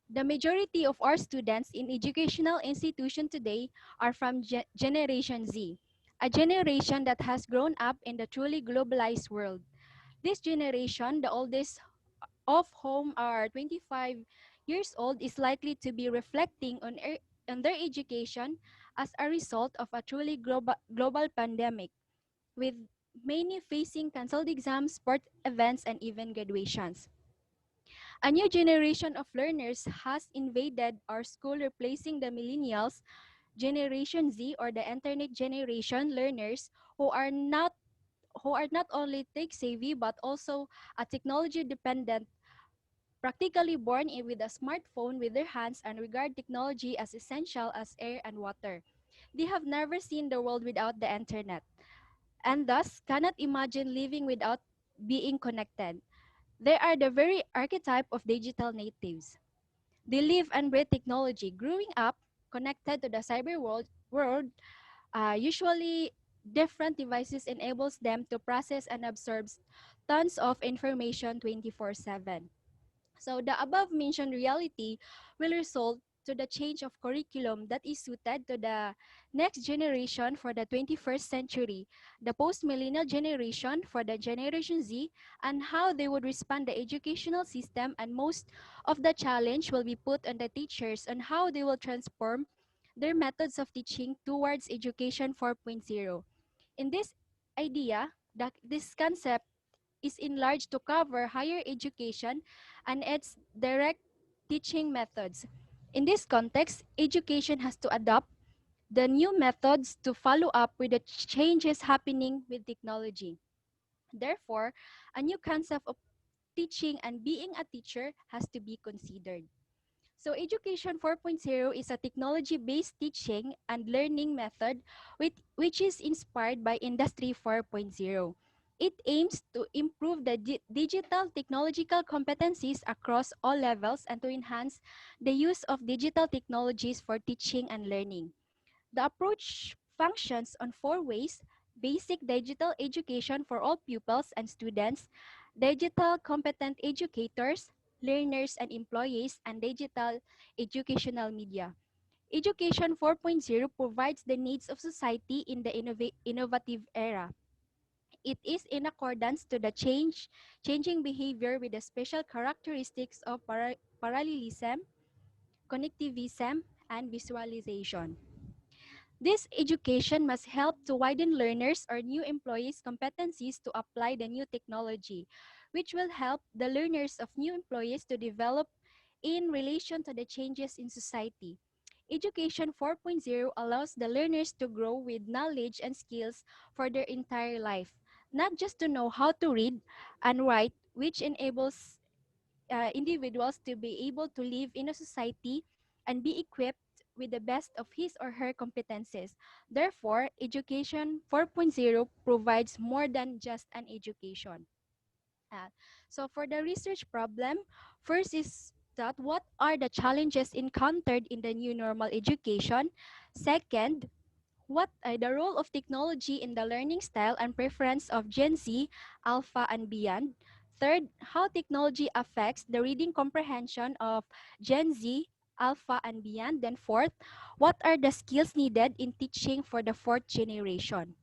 The majority of our students in educational institutions today are from Generation Z, a generation that has grown up in the truly globalized world. This generation, the oldest of whom are 25 years old, is likely to be reflecting on their education as a result of a truly global pandemic, with many facing canceled exams, sport events, and even graduations. A new generation of learners has invaded our school, replacing the millennials, Generation Z, or the internet generation learners who are not only tech savvy but also a technology dependent, practically born in with a smartphone with their hands and regard technology as essential as air and water. They have never seen the world without the internet and thus cannot imagine living without being connected. They are the very archetype of digital natives. They live and breathe technology, growing up connected to the cyber world. Usually, different devices enables them to process and absorb tons of information 24/7. So the above mentioned reality will result to the change of curriculum that is suited to the next generation for the 21st century, the post-millennial generation for the Generation Z, and how they would respond the educational system, and most of the challenge will be put on the teachers on how they will transform their methods of teaching towards education 4.0. In this idea, this concept is enlarged to cover higher education and its direct teaching methods. In this context, education has to adopt the new methods to follow up with the changes happening with technology. Therefore, a new concept of teaching and being a teacher has to be considered. So Education 4.0 is a technology-based teaching and learning method which is inspired by Industry 4.0. It aims to improve the digital technological competencies across all levels and to enhance the use of digital technologies for teaching and learning. The approach functions on four ways: basic digital education for all pupils and students, digital competent educators, learners and employees, and digital educational media. Education 4.0 provides the needs of society in the innovative era. It is in accordance to the changing behavior with the special characteristics of parallelism, connectivism, and visualization. This education must help to widen learners or new employees' competencies to apply the new technology, which will help the learners of new employees to develop in relation to the changes in society. Education 4.0 allows the learners to grow with knowledge and skills for their entire life, not just to know how to read and write, which enables individuals to be able to live in a society and be equipped with the best of his or her competences. Therefore, Education 4.0 provides more than just an education. So for the research problem, first is that what are the challenges encountered in the new normal education? Second, what are the role of technology in the learning style and preference of Gen Z, Alpha, and beyond? Third, how technology affects the reading comprehension of Gen Z, Alpha, and beyond. Then fourth, what are the skills needed in teaching for the fourth generation?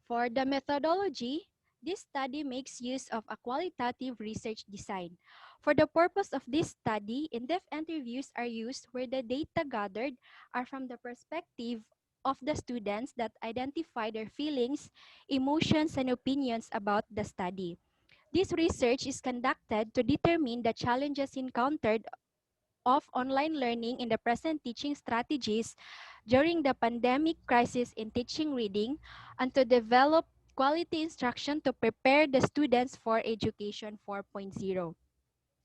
For the methodology, this study makes use of a qualitative research design. For the purpose of this study, in-depth interviews are used where the data gathered are from the perspective of the students that identify their feelings, emotions, and opinions about the study. This research is conducted to determine the challenges encountered of online learning in the present teaching strategies during the pandemic crisis in teaching reading, and to develop quality instruction to prepare the students for Education 4.0.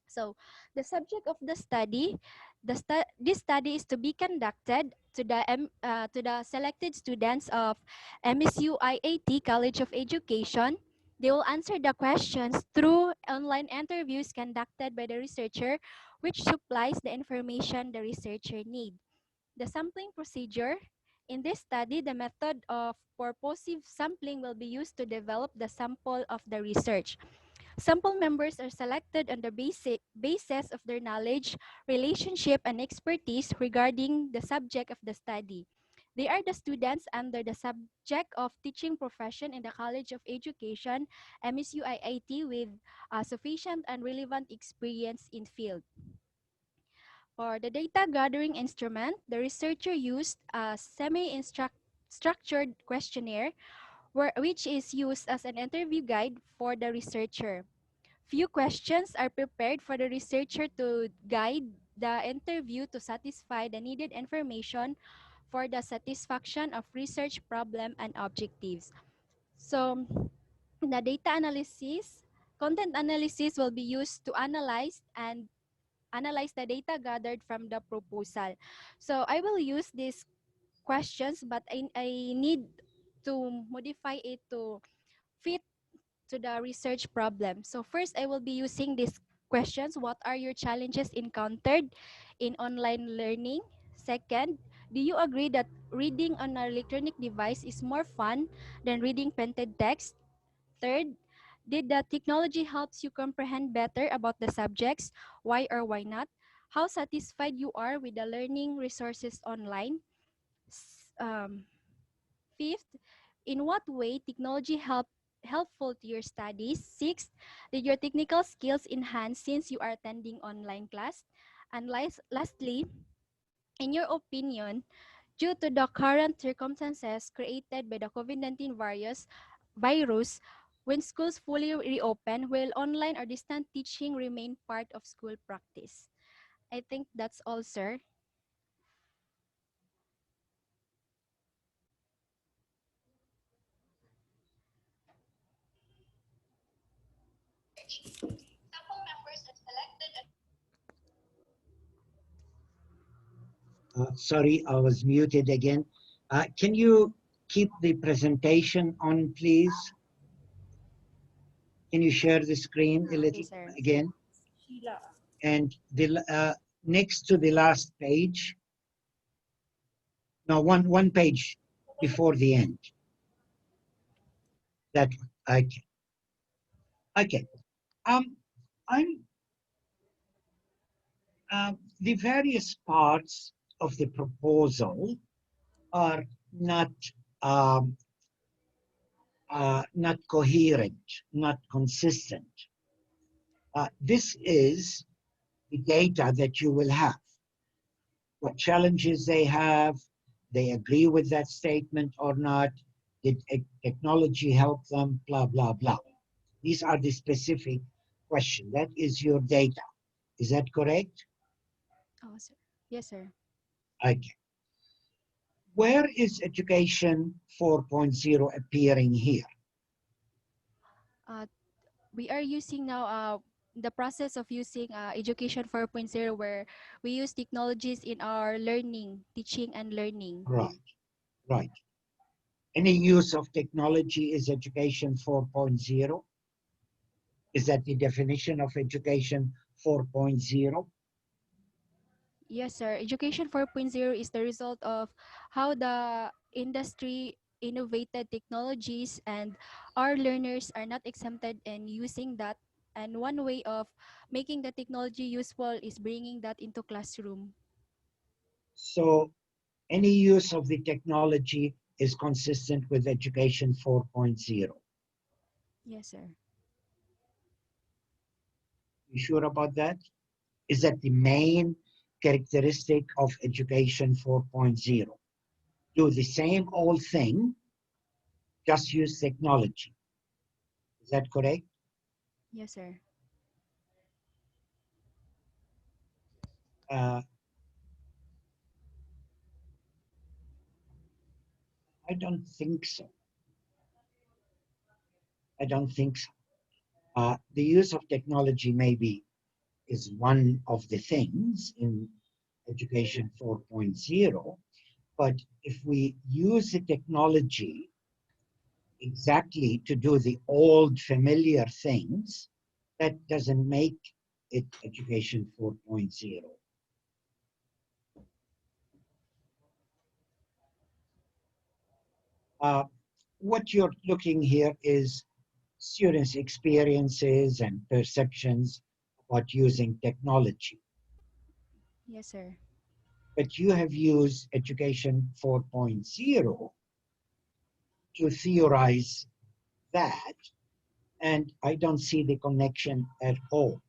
So the subject of the study, this study is to be conducted to the selected students of MSU-IIT College of Education. They will answer the questions through online interviews conducted by the researcher, which supplies the information the researcher needs. The sampling procedure. In this study, the method of purposive sampling will be used to develop the sample of the research. Sample members are selected on the basis of their knowledge, relationship, and expertise regarding the subject of the study. They are the students under the subject of teaching profession in the College of Education, MSU-IIT, with sufficient and relevant experience in field. For the data gathering instrument, the researcher used a semi-structured questionnaire which is used as an interview guide for the researcher. Few questions are prepared for the researcher to guide the interview to satisfy the needed information for the satisfaction of research problem and objectives. So the data analysis, content analysis will be used to analyze the data gathered from the proposal. So I will use these questions, but I need to modify it to fit to the research problem. So first, I will be using these questions. What are your challenges encountered in online learning? Second, do you agree that reading on an electronic device is more fun than reading printed text? Third, did the technology helps you comprehend better about the subjects? Why or why not? How satisfied you are with the learning resources online? Fifth, in what way technology helpful to your studies? Sixth, did your technical skills enhance since you are attending online class? And lastly, in your opinion, due to the current circumstances created by the COVID-19 virus, when schools fully reopen, will online or distant teaching remain part of school practice? I think that's all, sir. Sorry, I was muted again. Can you keep the presentation on, please? Can you share the screen a little again? And the next to the last page. No, one page before the end. That one. Okay. Okay. I'm the various parts of the proposal are not not coherent, not consistent. This is the data that you will have. What challenges they have, they agree with that statement or not, did technology help them, blah, blah, blah. These are the specific questions. That is your data. Is that correct? Oh, sir. Yes, sir. Okay. Where is Education 4.0 appearing here? We are using now the process of using Education 4.0, where we use technologies in our learning, teaching and learning. Right, right. Any use of technology is Education 4.0? Is that the definition of Education 4.0? Yes, sir. Education 4.0 is the result of how the industry innovated technologies, and our learners are not exempted in using that. And one way of making the technology useful is bringing that into classroom. So any use of the technology is consistent with Education 4.0. Yes, sir. You sure about that? Is that the main characteristic of Education 4.0? Do the same old thing, just use technology. Is that correct? Yes, sir. I don't think so. I don't think so. The use of technology may be is one of the things in Education 4.0, but if we use the technology exactly to do the old familiar things, that doesn't make it Education 4.0. What you're looking here is students' experiences and perceptions about using technology. Yes, sir. But you have used Education 4.0 to theorize that, and I don't see the connection at all.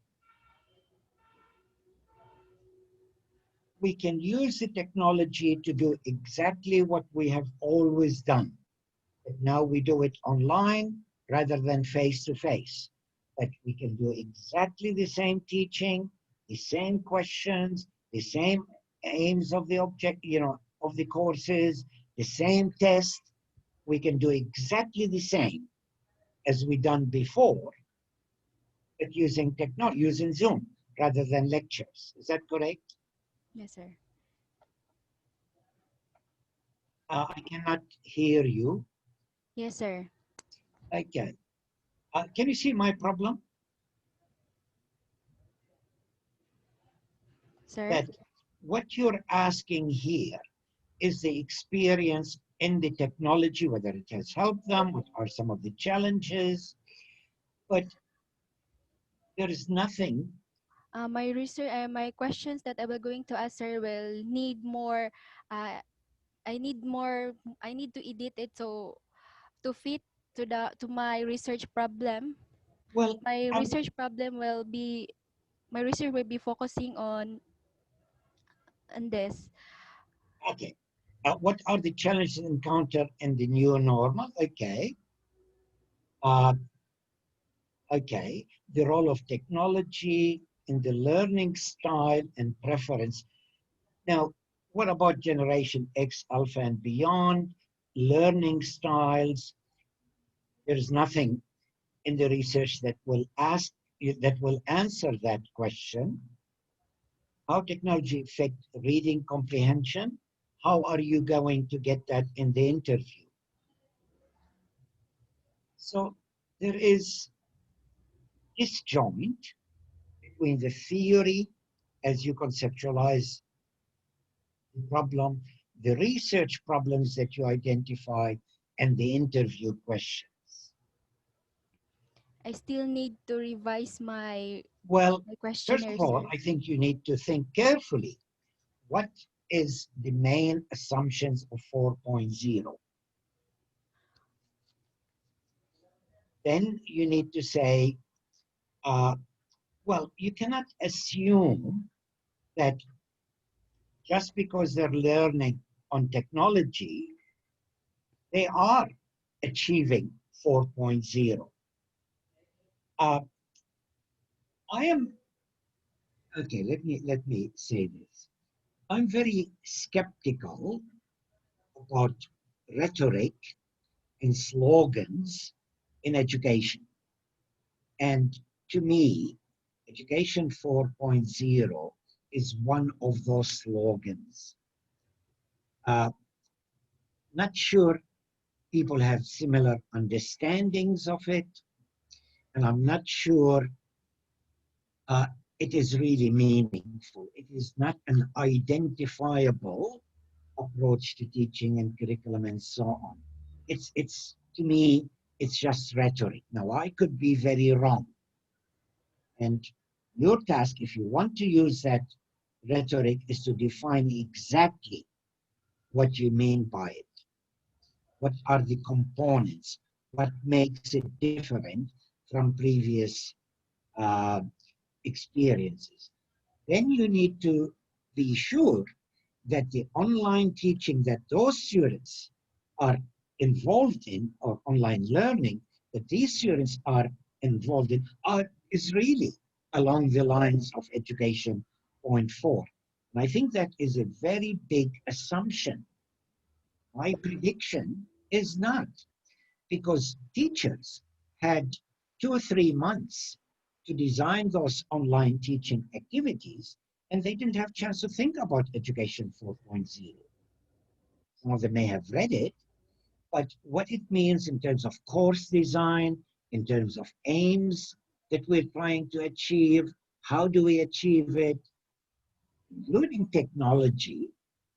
We can use the technology to do exactly what we have always done. But now we do it online rather than face-to-face. But we can do exactly the same teaching, the same questions, the same aims of the object, of the courses, the same test. We can do exactly the same as we done before, but using technology, using Zoom rather than lectures. Is that correct? Yes, sir. I cannot hear you. Yes, sir. Okay. Can you see my problem? Sir? That what you're asking here is the experience in the technology, whether it has helped them, what are some of the challenges, but there is nothing. My research, my questions that I will going to answer will need more. I need more. I need to edit it to fit to my research problem. Well, my research problem will be my research will be focusing on this. Okay. What are the challenges encountered in the new normal? Okay. Okay. The role of technology in the learning style and preference. Now, what about Generation X, Alpha, and beyond? Learning styles. There is nothing in the research that will answer that question. How technology affects reading comprehension? How are you going to get that in the interview? So there is disjoint between the theory as you conceptualize the problem, the research problems that you identify, and the interview question. I still need to revise my Well, my first questionnaire, of all, sir. I think you need to think carefully. What is the main assumptions of 4.0? Then you need to say, well, you cannot assume that just because they're learning on technology, they are achieving 4.0. I am, okay, let me say this. I'm very skeptical about rhetoric and slogans in education. And to me, Education 4.0 is one of those slogans. Not sure people have similar understandings of it, and I'm not sure it is really meaningful. It is not an identifiable approach to teaching and curriculum and so on. It's to me, it's just rhetoric. Now, I could be very wrong. And your task, if you want to use that rhetoric, is to define exactly what you mean by it. What are the components? What makes it different from previous experiences? Then you need to be sure that the online teaching that those students are involved in, or online learning that these students are involved in, is really along the lines of Education 4.0. And I think that is a very big assumption. My prediction is not, because teachers had 2 or 3 months to design those online teaching activities, and they didn't have a chance to think about Education 4.0. Some of them may have read it, but what it means in terms of course design, in terms of aims that we're trying to achieve, how do we achieve it, including technology,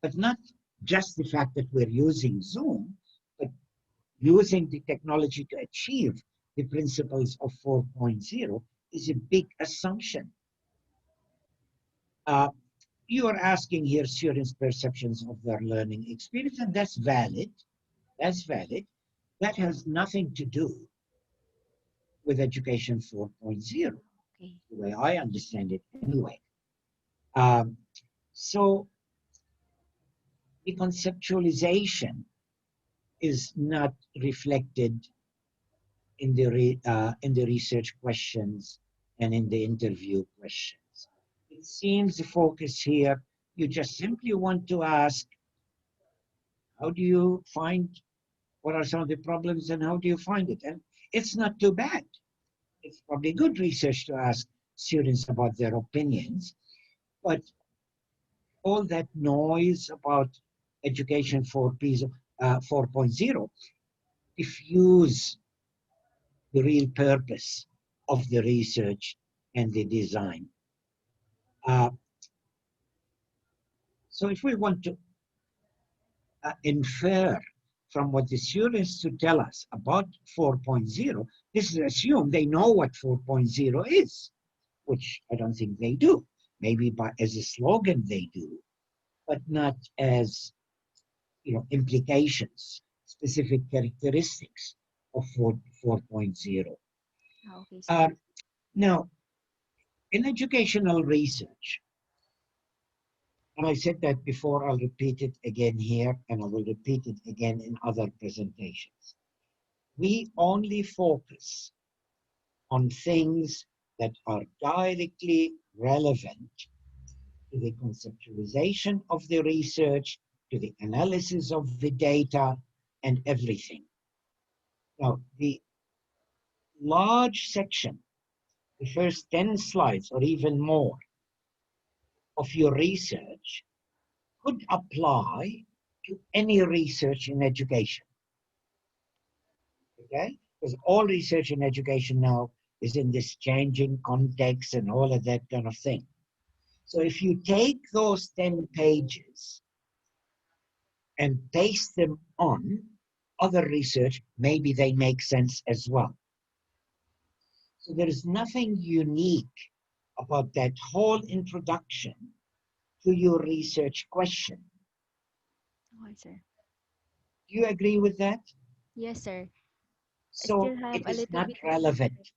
but not just the fact that we're using Zoom, but using the technology to achieve the principles of 4.0 is a big assumption. You are asking here students' perceptions of their learning experience, and that's valid. That's valid. That has nothing to do with Education 4.0, the way I understand it anyway. So the conceptualization is not reflected in the research questions and in the interview questions. It seems the focus here, you just simply want to ask, how do you find, what are some of the problems and how do you find it? And it's not too bad. It's probably good research to ask students about their opinions, but all that noise about Education 4.0 diffuse the real purpose of the research and the design. So if we want to infer from what the students to tell us about 4.0, this is assume they know what 4.0 is, which I don't think they do. Maybe as a slogan they do, but not as implications, specific characteristics of 4.0. Okay, Now, in educational research, and I said that before, I'll repeat it again here, and I will repeat it again in other presentations. We only focus on things that are directly relevant to the conceptualization of the research, to the analysis of the data, and everything. Now, the large section, the first 10 slides or even more of your research could apply to any research in education. Okay? Because all research in education now is in this changing context and all of that kind of thing. So if you take those 10 pages and paste them on other research, maybe they make sense as well. So there is nothing unique about that whole introduction to your research question. Okay, sir. Do you agree with that? Yes, sir. So I still have it a is little not bit. relevant.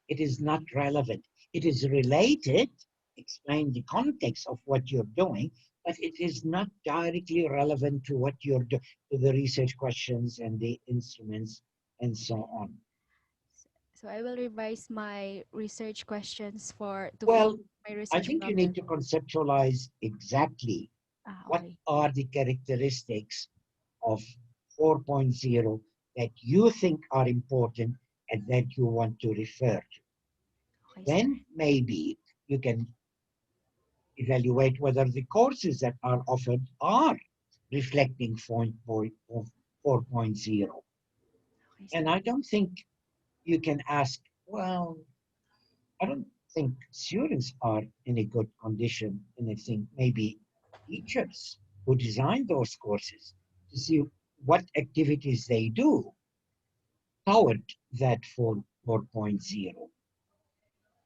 It is not relevant. It is related, explain the context of what you're doing, but it is not directly relevant to what you're doing, to the research questions and the instruments and so on. So I will revise my research questions to Well, fit my I research think you problem. need to conceptualize exactly what Okay. are the characteristics of 4.0 that you think are important and that you want to refer to. Okay, Then maybe you can evaluate whether the courses that are offered are reflecting 4.0. And I don't think you can ask, well, I don't think students are in a good condition, and I think maybe teachers who design those courses to see what activities they do powered that 4.0.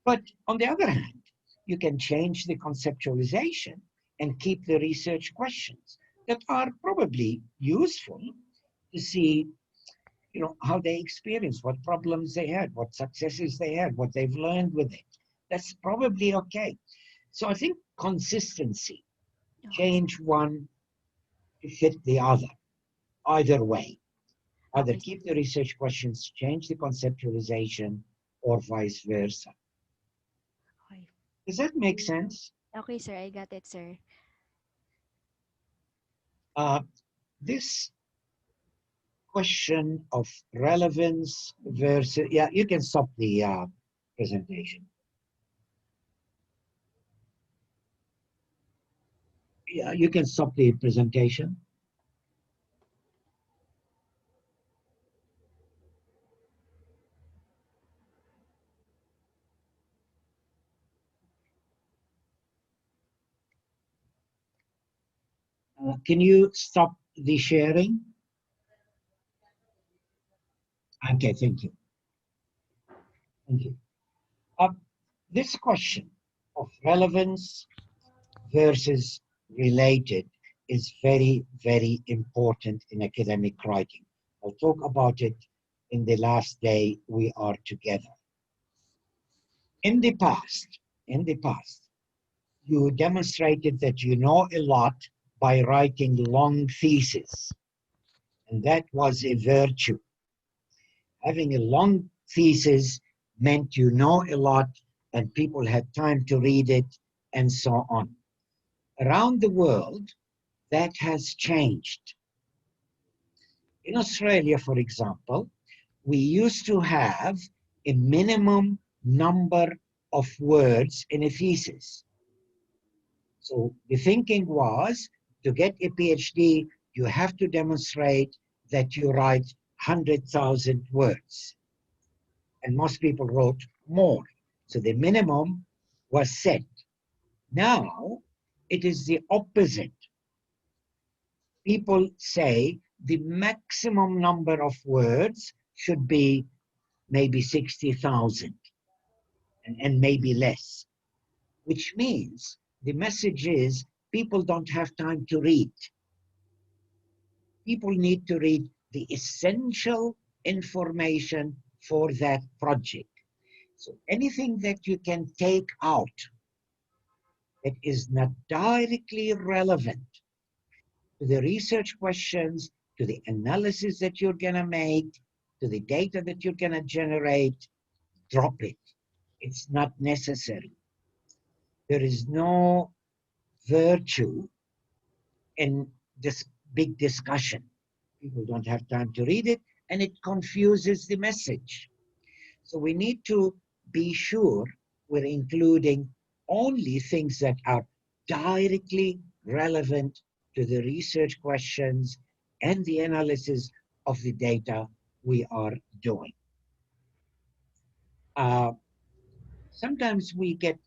But on the other hand, you can change the conceptualization and keep the research questions that are probably useful to see, how they experience, what problems they had, what successes they had, what they've learned with it. That's probably okay. So I think consistency, change one to fit the other, either way. Either keep the research questions, change the conceptualization, or vice versa. Does that make sense? Okay, sir. I got it, sir. This question of relevance versus, yeah, you can stop the presentation. Yeah, you can stop the presentation. Can you stop the sharing? Okay, thank you. Thank you. This question of relevance versus related is very, very important in academic writing. I'll talk about it in the last day we are together. In the past, you demonstrated that you know a lot by writing long theses, and that was a virtue. Having a long thesis meant you know a lot and people had time to read it and so on. Around the world, that has changed. In Australia, for example, we used to have a minimum number of words in a thesis. So the thinking was, to get a PhD, you have to demonstrate that you write 100,000 words. And most people wrote more. So the minimum was set. Now, it is the opposite. People say the maximum number of words should be maybe 60,000 and maybe less, which means the message is people don't have time to read. People need to read the essential information for that project. So anything that you can take out that is not directly relevant to the research questions, to the analysis that you're going to make, to the data that you're going to generate, drop it. It's not necessary. There is no virtue in this big discussion. People don't have time to read it, and it confuses the message. So we need to be sure we're including only things that are directly relevant to the research questions and the analysis of the data we are doing. Sometimes we get,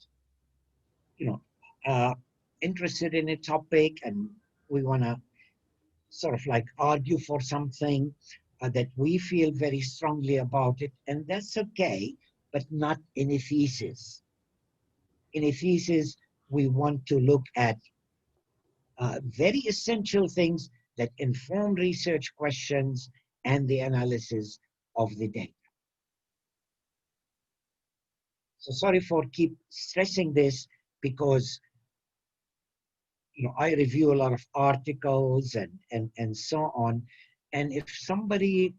interested in a topic and we want to sort of like argue for something that we feel very strongly about it, and that's okay, but not in a thesis. In a thesis, we want to look at very essential things that inform research questions and the analysis of the data. So sorry for keep stressing this, because I review a lot of articles and so on. And if somebody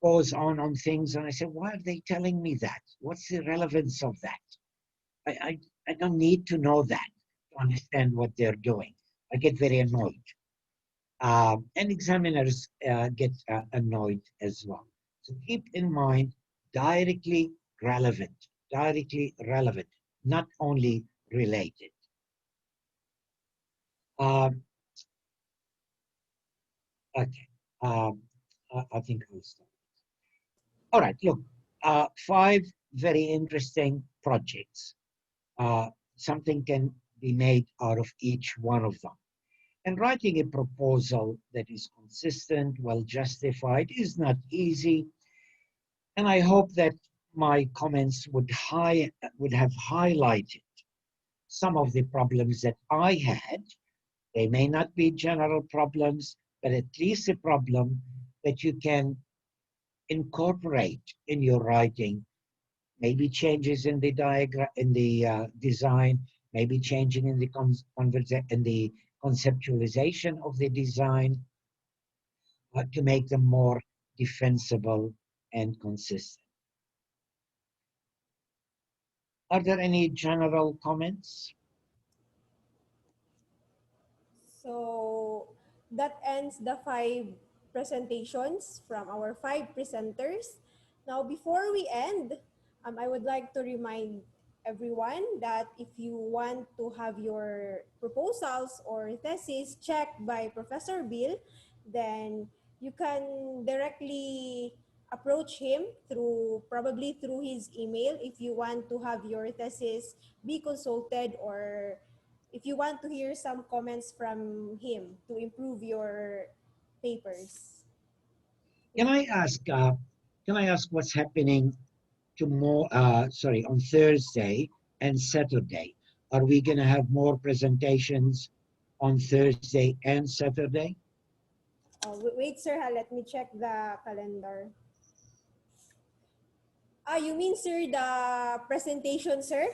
goes on things and I say, why are they telling me that? What's the relevance of that? I don't need to know that to understand what they're doing. I get very annoyed. And examiners get annoyed as well. So keep in mind, directly relevant, not only related. Okay, I think I'll stop. All right, look, 5 very interesting projects. Something can be made out of each one of them. And writing a proposal that is consistent, well justified, is not easy. And I hope that my comments would have highlighted some of the problems that I had. They may not be general problems, but at least a problem that you can incorporate in your writing. Maybe changes in the diagram, in the design, maybe changing in the conceptualization of the design to make them more defensible and consistent. Are there any general comments? So that ends the 5 presentations from our 5 presenters. Now, before we end, I would like to remind everyone that if you want to have your proposals or thesis checked by Professor Bill, then you can directly approach him through probably through his email if you want to have your thesis be consulted, or if you want to hear some comments from him to improve your papers. Can I ask what's happening tomorrow? On Thursday and Saturday. Are we going to have more presentations on Thursday and Saturday? Wait, sir, let me check the calendar. You mean, sir, the presentation, sir?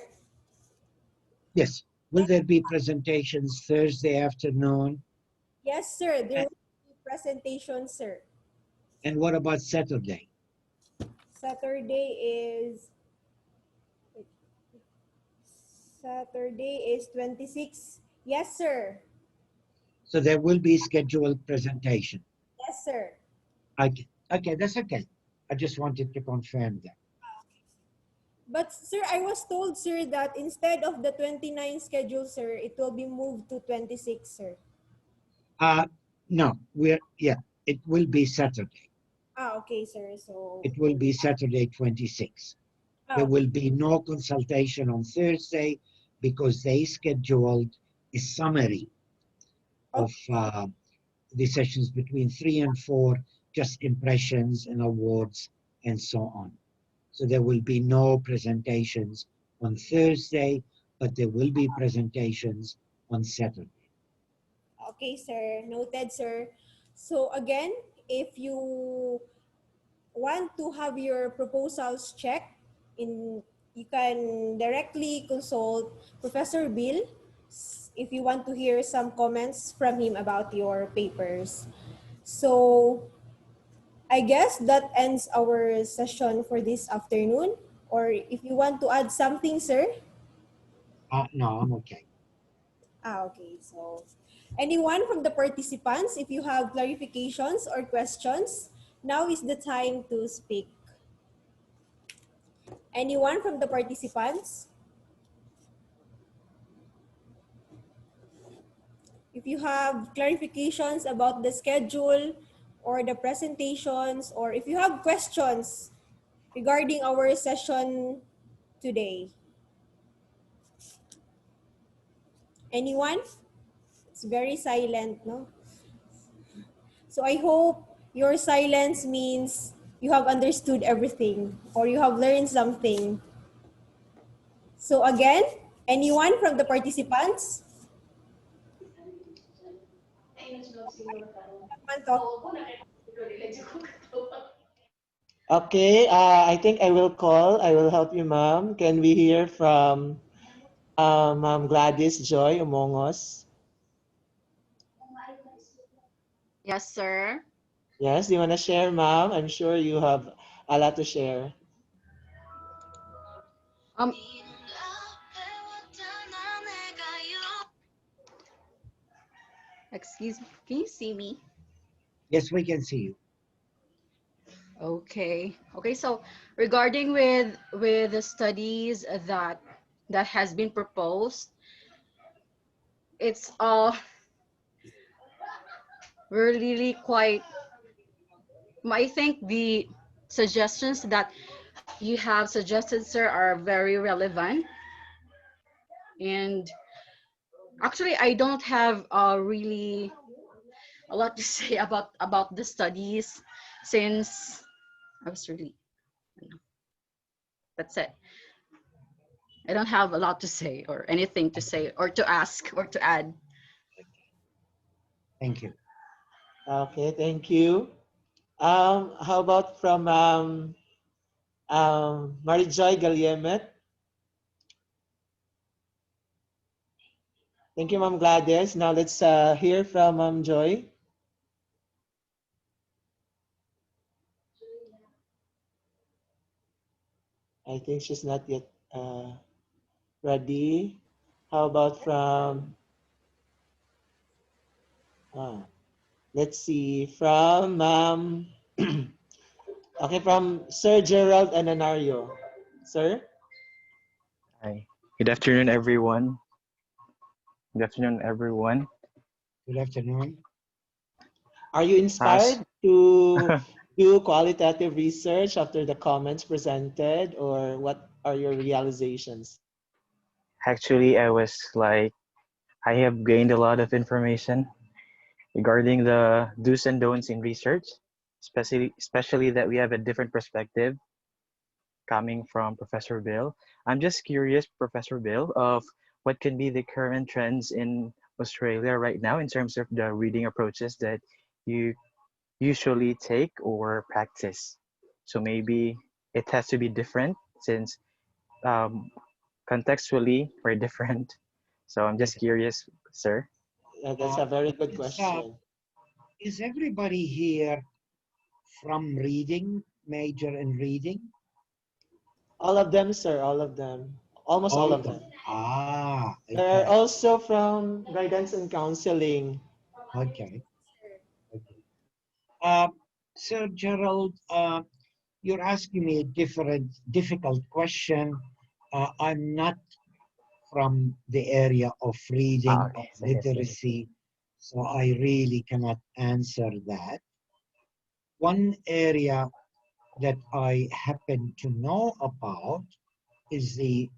Yes. Will there be presentations Thursday afternoon? Yes, sir. There will be presentation, sir. And what about Saturday? Saturday is 26. Yes, sir. So there will be scheduled presentation. Yes, sir. Okay, that's okay. I just wanted to confirm that. But, sir, I was told, sir, that instead of the 29 schedule, sir, it will be moved to 26, sir. No, it will be Saturday. Okay, sir. So it will be Saturday 26. There will be no consultation on Thursday because they scheduled a summary of the sessions between 3 and 4, just impressions and awards and so on. So there will be no presentations on Thursday, but there will be presentations on Saturday. Okay, sir. Noted, sir. So again, if you want to have your proposals checked, you can directly consult Professor Bill if you want to hear some comments from him about your papers. So I guess that ends our session for this afternoon. Or if you want to add something, sir? No, I'm okay. Okay. So anyone from the participants, if you have clarifications or questions, now is the time to speak. Anyone from the participants? If you have clarifications about the schedule or the presentations, or if you have questions regarding our session today. Anyone? It's very silent, no? So I hope your silence means you have understood everything or you have learned something. So again, anyone from the participants? Okay, I think I will call. I will help you, ma'am. Can we hear from Ma'am Gladys Joy Umongos? Yes, sir. Yes, do you want to share, ma'am? I'm sure you have a lot to share. Excuse me, can you see me? Yes, we can see you. Okay. So regarding with the studies that has been proposed, it's we're really quite. I think the suggestions that you have suggested, sir, are very relevant. And actually, I don't have really a lot to say about the studies since I was really, that's it. I don't have a lot to say or anything to say or to ask or to add. Thank you. Okay, thank you. How about from Marijoy Galyemet? Thank you, Ma'am Gladys. Now let's hear from Ma'am Joy. I think she's not yet ready. How about from, let's see, from okay, from Sir Gerald Ananario. Sir? Hi. Good afternoon, everyone. Good afternoon, everyone. Good afternoon. Are you inspired to do qualitative research after the comments presented, or what are your realizations? Actually, I have gained a lot of information regarding the do's and don'ts in research, especially that we have a different perspective coming from Professor Bill. I'm just curious, Professor Bill, of what can be the current trends in Australia right now in terms of the reading approaches that you usually take or practice. So maybe it has to be different since um, contextually we're different. So I'm just curious, sir. That's a very good question. Is everybody here from reading, major in reading? All of them, sir, all of them. Almost all of them. Ah, They're okay. also from guidance and counseling. Okay. Sir Gerald, you're asking me a difficult question. I'm not from the area of reading, of literacy, so I really cannot answer that. One area that I happen to know about is the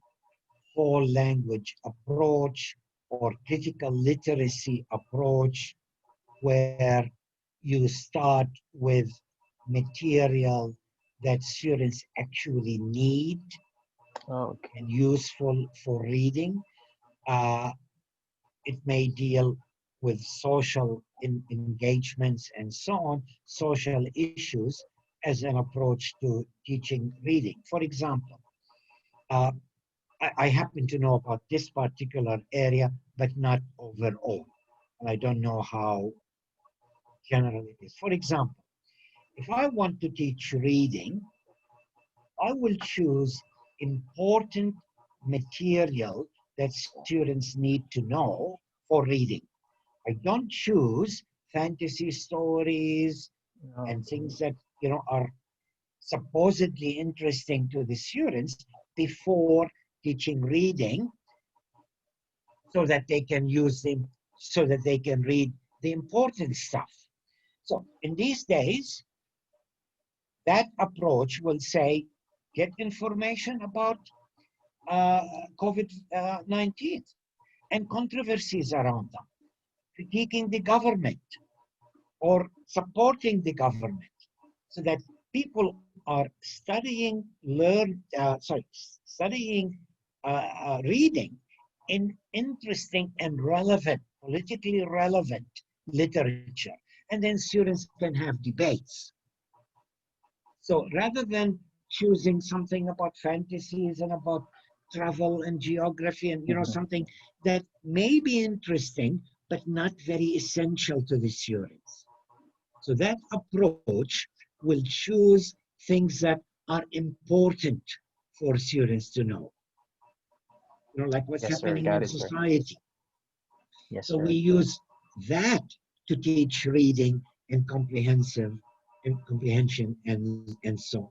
whole language approach or critical literacy approach, where you start with material that students actually need and useful for reading. It may deal with social engagements and so on, social issues as an approach to teaching reading. For example, I happen to know about this particular area, but not overall. And I don't know how general it is. For example, if I want to teach reading, I will choose important material that students need to know for reading. I don't choose fantasy stories and things that are supposedly interesting to the students before teaching reading, so that they can use them, so that they can read the important stuff. So in these days, that approach will say, get information about COVID-19 and controversies around them, critiquing the government or supporting the government, so that people are studying, reading in interesting and relevant, politically relevant literature. And then students can have debates. So rather than choosing something about fantasies and about travel and geography and something that may be interesting but not very essential to the students. So that approach will choose things that are important for students to know. Like what's happening in society. Yes, so sir. we use that to teach reading and comprehension and so on.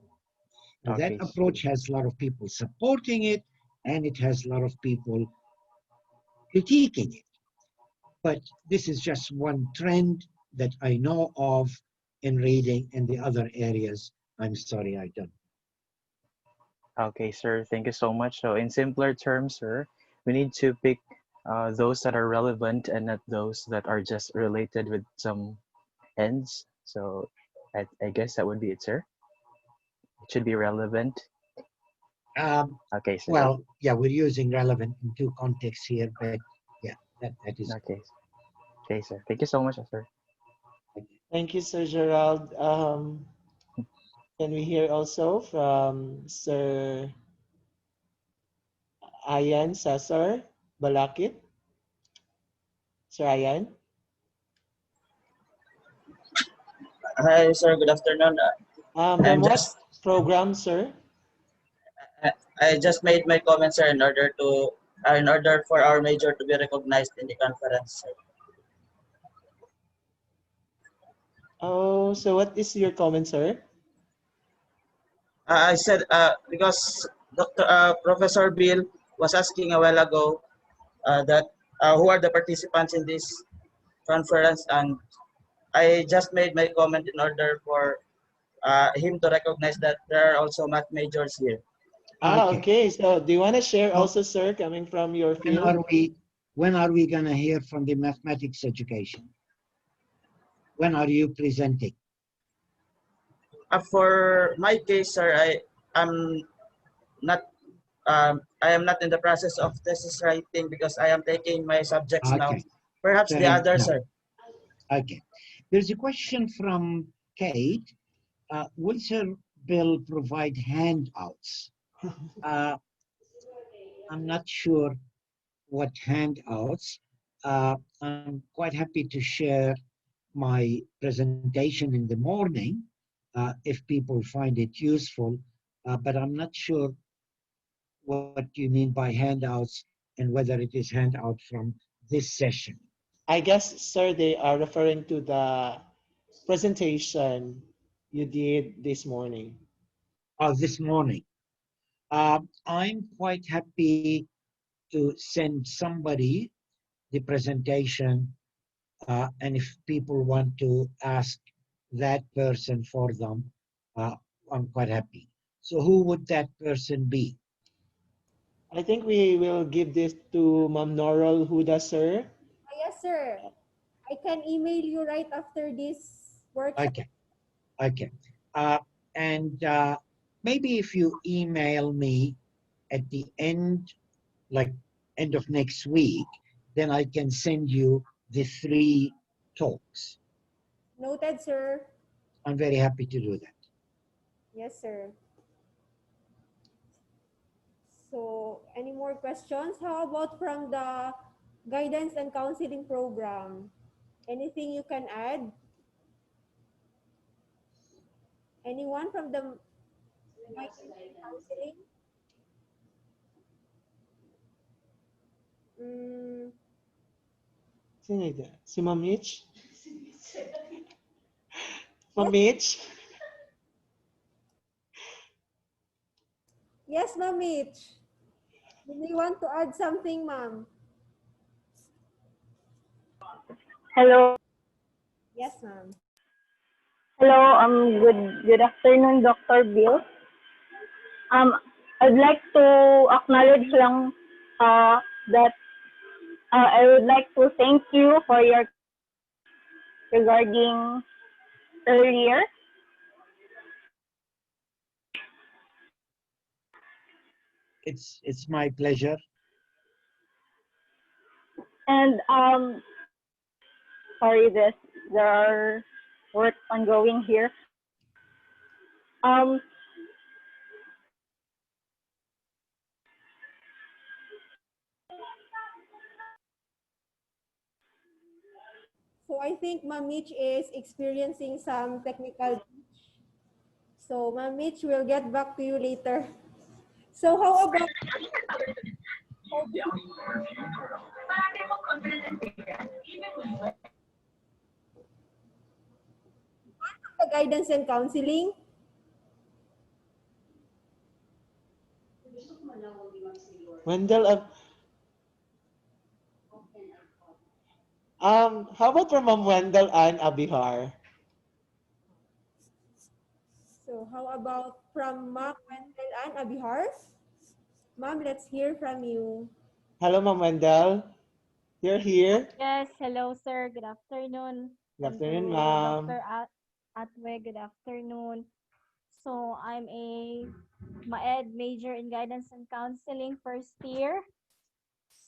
Now, that approach has a lot of people supporting it, and it has a lot of people critiquing it. But this is just one trend that I know of in reading. In the other areas, I'm sorry, I don't. Okay, sir. Thank you so much. So in simpler terms, sir, we need to pick those that are relevant and not those that are just related with some ends. So I guess that would be it, sir. It should be relevant. Okay, sir. Well, yeah, we're using relevant in two contexts here, but yeah, that is okay. Okay, sir. Thank you so much, sir. Thank you, Sir Gerald. Can we hear also from Sir Ayan Cesar Balakit? Sir Ayan? Hi, sir. Good afternoon. From what program, sir? I just made my comments, sir, in order for our major to be recognized in the conference, sir. Oh, so what is your comment, sir? I said because Professor Bill was asking a while ago that who are the participants in this conference, and I just made my comment in order for him to recognize that there are also math majors here. Okay. So do you want to share also, sir, coming from your field? When are we going to hear from the mathematics education? When are you presenting? For my case, sir, I am not in the process of thesis writing because I am taking my subjects now. Perhaps the others, sir. Okay. There's a question from Kate. Will Sir Bill provide handouts? I'm not sure what handouts. I'm quite happy to share my presentation in the morning if people find it useful, but I'm not sure what you mean by handouts and whether it is handout from this session. I guess, sir, they are referring to the presentation you did this morning. Oh, this morning. I'm quite happy to send somebody the presentation, and if people want to ask that person for them, I'm quite happy. So who would that person be? I think we will give this to Ma'am Noral Huda, sir. Yes, sir. I can email you right after this workshop. Okay. And maybe if you email me at the end, like end of next week, then I can send you the 3 talks. Noted, sir. I'm very happy to do that. Yes, sir. So, any more questions? How about from the guidance and counseling program? Anything you can add? Anyone from the guidance and counseling? Sino ito? Si Ma'am Mitch? Ma'am Mitch? Yes, Ma'am Mitch. Do you want to add something, ma'am? Hello. Yes, ma'am. Hello. Good afternoon, Dr. Bill. I'd like to acknowledge lang that I would like to thank you for your regarding earlier. It's my pleasure. And sorry, there are work ongoing here. So I think Ma'am Mitch is experiencing some technical glitch. So Ma'am Mitch, will get back to you later. So how about the guidance and counseling? Wendell, how about from Ma'am Wendell and Abihar? So how about from Ma'am Wendell and Abihar? Ma'am, let's hear from you. Hello, Ma'am Wendell. You're here? Yes, hello, sir. Good afternoon. Good afternoon, And to ma'am. Dr. Atweh, good afternoon. So I'm a MAED major in guidance and counseling first year.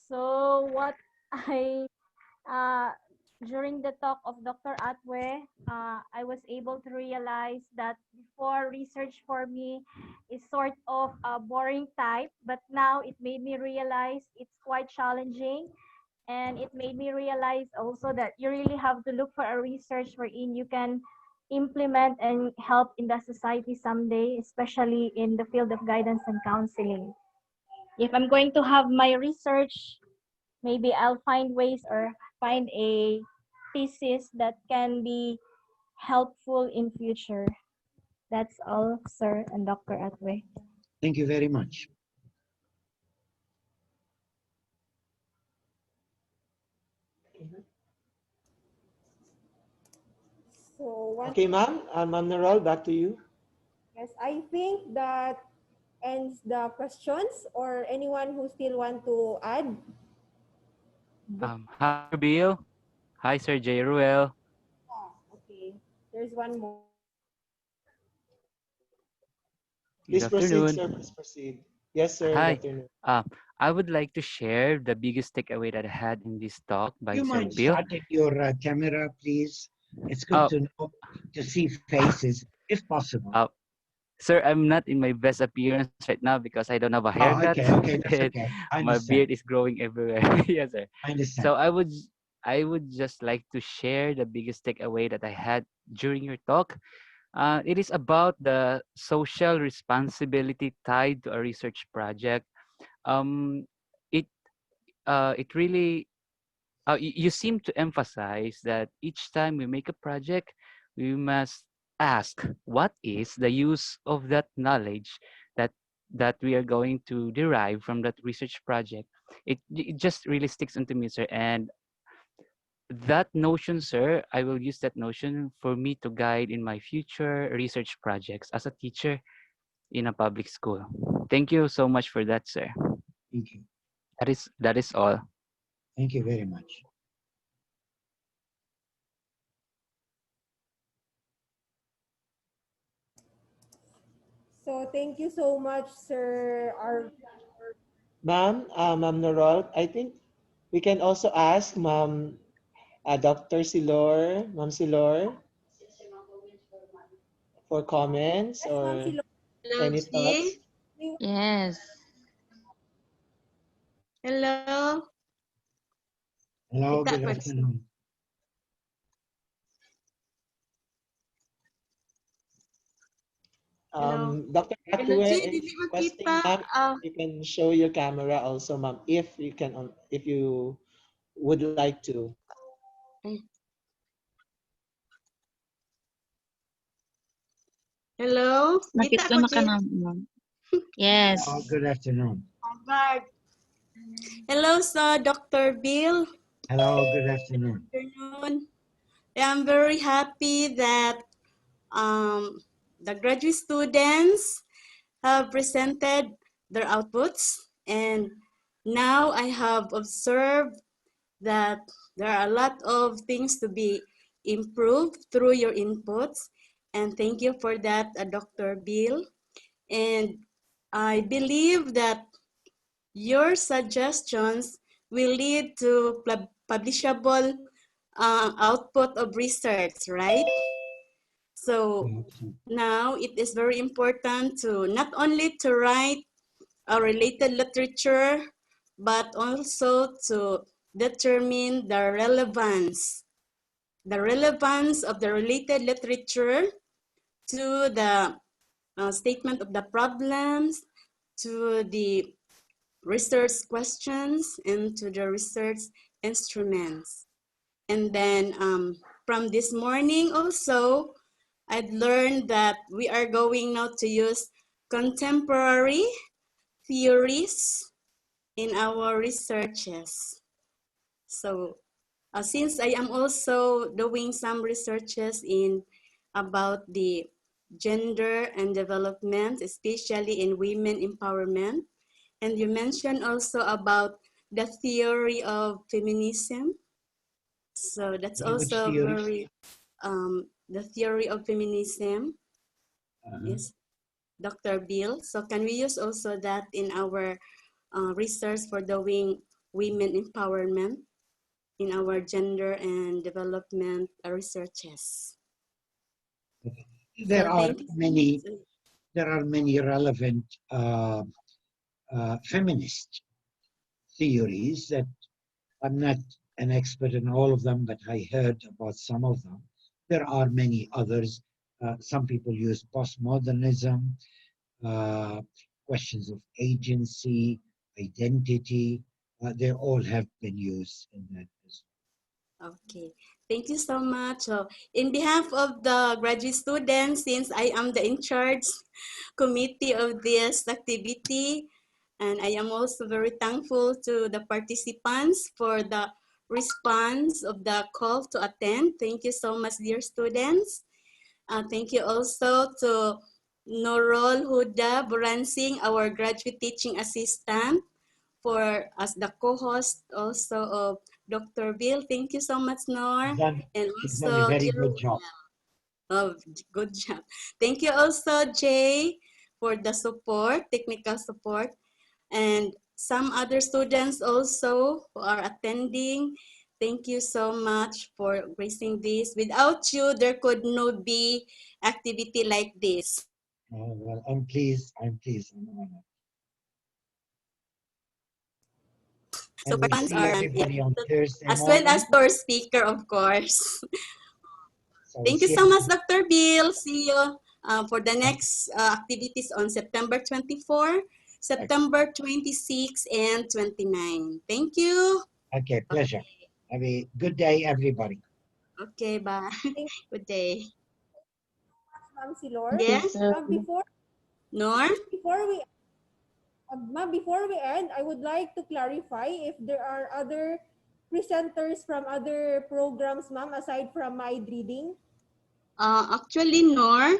So what I during the talk of Dr. Atweh, I was able to realize that before research for me is sort of a boring type, but now it made me realize it's quite challenging. And it made me realize also that you really have to look for a research wherein you can implement and help in the society someday, especially in the field of guidance and counseling. If I'm going to have my research, maybe I'll find ways or find a thesis that can be helpful in future. That's all, sir and Dr. Atweh. Thank you very much. So once Okay, ma'am. Ma'am Narol, back to you. yes, I think that ends the questions, or anyone who still want to add. Hi, Sir Bill. Hi, Sir J. Ruel. Okay, there's one more. Good Please proceed, afternoon. sir. Please proceed. Yes, sir. Good Hi. afternoon. I would like to share the biggest takeaway that I had in this talk Do by you Sir mind Bill. starting your camera, please? It's good Oh, to know, to see faces, if possible. Sir, I'm not in my best appearance right now because I don't have a Oh, haircut okay, okay, that's and okay. I my understand. beard is growing everywhere. Yes, sir. I understand. So I would just like to share the biggest takeaway that I had during your talk. It is about the social responsibility tied to a research project. Um, it it really you seem to emphasize that each time we make a project, we must ask what is the use of that knowledge that we are going to derive from that research project. It just really sticks into me, sir, and that notion, sir, I will use that notion for me to guide in my future research projects as a teacher in a public school. Thank you so much for that, sir. Thank you. That is all. Thank you very much. So thank you so much, Sir. Ma'am, Ma'am Narol, I think we can also ask Ma'am Dr. Silor, Ma'am Silor, for comments Yes, Ma'am or Silo. Hello, any thoughts. G. Yes. Hello. Hello, Kita good pa. afternoon. Hello. Dr. Hello, Atweh G. is Dili requesting, makita. ma'am, you can show your camera also, ma'am, if you can, if you would like to. Hello. Nakita Kita ko, na ka G. na. Yes. Oh, good afternoon. Hello, sir, Dr. Bill. Hello, good afternoon. Good afternoon. I'm very happy that the graduate students have presented their outputs, and now I have observed that there are a lot of things to be improved through your inputs, and thank you for that, Dr. Bill. And I believe that your suggestions will lead to publishable output of research, right? So now it is very important to not only to write a related literature, but also to determine the relevance of the related literature to the statement of the problems, to the research questions, and to the research instruments. And then from this morning also, I've learned that we are going now to use contemporary theories in our researches. So since I am also doing some researches in about the gender and development, especially in women empowerment, and you mentioned also about the theory of feminism. So that's Which also theories? very, the theory of feminism is Dr. Bill. So can we use also that in our research for doing women empowerment in our gender and development researches? There So are thank you. many relevant feminist theories that I'm not an expert in all of them, but I heard about some of them. There are many others. Some people use postmodernism, questions of agency, identity. They all have been used in that. Okay, thank you so much. So in behalf of the graduate students, since I am the in charge committee of this activity, and I am also very thankful to the participants for the response of the call to attend. Thank you so much, dear students. Thank you also to Nurul Huda Buransing, our graduate teaching assistant, for as the co-host also of Dr. Bill. Thank you so much, Nor. And She's done a also, very good job. oh, good job. Thank you also, Jay, for the support, technical support. And some other students also who are attending. Thank you so much for gracing this. Without you, there could not be activity like this. Oh, well, I'm pleased. I'm pleased. So And we'll participants see are, everybody on Thursday as well morning. as our speaker, of course. So Thank you see so much, Dr. Bill. See you for the next activities on September 24, September 26, and 29. Thank you. Okay, pleasure. Have a good day, everybody. Okay, bye. Good day. Ma'am Silor. Yes? Before Nor? Ma'am, before we end, I would like to clarify if there are other presenters from other programs, ma'am, aside from mind reading. Actually, Nor,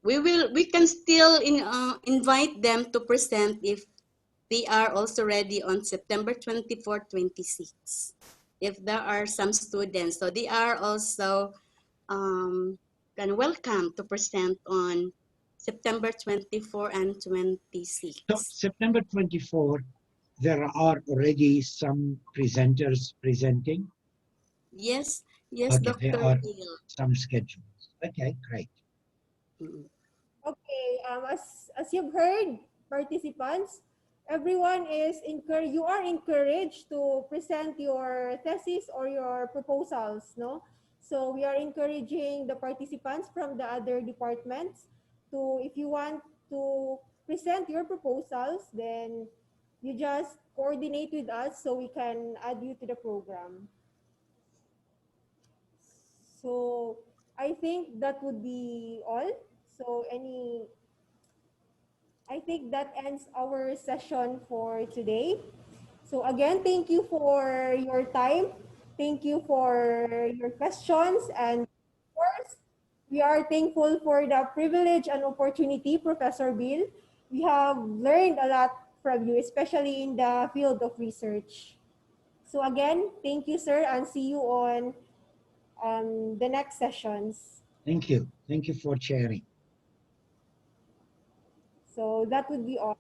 we can still invite them to present if they are also ready on September 24, 26. If there are some students, so they are also welcome to present on September 24 and 26. So September 24, there are already some presenters presenting. Yes, yes, Okay, there Dr. are Bill. some schedules. Okay, great. Okay, as you've heard, participants, everyone is encouraged. You are encouraged to present your thesis or your proposals, no? So we are encouraging the participants from the other departments to, if you want to present your proposals, then you just coordinate with us so we can add you to the program. So I think that would be all. So I think that ends our session for today. So again, thank you for your time. Thank you for your questions. And of course, we are thankful for the privilege and opportunity, Professor Bill. We have learned a lot from you, especially in the field of research. So again, thank you, sir, and see you on the next sessions. Thank you. Thank you for sharing. So that would be all.